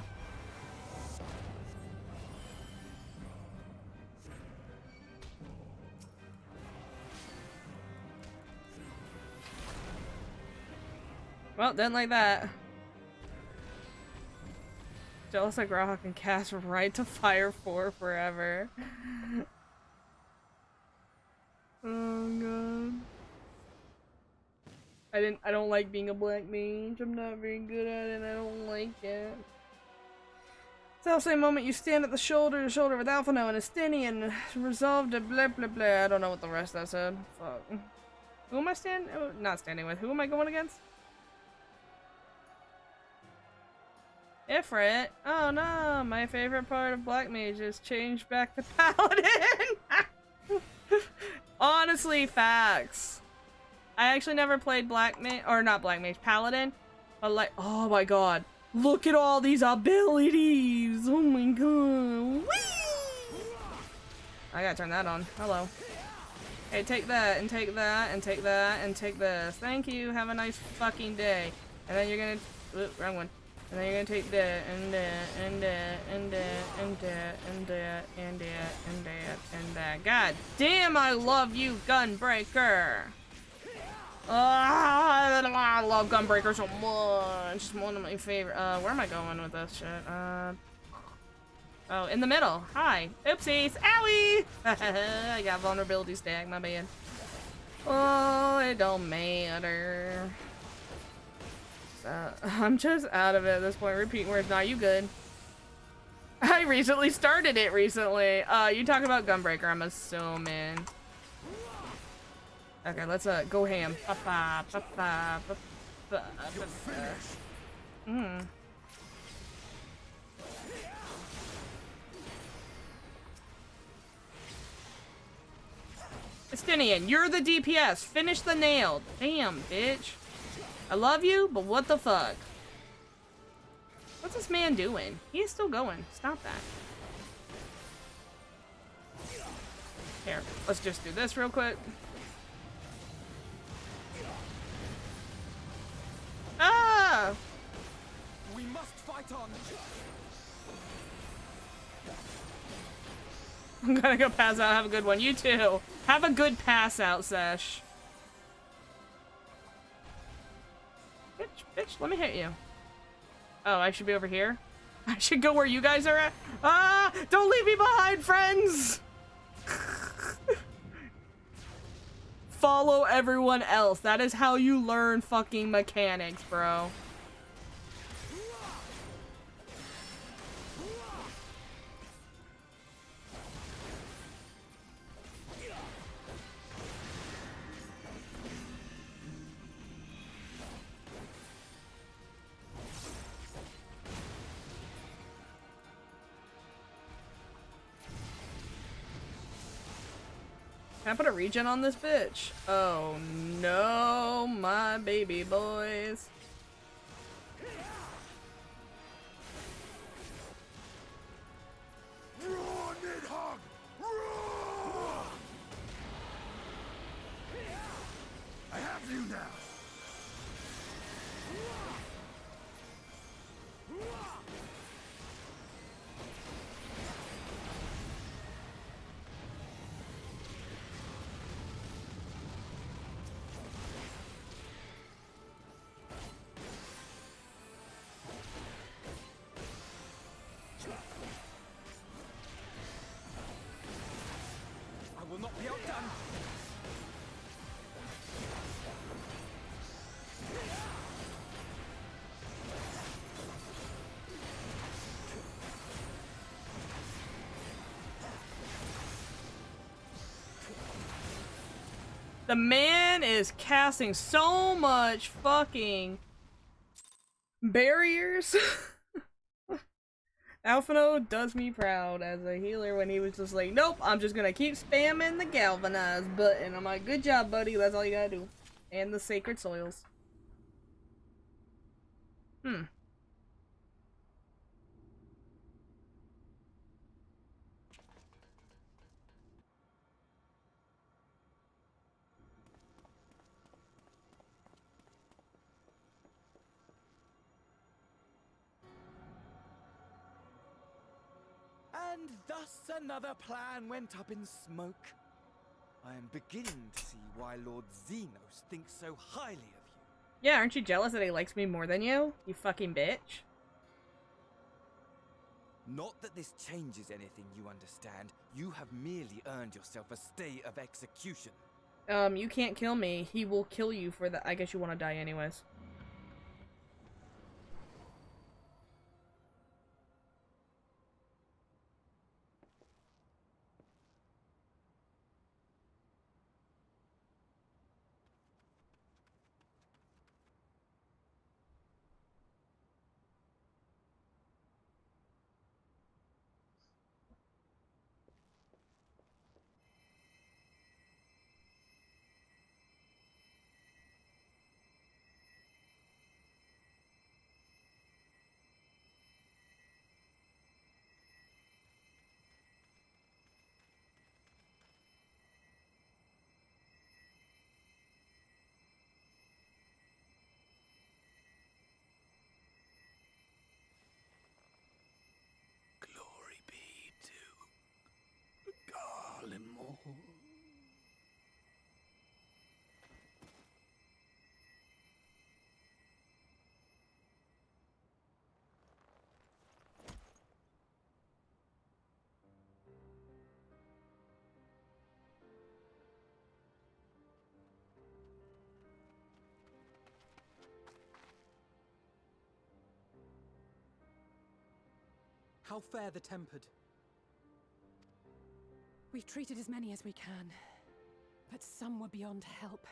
Well, didn't like that. Jealous that Grohawk can cast right to fire 4 forever. Oh god. I don't like being a black mage. I'm not very good at it and I don't like it. It's the same moment you stand at the shoulder to shoulder with Alphino and Estinian, resolved to blah blah blah. I don't know what the rest of that said. Fuck. Who am I not standing with? Who am I going against? Ifrit? Oh no, my favorite part of Black Mage is changed back to Paladin! Honestly, facts. I actually never played Black Mage, or not Black Mage, Paladin, but like, oh my god. Look at all these abilities! Oh my god. Whee! I gotta turn that on. Hello. Hey, take that, and take that, and take that, and take this. Thank you, have a nice fucking day. And then you're gonna, wrong one. And then you're gonna take that, and that, and that, and that, and that, and that, and that, and that, and that. God damn, I love you, Gunbreaker! I love Gunbreaker so much. It's one of my favorite. Where am I going with this shit? Oh, in the middle. Hi. Oopsies. Owie! I got vulnerability stack, my bad. Oh, it don't matter. I'm just out of it at this point. Repeat words. Nah, you good. I recently started it recently. You talk about Gunbreaker, I'm assuming. Okay, let's go ham. Estinian, you're the DPS. Finish the nail. Damn, bitch. I love you, but what the fuck? What's this man doing? He's still going. Stop that. Here, let's just do this real quick. Ah! We must fight on. I'm gonna go pass out. Have a good one. You too. Have a good pass out, Sesh. Bitch, let me hit you. Oh, I should be over here? I should go where you guys are at? Ah! Don't leave me behind, friends! Follow everyone else. That is how you learn fucking mechanics, bro. Can I put a regen on this bitch? Oh no, my baby boys. Roar, Nidhogg! Roar! I have you now. I will not be outdone. The man is casting so much fucking barriers. Alphino does me proud as a healer when he was just like, nope, I'm just gonna keep spamming the galvanize button. I'm like, good job, buddy, that's all you gotta do. And the sacred soils. And thus another plan went up in smoke. I am beginning to see why Lord Xenos thinks so highly of you. Yeah, aren't you jealous that he likes me more than you? You fucking bitch. Not that this changes anything, you understand. You have merely earned yourself a stay of execution. You can't kill me. He will kill you for that. I guess you want to die anyways. Glory be to Garlemald. How fare the tempered? We've treated as many as we can, but some were beyond help.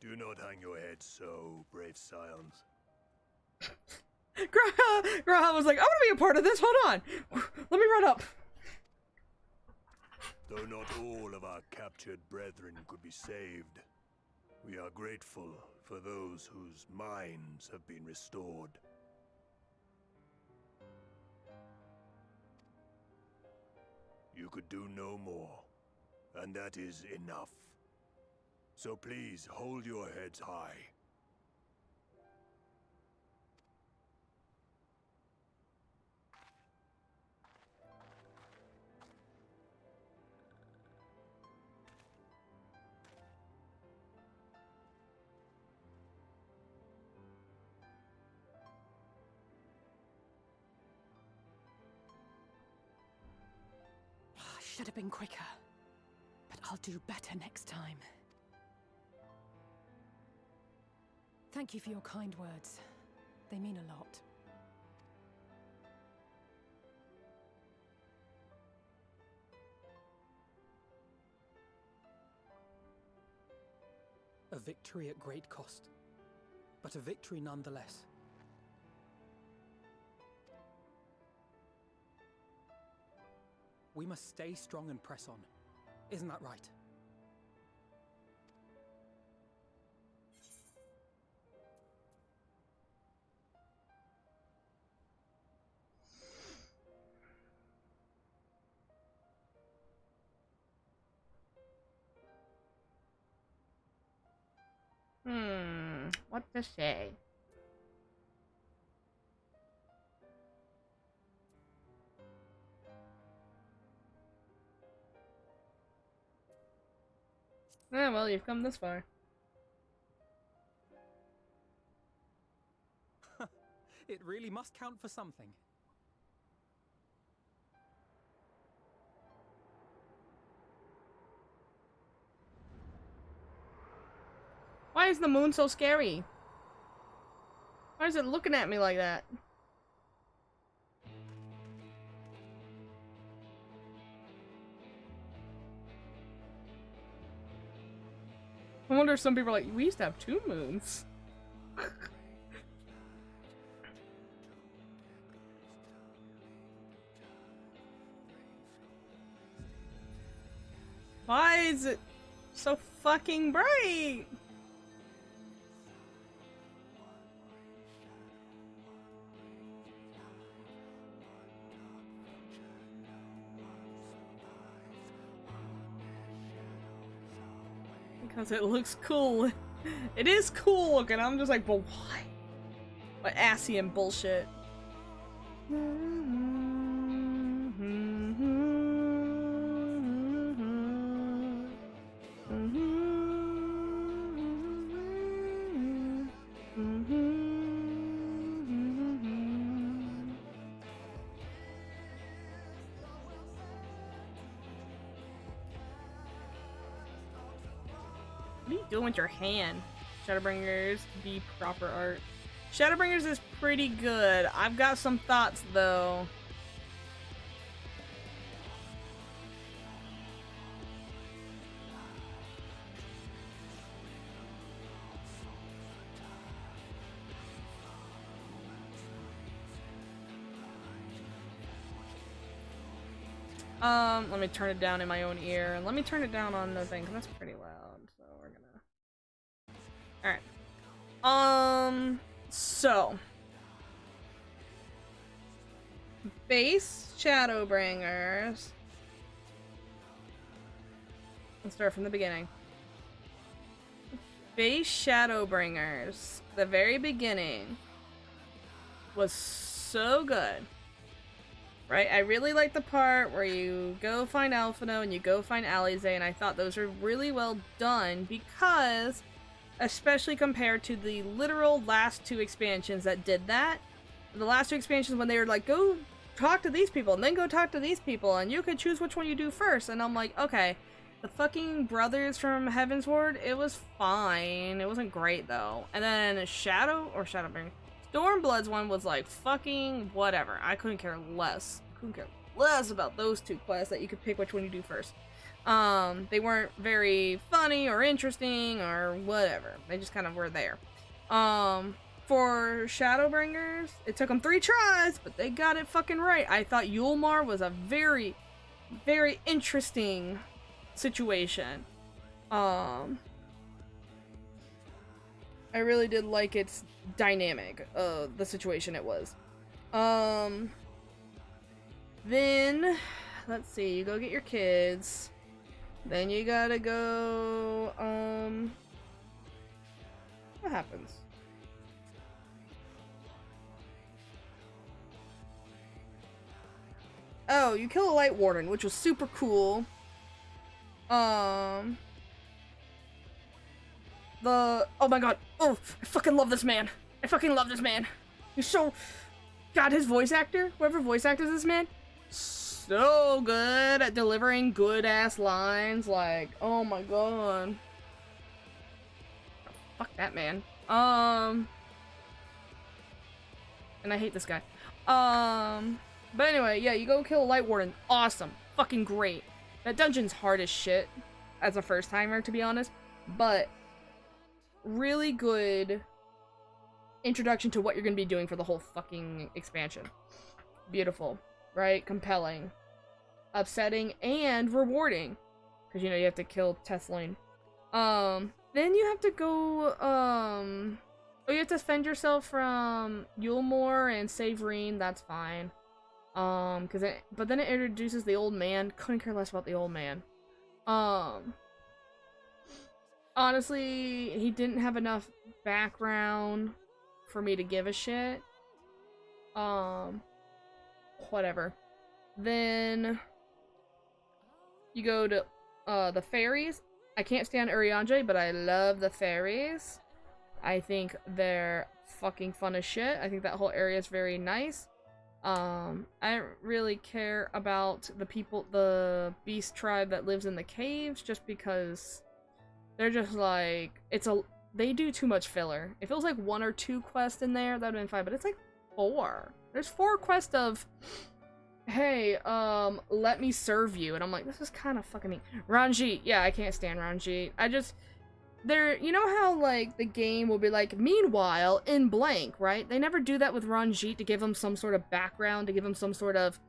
Do not hang your head so, brave scions. Graha was like, I want to be a part of this. Hold on. Let me run up. Though not all of our captured brethren could be saved, we are grateful for those whose minds have been restored. You could do no more, and that is enough. So please hold your heads high. Should have been quicker, but I'll do better next time. Thank you for your kind words. They mean a lot. A victory at great cost, but a victory nonetheless. We must stay strong and press on. Isn't that right? What to say? Ah, well, you've come this far. It really must count for something. Why is the moon so scary? Why is it looking at me like that? I wonder if some people are like, we used to have 2 moons. Why is it so fucking bright? Because it looks cool. It is cool looking. I'm just like, but why? What Asian bullshit. What are you doing with your hand? Shadowbringers, be proper art. Shadowbringers is pretty good. I've got some thoughts though. Let me turn it down in my own ear. Let me turn it down on the thing, because that's pretty loud. So we're gonna... Alright. So... Base Shadowbringers... Let's start from the beginning. Base Shadowbringers, the very beginning, was so good. Right? I really like the part where you go find Alphino and you go find Alize, and I thought those were really well done because, especially compared to the literal last two expansions that did that, the last two expansions when they were like, go talk to these people and then go talk to these people and you could choose which one you do first, and I'm like, okay, the fucking brothers from Heavensward, it was fine. It wasn't great though. And then Shadowbringers. Stormblood's one was like fucking whatever. I couldn't care less. About those two quests that you could pick which one you do first. They weren't very funny or interesting or whatever. They just kind of were there. For Shadowbringers, it took them 3 tries, but they got it fucking right. I thought Yulmar was a very, very interesting situation. I really did like its dynamic of the situation it was. Then, let's see, you go get your kids. Then you gotta go, what happens? Oh, you kill a Light Warden, which was super cool. Oh my god. Oh, I fucking love this man. I fucking love this man. He's so... God, his voice actor, whoever voice actors this man, so good at delivering good-ass lines. Like, oh my god. Fuck that man. And I hate this guy. But anyway, yeah, you go kill a Light Warden. Awesome. Fucking great. That dungeon's hard as shit as a first-timer, to be honest. But... really good introduction to what you're gonna be doing for the whole fucking expansion. Beautiful, right? Compelling, upsetting, and rewarding. Because, you know, you have to kill Tesslane. Then you have to go, oh, you have to defend yourself from Yulmor and save Reen. That's fine. But then it introduces the old man. Couldn't care less about the old man. Honestly, he didn't have enough background for me to give a shit. Whatever. Then you go to the fairies. I can't stand Urianger, but I love the fairies. I think they're fucking fun as shit. I think that whole area is very nice. I don't really care about the beast tribe that lives in the caves, just because they're just like, they do too much filler. If it was like 1 or 2 quests in there, that'd been fine, but it's like 4. There's 4 quests of, hey, let me serve you, and I'm like, this is kind of fucking me. Ranjit, yeah, I can't stand Ranjit. You know how, like, the game will be like, meanwhile, in blank, right? They never do that with Ranjit to give him some sort of background, to give him some sort of,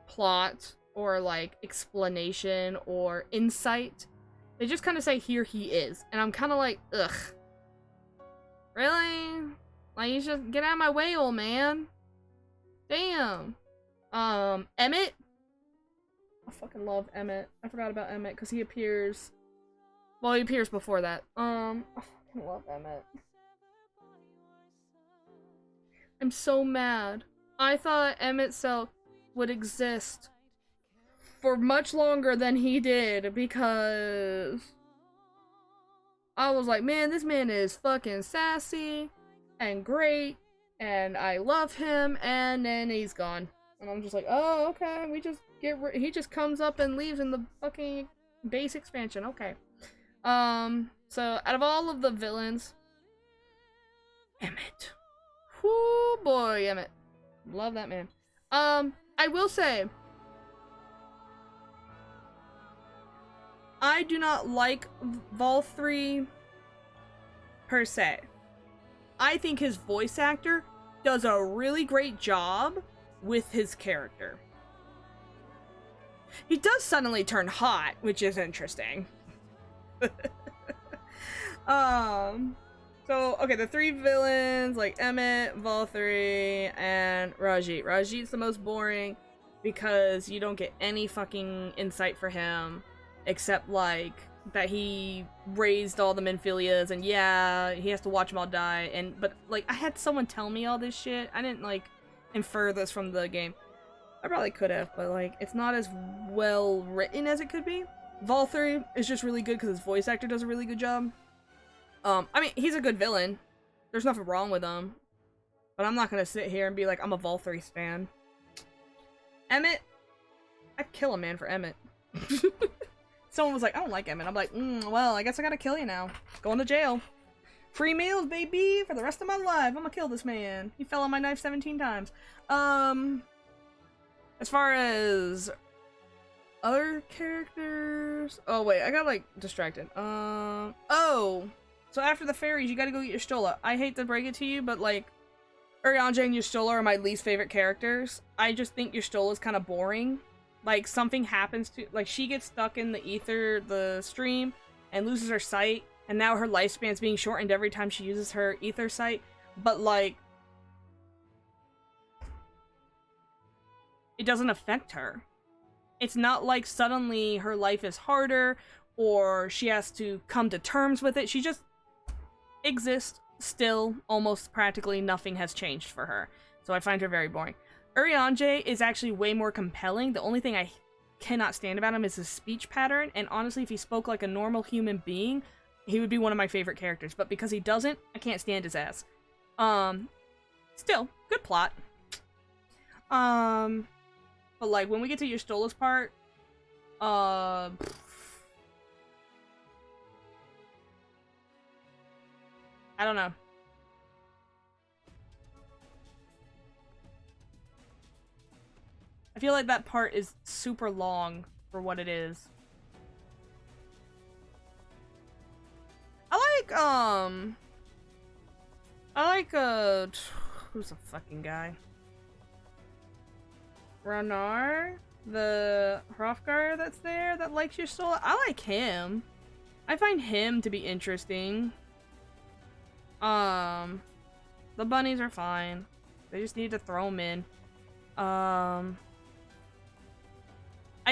plot. or like explanation or insight. They just kind of say, here he is. And I'm kind of like, ugh. Really? Like, you just get out of my way, old man. Damn. Emmett? I fucking love Emmett. I forgot about Emmett because he appears. Well, he appears before that. I fucking love Emmett. I'm so mad. I thought Emmett Cell would exist for much longer than he did because I was like, man, this man is fucking sassy and great and I love him, and then he's gone. And I'm just like, oh, okay, we just he just comes up and leaves in the fucking base expansion, okay. So out of all of the villains, Emmett. Whoo boy, Emmett. Love that man. I will say, I do not like Vol 3 per se. I think his voice actor does a really great job with his character. He does suddenly turn hot, which is interesting. So, okay, the three villains, like Emmett, Vol 3, and Rajit. Rajit's the most boring because you don't get any fucking insight for him, except, like, that he raised all the Menphilias, and yeah, he has to watch them all die, but, like, I had someone tell me all this shit. I didn't, like, infer this from the game. I probably could have, but, like, it's not as well written as it could be. Vol 3 is just really good because his voice actor does a really good job. I mean, he's a good villain. There's nothing wrong with him. But I'm not gonna sit here and be like, I'm a Vol 3 fan. Emmett? I'd kill a man for Emmett. Someone was like, I don't like Emmett. I'm like, well, I guess I gotta kill you now. Going to jail. Free meals, baby! For the rest of my life, I'm gonna kill this man. He fell on my knife 17 times. As far as other characters... Oh, wait, I got, like, distracted. Oh! So after the fairies, you gotta go get your Stola. I hate to break it to you, but, like, Urianger and your Stola are my least favorite characters. I just think your Stola is kind of boring. Like, something happens to... Like, she gets stuck in the ether, the stream, and loses her sight, and now her lifespan's being shortened every time she uses her ether sight. But, like... it doesn't affect her. It's not like suddenly her life is harder, or she has to come to terms with it. She just exists still. Almost practically nothing has changed for her. So I find her very boring. Urianger is actually way more compelling. The only thing I cannot stand about him is his speech pattern, and honestly, if he spoke like a normal human being, he would be one of my favorite characters. But because he doesn't, I can't stand his ass. Still, good plot. But like, when we get to your Stola's part, I don't know. I feel like that part is super long for what it is. I like, who's the fucking guy? Ranar? The Hrothgar that's there that likes your soul? I like him. I find him to be interesting. The bunnies are fine. They just need to throw them in. I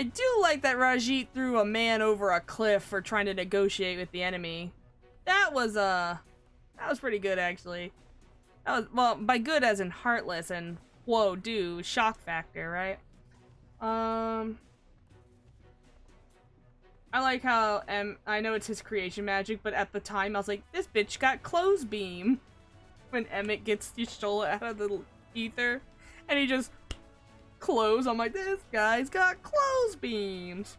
do like that Rajit threw a man over a cliff for trying to negotiate with the enemy. That was pretty good, actually. That was, well, by good as in heartless and, whoa, dude, shock factor, right? I like how, I know it's his creation magic, but at the time I was like, this bitch got clothes beam. When Emmett gets Y'shtola out of the ether, and he just clothes. I'm like, this guy's got clothes beams.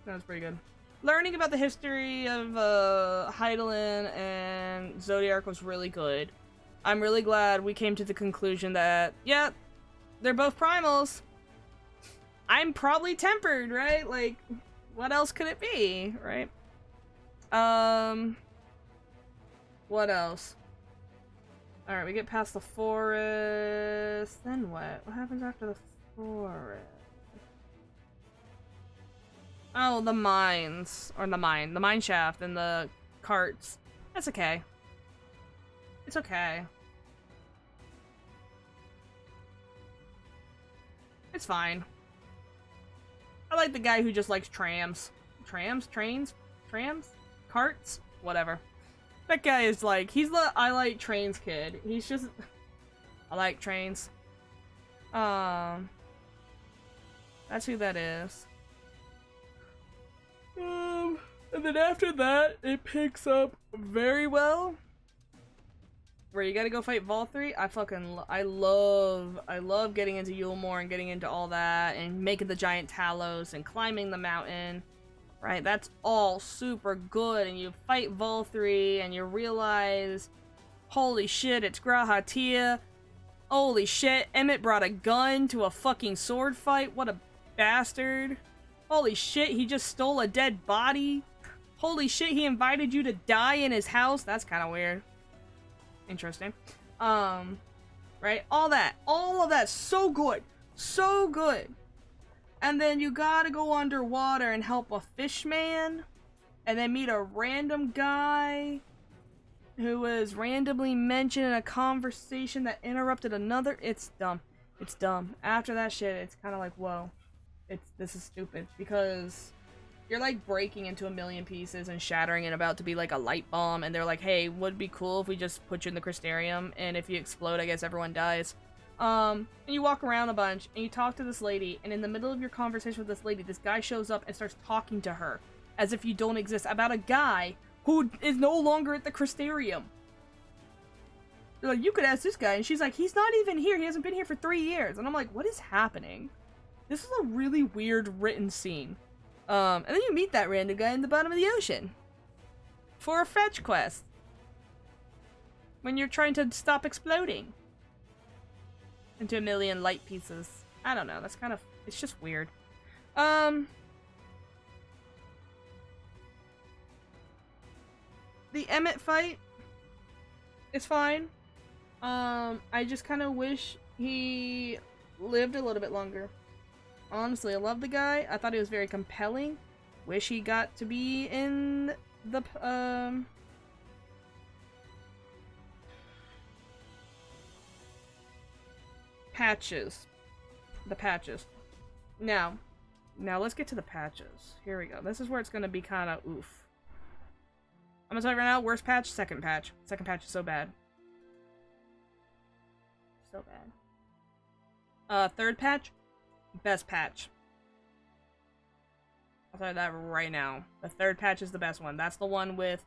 That was pretty good. Learning about the history of Hydaelyn and Zodiark was really good. I'm really glad we came to the conclusion that, yeah, they're both primals. I'm probably tempered, right? Like, what else could it be, right? What else? Alright, we get past the forest. Then what? What happens after the forest? Oh, the mines. Or the mine shaft and the carts. That's okay. It's okay. It's fine. I like the guy who just likes trams. Trams? Trains? Trams? Carts? Whatever. That guy is like, he's the I like trains kid. He's just, I like trains. That's who that is. And then after that, it picks up very well. Where you gotta go fight Valkyrie. I love getting into Yulemoor and getting into all that and making the giant Talos and climbing the mountain. Right, that's all super good, and you fight Valkyrie and you realize, holy shit, it's Grahatia. Holy shit, Emmett brought a gun to a fucking sword fight. What a bastard. Holy shit, he just stole a dead body. Holy shit, he invited you to die in his house. That's kind of weird. Interesting. Right? All of that, so good. So good. And then you gotta go underwater and help a fish man. And then meet a random guy who was randomly mentioned in a conversation that interrupted another. It's dumb. It's dumb. After that shit, it's kind of like, whoa. This is stupid. Because you're like breaking into a million pieces and shattering and about to be like a light bomb. And they're like, hey, would it be cool if we just put you in the Crystarium? And if you explode, I guess everyone dies. And you walk around a bunch and you talk to this lady. And in the middle of your conversation with this lady, this guy shows up and starts talking to her as if you don't exist about a guy who is no longer at the Crystarium. They're like, you could ask this guy. And she's like, he's not even here. He hasn't been here for 3 years. And I'm like, what is happening? This is a really weird written scene. And then you meet that random guy in the bottom of the ocean. For a fetch quest. When you're trying to stop exploding. Into a million light pieces. I don't know. That's kind of... It's just weird. The Emmett fight is fine. I just kind of wish he lived a little bit longer. Honestly, I love the guy. I thought he was very compelling. Wish he got to be in the, patches. The patches. Now let's get to the patches. Here we go. This is where it's gonna be kind of oof. I'm gonna tell you right now, worst patch, second patch. Second patch is so bad. So bad. Third patch, best patch. I'll tell you that right now. The third patch is the best one. That's the one with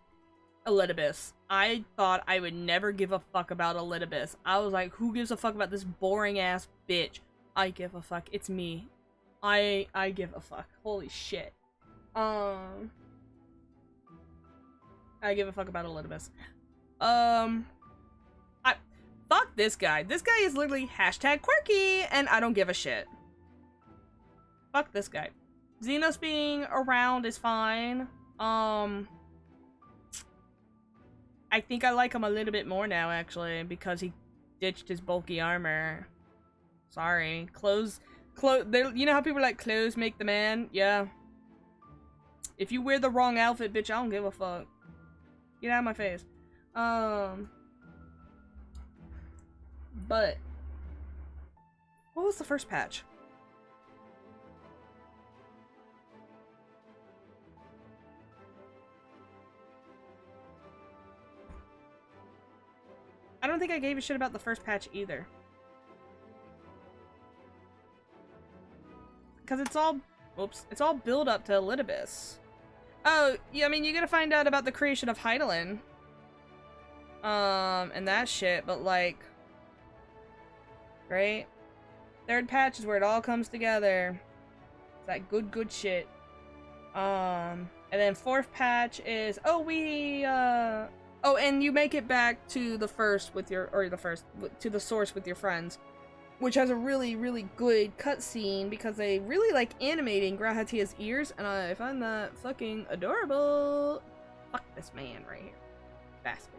Elidibus. I thought I would never give a fuck about Elidibus. I was like, who gives a fuck about this boring ass bitch? I give a fuck. It's me. I give a fuck. Holy shit. I give a fuck about Elidibus. Fuck this guy. This guy is literally hashtag quirky, and I don't give a shit. Fuck this guy. Xenos being around is fine. I think I like him a little bit more now, actually, because he ditched his bulky armor. Sorry. Clothes, you know how people are like, clothes make the man? Yeah. If you wear the wrong outfit, bitch, I don't give a fuck. Get out of my face. But what was the first patch? I don't think I gave a shit about the first patch either. Because it's all, oops, it's all build up to Elidibus. Oh, yeah, I mean, you gotta find out about the creation of Hydaelyn. And that shit, but like, right? Third patch is where it all comes together. It's that good shit. And then fourth patch is, oh, and you make it back to the first with your, to the source with your friends. Which has a really, really good cutscene because they really like animating Grahatia's ears, and I find that fucking adorable. Fuck this man right here. Bastard.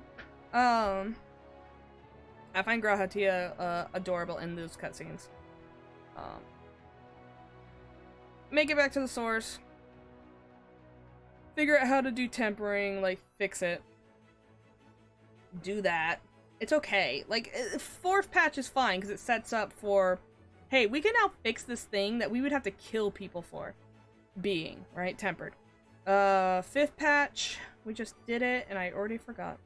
I find Grahatia adorable in those cutscenes. Make it back to the source. Figure out how to do tempering, like, fix it. Do that. It's okay. Like, 4th patch is fine, because it sets up for, hey, we can now fix this thing that we would have to kill people for being, right? Tempered. 5th patch, we just did it, and I already forgot.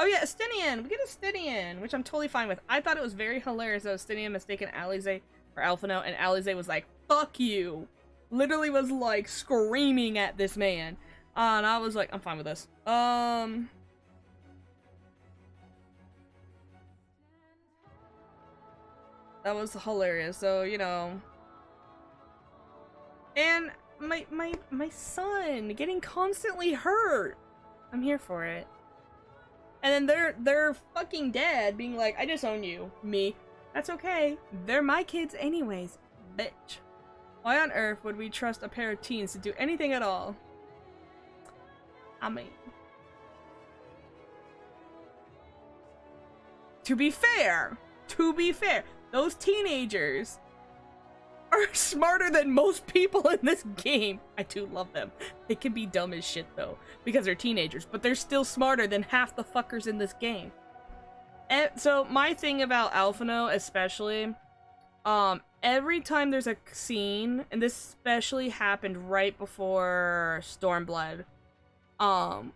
Oh yeah, Estinian! We get Estinian, which I'm totally fine with. I thought it was very hilarious that Estinian mistaken Alize for Alphino, and Alize was like, fuck you! Literally was like screaming at this man. And I was like, I'm fine with this. That was hilarious, so, you know. And my son getting constantly hurt. I'm here for it. And then their fucking dad being like, I disown you. Me. That's okay. They're my kids anyways, bitch. Why on earth would we trust a pair of teens to do anything at all? I mean, to be fair, those teenagers are smarter than most people in this game. I do love them. They can be dumb as shit though, because they're teenagers, but they're still smarter than half the fuckers in this game. And so my thing about Alphino especially, every time there's a scene, and this especially happened right before Stormblood,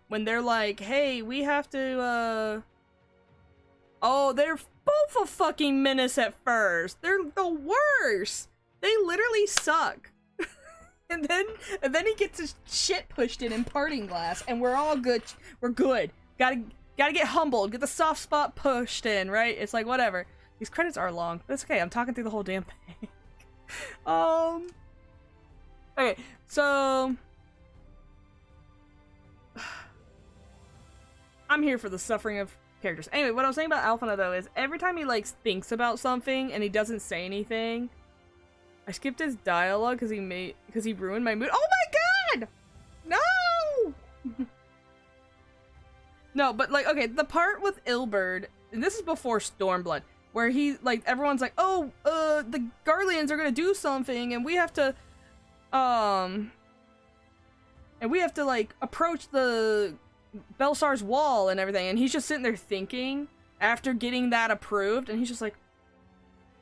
when they're like, hey, we have to, oh, they're both a fucking menace at first. They're the worst. They literally suck. and then he gets his shit pushed in parting glass, and we're all good. We're good. Gotta get humbled. Get the soft spot pushed in, right? It's like, whatever. These credits are long. That's okay. I'm talking through the whole damn thing. Okay, so I'm here for the suffering of characters. Anyway, what I was saying about Alphino though is every time he like thinks about something and he doesn't say anything, I skipped his dialogue because he ruined my mood. Oh my god! No! No, but like, okay, the part with Ilberd, and this is before Stormblood, where he, like, everyone's like, oh, the Garleans are gonna do something, and we have to, like, approach the Belsar's wall and everything, and he's just sitting there thinking, after getting that approved, and he's just like,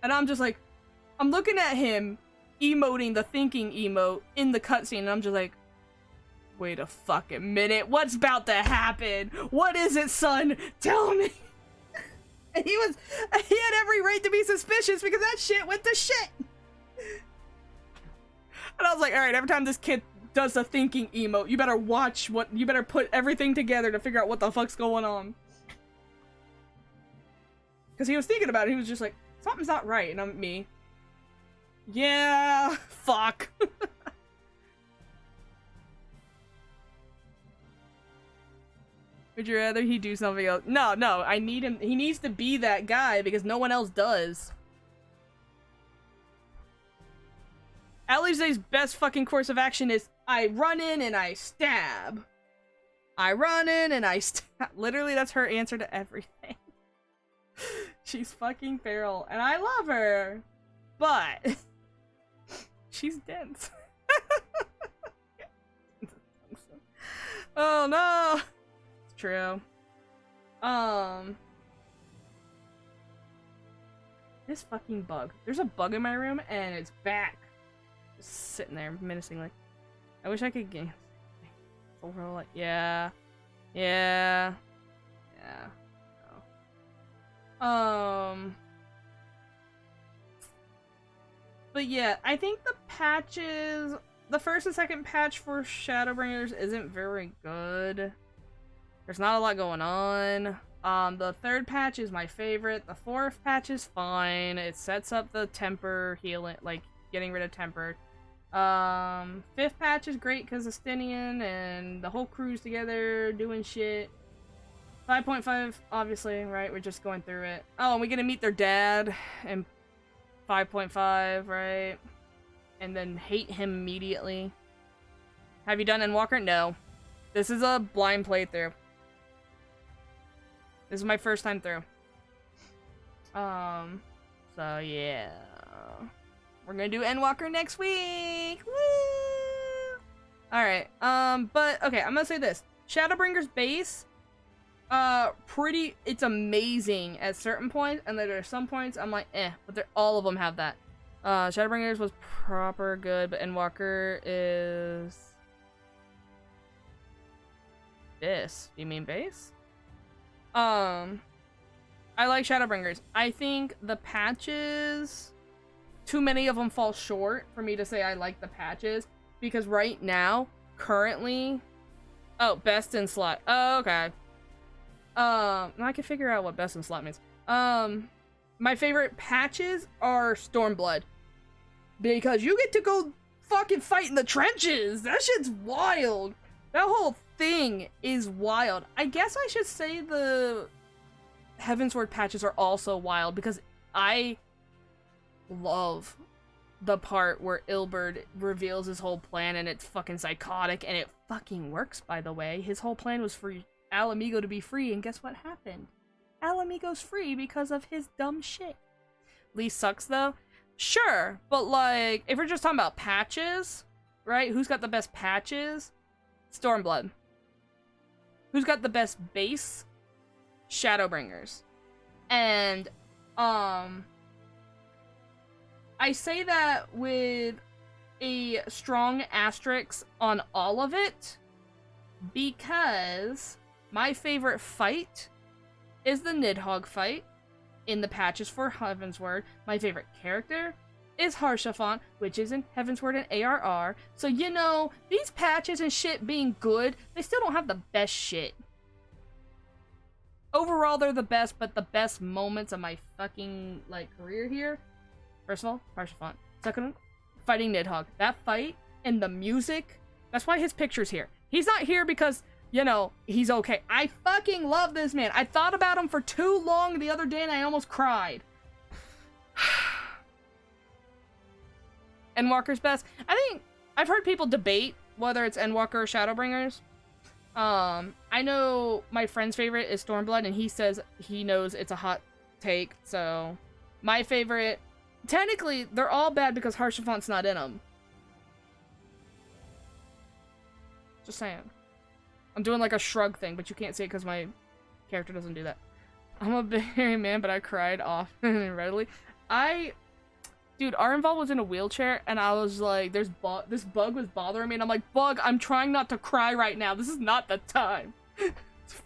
and I'm just like, I'm looking at him emoting the thinking emote in the cutscene, and I'm just like, wait a fucking minute, what's about to happen? What is it, son? Tell me! And he had every right to be suspicious because that shit went to shit! And I was like, alright, every time this kid does the thinking emote, you better you better put everything together to figure out what the fuck's going on. Because he was thinking about it, he was just like, something's not right, and I'm me. Yeah, fuck. Would you rather he do something else? No, I need him. He needs to be that guy because no one else does. Alize's best fucking course of action is I run in and I stab. I run in and I stab. Literally, that's her answer to everything. She's fucking feral, and I love her, but she's dense. Oh no. True. This fucking bug. There's a bug in my room and it's back. Just sitting there menacingly. I wish I could get overall like yeah. But yeah, I think the patches, the first and second patch for Shadowbringers isn't very good. There's not a lot going on. The third patch is my favorite. The fourth patch is fine. It sets up the temper healing, like getting rid of temper. Fifth patch is great because of Stinian and the whole crew's together doing shit. 5.5, obviously, right? We're just going through it. Oh, and we get to meet their dad in 5.5, right? And then hate him immediately. Have you done Endwalker? No. This is a blind playthrough. This is my first time through. So yeah. We're gonna do Endwalker next week! Woo! Alright, but, okay, I'm gonna say this. Shadowbringers base, it's amazing at certain points, and then there are some points I'm like, but all of them have that. Shadowbringers was proper good, but Endwalker is... this. You mean base? I like Shadowbringers. I think the patches... too many of them fall short for me to say I like the patches. Because right now, currently... oh, best in slot. Oh, okay. I can figure out what best in slot means. My favorite patches are Stormblood. Because you get to go fucking fight in the trenches! That shit's wild! That whole thing is wild. I guess I should say the Heavensward patches are also wild, because I love the part where Ilberd reveals his whole plan, and it's fucking psychotic, and it fucking works, by the way. His whole plan was for Alamigo to be free, and guess what happened? Alamigo's free because of his dumb shit. Lee sucks, though? Sure, but like, if we're just talking about patches, right? Who's got the best patches? Stormblood. Who's got the best base? Shadowbringers. And, I say that with a strong asterisk on all of it, because my favorite fight is the Nidhogg fight in the patches for Heavensward. My favorite character is Harshaphant, which is in Heavensward and ARR. So, you know, these patches and shit being good, they still don't have the best shit. Overall, they're the best, but the best moments of my fucking, like, career here. First of all, Harshaphant. Second, fighting Nidhogg. That fight and the music, that's why his picture's here. He's not here because, you know, he's okay. I fucking love this man. I thought about him for too long the other day and I almost cried. Endwalker's best. I think, I've heard people debate whether it's Endwalker or Shadowbringers. I know my friend's favorite is Stormblood, and he says he knows it's a hot take, so my favorite, technically, they're all bad because Harshaphant's not in them. Just saying. I'm doing like a shrug thing, but you can't see it because my character doesn't do that. I'm a very man, but I cried often and readily. Dude, Arenval was in a wheelchair, and I was like, this bug was bothering me, and I'm like, Bug, I'm trying not to cry right now. This is not the time.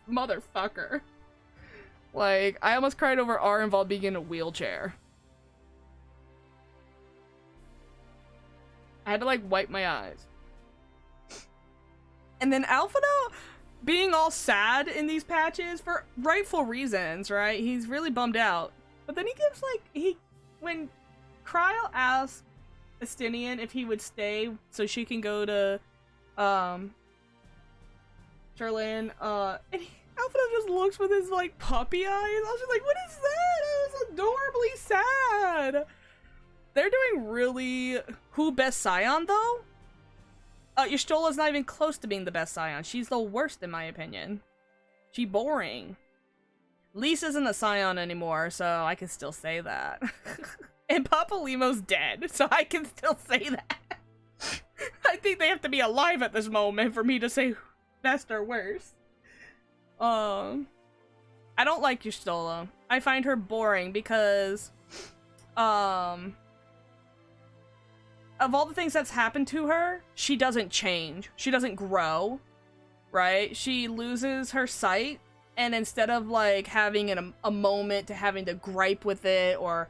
Motherfucker. Like, I almost cried over Arenval being in a wheelchair. I had to, like, wipe my eyes. And then Alphino being all sad in these patches for rightful reasons, right? He's really bummed out. But then he gives, like, when Kryl asks Estinian if he would stay so she can go to, Sherlin, and Alphino just looks with his, like, puppy eyes. I was just like, what is that? It was adorably sad. They're doing really... Who best Scion, though? Yshtola's not even close to being the best Scion. She's the worst, in my opinion. She boring. Lise isn't a Scion anymore, so I can still say that. And Papa Limo's dead, so I can still say that. I think they have to be alive at this moment for me to say best or worst. I don't like Y'shtola. I find her boring because, of all the things that's happened to her, she doesn't change. She doesn't grow, right? She loses her sight, and instead of, like, having a moment to having to gripe with it, or,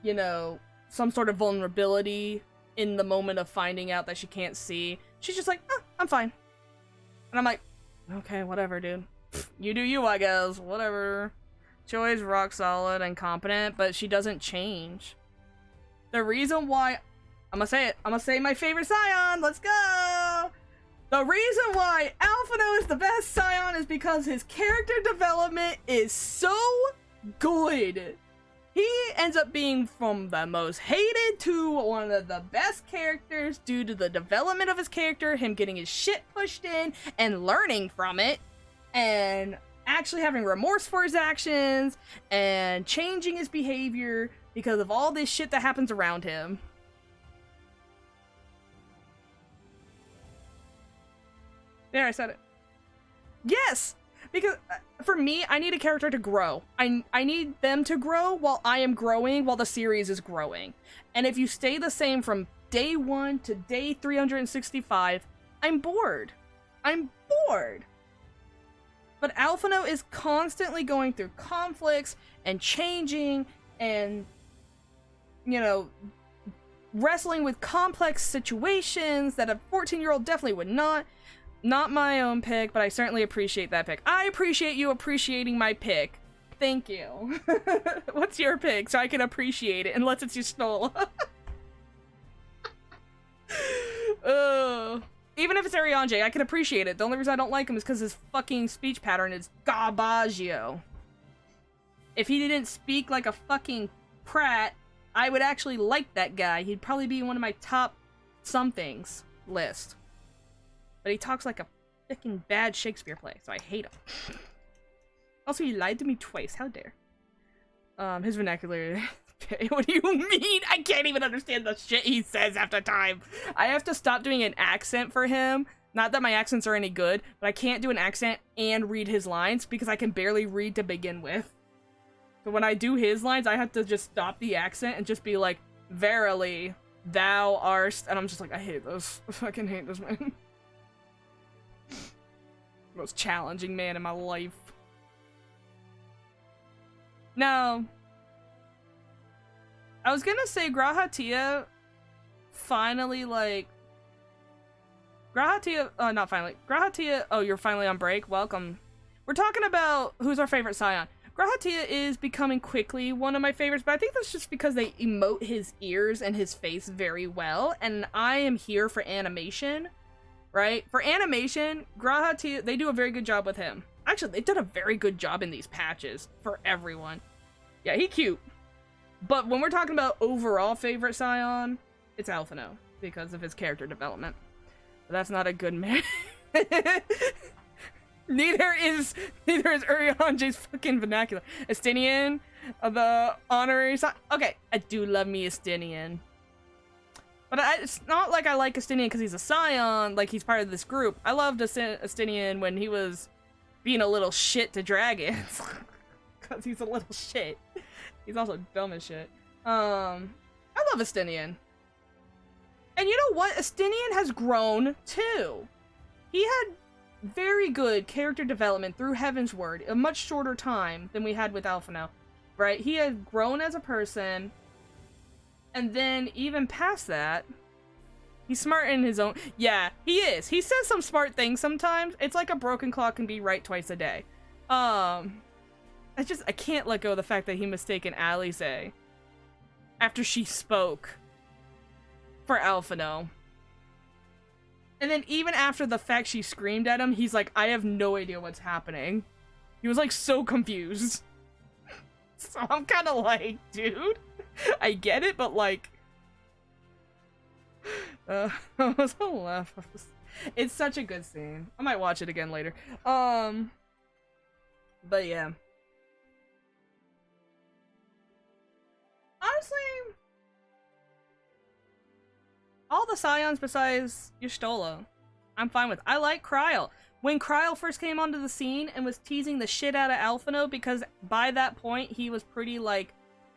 you know, some sort of vulnerability in the moment of finding out that she can't see, she's just like, I'm fine. And I'm like, okay, whatever, dude. You do you, I guess. Whatever. She always rock solid and competent, but she doesn't change. The reason why... I'm gonna say it. I'm gonna say my favorite Scion. Let's go! The reason why Alphino is the best Scion is because his character development is so good. He ends up being from the most hated to one of the best characters due to the development of his character, him getting his shit pushed in and learning from it. And actually having remorse for his actions and changing his behavior because of all this shit that happens around him. There, I said it. Yes! Because for me, I need a character to grow. I need them to grow while I am growing, while the series is growing. And if you stay the same from day 1 to day 365, I'm bored. I'm bored. But Alphino is constantly going through conflicts and changing and, you know, wrestling with complex situations that a 14-year-old definitely would not. Not my own pick, but I certainly appreciate that pick. I appreciate you appreciating my pick. Thank you. What's your pick so I can appreciate it, unless it's Y'shtola? Even if it's Ariange, I can appreciate it. The only reason I don't like him is because his fucking speech pattern is garbaggio. If he didn't speak like a fucking prat, I would actually like that guy. He'd probably be one of my top somethings list. But he talks like a freaking bad Shakespeare play, so I hate him. Also, he lied to me twice. How dare. His vernacular... What do you mean? I can't even understand the shit he says after time. I have to stop doing an accent for him. Not that my accents are any good, but I can't do an accent and read his lines because I can barely read to begin with. So when I do his lines, I have to just stop the accent and just be like, verily, thou art... And I'm just like, I hate this. I fucking hate this man. Most challenging man in my life. Now, I was gonna say Grahatia finally, like... Grahatia, not finally. Grahatia, oh, you're finally on break? Welcome. We're talking about who's our favorite Scion. Grahatia is becoming quickly one of my favorites, but I think that's just because they emote his ears and his face very well, and I am here for animation. Right? For animation, Grahatia, they do a very good job with him. Actually, they've done a very good job in these patches for everyone. Yeah, he cute. But when we're talking about overall favorite Scion, it's Alphino because of his character development. But that's not a good man. Neither is Uriange's fucking vernacular. Estinian, the honorary Scion. Okay, I do love me Estinian. But it's not like I like Estinian because he's a Scion, like he's part of this group. I loved Estinian when he was being a little shit to dragons. Because he's a little shit. He's also dumb as shit. I love Estinian. And you know what? Estinian has grown too. He had very good character development through Heaven's Word, a much shorter time than we had with Alphino. Right? He had grown as a person. And then, even past that, he's smart in his own... Yeah, he is. He says some smart things sometimes. It's like a broken clock can be right twice a day. I can't let go of the fact that he mistaken Alice after she spoke for Alphino. And then even after the fact she screamed at him, he's like, I have no idea what's happening. He was like so confused. So I'm kind of like, dude... I get it, but like... I was gonna laugh. It's such a good scene. I might watch it again later. But yeah. Honestly... all the Scions besides Y'shtola, I'm fine with. I like Kryl. When Kryl first came onto the scene and was teasing the shit out of Alphino, because by that point he was pretty like,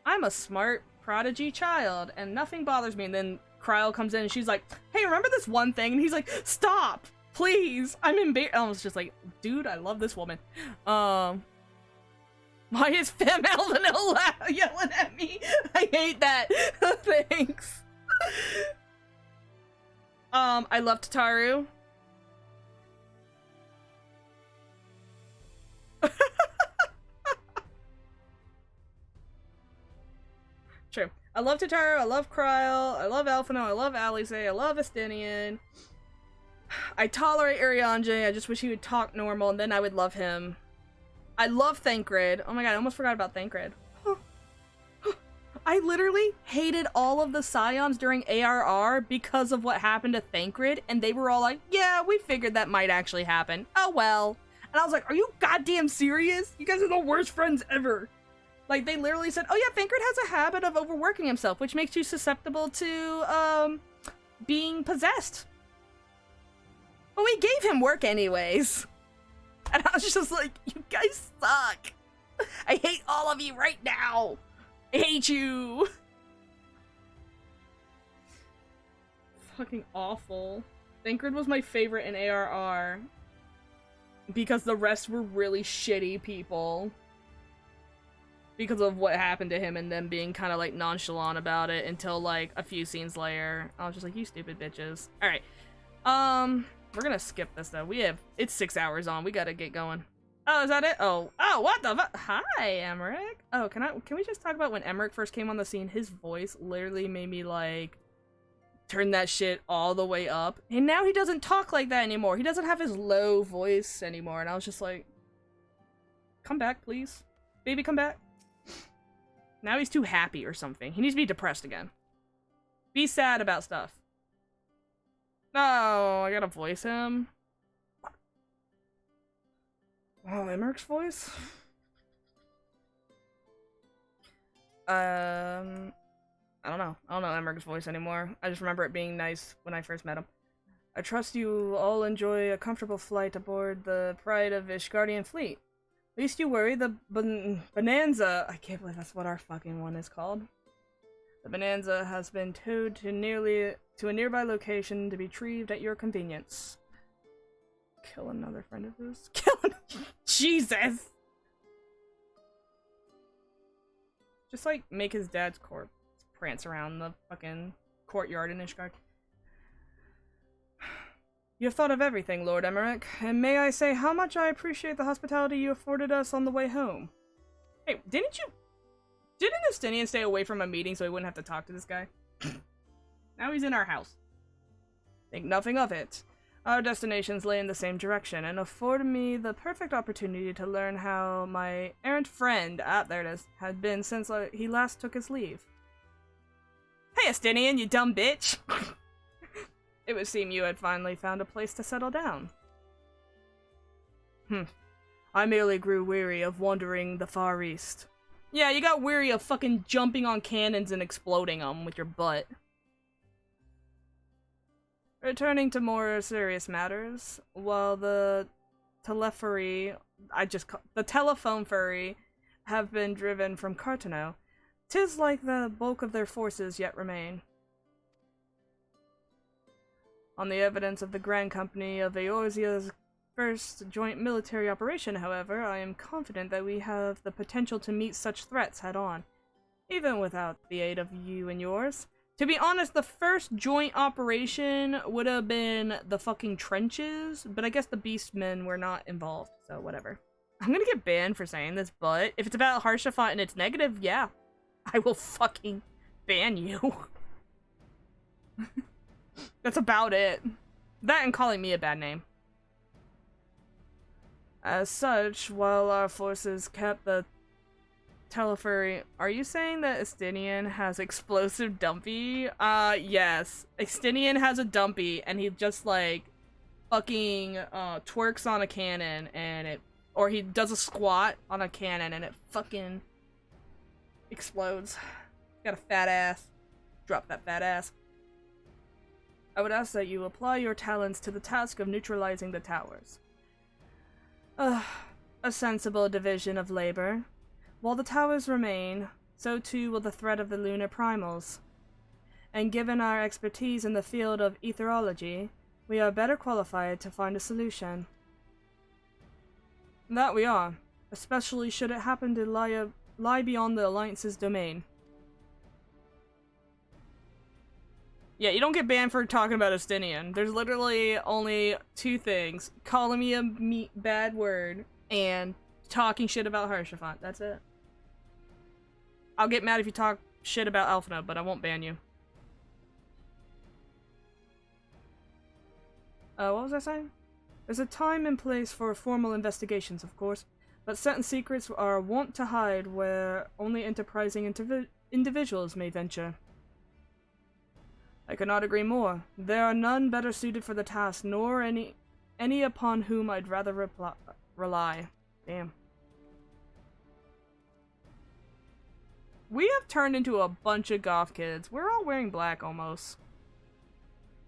I'm a smart prodigy child and nothing bothers me, and then Kryl comes in and she's like, hey, remember this one thing? And he's like, stop, please, I'm embarrassed. I was just like, dude, I love this woman. Why is Femme Alphino yelling at me? I hate that. Thanks. I love Tataru. True. I love Tataru, I love Kryl, I love Alphino, I love Alice, I love Estinian. I tolerate Uriange, I just wish he would talk normal and then I would love him. I love Thancred. Oh my god, I almost forgot about Thancred. I literally hated all of the Scions during ARR because of what happened to Thancred, and they were all like, yeah, we figured that might actually happen. Oh well. And I was like, are you goddamn serious? You guys are the worst friends ever. Like, they literally said, oh yeah, Thancred has a habit of overworking himself, which makes you susceptible to, being possessed. But we gave him work anyways. And I was just like, you guys suck. I hate all of you right now. I hate you. Fucking awful. Thancred was my favorite in ARR. Because the rest were really shitty people. Because of what happened to him and them being kind of like nonchalant about it until like a few scenes later. I was just like, you stupid bitches. Alright. We're gonna skip this though. It's 6 hours on. We gotta get going. Oh, is that it? Oh, what the fuck? Hi, Emmerich. Oh, can we just talk about when Emmerich first came on the scene? His voice literally made me like turn that shit all the way up. And now he doesn't talk like that anymore. He doesn't have his low voice anymore. And I was just like, come back, please. Baby, come back. Now he's too happy or something. He needs to be depressed again. Be sad about stuff. No, I gotta voice him. Oh, Emmerich's voice? I don't know. I don't know Emmerich's voice anymore. I just remember it being nice when I first met him. I trust you all enjoy a comfortable flight aboard the Pride of Ishgardian fleet. Least you worry, the Bonanza... I can't believe that's what our fucking one is called. The Bonanza has been towed to a nearby location to be retrieved at your convenience. Kill another friend of his? Jesus! Just like make his dad's corpse prance around the fucking courtyard in Ishgard. You have thought of everything, Lord Emmerich, and may I say how much I appreciate the hospitality you afforded us on the way home. Hey, didn't Estinian stay away from a meeting so he wouldn't have to talk to this guy? Now he's in our house. Think nothing of it. Our destinations lay in the same direction, and afforded me the perfect opportunity to learn how my errant friend, there it is, had been since he last took his leave. Hey, Estinian, you dumb bitch! It would seem you had finally found a place to settle down. I merely grew weary of wandering the Far East. Yeah, you got weary of fucking jumping on cannons and exploding them with your butt. Returning to more serious matters, while the telephone furry have been driven from Cartano, 'tis like the bulk of their forces yet remain. On the evidence of the Grand Company of Eorzea's first joint military operation, however, I am confident that we have the potential to meet such threats head-on, even without the aid of you and yours. To be honest, the first joint operation would have been the fucking trenches, but I guess the Beastmen were not involved, so whatever. I'm gonna get banned for saying this, but if it's about Harshaphant and it's negative, yeah, I will fucking ban you. That's about it. That and calling me a bad name. As such, while our forces kept the Telefurry... Are you saying that Estinian has explosive dumpy? Yes. Estinian has a dumpy, and he just, like, fucking, twerks on a cannon, and it... Or he does a squat on a cannon, and it fucking explodes. Got a fat ass. Drop that fat ass. I would ask that you apply your talents to the task of neutralizing the towers. A sensible division of labor. While the towers remain, so too will the threat of the lunar primals. And given our expertise in the field of etherology, we are better qualified to find a solution. That we are, especially should it happen to lie beyond the Alliance's domain. Yeah, you don't get banned for talking about Estinian. There's literally only two things. Calling me a bad word and talking shit about Harshaphant. That's it. I'll get mad if you talk shit about Alphina, but I won't ban you. What was I saying? There's a time and place for formal investigations, of course, but certain secrets are wont to hide where only enterprising individuals may venture. I could not agree more. There are none better suited for the task, nor any upon whom I'd rather rely. Damn. We have turned into a bunch of goth kids. We're all wearing black almost.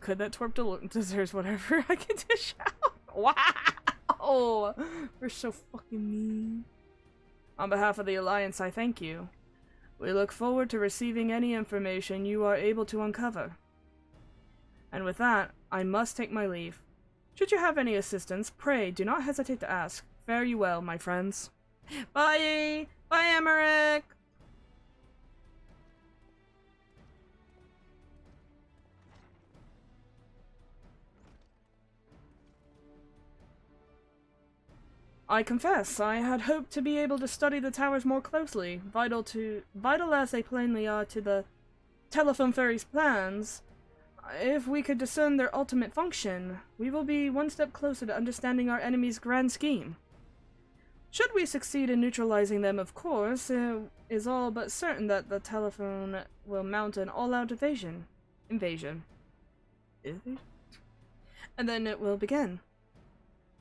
Could that twerp deserves whatever I can dish out? Wow! We're so fucking mean. On behalf of the Alliance, I thank you. We look forward to receiving any information you are able to uncover. And with that, I must take my leave. Should you have any assistance, pray do not hesitate to ask. Fare you well, my friends. Bye! Bye, Emmerich! I confess, I had hoped to be able to study the towers more closely, vital as they plainly are to the Telephone Fairy's plans. If we could discern their ultimate function, we will be one step closer to understanding our enemy's grand scheme. Should we succeed in neutralizing them, of course, it is all but certain that the telephone will mount an all-out invasion. And then it will begin.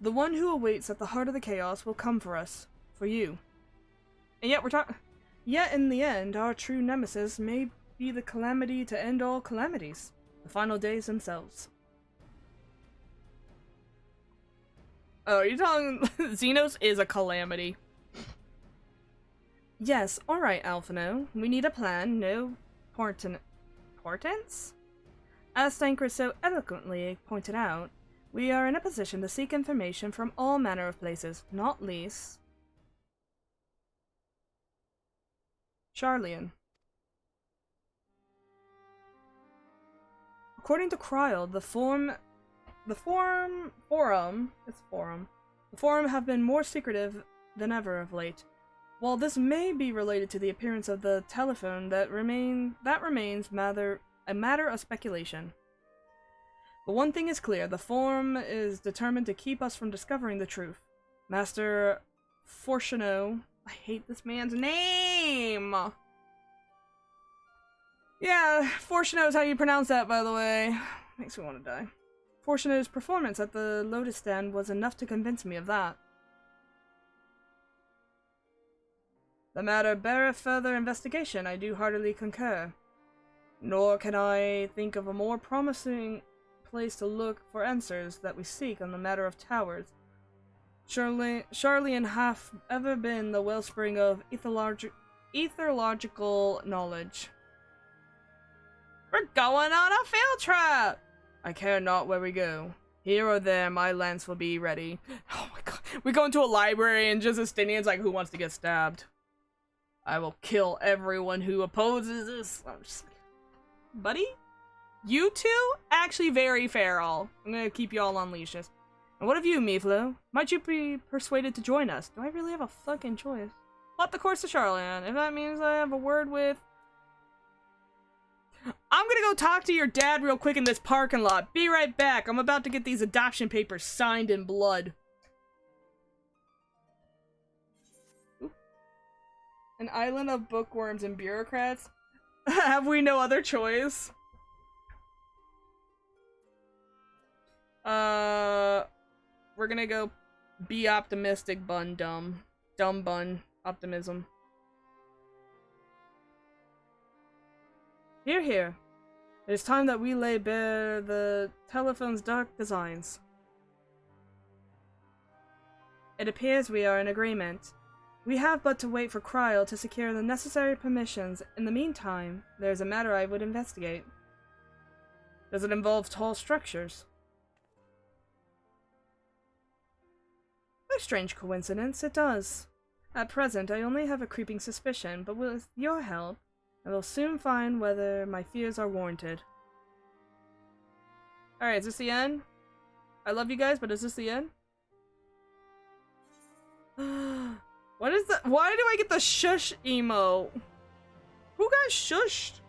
The one who awaits at the heart of the chaos will come for us. For you. And yet in the end, our true nemesis may be the calamity to end all calamities. The final days themselves. Oh, are you telling Xenos is a calamity? Yes, alright, Alphino. We need a plan, no portents? As Thancred so eloquently pointed out, we are in a position to seek information from all manner of places, not least Sharlayan. According to Kryl, the forum have been more secretive than ever of late. While this may be related to the appearance of the telephone, that remains a matter of speculation. But one thing is clear, the Forum is determined to keep us from discovering the truth. Master Fortuno, I hate this man's name! Yeah, Fortuno is how you pronounce that, by the way. Makes me want to die. Fortuno's performance at the Lotus Stand was enough to convince me of that. The matter beareth further investigation, I do heartily concur. Nor can I think of a more promising place to look for answers that we seek on the matter of towers. Sharlayan hath ever been the wellspring of etherological knowledge. We're going on a field trip! I care not where we go. Here or there, my lance will be ready. Oh my god. We go into a library and just Justinian's like, who wants to get stabbed? I will kill everyone who opposes this. I'm just like, buddy? You two? Actually very feral. I'm gonna keep y'all on leashes. And what of you, Miflo? Might you be persuaded to join us? Do I really have a fucking choice? Plot the course to Sharlayan. If that means I have a word with... I'm gonna go talk to your dad real quick in this parking lot. Be right back. I'm about to get these adoption papers signed in blood. Ooh. An island of bookworms and bureaucrats? Have we no other choice? We're gonna go be optimistic, bun, dumb. Dumb bun. Optimism. Hear, hear. It is time that we lay bare the telephone's dark designs. It appears we are in agreement. We have but to wait for Kryl to secure the necessary permissions. In the meantime, there is a matter I would investigate. Does it involve tall structures? By strange coincidence, it does. At present, I only have a creeping suspicion, but with your help, I will soon find whether my fears are warranted. Alright, is this the end? I love you guys, but is this the end? What is that? Why do I get the shush emo? Who got shushed?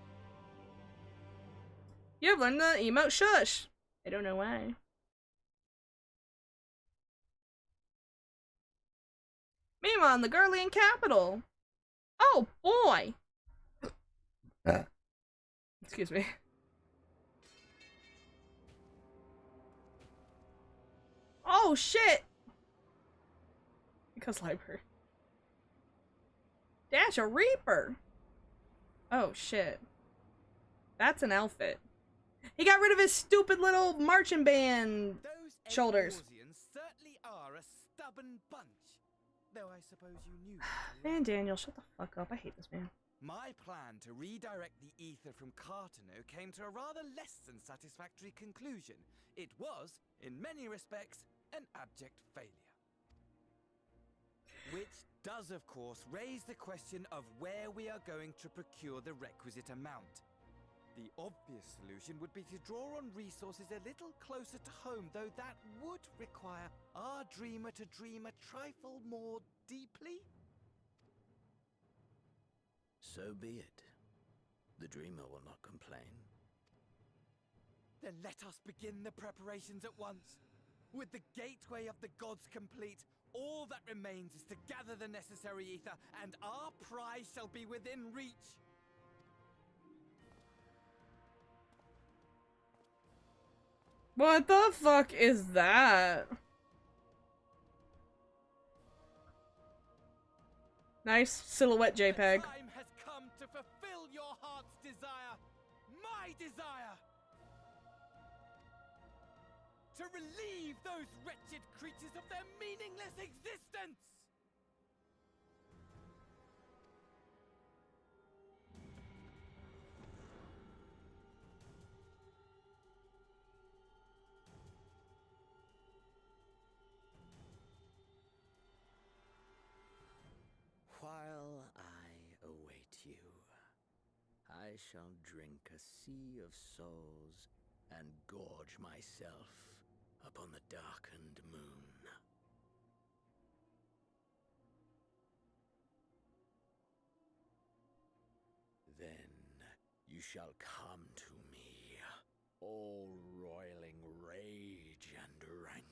You have learned the emote shush. I don't know why. Meanwhile, in the Garlean capital. Oh boy. Excuse me. Oh shit! Because library. Dash a Reaper! Oh shit. That's an outfit. He got rid of his stupid little marching band shoulders. Those certainly are a stubborn bunch. Though I suppose you knew. Man, Daniel, shut the fuck up. I hate this man. My plan to redirect the ether from Cartano came to a rather less than satisfactory conclusion. It was, in many respects, an abject failure. Which does, of course, raise the question of where we are going to procure the requisite amount. The obvious solution would be to draw on resources a little closer to home, though that would require our dreamer to dream a trifle more deeply. So be it. The dreamer will not complain. Then let us begin the preparations at once. With the gateway of the gods complete, all that remains is to gather the necessary ether, and our prize shall be within reach. What the fuck is that? Nice silhouette JPEG. The time has come to fulfill your heart's desire, my desire. To relieve those wretched creatures of their meaningless existence! While I await you, I shall drink a sea of souls and gorge myself upon the darkened moon. Then you shall come to me, all roiling rage and rancor.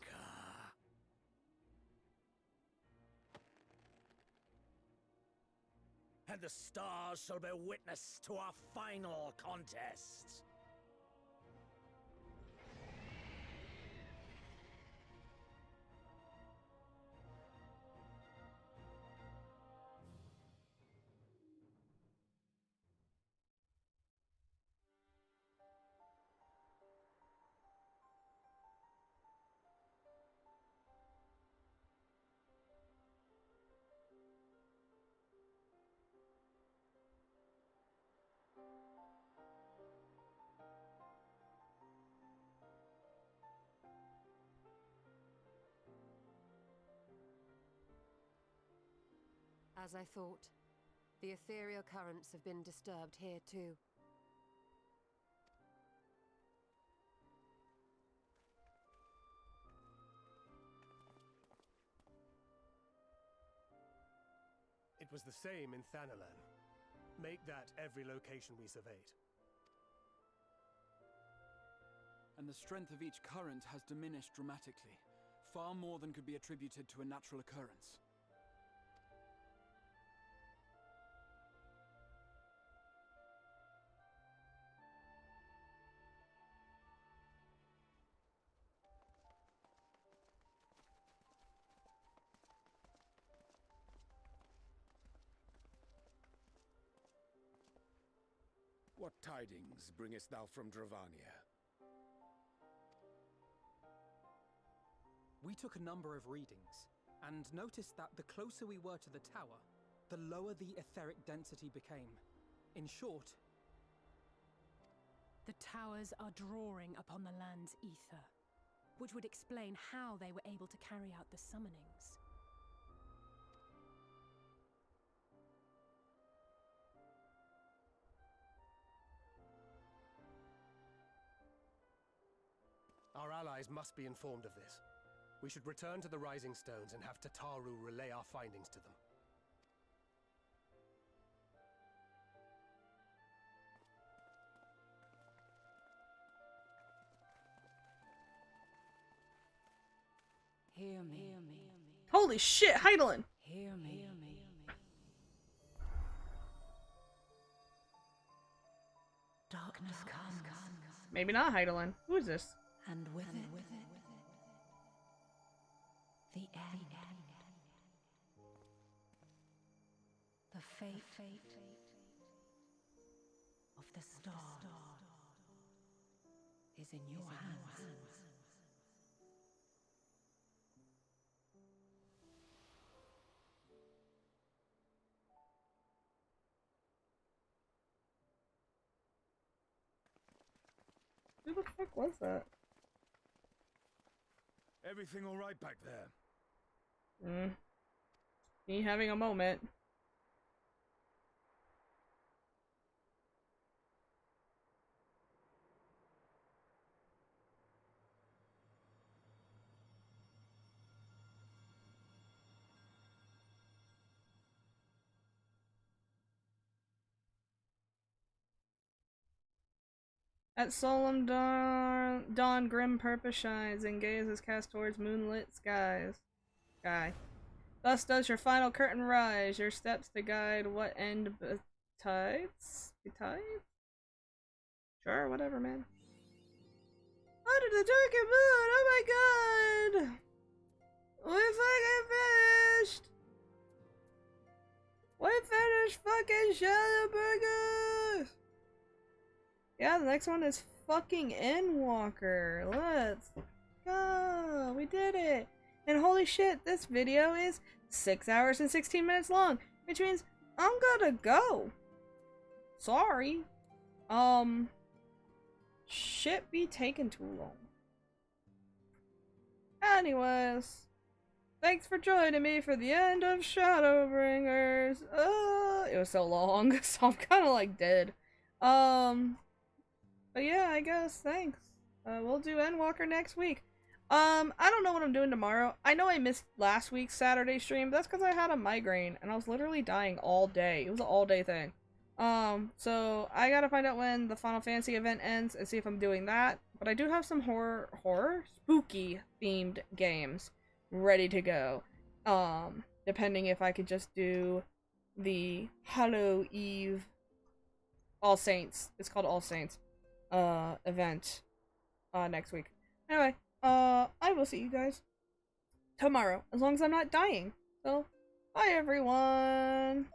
And the stars shall bear witness to our final contest. As I thought, the ethereal currents have been disturbed here too. It was the same in Thanalan. Make that every location we surveyed. And the strength of each current has diminished dramatically, far more than could be attributed to a natural occurrence. What tidings bringest thou from Dravania? We took a number of readings, and noticed that the closer we were to the tower, the lower the etheric density became. In short, The towers are drawing upon the land's ether, which would explain how they were able to carry out the summonings. Our allies must be informed of this. We should return to the Rising Stones and have Tataru relay our findings to them. Hear me. Holy shit, Heidelin! Hear me. Darkness comes. Maybe not Heidelin. Who is this? And with it, the end. fate of the star is in your hands. Who the fuck was that? Everything all right back there? Me having a moment. At solemn dawn, grim purpose shines, and gaze is cast towards moonlit skies. Thus does your final curtain rise, your steps to guide what end betides? Sure, whatever, man. Under the darkened moon, oh my god! We fucking finished! We finished fucking Shadowbringers! Yeah, the next one is fucking Endwalker. Let's go! We did it! And holy shit, this video is 6 hours and 16 minutes long, which means I'm gonna go. Sorry. Shit be taking too long. Anyways, thanks for joining me for the end of Shadowbringers. It was so long, so I'm kind of like dead. But yeah, I guess, thanks. We'll do Endwalker next week. I don't know what I'm doing tomorrow. I know I missed last week's Saturday stream, but that's because I had a migraine, and I was literally dying all day. It was an all-day thing. So I gotta find out when the Final Fantasy event ends and see if I'm doing that. But I do have some spooky-themed games ready to go. Depending if I could just do the Hallow Eve All Saints. It's called All Saints. Event next week. Anyway, I will see you guys tomorrow, as long as I'm not dying. So, bye everyone!